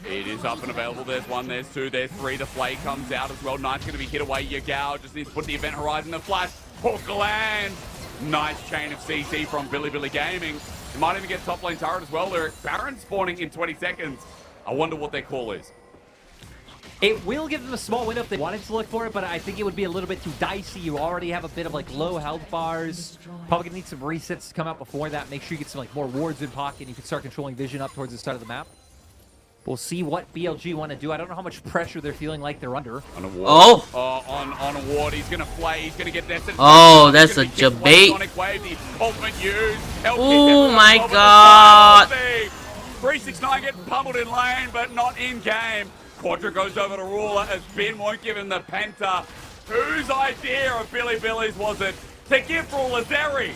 It is up and available. There's 1, there's 2, there's 3. The Flay comes out as well. Knight's going to be hit away. Yagao just needs to put the event horizon. The flash. Hook land. Nice chain of CC from Billy Gaming. He might even get top lane turret as well. Lyric. Baron spawning in 20 seconds. I wonder what their call is. It will give them a small window if they wanted to look for it, but I think it would be a little bit too dicey. You already have a bit of like low health bars. Probably gonna need some resets to come out before that. Make sure you get some like more wards in pocket and you can start controlling vision up towards the start of the map. We'll see what BLG want to do. I don't know how much pressure they're feeling like they're under. On a ward. On a ward. He's going to play. He's going to get this. Oh, that's a debate. Oh my god. 369 getting pummeled in lane, but not in game. Quadra goes over to Ruler as Bin won't give him the Penta. Whose idea of Billy's was it to give Ruler Zeri?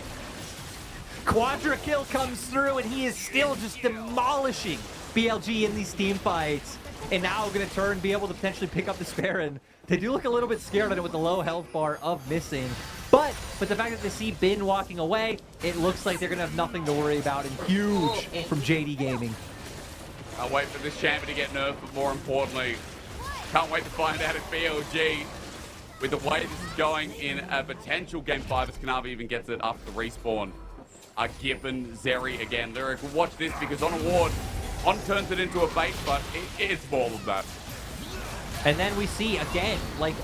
Quadra kill comes through and he is still just demolishing BLG in these team fights. And now going to be able to potentially pick up the Baron. They do look a little bit scared at it with the low health bar of missing. But the fact that they see Bin walking away, it looks like they're going to have nothing to worry about. And huge from JD Gaming. I'll wait for this champion to get nerfed, but more importantly, can't wait to find out if BLG, with the way this is going in a potential Game 5, as Kanavi even gets it after the respawn, are given Zeri again. Lyric will watch this because on a ward, On turns it into a bait, but it's more than that. And then we see, again, like,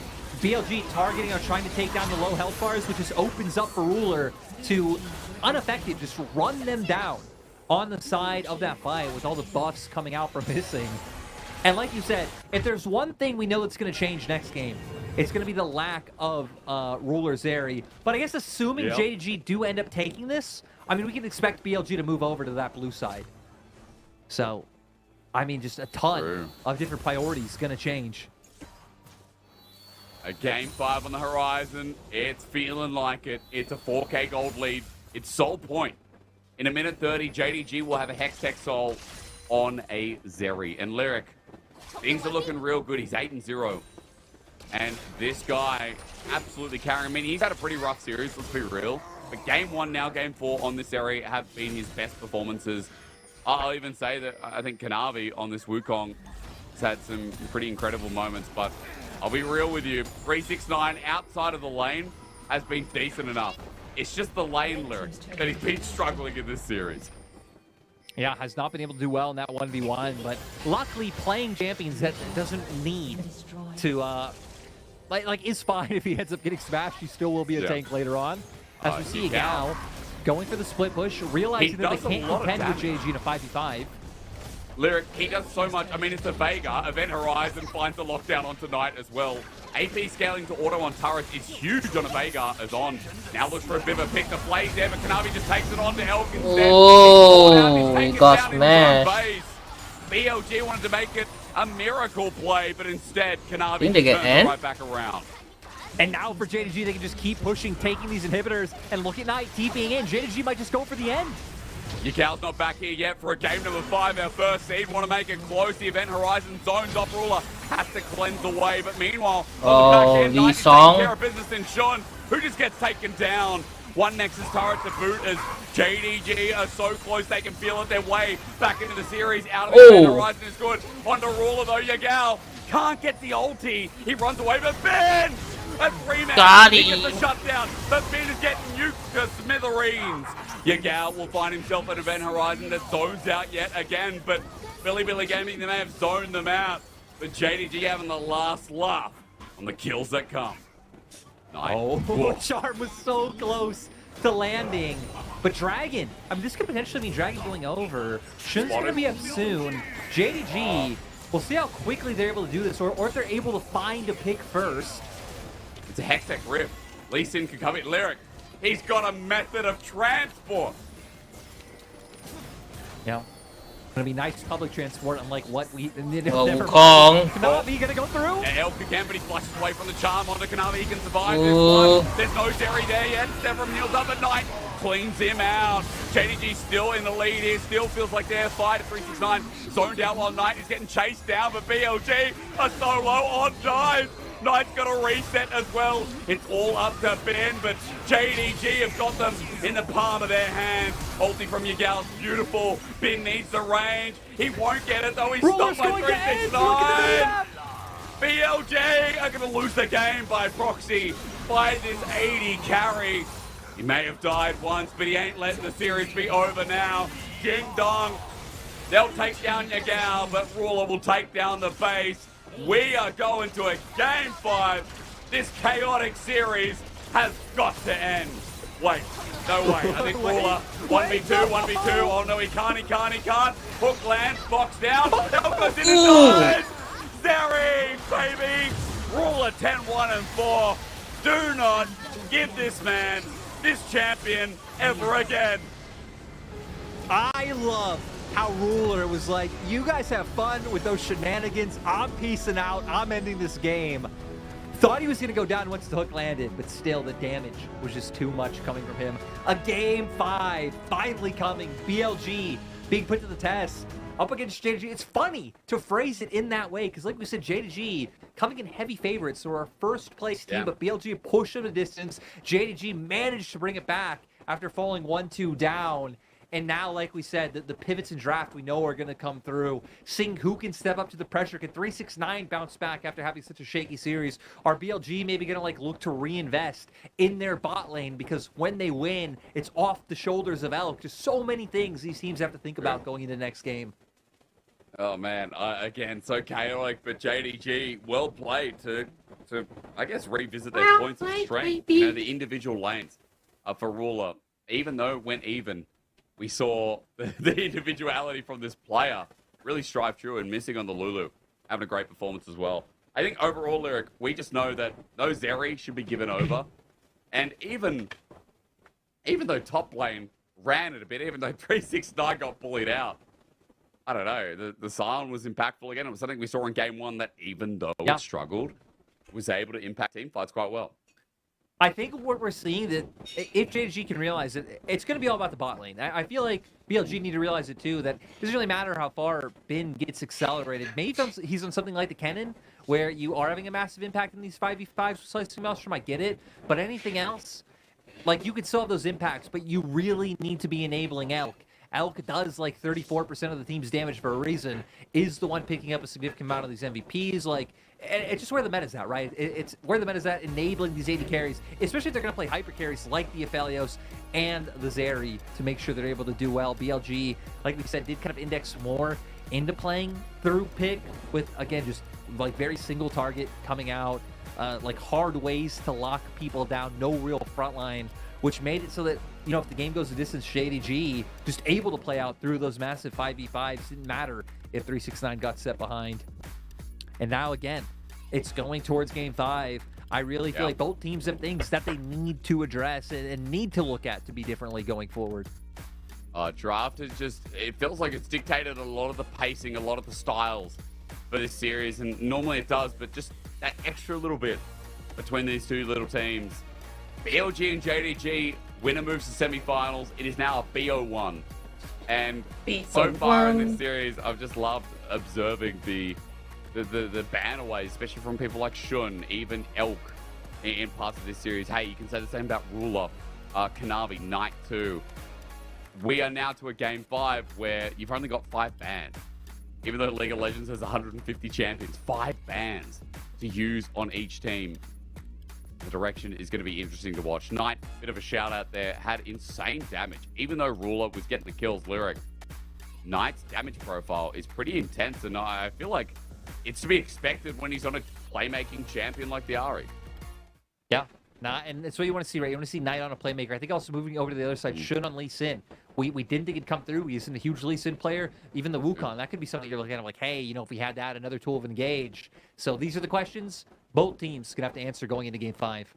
BLG targeting or trying to take down the low health bars, which just opens up for Ruler to, unaffected, just run them down on the side of that fight with all the buffs coming out from missing. And like you said, if there's one thing we know that's going to change next game, it's going to be the lack of Ruler Zeri. But I guess assuming JDG do end up taking this, I mean, we can expect BLG to move over to that blue side. So, I mean, just a ton of different priorities going to change. A game 5 on the horizon. It's feeling like it. It's a 4K gold lead. It's Soul Point. In a minute 30, JDG will have a Hextech Soul on a Zeri. And Lyric, things are looking real good. He's 8-0. And this guy absolutely carrying. I mean, he's had a pretty rough series, let's be real. But game 1 now, game 4 on this Zeri have been his best performances. I'll even say that I think Kanavi on this Wukong has had some pretty incredible moments. But I'll be real with you. 369 outside of the lane has been decent enough. It's just the lane, Lyric, that he's been struggling in this series. Yeah, has not been able to do well in that 1v1, but luckily playing champions that doesn't need to, like is fine if he ends up getting smashed. He still will be a tank later on. As we see Gal going for the split push, realizing that they can't contend with JDG in a 5v5. Lyric, he does so much. I mean, it's a Vega. Event Horizon finds the lockdown on Tonight as well. AP scaling to auto on turrets is huge on a Vega as on. Now looks for a bit of a pick to play there, but Kanavi just takes it on to Elk instead. Oh, he got smashed. BLG wanted to make it a miracle play, but instead Kanavi Didn't they get turns right back around. And now for JDG, they can just keep pushing, taking these inhibitors, and look at Knight TPing in. JDG might just go for the end. Yakal's not back here yet for a game number 5, our first seed. Want to make it close. The Event Horizon zones off Ruler. Has to cleanse away. But meanwhile, on the back end, Knight is taking care of business in Sean, who just gets taken down. One Nexus turret to boot as JDG are so close they can feel it their way back into the series. Out of the Event Horizon is good. Onto Ruler though, Yakal can't get the ulti. He runs away, but Ben! A 3-man. He gets the shutdown, but Ben is getting nuked to smithereens. Yakal will find himself at Event Horizon that zones out yet again, but Billy Gaming, they may have zoned them out. But JDG having the last laugh on the kills that come. Nice. Oh, Charm was so close to landing. But Dragon, I mean, this could potentially mean Dragon going over. Shun's going to be up soon. JDG, we'll see how quickly they're able to do this, or if they're able to find a pick first. It's a Hextech Rift. Lee Sin can come in. Lyric, he's got a method of transport. Yeah. Gonna be nice public transport, unlike what we never. Wukong. Kanavi gonna go through. Elk again, but he flushes away from the charm onto Kanavi. He can survive this one. There's no Zeri there yet. Severum kneels up at Night, cleans him out. JDG still in the lead here. Still feels like they're fighting. 369 zoned out while Knight is getting chased down, but BLG are so low on dive. Knight's got a reset as well. It's all up to Ben, but JDG have got them in the palm of their hand. Ulti from Yagal's beautiful. Ben needs the range. He won't get it though. He's stopped by 369. BLG are going to lose the game by proxy by this 80 carry. He may have died once, but he ain't letting the series be over now. Ding dong. They'll take down Yagal, but Ruler will take down the base. We are going to a game 5. This chaotic series has got to end. Wait, no way. I think Ruler 1v2, 1v2. Oh no, he can't. Hook lands, box down. Elko's in his eyes. Zeri, baby. Ruler 10-1 and 4. Do not give this man, this champion, ever again. I love how Ruler was like, you guys have fun with those shenanigans. I'm peacing out. I'm ending this game. Thought he was going to go down once the hook landed, but still the damage was just too much coming from him. A game 5 finally coming. BLG being put to the test up against JDG. It's funny to phrase it in that way because like we said, JDG coming in heavy favorites. So our first place team, but BLG pushed them the distance. JDG managed to bring it back after falling 1-2 down. And now, like we said, the pivots in draft we know are going to come through. Seeing who can step up to the pressure. Can 369 bounce back after having such a shaky series? Are BLG maybe going to look to reinvest in their bot lane? Because when they win, it's off the shoulders of Elk. Just so many things these teams have to think about going into the next game. Oh man, again, so chaotic, but JDG well played to I guess revisit their points of strength. You know, the individual lanes for Ruler, even though it went even. We saw the individuality from this player really strive through and missing on the Lulu, having a great performance as well. I think overall, Lyric, we just know that those Zeri should be given over. And even though top lane ran it a bit, even though 369 got bullied out. I don't know. The silent was impactful again. It was something we saw in game 1 that even though it struggled, was able to impact team fights quite well. I think what we're seeing that if JDG can realize it, it's going to be all about the bot lane. I feel like BLG need to realize it too, that it doesn't really matter how far Bin gets accelerated. Maybe he's on something like the Kennen, where you are having a massive impact in these 5v5s with Slicing Maelstrom, I get it. But anything else, like you could still have those impacts, but you really need to be enabling Elk. Elk does like 34% of the team's damage for a reason, is the one picking up a significant amount of these MVPs. Like, it's just where the meta's at, right? It's where the meta's at, enabling these AD carries, especially if they're going to play hyper carries like the Aphelios and the Zeri to make sure they're able to do well. BLG, like we said, did kind of index more into playing through pick with, again, just like very single target coming out, like hard ways to lock people down, no real front line, which made it so that, you know, if the game goes the distance, JDG just able to play out through those massive 5v5s. Didn't matter if 369 got set behind. And now, again, it's going towards Game 5. I really feel like both teams have things that they need to address and need to look at to be differently going forward. Draft is just, it feels like it's dictated a lot of the pacing, a lot of the styles for this series. And normally it does, but just that extra little bit between these two little teams. BLG and JDG, winner moves to semifinals. It is now a BO1. And so far in this series, I've just loved observing the banaways, especially from people like Shun, even Elk in parts of this series. Hey, you can say the same about Ruler, Kanavi, Knight 2. We are now to a Game 5 where you've only got 5 bans. Even though League of Legends has 150 champions, 5 bans to use on each team. The direction is going to be interesting to watch. Knight, bit of a shout out there, had insane damage. Even though Ruler was getting the kills, Lyric, Knight's damage profile is pretty intense, and I feel like it's to be expected when he's on a playmaking champion like the Ahri. Yeah, and that's what you want to see, right? You want to see Knight on a playmaker. I think also moving over to the other side, Shun on Lee Sin. We didn't think it'd come through. He isn't a huge Lee Sin player. Even the Wukong, that could be something you're looking at like, hey, you know, if we had that, another tool of engage. So these are the questions both teams going to have to answer going into Game 5.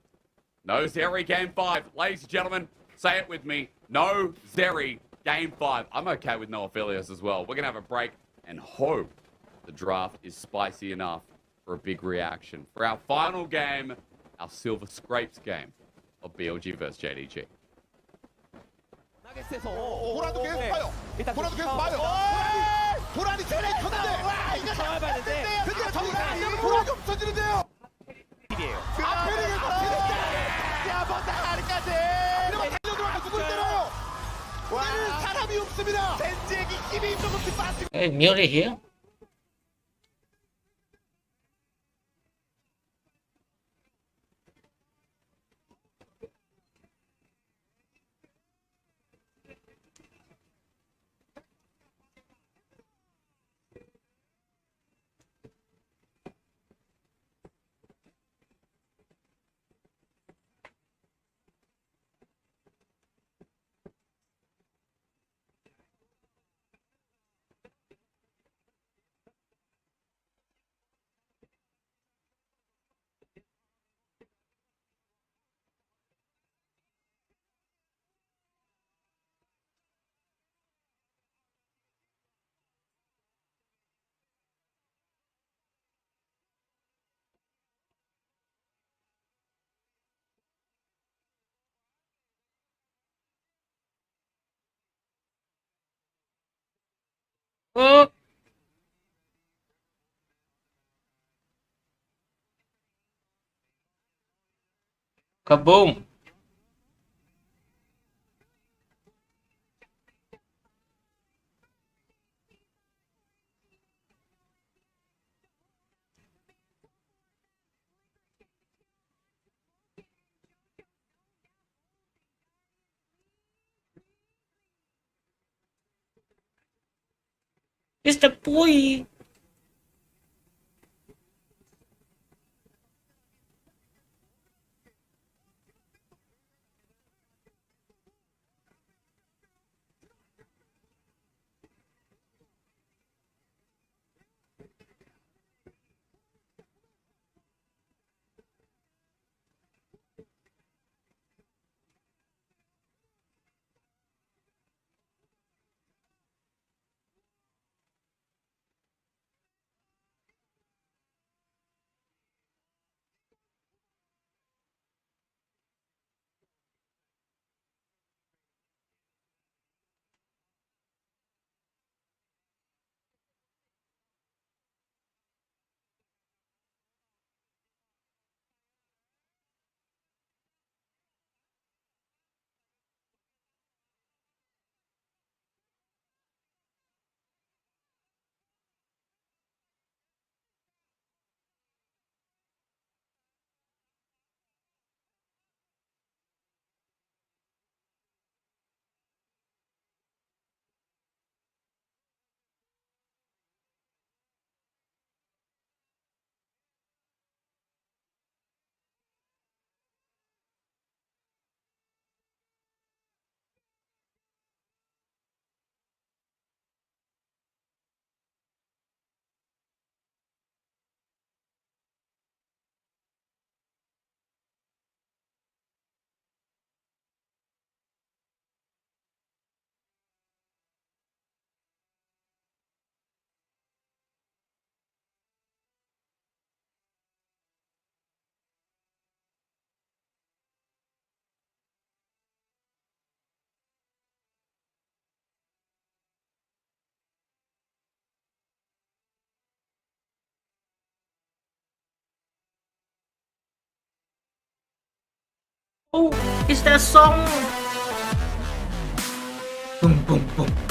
No Zeri Game 5. Ladies and gentlemen, say it with me. No Zeri Game 5. I'm okay with no Aphelios as well. We're going to have a break and hope the draft is spicy enough for a big reaction. For our final game, our Silver Scrapes game of BLG vs JDG. 보라도 계속 봐요. 보라도 계속 봐요. 보라니 제일 컸는데. 와, 이거 잡아야 되는데. 근데 정말 보라가 없어지는데요. 야, 버타까지. 달려들어가 누굴 때려요. 와, 사람이 없습니다. 젠지에게 힘이 조금씩 빠지고. Hey, Muley here? Oh! Kaboom! It's the boy! Oh, it's that song. Boom, boom, boom.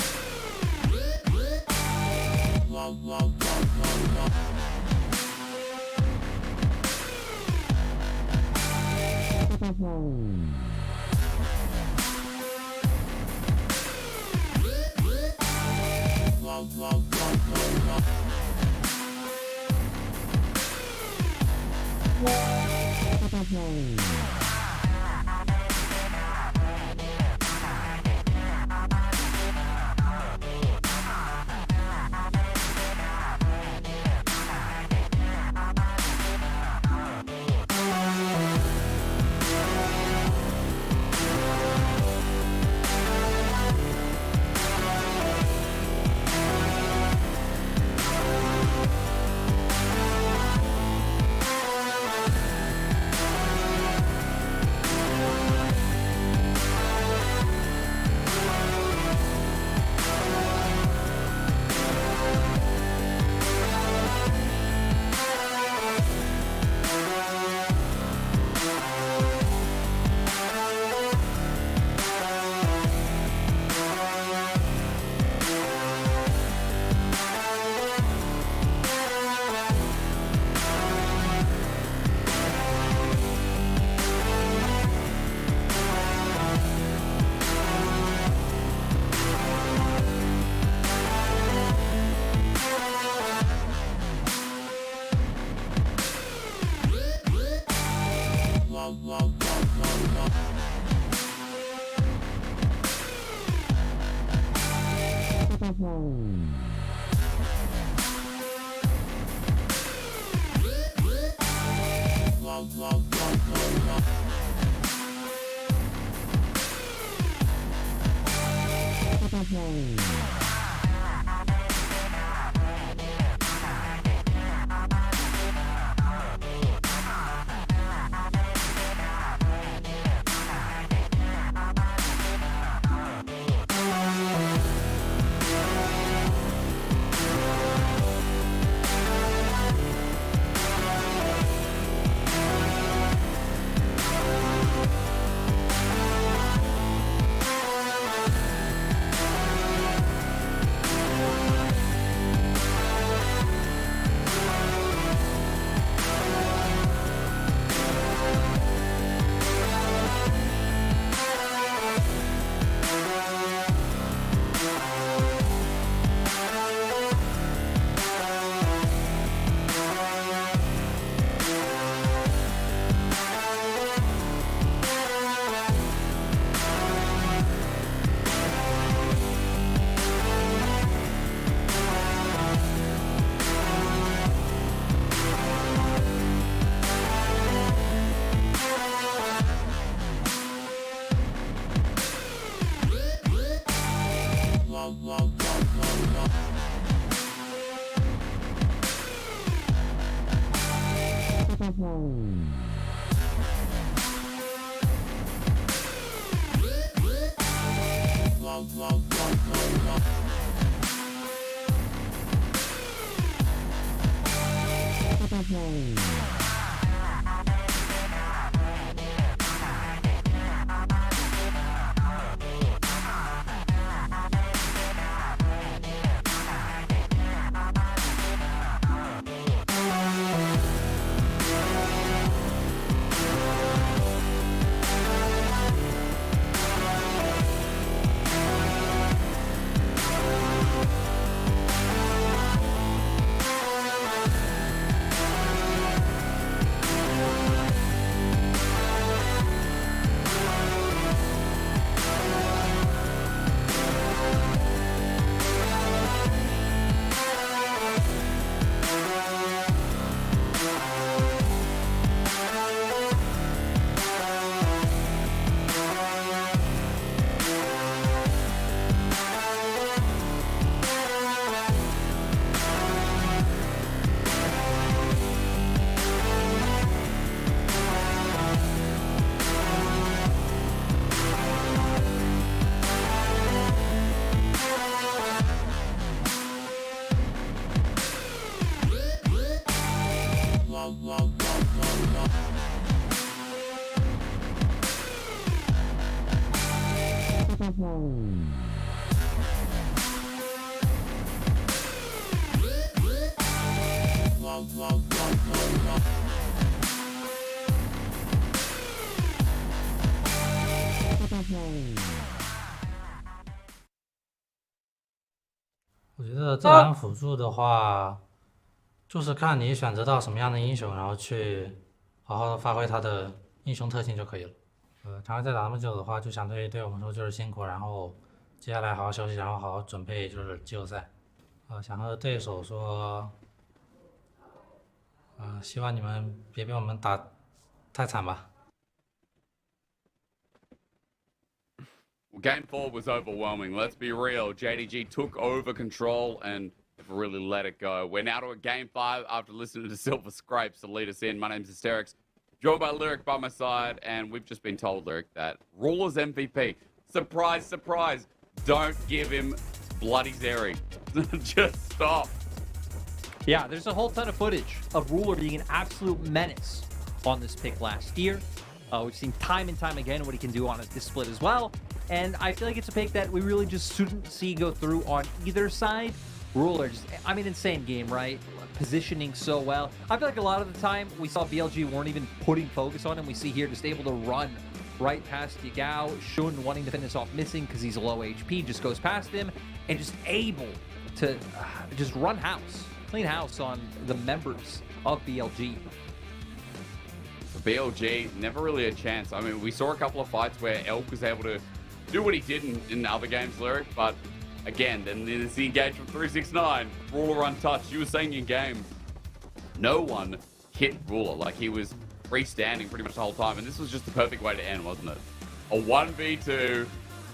我觉得这栏辅助的话，就是看你选择到什么样的英雄，然后去好好的发挥他的英雄特性就可以了。常规赛打那么久的话，就相对我们说就是辛苦，然后接下来好好休息，然后好好准备就是季后赛。想和对手说，希望你们别被我们打太惨吧。Game 4 was overwhelming. Let's be real. JDG took over control and really let it go. We're now to a Game 5 after listening to Silver Scrapes to lead us in. My name's Hysterics, joined by Lyric by my side, and we've just been told, Lyric, that Ruler's MVP. Surprise, surprise. Don't give him bloody Zeri. Just stop. Yeah, there's a whole ton of footage of Ruler being an absolute menace on this pick last year. We've seen time and time again what he can do on this split as well. And I feel like it's a pick that we really just shouldn't see go through on either side. Ruler, insane game, right? Positioning so well. I feel like a lot of the time we saw BLG weren't even putting focus on him. We see here just able to run right past Yagao. Shun wanting to finish off missing because he's low HP, just goes past him and just able to just run house, clean house on the members of BLG. For BLG, never really a chance. I mean, we saw a couple of fights where Elk was able to do what he did in other games, Lyric, but again, then there's the engage from 369, Ruler untouched. You were saying in game, no one hit Ruler, like he was freestanding pretty much the whole time, and this was just the perfect way to end, wasn't it? A 1v2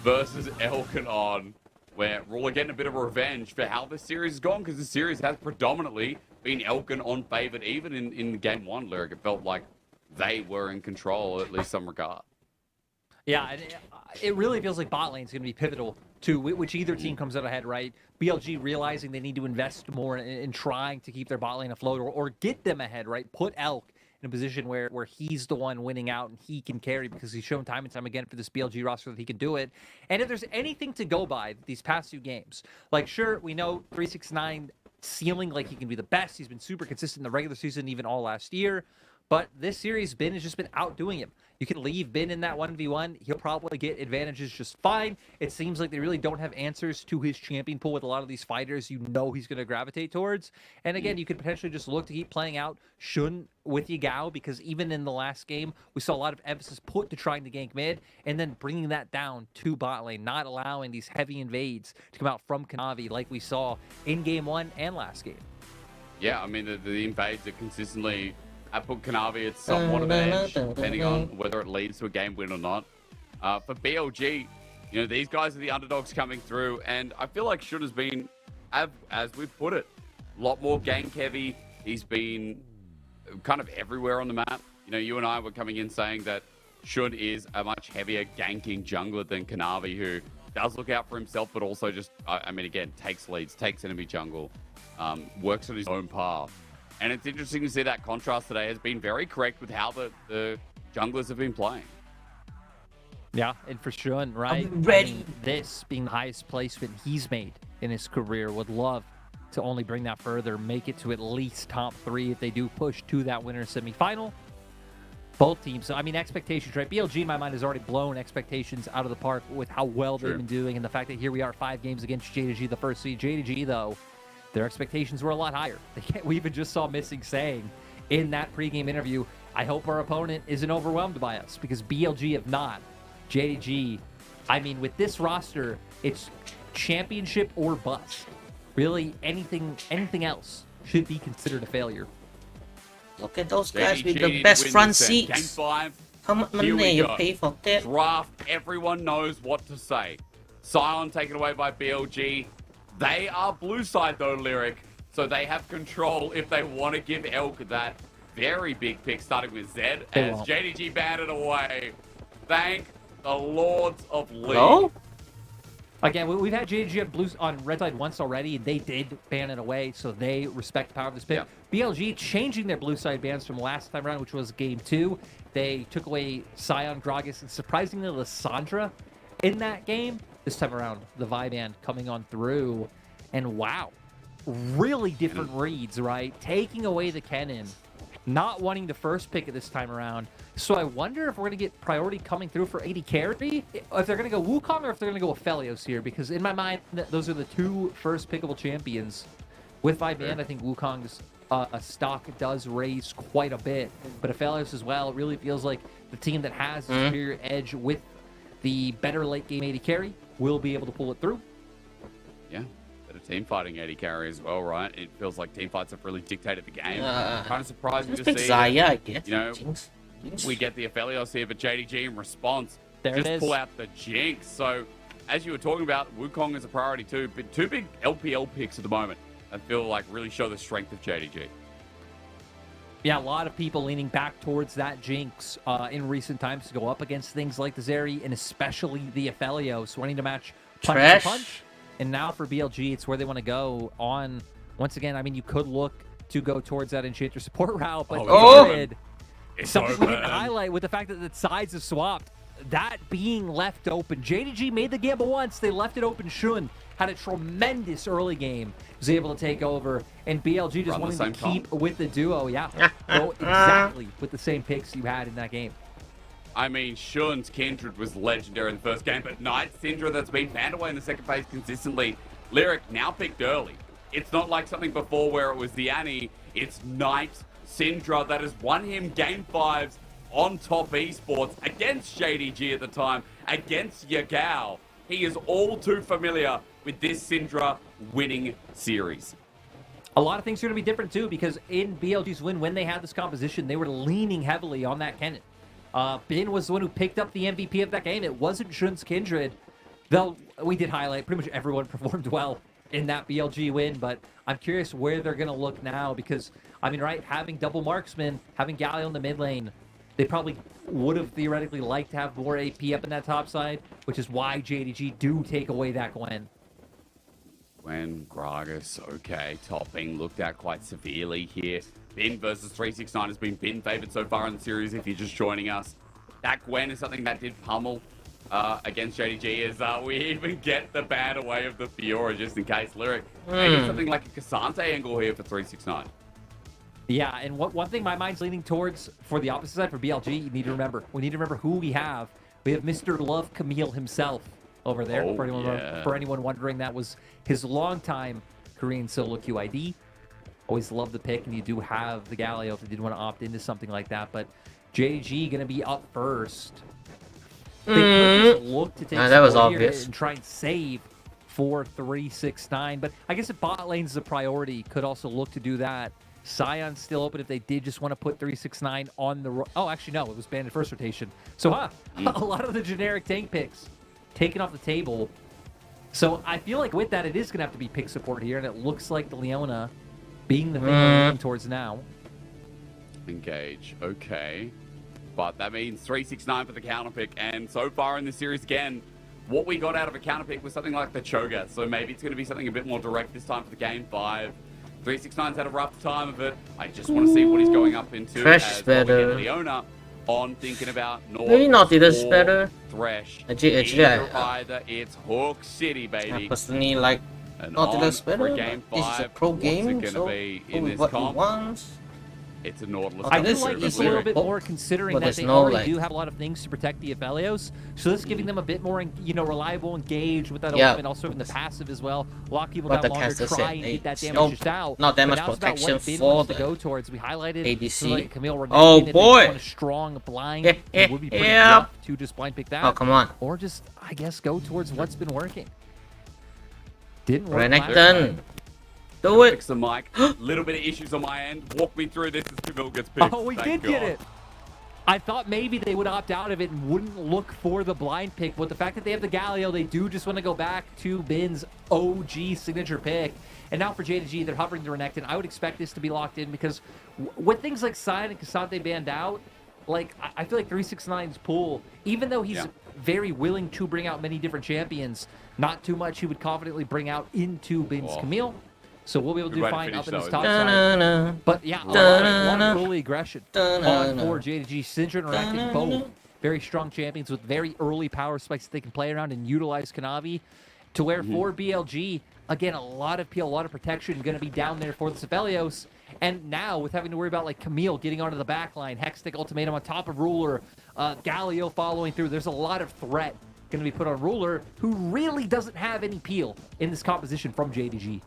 versus Elk and On, where Ruler getting a bit of revenge for how this series has gone, because this series has predominantly been Elk and On favored, even in game 1, Lyric. It felt like they were in control, at least some regard. Yeah, and it really feels like bot lane is going to be pivotal to which either team comes out ahead, right? BLG realizing they need to invest more in trying to keep their bot lane afloat or get them ahead, right? Put Elk in a position where he's the one winning out and he can carry because he's shown time and time again for this BLG roster that he can do it. And if there's anything to go by these past 2 games, like sure, we know 369 ceiling, like he can be the best. He's been super consistent in the regular season, even all last year. But this series, Bin has just been outdoing him. You can leave Bin in that 1v1. He'll probably get advantages just fine. It seems like they really don't have answers to his champion pool with a lot of these fighters you know he's going to gravitate towards. And again, you could potentially just look to keep playing out Shun with Yagao, because even in the last game, we saw a lot of emphasis put to trying to gank mid and then bringing that down to bot lane, not allowing these heavy invades to come out from Kanavi like we saw in game 1 and last game. Yeah, I mean, the invades are consistently... I put Kanavi at somewhat of an edge, depending on whether it leads to a game win or not. For BLG, you know, these guys are the underdogs coming through, and I feel like Shun has been, as we've put it, a lot more gank heavy. He's been kind of everywhere on the map. You know, you and I were coming in saying that Shun is a much heavier ganking jungler than Kanavi, who does look out for himself, but also just, I mean, again, takes leads, takes enemy jungle, works on his own path. And it's interesting to see that contrast today has been very correct with how the junglers have been playing. Yeah, and for Shun, right? I'm ready. I mean, this being the highest placement he's made in his career, would love to only bring that further, make it to at least top 3 if they do push to that winner semifinal. Both teams, so I mean, expectations, right? BLG, in my mind, has already blown expectations out of the park with how well they've been doing, and the fact that here we are 5 games against JDG, the first seed. JDG, though, their expectations were a lot higher. We even just saw Missing saying in that pregame interview, I hope our opponent isn't overwhelmed by us, because BLG have not. JDG, I mean, with this roster, it's championship or bust. Really, anything else should be considered a failure. Look at those guys with the best front seats. Game 5. How much money you pay for that? Draft, everyone knows what to say. Sion taken away by BLG. They are blue side though, Lyric, so they have control if they want to give Elk that very big pick, starting with Zed, as JDG banned it away. Thank the Lords of League. Hello? Again, we've had JDG on red side once already, and they did ban it away, so they respect the power of this pick. Yeah. BLG changing their blue side bans from last time around, which was game 2. They took away Sion, Gragas, and surprisingly Lissandra in that game. This time around, the Viband coming on through, and wow, really different reads, right? Taking away the Kennen, not wanting the first pick at this time around. So I wonder if we're going to get priority coming through for AD carry, if they're going to go Wukong or if they're going to go with Aphelios here, because in my mind, those are the two first pickable champions. With Viband, I think Wukong's stock does raise quite a bit, but Aphelios as well. It really feels like the team that has the superior edge with the better late game AD carry will be able to pull it through. Yeah, better team fighting AD carry as well, right? It feels like team fights have really dictated the game. Kind of surprising to see. Xayah, I guess. You know, we get the Aphelios here, but JDG in response there just pull out the Jinx. So, as you were talking about, Wukong is a priority too, but two big LPL picks at the moment. I feel like really show the strength of JDG. Yeah, a lot of people leaning back towards that Jinx in recent times to go up against things like the Zeri and especially the Aphelios, wanting to match punch to punch. And now for BLG, it's where they want to go on. Once again, I mean, you could look to go towards that Enchanter support route, but something we didn't highlight with the fact that the sides have swapped, that being left open. JDG made the gamble once, they left it open. Shun had a tremendous early game, was able to take over, and BLG just wanted to keep with the duo. Yeah, go exactly with the same picks you had in that game. I mean, Shun's Kindred was legendary in the first game, but Knight Syndra that's been banned away in the second phase consistently. Lyric now picked early. It's not like something before where it was the Annie. It's Knight Syndra that has won him Game 5s on top esports against JDG at the time, against Yagao. He is all too familiar with this Syndra winning series. A lot of things are going to be different too, because in BLG's win, when they had this composition, they were leaning heavily on that Kennen. Bin was the one who picked up the MVP of that game. It wasn't Shun's Kindred. Though we did highlight pretty much everyone performed well in that BLG win, but I'm curious where they're going to look now, because, I mean, right, having double marksman, having Galio in the mid lane, they probably would have theoretically liked to have more AP up in that top side, which is why JDG do take away that Gwen. Gwen, Gragas, okay, top being looked at quite severely here. Bin versus 369 has been Bin favored so far in the series if you're just joining us. That Gwen is something that did pummel against JDG, as we even get the ban away of the Fiora just in case. Lyric, maybe something like a Cassante angle here for 369. Yeah, and one thing my mind's leaning towards for the opposite side for BLG, you need to remember. We need to remember who we have. We have Mr. Love Camille himself over there. For anyone wondering, that was his longtime Korean solo QID. Always love the pick, and you do have the Galio if you did want to opt into something like that. But JDG going to be up first. They could just look to take that was obvious and try and save for 369. But I guess if bot lane's a priority, could also look to do that. Sion's still open if they did just want to put 369 on the... Oh, actually, no. It was banned in first rotation. So, a lot of the generic tank picks taken off the table. So, I feel like with that, it is going to have to be pick support here, and it looks like the Leona being the thing we're looking towards now. Engage. Okay. But that means 369 for the counter pick, and so far in the series, again, what we got out of a counter pick was something like the Cho'Gath. So maybe it's going to be something a bit more direct this time for the Game 5. 369's had a rough time of it. I just want to see what he's going up into. Thresh better. Leona on thinking about North. Maybe Nautilus better. Thresh. Either it's Hook City, baby. I personally like Nautilus better. Game 5. This is a pro game, so be in this what comp? he wants. It's a Nautilus. I do like this a little bit more, considering that they already do have a lot of things to protect the Aphelios. So this is giving them a bit more, reliable engage with that ultimate, also in the passive as well. Lock people down longer, try and get that damage out. Not damage protection for the go towards. We highlighted ADC. Like Camille Oh boy! A strong blind. It would be pretty tough to just blind pick that. Oh come on! Or just, I guess, go towards what's been working. Didn't work. Renekton. Do it. Fix the mic. Little bit of issues on my end. Walk me through this as Camille gets picked. Oh, we did get it. I thought maybe they would opt out of it and wouldn't look for the blind pick, but the fact that they have the Galio, they do just want to go back to Bin's OG signature pick. And now for JDG, they're hovering the Renekton. I would expect this to be locked in because with things like Sion and Cassante banned out, like I feel like 369's pool, even though he's very willing to bring out many different champions, not too much he would confidently bring out into Bin's Camille. So we'll be able to find up in his top side. But yeah, a lot of early aggression on for JDG. Syndra and Renekton both very strong champions with very early power spikes that they can play around and utilize Kanavi. To where for BLG, again, a lot of peel, a lot of protection going to be down there for the Sibelius. And now, with having to worry about like Camille getting onto the back line, Hextech Ultimatum on top of Ruler, Galio following through, there's a lot of threat going to be put on Ruler, who really doesn't have any peel in this composition from JDG.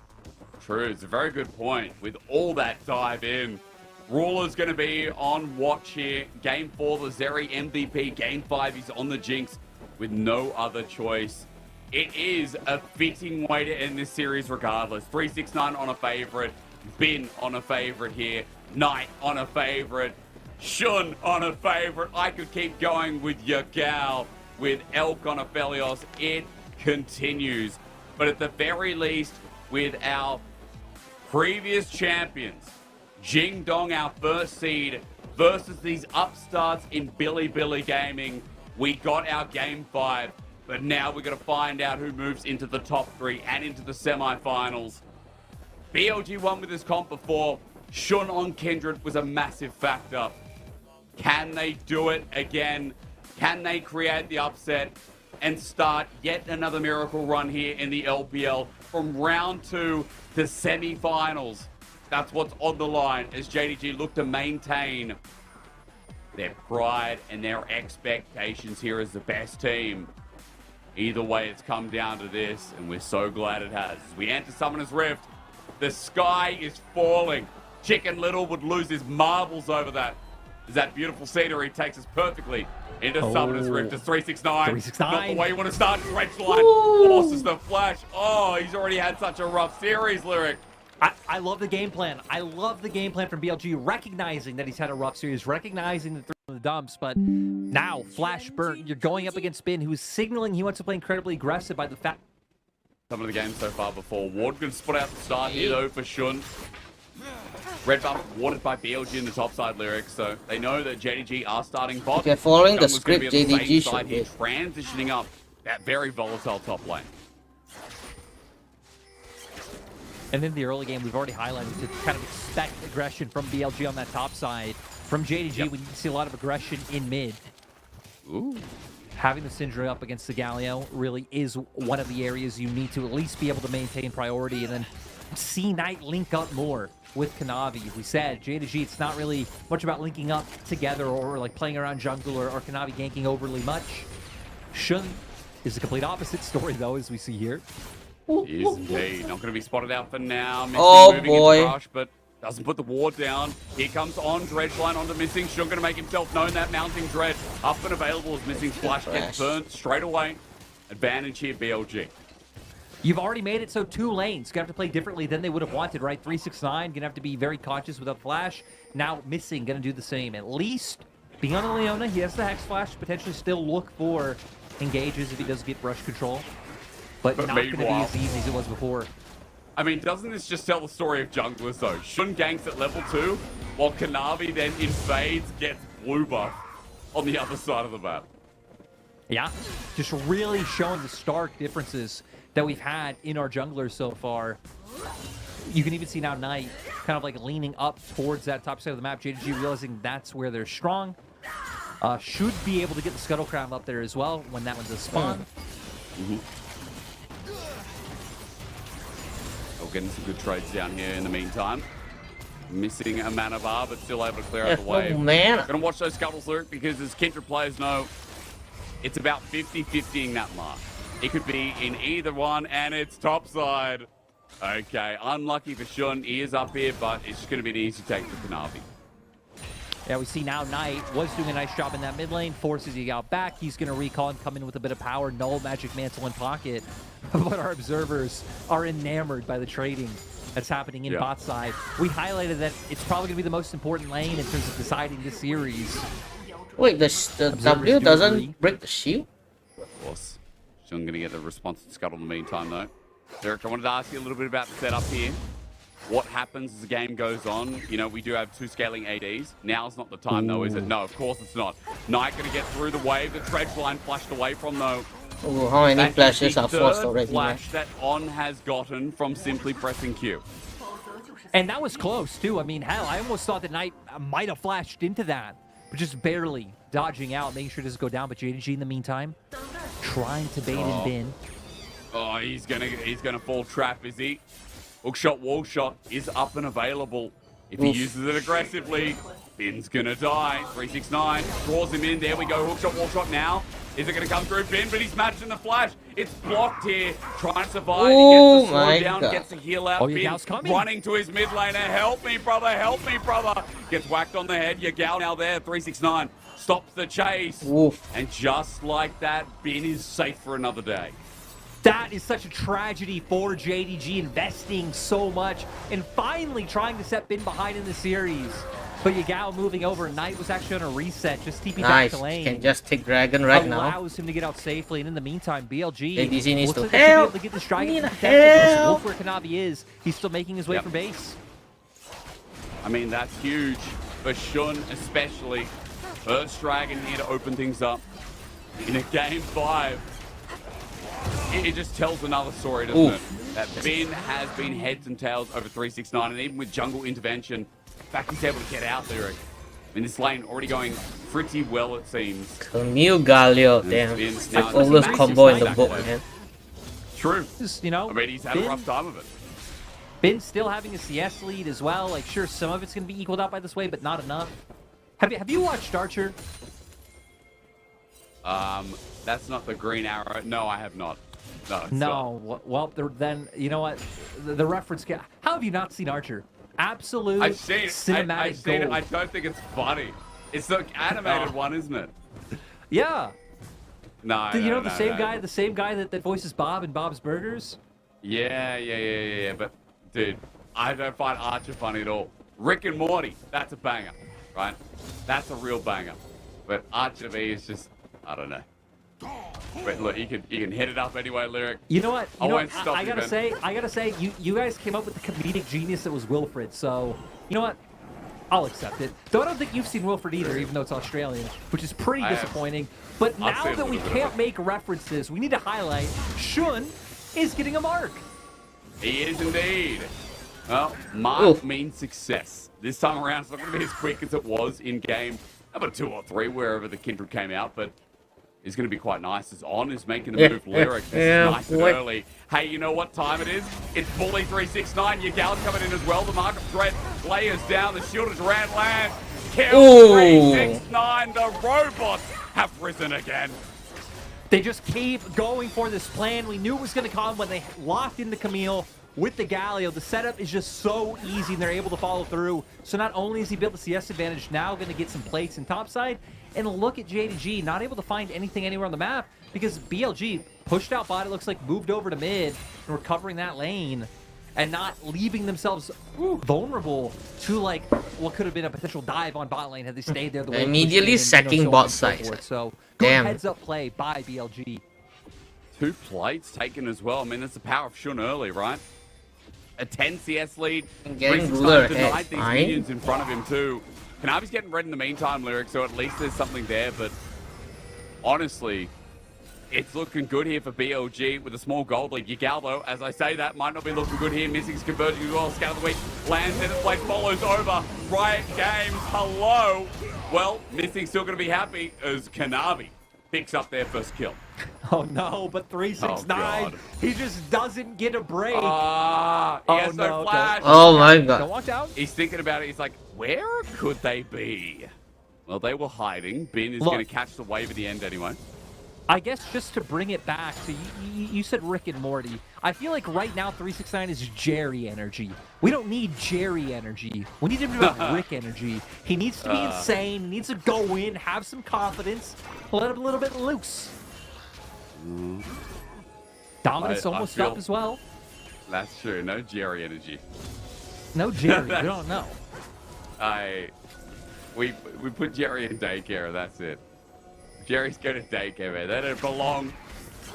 True, it's a very good point. With all that dive in, Ruler's going to be on watch here. Game 4, the Zeri MVP. Game 5, he's on the Jinx with no other choice. It is a fitting way to end this series regardless. 369 on a favorite, Bin on a favorite here, Knight on a favorite, Shun on a favorite. I could keep going with Yagal, with Elk on a Felios. It continues. But at the very least, with our previous champions, Jing Dong, our first seed, versus these upstarts in Billy Gaming, we got our game 5. But now we're going to find out who moves into the top 3 and into the semi-finals. BLG won with this comp before. Shun on Kindred was a massive factor. Can they do it again? Can they create the upset and start yet another miracle run here in the LPL from round 2 to semi-finals? That's what's on the line as JDG look to maintain their pride and their expectations here as the best team. Either way, it's come down to this, and we're so glad it has. As we enter Summoner's Rift, the sky is falling. Chicken Little would lose his marbles over that, as that beautiful scenery takes us perfectly into Summoner's Rift. It's 369. 369. Not the way you want to start. Dredgeline forces the flash. Oh, he's already had such a rough series, Lyric. I love the game plan. I love the game plan from BLG, recognizing that he's had a rough series, recognizing the the dumps, but now Flash burnt. You're going up against Spin, who's signaling he wants to play incredibly aggressive by the fact. Some of the game so far before. Ward could split out the start here though for Shun. Red buff warded by BLG in the top side, Lyrics, so they know that JDG are starting bot. Okay, following the Jungle script, gonna be on the JDG same side should here, be. transitioning up that very volatile top lane. And in the early game, we've already highlighted to kind of expect aggression from BLG on that top side. From JDG, we need to see a lot of aggression in mid. Ooh. Having the Syndra up against the Galio really is one of the areas you need to at least be able to maintain priority, and then see Knight link up more with Kanavi. As we said, JDG, it's not really much about linking up together or like playing around jungle or Kanavi ganking overly much. Shun is the complete opposite story though, as we see here. He is indeed. Not going to be spotted out for now. Missing Oh, moving boy. into Rush, but doesn't put the ward down. Here comes on Dredgeline onto Missing. Shun going to make himself known. That mounting Dread up and available as Missing Flash gets burnt straight away. Advantage here, BLG. You've already made it so two lanes gonna have to play differently than they would have wanted, right? 369 gonna have to be very cautious without Flash. Now Missing gonna do the same. At least being on the Leona, he has the Hex Flash. Potentially still look for engages if he does get brush control, but not gonna be as easy as it was before. I mean, doesn't this just tell the story of junglers though? Shun ganks at level 2, while Kanavi then invades, gets blue buff on the other side of the map. Yeah, just really showing the stark differences that we've had in our junglers so far. You can even see now Knight kind of like leaning up towards that top side of the map. JDG realizing that's where they're strong. Should be able to get the Scuttle Crown up there as well when that one does spawn. We're getting some good trades down here in the meantime. Missing a mana bar, but still able to clear out the wave. Oh, man. Gonna watch those scuttles, Luke, because as Kindred players know, it's about 50-50ing that mark. It could be in either one, and it's topside. Okay, unlucky for Shun. He is up here, but it's just going to be an easy take for Kanavi. Yeah, we see now Knight was doing a nice job in that mid lane, forces you out back. He's going to recall and come in with a bit of power. Null Magic Mantle in pocket. But our observers are enamored by the trading that's happening in bot side. We highlighted that it's probably going to be the most important lane in terms of deciding this series. Wait, the W doesn't break the shield? Of course. Shun going to get a response to Scuttle in the meantime, though. Derek, I wanted to ask you a little bit about the setup here. What happens as the game goes on? You know, we do have 2 scaling ADs. Now's not the time, though, is it? No, of course it's not. Knight going to get through the wave. The Dredgeline flashed away from, though. Ooh, how many That flashes is the are forced third already? flash that On has gotten from simply pressing Q. And that was close, too. I mean, hell, I almost thought that Knight might have flashed into that, but just barely. dodging out, making sure it doesn't go down. But JDG in the meantime, trying to bait in Bin. Oh, he's gonna fall trap, is he? Hook shot, wall shot is up and available. If he uses it aggressively, Bin's gonna die. 369 draws him in. There we go. Hook shot, wall shot now. Is it gonna come through Bin? But he's matching the flash. It's blocked here. Trying to survive. Oh, he gets the slow down, gets the heal out. Oh, Bin Yagal's coming. running to his mid laner. Help me, brother. Help me, brother. Gets whacked on the head. Yagal now there. 369 stops the chase. Oof. And just like that, Bin is safe for another day. That is such a tragedy for JDG, investing so much and finally trying to set Bin behind in the series. But Yagao moving over. Knight was actually on a reset, just TP back Nice. to lane. Can just take Dragon right now. Allows him to get out safely. And in the meantime, BLG JDG needs looks to like they should be able help. to get this dragon. Need Wolf help. where Kanavi is. He's still making his way from base. I mean, that's huge for Shun, especially. First Dragon here to open things up in a game 5. It just tells another story, doesn't it? That Bin has been heads and tails over 369, and even with jungle intervention, in fact, he's able to get out there. I mean, this lane already going pretty well, it seems. Camille Galio, damn. Bin's Like now oldest massive combo in the back book, there. man. True. Just, you know, I mean, he's had a rough time of it. Bin still having a CS lead as well. Like, sure, some of it's going to be equaled out by this way, but not enough. Have you watched Archer? That's not the green arrow. No, I have not. No, it's not. No. Well, then, you know what? The reference... How have you not seen Archer? Absolute I've seen it. cinematic I've seen it. gold. I don't think it's funny. It's the animated one, isn't it? Yeah. No, You know no, the same no. guy, that voices Bob in Bob's Burgers? Yeah. But, dude, I don't find Archer funny at all. Rick and Morty, that's a banger, right? That's a real banger. But Archer to me is just, I don't know. But look, you can hit it up anyway, Lyric. You know what? I gotta say, you guys came up with the comedic genius that was Wilfred. So, you know what? I'll accept it. Though I don't think you've seen Wilfred either, even though it's Australian, which is pretty disappointing. But now that we can't make references, we need to highlight Shun is getting a mark. He is indeed. Well, mark means success. This time around, it's not going to be as quick as it was in game number 2 or 3, wherever the Kindred came out, but it's going to be quite nice. As On is making the move, Lyric. This is nice and early. Hey, you know what time it is? It's fully 369. Yagal's coming in as well. The mark of threat layers down. The shield of Durant lands. Kill 369. The robots have risen again. They just keep going for this plan. We knew it was going to come when they locked into Camille with the Galio. The setup is just so easy, and they're able to follow through. So not only has he built the CS advantage, now going to get some plates in topside. And look at JDG, not able to find anything anywhere on the map because BLG pushed out bot, it looks like moved over to mid and recovering that lane and not leaving themselves vulnerable to like what could have been a potential dive on bot lane had they stayed there. The way Immediately sacking bot side. So good Damn. heads up play by BLG. 2 plates taken as well. I mean, that's the power of Shun early, right? A 10 CS lead. Getting ruler denied ahead. these Fine. minions in front of him too. Kanavi's getting red in the meantime, Lyric, so at least there's something there, but honestly, it's looking good here for BLG with a small gold lead. Yagal, though, as I say that, might not be looking good here. Missing's converging as well. Scout of the week lands in its place, follows over. Riot Games, hello. Well, Missing's still going to be happy as Kanavi picks up their first kill. Oh no, but 369, he just doesn't get a break. He has no flash. Oh my god. Don't walk down. He's thinking about it. He's like, where could they be? Well, they were hiding. Bin is Look. going to catch the wave at the end anyway. I guess just to bring it back to you said Rick and Morty. I feel like right now 369 is Jerry energy. We don't need Jerry energy. We need him to have Rick energy. He needs to be insane. He needs to go in, have some confidence, let him a little bit loose. Dominance almost up as well. That's true. No Jerry energy. No Jerry. We don't know. We put Jerry in daycare. That's it. Jerry's going to daycare, man. They don't belong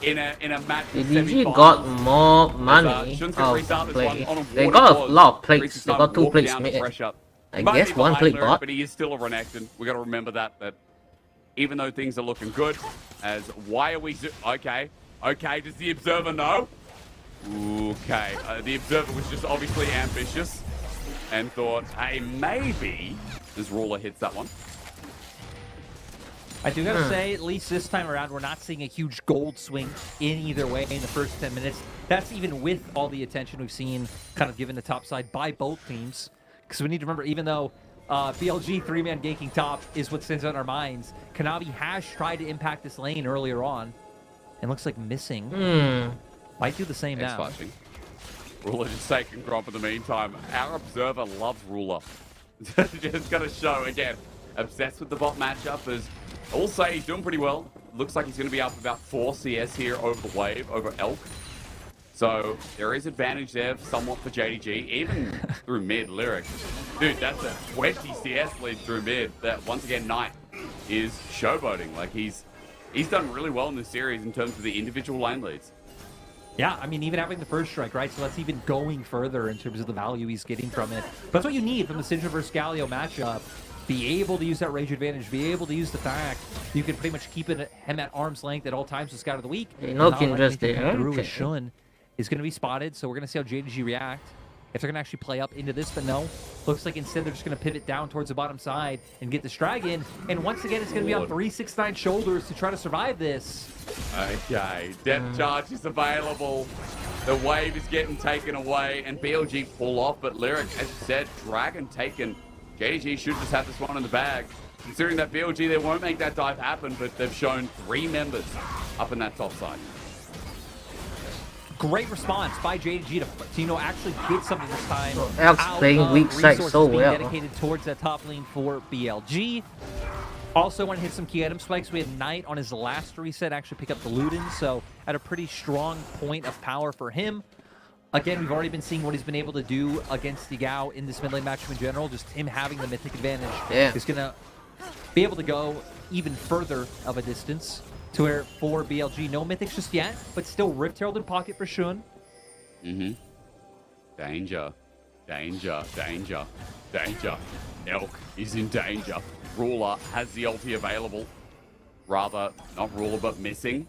in a match. JDG got more money of play. They got a lot of plates. They got 2 plates mid. I guess 1 plate bot. But he is still a Renekton. We got to remember that even though things are looking good, as why are we okay? Does the Observer know? Okay, the Observer was just obviously ambitious and thought, hey, maybe. As Ruler hits that one. I do gotta say, at least this time around, we're not seeing a huge gold swing in either way in the first 10 minutes. That's even with all the attention we've seen kind of given the top side by both teams. Because we need to remember, even though BLG 3-man ganking top is what stands out in our minds, Kanavi has tried to impact this lane earlier on and looks like missing. Might do the same now. Flashing. Ruler just taking Gromp in the meantime. Our observer loves Ruler. Just gonna show again. Obsessed with the bot matchup, as all say he's doing pretty well. Looks like he's going to be up about 4 CS here over the wave, over Elk. So there is advantage there somewhat for JDG, even through mid. Lyric. Dude, that's a 20 CS lead through mid. That, once again, Knight is showboating. Like, he's done really well in this series in terms of the individual lane leads. Yeah, I mean, even having the first strike, right? So that's even going further in terms of the value he's getting from it. But that's what you need from the Syndra versus Galio matchup. Be able to use that range advantage, be able to use the fact you can pretty much keep him at arm's length at all times with Scout of the Week. No Kindred there. Okay. Shun is going to be spotted, so we're going to see how JDG react. If they're going to actually play up into this, but no. Looks like instead they're just going to pivot down towards the bottom side and get this drag in. And once again, it's going to be on 369 shoulders to try to survive this. Okay, depth charge is available. The wave is getting taken away, and BLG pull off, but Lyric, as you said, Dragon taken. JDG should just have this one in the bag. Considering that BLG, they won't make that dive happen, but they've shown 3 members up in that top side. Great response by JDG to actually get something this time. Elk's playing weak side so well. Dedicated towards that top lane for BLG. Also want to hit some key item spikes. We had Knight on his last reset actually pick up the Luden, so at a pretty strong point of power for him. Again, we've already been seeing what he's been able to do against Yagao in this mid lane matchup in general. Just him having the mythic advantage is going to be able to go even further of a distance to where for BLG, no mythics just yet, but still Rift Herald in pocket for Shun. Danger. Danger. Danger. Danger. Elk is in danger. Ruler has the ulti available. Rather, not Ruler, but missing.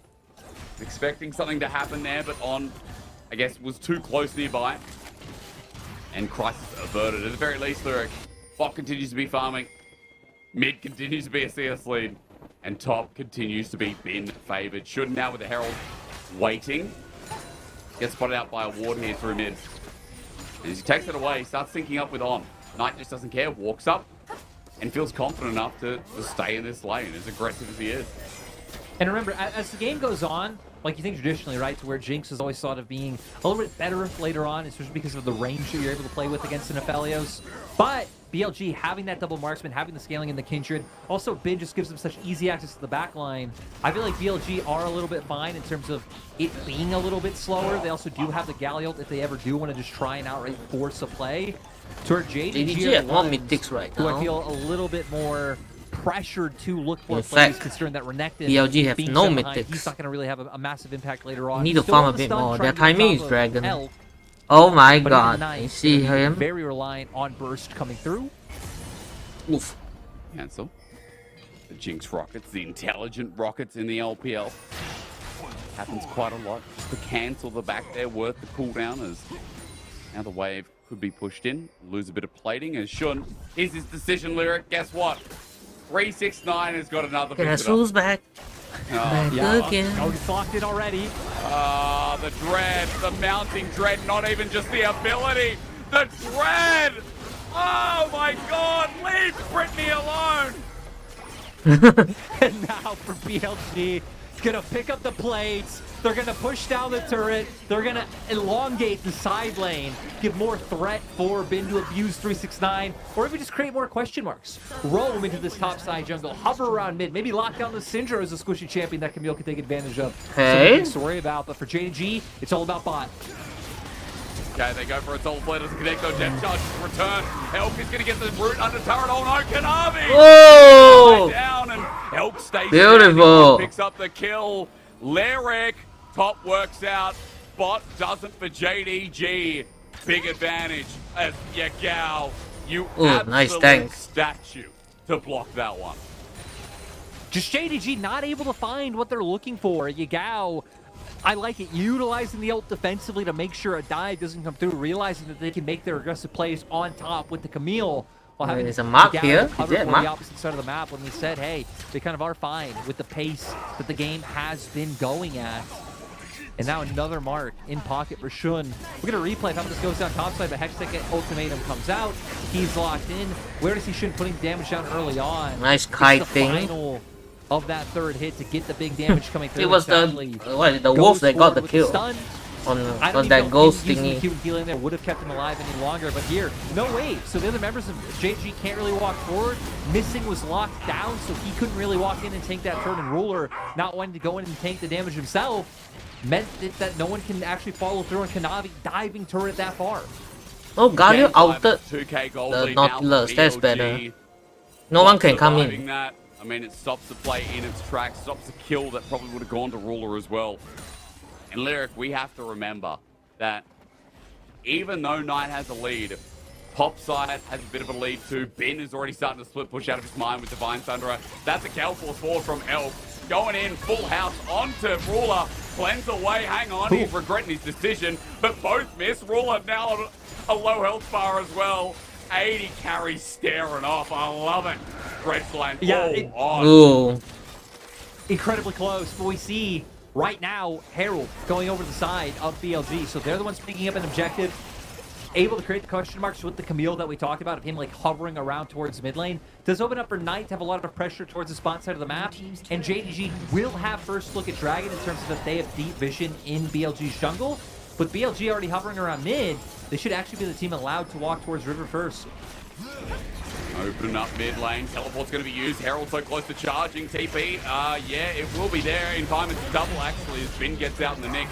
Expecting something to happen there, but on... I guess was too close nearby. And crisis averted. At the very least, Lyric. Bot continues to be farming. Mid continues to be a CS lead. And top continues to be bin favored. Should now with the Herald waiting. Gets spotted out by a ward here through mid. And as he takes it away, he starts syncing up with On. Knight just doesn't care, walks up, and feels confident enough to stay in this lane, as aggressive as he is. And remember, as the game goes on, like you think traditionally, right, to where Jinx is always thought of being a little bit better later on, especially because of the range that you're able to play with against an Aphelios. But BLG having that double marksman, having the scaling in the Kindred, also Bin just gives them such easy access to the back line. I feel like BLG are a little bit fine in terms of it being a little bit slower. They also do have the Galliot if they ever do want to just try and outright force a play. To where JDG have one mythics right now. Who I feel a little bit more pressured to look for plays, considering that Renekton BLG have no mythics. He's not going to really have a massive impact later on. Need to farm a bit more. Their timing is dragon. Oh my god. You see him? Very reliant on burst coming through. Oof. Cancel. The Jinx rockets, the intelligent rockets in the LPL. Happens quite a lot. Just to cancel the back there, worth the cooldown, as now the wave could be pushed in. Lose a bit of plating as Shun. Here's his decision, Lyric. Guess what? 369 has got another Guess back. Back again. Oh, he's locked in already. The dread, the mounting dread, not even just the ability. The dread! Oh my god, leave Brittany alone! And now for BLG, it's gonna pick up the plates. They're gonna push down the turret. They're gonna elongate the side lane, give more threat for Bin to abuse 369, or even just create more question marks. Roam into this top side jungle, hover around mid, maybe lock down the Syndra as a squishy champion that Camille can take advantage of. Hey. So things to worry about, but for JDG, it's all about bot. Okay, they go for a soul flare as Connecto Depth Charge return. Elk is going to get the root under turret. Oh no, Kanavi! Whoa! Down and Elk stays beautiful. Picks up the kill. Lyric, top works out. Bot doesn't for JDG. Big advantage as Yagao. You absolute statue to block that one. Just JDG not able to find what they're looking for. Yagao, I like it, utilizing the ult defensively to make sure a dive doesn't come through, realizing that they can make their aggressive plays on top with the Camille. while having There's a mark to here. cover Is there a for mark? the opposite side of the map when we said, hey, they kind of are fine with the pace that the game has been going at. And now another mark in pocket for Shun. We're going to replay how this goes down topside, but Hextech ultimatum comes out. He's locked in. Where does he Shun putting damage down early on? Nice kite It's the thing. final of that third hit to get the big damage coming through. It was the wolf that got the kill on that ghost thingy. Healing there would have kept him alive any longer, but here, no wave. So the other members of JDG can't really walk forward. Missing was locked down, so he couldn't really walk in and tank that turn. And Ruler, not wanting to go in and tank the damage himself, meant that no one can actually follow through on Kanavi diving turret that far. Oh, Galio outed 2K gold the lead now for Nautilus. That's BLG. better. No one can come Surviving in. that, I mean, it stops the play in its tracks, stops the kill that probably would have gone to Ruler as well. And Lyric, we have to remember that even though Knight has a lead, Topside has a bit of a lead too. Bin is already starting to split push out of his mind with Divine Thunderer. That's a Gale Force forward from Elf. Going in, full house onto Ruler. Cleanse away, hang on, he's regretting his decision, but both miss. Ruler now on a low health bar as well. 80 carry staring off, I love it. Dreadflame on. Ooh. Incredibly close, but we see right now Herald going over the side of BLG, so they're the ones picking up an objective, able to create the question marks with the Camille that we talked about, of him like hovering around towards mid lane. Does open up for Knight to have a lot of pressure towards the spot side of the map, and JDG will have first look at Dragon in terms of that they have deep vision in BLG's jungle. With BLG already hovering around mid, they should actually be the team allowed to walk towards River first. Open up mid lane. Teleport's going to be used. Herald so close to charging. TP. Yeah, it will be there in time. It's double actually as Bin gets out in the nick.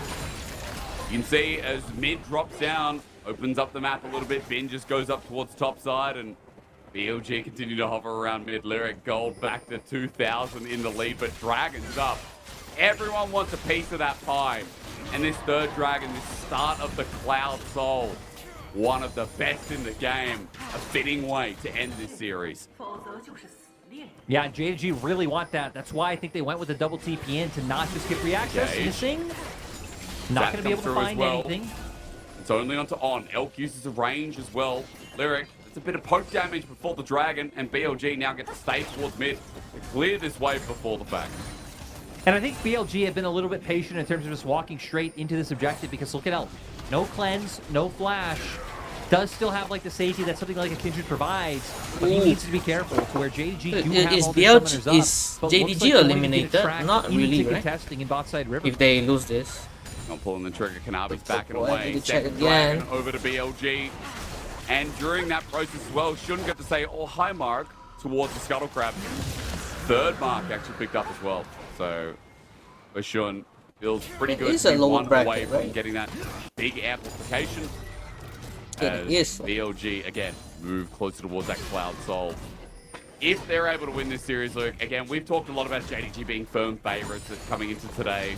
You can see as mid drops down, opens up the map a little bit. Bin just goes up towards top side, and BLG continue to hover around mid. Lyric Gold back to 2,000 in the lead, but Dragon's up. Everyone wants a piece of that pie. And this third Dragon, this start of the Cloud Soul, one of the best in the game. A fitting way to end this series. Yeah, JDG really want that. That's why I think they went with the double TP in to not just get free access. Missing. Not going to be able to find anything. It's only onto on. Elk uses a range as well. Lyric, it's a bit of poke damage before the Dragon, and BLG now get to stay towards mid to clear this wave before the back. And I think BLG have been a little bit patient in terms of just walking straight into this objective, because look at Elk. No cleanse, no flash. Does still have like the safety that something like a Kindred provides, but he needs to be careful to where JDG do have all the summoners up. Is JDG eliminated? Not really, right? Contesting in bot side River. If they lose this. Not pulling the trigger, Kanabi's backing away. Check Second again. Dragon over to BLG. And during that process as well, shouldn't get to say, oh, hi, Mark, towards the Scuttle Crab. Third mark actually picked up as well. So, Shun feels pretty good to be one away from getting that big amplification. As BLG, again, move closer towards that Cloud Soul. If they're able to win this series, Luke, again, we've talked a lot about JDG being firm favorites coming into today.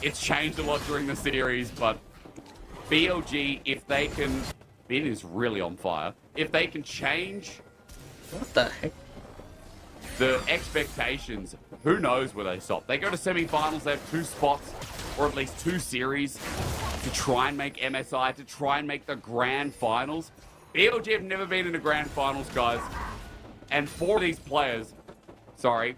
It's changed a lot during the series, but BLG, if they can... Bin is really on fire. If they can change... What the heck? The expectations, who knows where they stop. They go to semi-finals, they have 2 spots, or at least 2 series, to try and make MSI, to try and make the grand finals. BLG have never been in the grand finals, guys. And 4 of these players, sorry,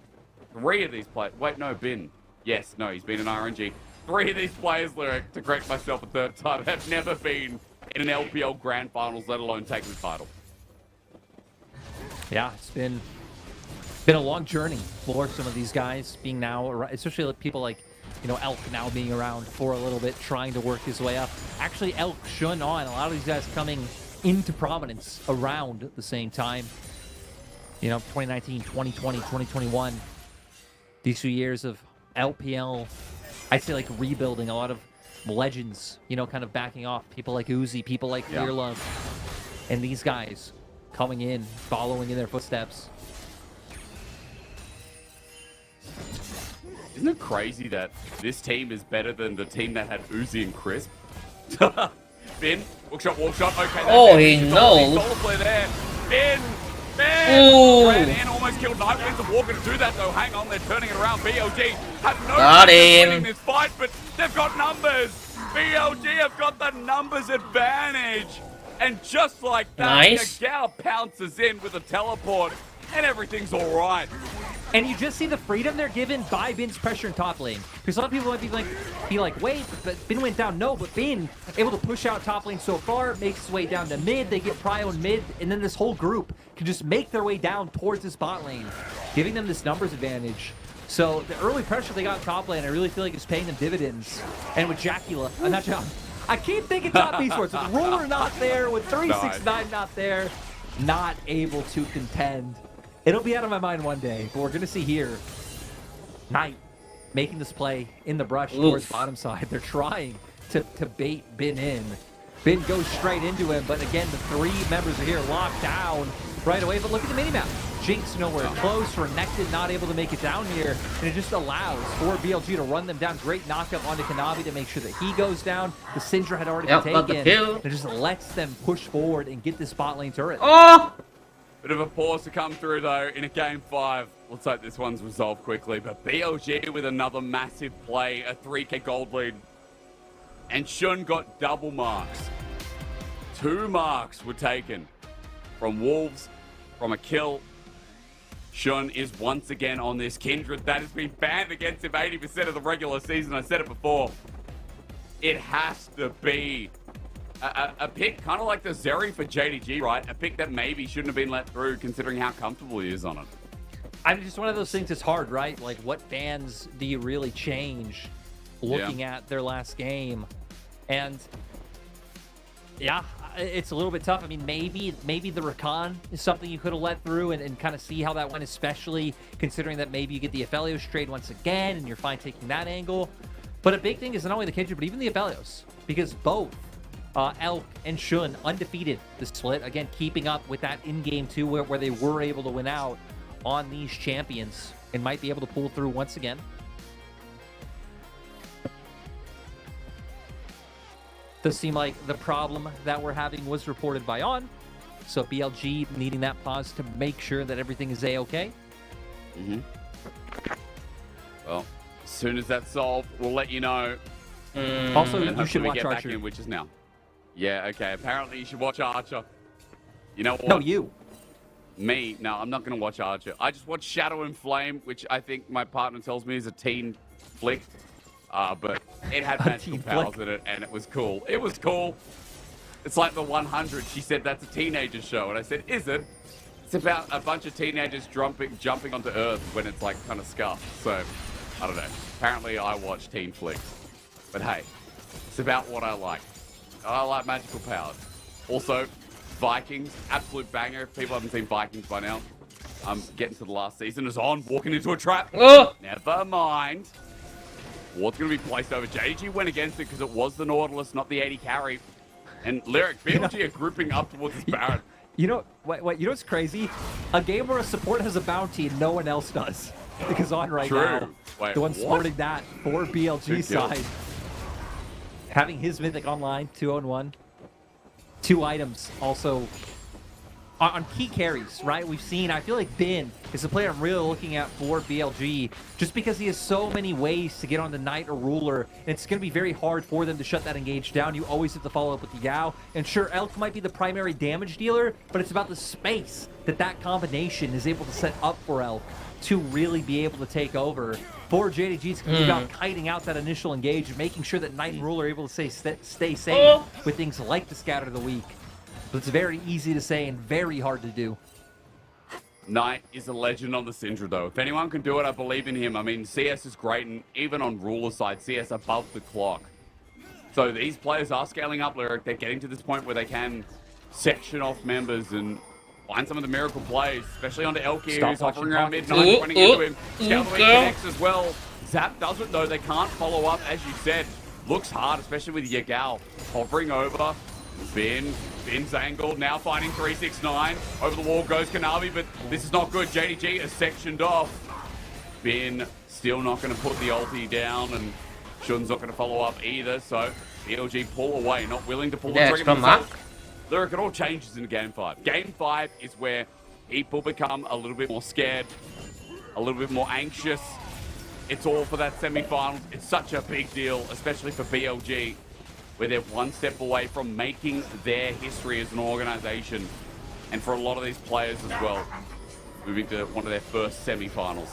3 of these players, wait, no, Bin. Yes, no, he's been in RNG. 3 of these players, Lyric, to correct myself a third time, have never been in an LPL grand finals, let alone taking the title. Yeah, it's been a long journey for some of these guys being now, especially people like, you know, Elk now being around for a little bit, trying to work his way up. Actually, Elk, Shun on, a lot of these guys coming into prominence around the same time. You know, 2019, 2020, 2021, these 2 years of LPL, I'd say like rebuilding, a lot of legends, you know, kind of backing off. People like Uzi, people like Fearlove, and these guys coming in, following in their footsteps. Isn't it crazy that this team is better than the team that had Uzi and Crisp? Bin, walk shot, okay. Oh, he knows. Bin! Ooh. Ran in, almost killed Knight. Wins the Walker to do that though. Hang on, they're turning it around. BLG have no got chance of him. winning this fight, but they've got numbers. BLG have got the numbers advantage. And just like that, Nice. Yagao pounces in with a teleport, and everything's all right. And you just see the freedom they're given by Bin's pressure in top lane. Because a lot of people might be like, wait, but Bin went down. No, but Bin able to push out top lane so far, makes his way down to mid. They get Prio in mid, and then this whole group can just make their way down towards this bot lane, giving them this numbers advantage. So the early pressure they got in top lane, I really feel like it's paying them dividends. And with Jackula, not Jack, I keep thinking top esports. With Ruler not there, with 369 not there, not able to contend. It'll be out of my mind one day, but we're going to see here Knight making this play in the brush towards bottom side. They're trying to bait Bin in. Bin goes straight into him, but again, the three members are here locked down right away. But look at the minimap. Jinx nowhere close. Renekton not able to make it down here, and it just allows for BLG to run them down. Great knockup onto Kanavi to make sure that he goes down. The Syndra had already been taken. It just lets them push forward and get this bot lane turret. Oh! Bit of a pause to come through, though, in a Game 5. Let's hope this one's resolved quickly. But BLG with another massive play, a 3k gold lead. And Shun got double marks. 2 marks were taken from Wolves, from a kill. Shun is once again on this Kindred that has been banned against him 80% of the regular season. I said it before. It has to be a pick kind of like the Zeri for JDG, right? A pick that maybe shouldn't have been let through considering how comfortable he is on it. I mean, just one of those things that's hard, right? Like, what bans do you really change looking at their last game? And, yeah, it's a little bit tough. I mean, maybe the Rakan is something you could have let through and kind of see how that went, especially considering that maybe you get the Aphelios trade once again and you're fine taking that angle. But a big thing is not only the Kindred, but even the Aphelios, because both Elk and Shun undefeated the split. Again, keeping up with that in game 2 where they were able to win out on these champions and might be able to pull through once again. Does seem like the problem that we're having was reported by On. So BLG needing that pause to make sure that everything is A-okay. Well, as soon as that's solved, we'll let you know. Also, and you should watch get Archer. back in, which is now. Yeah, okay. Apparently, you should watch Archer. You know what? No, you. Me? No, I'm not going to watch Archer. I just watched Shadow and Flame, which I think my partner tells me is a teen flick. But it had magical powers in it, and it was cool. It was cool. It's like the 100. She said that's a teenager show, and I said, is it? It's about a bunch of teenagers jumping onto Earth when it's like kind of scuffed. So, I don't know. Apparently, I watch teen flicks. But hey, it's about what I like. I like magical powers. Also, Vikings, absolute banger. If people haven't seen Vikings by now, I'm getting to the last season. Is On, walking into a trap. Oh! Never mind. Ward's going to be placed over. JDG went against it because it was the Nautilus, not the 80 carry. And Lyric, BLG are grouping up towards this Baron. You know what? You know what's crazy? A game where a support has a bounty and no one else does. Because On right now, Wait, the one sporting that for BLG side. Having his Mythic online, 2-on-1. 2 items also on key carries, right? We've seen, I feel like Bin is the player I'm really looking at for BLG just because he has so many ways to get on the Knight or Ruler, and it's going to be very hard for them to shut that engage down. You always have to follow up with the Yao, and sure, Elk might be the primary damage dealer, but it's about the space that combination is able to set up for Elk to really be able to take over. For JDG, it's going to be about kiting out that initial engage and making sure that Knight and Ruler are able to stay safe with things like the Scatter of the Week. But it's very easy to say and very hard to do. Knight is a legend on the Syndra, though. If anyone can do it, I believe in him. I mean, CS is great, and even on Ruler side, CS above the clock. So these players are scaling up, Lyric. They're getting to this point where they can section off members and find some of the miracle plays, especially onto Elky, who's hovering around mid-9, running into him. Scout the Week connects as well. Zap does it, though. They can't follow up, as you said. Looks hard, especially with Yagao hovering over. Bin's angled, now finding 369. Over the wall goes Kanavi, but this is not good. JDG is sectioned off. Bin still not going to put the ulti down, and Shun's not going to follow up either, so BLG pull away, not willing to pull the trigger themselves. Lyric, it all changes in Game 5. Game 5 is where people become a little bit more scared, a little bit more anxious. It's all for that semi-finals. It's such a big deal, especially for BLG. where they're one step away from making their history as an organization. And for a lot of these players as well, moving to one of their first semifinals.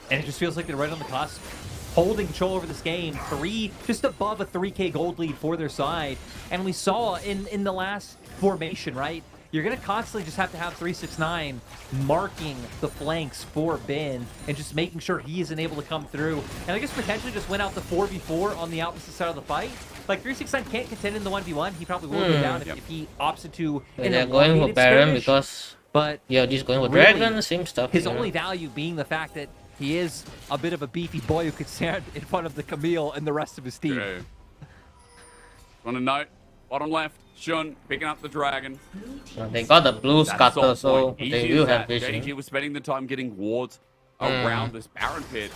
And it just feels like they're right on the cusp, holding control over this game. Just above a 3K gold lead for their side. And we saw in the last formation, right? You're going to constantly just have to have 369 marking the flanks for Ben and just making sure he isn't able to come through. And I guess potentially just went out the 4v4 on the opposite side of the fight. Like 369 can't contend in the 1v1. He probably will go down if he opts to. They're going for Baron because yeah, just going for really, Dragon, same stuff. His only value being the fact that he is a bit of a beefy boy who could stand in front of the Camille and the rest of his team. True. On a note, bottom left, Shun picking up the Dragon. They got the blue scatter, so they will have vision. JDG was spending the time getting wards around this Baron pit.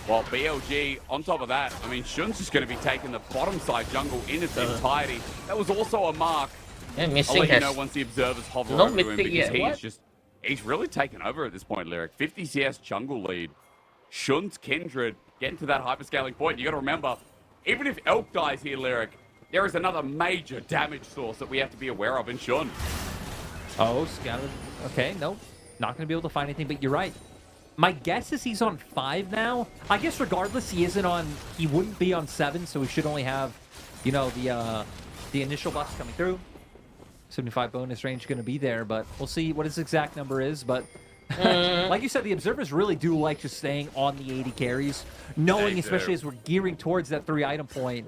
While BLG, on top of that, I mean, Shun's just going to be taking the bottom side jungle in its entirety. That was also a mark. Yeah, I'll let you know once the observers hover over him because he's really taken over at this point, Lyric. 50 CS jungle lead. Shun's Kindred getting to that hyperscaling point. You got to remember, even if Elk dies here, Lyric, there is another major damage source that we have to be aware of in Shun. Oh, scattered. Okay, nope. Not going to be able to find anything, but you're right. My guess is he's on 5 now. I guess regardless, he wouldn't be on 7, so we should only have, you know, the initial buffs coming through. 75 bonus range going to be there, but we'll see what his exact number is. But like you said, the observers really do like just staying on the 80 carries, knowing, especially as we're gearing towards that 3-item point,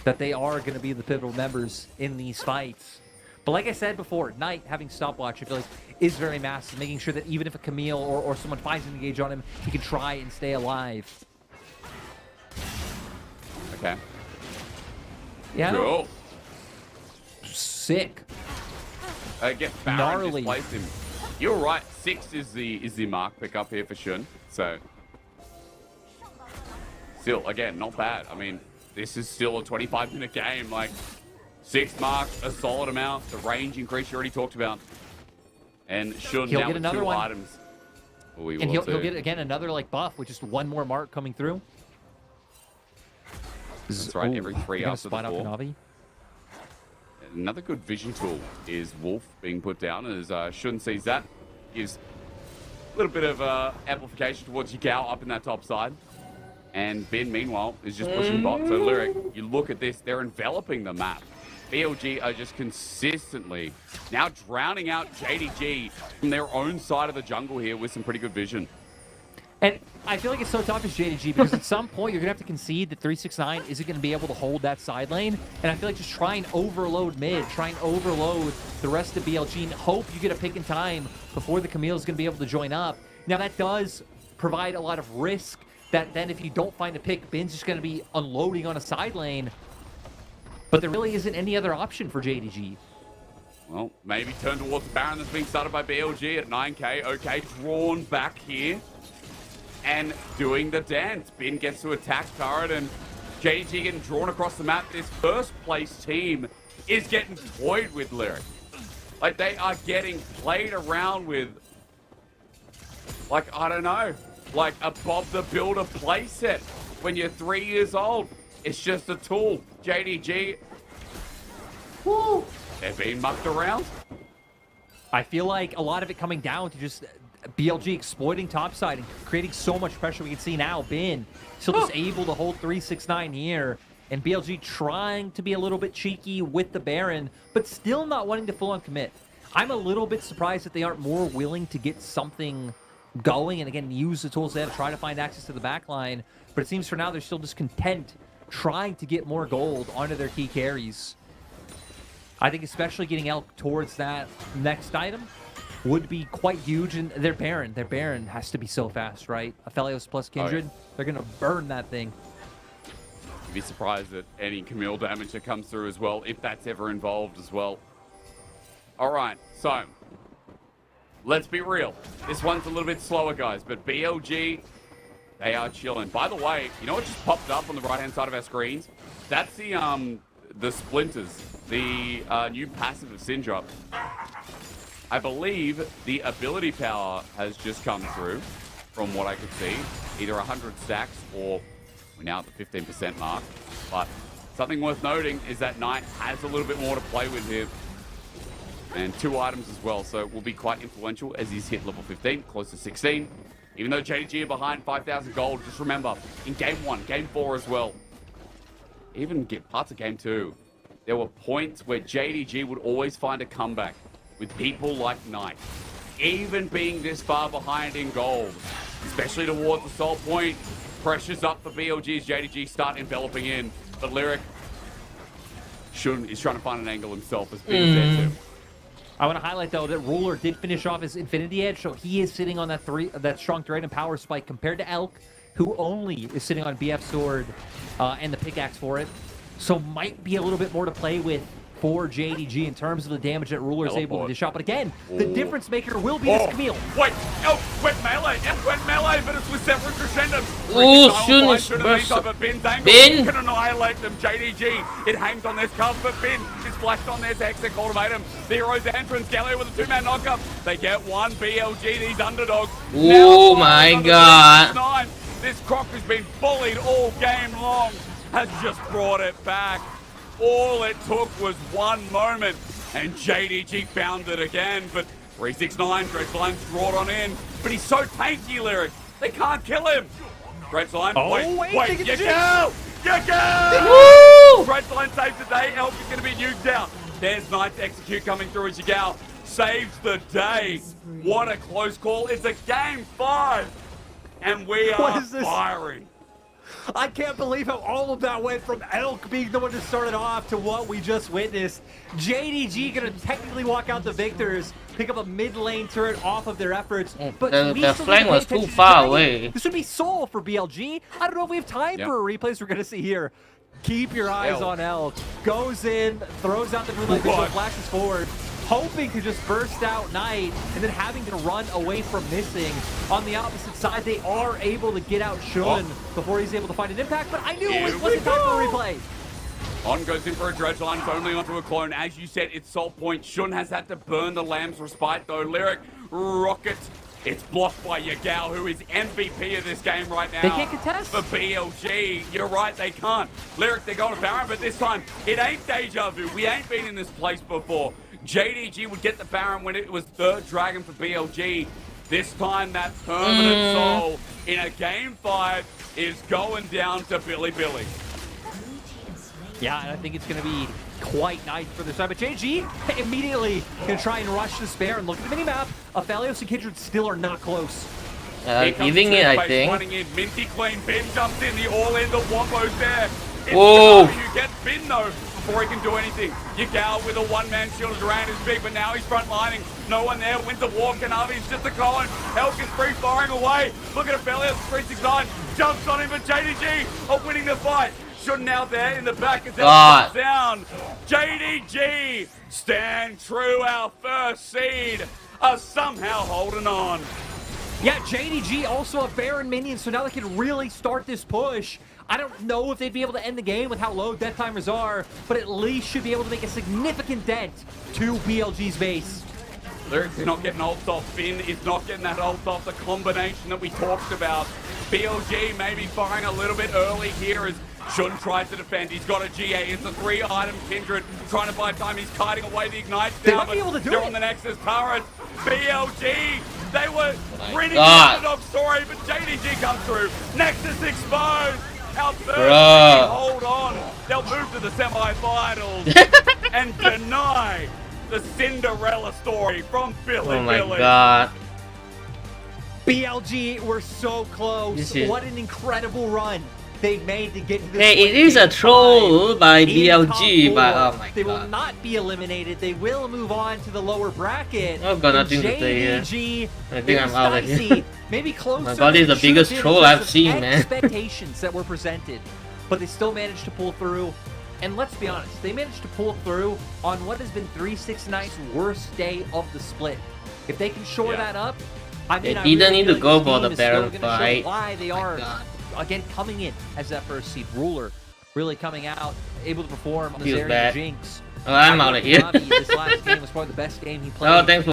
that they are going to be the pivotal members in these fights. But like I said before, Knight having stopwatch, I feel like, is very massive, making sure that even if a Camille or someone finds an engage on him, he can try and stay alive. Okay. Yeah. Cool. Sick. Get Baron just placed him. You're right. 6 is the mark pick up here for Shun. So still, again, not bad. I mean, this is still a 25-minute game. Like 6 marks, a solid amount. The range increase you already talked about. And Shun He'll now get with another 2 one. items. And he'll get again another like buff with just 1 more mark coming through. That's right. Every 3 after the 4. Another good vision tool is Wolf being put down as Shun sees that. Gives a little bit of amplification towards Yagao up in that top side. And Ben, meanwhile, is just pushing bot. So, Lyric, you look at this, they're enveloping the map. BLG are just consistently now drowning out JDG from their own side of the jungle here with some pretty good vision. And I feel like it's so tough as JDG because at some point you're going to have to concede that 369 isn't going to be able to hold that side lane. And I feel like just try and overload mid, try and overload the rest of BLG and hope you get a pick in time before the Camille is going to be able to join up. Now that does provide a lot of risk that then if you don't find a pick, Ben's just going to be unloading on a side lane. But there really isn't any other option for JDG. Well, maybe turn towards the Baron that's being started by BLG at 9k. Okay, drawn back here. And doing the dance. Ben gets to attack turret and JDG getting drawn across the map. This first place team is getting toyed with, Lyric. Like, they are getting played around with, like, I don't know, like a Bob the Builder playset when you're 3 years old. It's just a tool. JDG, woo, they're being mucked around. I feel like a lot of it coming down to just BLG exploiting topside and creating so much pressure. We can see now Ben still just able to hold 369 here, and BLG trying to be a little bit cheeky with the Baron, but still not wanting to full on commit. I'm a little bit surprised that they aren't more willing to get something going and again use the tools they have to try to find access to the backline. But it seems for now they're still just content trying to get more gold onto their key carries. I think especially getting Elk towards that next item would be quite huge, and their Baron has to be so fast, right? Aphelios plus Kindred, they're gonna burn that thing. You'd be surprised at any Camille damage that comes through as well, if that's ever involved as well. All right, so let's be real. This one's a little bit slower, guys, but BLG, they are chilling. By the way, you know what just popped up on the right-hand side of our screens? That's the Splinters, the new passive of Syndrop. I believe the ability power has just come through, from what I could see. Either 100 stacks or we're now at the 15% mark. But something worth noting is that Knight has a little bit more to play with here. And 2 items as well, so it will be quite influential as he's hit level 15, close to 16. Even though JDG are behind 5,000 gold, just remember, in Game 1, Game 4 as well, even get parts of Game 2, there were points where JDG would always find a comeback with people like Knight. Even being this far behind in gold, especially towards the Soul Point, pressure's up for BLG as JDG start enveloping in. But Lyric is trying to find an angle himself, as being said too. I want to highlight, though, that Ruler did finish off his Infinity Edge, so he is sitting on that strong threat and power spike compared to Elk, who only is sitting on BF Sword and the pickaxe for it. So might be a little bit more to play with for JDG in terms of the damage that Ruler is able to dish out. But again, the difference maker will be this Camille. Wait, Elk went melee, but it's with several crescendos. Oh, Bin can annihilate them. JDG, it hangs on this cuff, but Bin is flashed on this exit ultimatum. The heroes entrance, Galio with a 2-man knockup. They get one BLG, these underdogs. Oh my god. This Croc has been bullied all game long, has just brought it back. All it took was one moment, and JDG found it again. But 369, Dredgeline brought on in, but he's so tanky, Lyric. They can't kill him. Dredgeline, wait, you go! Dredgeline saves the day. Elk is going to be nuked out. There's Knight's execute coming through as Yagao saves the day. What a close call. It's a game 5, and we are firing. I can't believe how all of that went from Elk being the one to start it off to what we just witnessed. JDG gonna technically walk out the victors, pick up a mid lane turret off of their efforts, but the flank was too far away. This would be Soul for BLG. I don't know if we have time for replays we're gonna see here. Keep your eyes on Elk. Goes in, throws out the moonlight visual, flashes forward, hoping to just burst out Knight, and then having to run away from missing. On the opposite side, they are able to get out Shun before he's able to find an impact, but I knew it wasn't time for a replay. On goes in for a Dredgeline, it's only onto a clone. As you said, it's Soul Point. Shun has had to burn the Lamb's Respite, though. Lyric, rocket. It's blocked by Yagao, who is MVP of this game right now. They can't contest. For BLG, you're right, they can't. Lyric, they're going to Baron, but this time, it ain't deja vu. We ain't been in this place before. JDG would get the Baron when it was 3rd Dragon for BLG. This time, that permanent soul in a game 5 is going down to Billy. Yeah, and I think it's going to be quite nice for their side. But JDG immediately going to try and rush this Baron. Look at the minimap. Aphelios and Kindred still are not close. Giving it, I think. Running in, Minty clean, Bin jumps in, the all-in, the Wombo's there. Whoa! You get Bin, though, before he can do anything. Yagao with a one-man shield around his big, but now he's front-lining. No one there, wins the war, Kanavi's just a Cohen. Elk is free-firing away. Look at Aphelios, 369, jumps on him, but JDG are winning the fight. Shun now there in the back as that down. JDG stand true, our first seed, are somehow holding on. Yeah, JDG also a Baron minion, so now they can really start this push. I don't know if they'd be able to end the game with how low death timers are, but at least should be able to make a significant dent to BLG's base. Lyric's not getting ult off, Finn is not getting that ult off, the combination that we talked about. BLG maybe firing a little bit early here as Shun tries to defend. He's got a GA. It's a 3-item Kindred trying to buy time. He's kiting away the Ignite down, but they're on the Nexus turret. BLG, they were winning the underdog story, but JDG comes through. Nexus exposed. Our third hold on. They'll move to the semi-finals and deny the Cinderella story from Billy. Oh my god. BLG, we're so close. What an incredible run they made to get to this. Hey, it is a troll by BLG, but oh my god. They will not be eliminated. They will move on to the lower bracket. I've got nothing to say here. I think I'm out of here. Maybe closer. My god, is the biggest troll I've seen, man. Expectations that were presented, but they still managed to pull through. And let's be honest, they managed to pull through on what has been 369's worst day of the split. If they can shore that up, I mean, they didn't need to go for the Baron fight. Why they are again coming in as that first seed. Ruler really coming out, able to perform on the Zeri Jinx. Oh, I'm out of here. This last game was probably the best game he played. Oh, thanks for